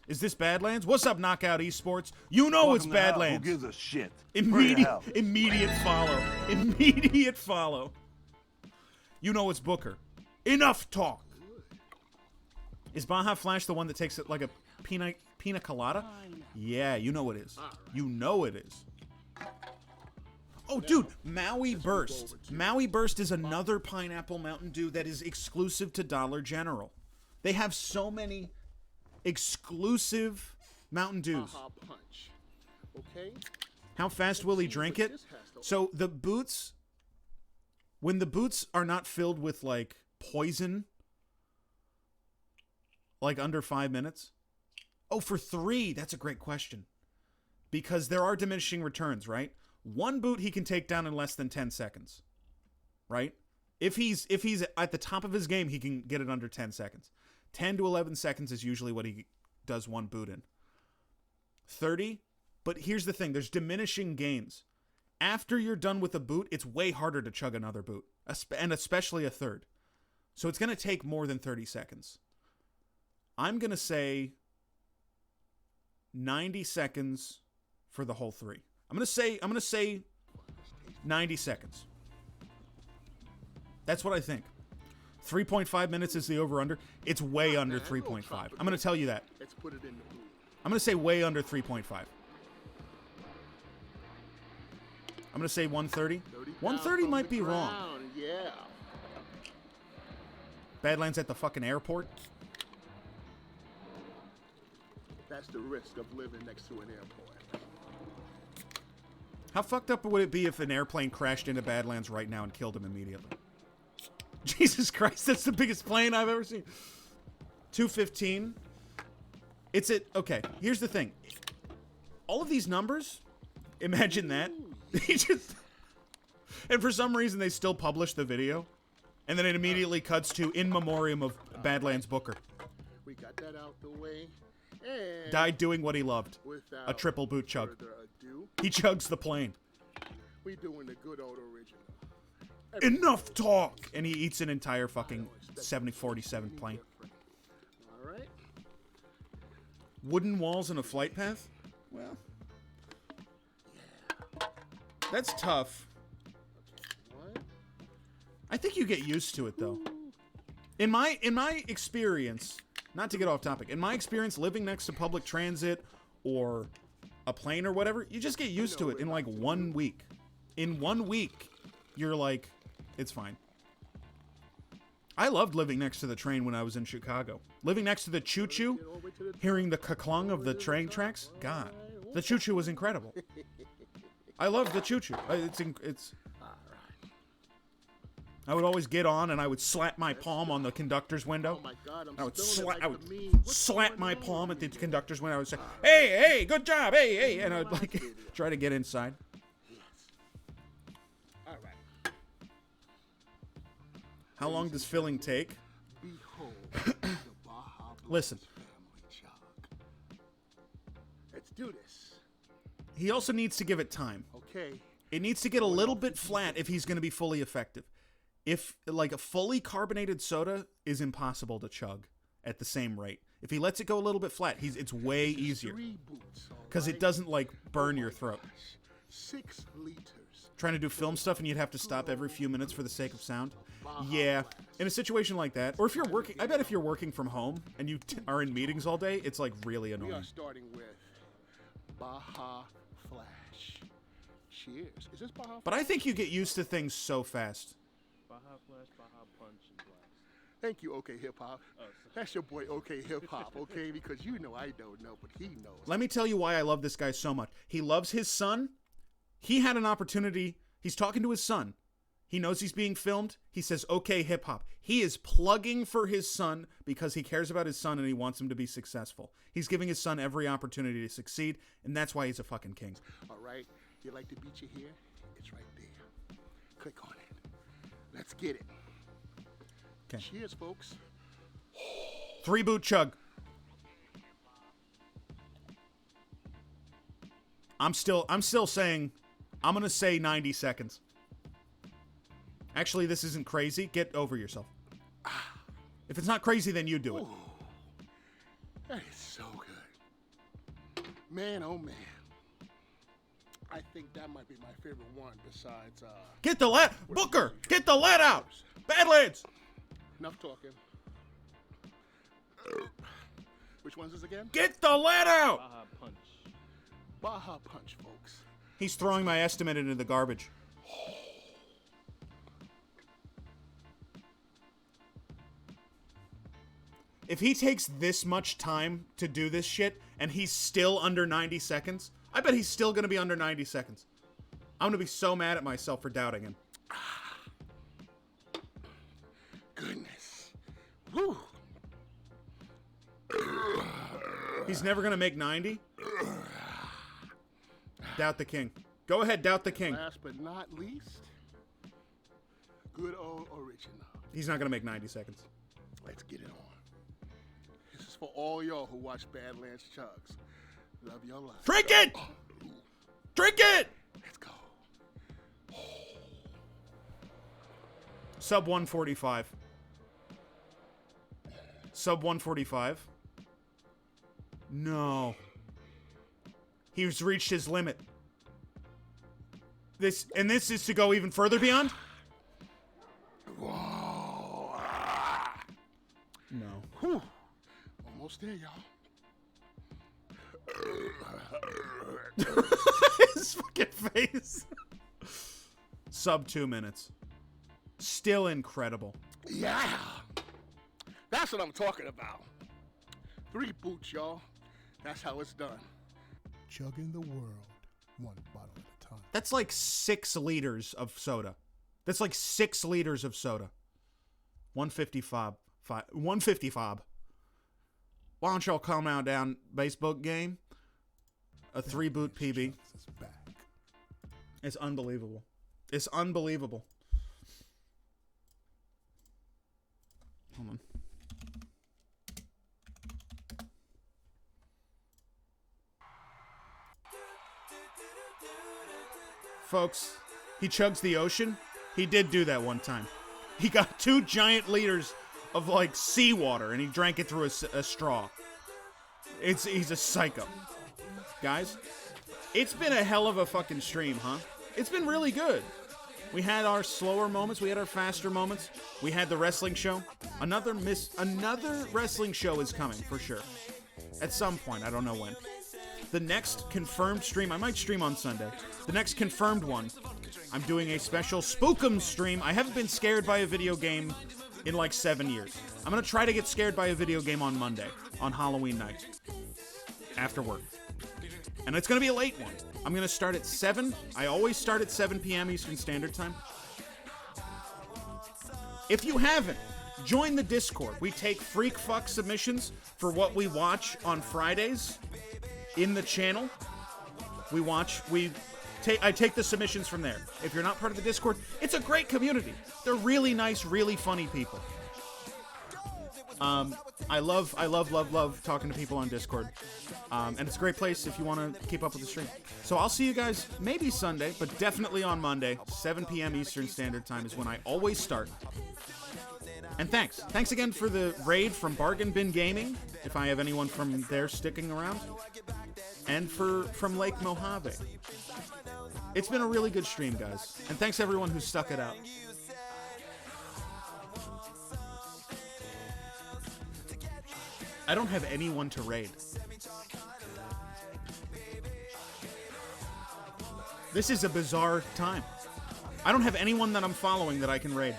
Is this Badlands? What's up, Knockout Esports? You know it's Badlands. Who gives a shit? Immediate follow. Immediate follow. You know it's Booker. Enough talk. Is Baja Flash the one that takes it like a pina colada? Yeah, you know it is. You know it is. Oh, dude, Maui Burst. Maui Burst is another pineapple Mountain Dew that is exclusive to Dollar General. They have so many exclusive Mountain Dews. Punch. Okay. How fast will he drink it? So the boots, when the boots are not filled with like poison, like under 5 minutes. Oh, for 3, that's a great question. Because there are diminishing returns, right? One boot he can take down in less than 10 seconds. Right? If he's at the top of his game, he can get it under 10 seconds. 10 to 11 seconds is usually what he does one boot in. 30, but here's the thing. There's diminishing gains. After you're done with a boot, it's way harder to chug another boot, and especially a third. So it's going to take more than 30 seconds. I'm going to say 90 seconds for the whole 3. I'm going to say 90 seconds. That's what I think. 3.5 minutes is the over-under. It's way under 3.5. I'm going to tell you that. Let's put it in the boot. I'm going to say way under 3.5. I'm going to say 130. 130 might be wrong. Yeah. Badlands at the fucking airport. That's the risk of living next to an airport. How fucked up would it be if an airplane crashed into Badlands right now and killed him immediately? Jesus Christ, that's the biggest plane I've ever seen. 215. Okay, here's the thing. All of these numbers, imagine that. And for some reason they still publish the video. And then it immediately cuts to in memoriam of Badlands Booker. We got that out the way. And died doing what he loved. A triple boot chug. He chugs the plane. We doing the good old original. Enough talk! And he eats an entire fucking 7047 plane. All right. Wooden walls and a flight path? Well, that's tough. I think you get used to it, though. In my experience, not to get off topic, in my experience, living next to public transit or a plane or whatever, you just get used to it in like 1 week. In 1 week, you're like, it's fine. I loved living next to the train when I was in Chicago. Living next to the choo-choo, hearing the ka-clung of the train tracks, God, the choo-choo was incredible. I loved the choo-choo. It's. I would always get on and I would slap my palm on the conductor's window. Oh my God, I would slap my palm at the conductor's window. I would say, "Hey, good job, hey," and I would like try to get inside. All right. How long does filling take? Behold the Baja Listen. family chug. Let's do this. He also needs to give it time. Okay. It needs to get a little bit flat if he's going to be fully effective. If, like, a fully carbonated soda is impossible to chug at the same rate. If he lets it go a little bit flat, it's way easier. Because it doesn't, like, burn your throat. 6 liters. Trying to do film stuff and you'd have to stop every few minutes for the sake of sound? Yeah. In a situation like that, or if you're working, I bet if you're working from home and you are in meetings all day, it's, like, really annoying. We are starting with Baja Flash. Cheers. Is this Baja Flash? But I think you get used to things so fast. Baja Flash, Baja Punch, and Blast. Thank you, OK Hip Hop. That's your boy, OK Hip Hop, okay? Because you know I don't know, but he knows. Let me tell you why I love this guy so much. He loves his son. He had an opportunity. He's talking to his son. He knows he's being filmed. He says, OK Hip Hop. He is plugging for his son because he cares about his son and he wants him to be successful. He's giving his son every opportunity to succeed, and that's why he's a fucking king. All right. You like to beat you here? It's right there. Click on it. Let's get it. Okay. Cheers, folks. 3 boot chug. I'm still saying, I'm going to say 90 seconds. Actually, this isn't crazy. Get over yourself. If it's not crazy, then you do it. Ooh, that is so good. Man, oh man. I think that might be my favorite one besides, Get the lead! Booker! Get the lead out! Badlands! Enough talking. Which one's this again? Get the lead out! Baja Punch. Baja Punch, folks. He's throwing my estimate into the garbage. If he takes this much time to do this shit and he's still under 90 seconds, I bet he's still going to be under 90 seconds. I'm going to be so mad at myself for doubting him. Goodness. Woo. He's never going to make 90? Doubt the king. Go ahead, doubt the king. Last but not least, good old original. He's not gonna make 90 seconds. Let's get it on. This is for all y'all who watch Badlands Chugs. Love your life. Drink it! Drink it! Let's go. Sub 145. Sub 145. No. He's reached his limit. This is to go even further beyond? Whoa. No. Whew. Almost there, y'all. His fucking face. Sub 2 minutes. Still incredible. Yeah. That's what I'm talking about. 3 boots, y'all. That's how it's done. Chugging the world, one bottle at a time. That's like 6 liters of soda. That's like 6 liters of soda. 155. 155. Why don't y'all come out down Facebook game? A 3-boot PB. It's unbelievable. It's unbelievable. Hold on. Folks, he chugs the ocean. He did do that one time. He got 2 giant liters of like seawater and he drank it through a straw. He's a psycho. Guys, it's been a hell of a fucking stream, huh? It's been really good. We had our slower moments. We had our faster moments. We had the wrestling show. Another wrestling show is coming for sure. At some point, I don't know when. The next confirmed stream, I might stream on Sunday. The next confirmed one, I'm doing a special Spook'em stream. I haven't been scared by a video game in like 7 years. I'm gonna try to get scared by a video game on Monday, on Halloween night, after work. And it's gonna be a late one. I'm gonna start at 7. I always start at 7 p.m. Eastern Standard Time. If you haven't, join the Discord. We take freak fuck submissions for what we watch on Fridays in the channel. I take the submissions from there. If you're not part of the Discord, it's a great community. They're really nice, really funny people. I love talking to people on Discord. And it's a great place if you want to keep up with the stream. So I'll see you guys maybe Sunday, but definitely on Monday, 7 p.m. Eastern Standard Time is when I always start. And thanks. Thanks again for the raid from Bargain Bin Gaming, if I have anyone from there sticking around. And from Lake Mojave. It's been a really good stream, guys. And thanks everyone who stuck it out. I don't have anyone to raid. This is a bizarre time. I don't have anyone that I'm following that I can raid.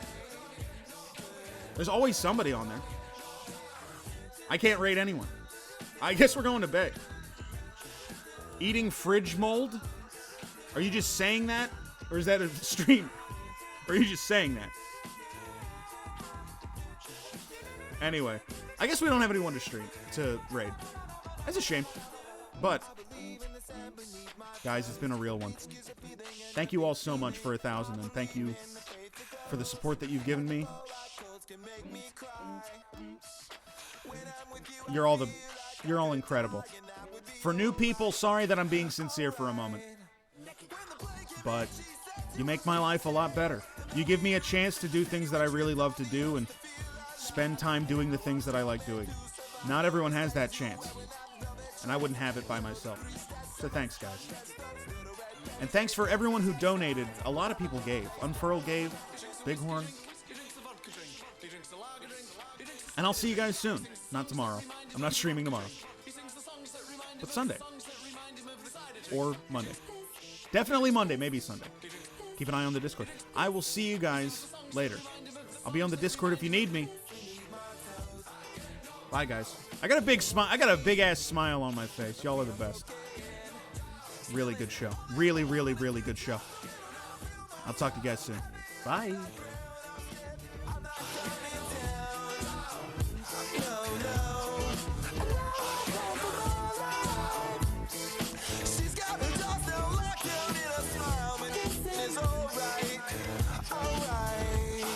There's always somebody on there. I can't raid anyone. I guess we're going to bed. Eating fridge mold? Are you just saying that? Or is that a stream? Or are you just saying that? Anyway, I guess we don't have anyone to raid. That's a shame. But, guys, it's been a real one. Thank you all so much for 1,000, and thank you for the support that you've given me. You're all incredible. For new people, sorry that I'm being sincere for a moment. But you make my life a lot better. You give me a chance to do things that I really love to do and spend time doing the things that I like doing. Not everyone has that chance. And I wouldn't have it by myself. So thanks, guys. And thanks for everyone who donated. A lot of people gave. Unfurl gave. Bighorn. And I'll see you guys soon. Not tomorrow. I'm not streaming tomorrow. But Sunday. Or Monday. Definitely Monday, maybe Sunday. Keep an eye on the Discord. I will see you guys later. I'll be on the Discord if you need me. Bye, guys. I got a big smile. I got a big ass smile on my face. Y'all are the best. Really good show. Really, really, really good show. I'll talk to you guys soon. Bye. She's got a dog locked down in a alright.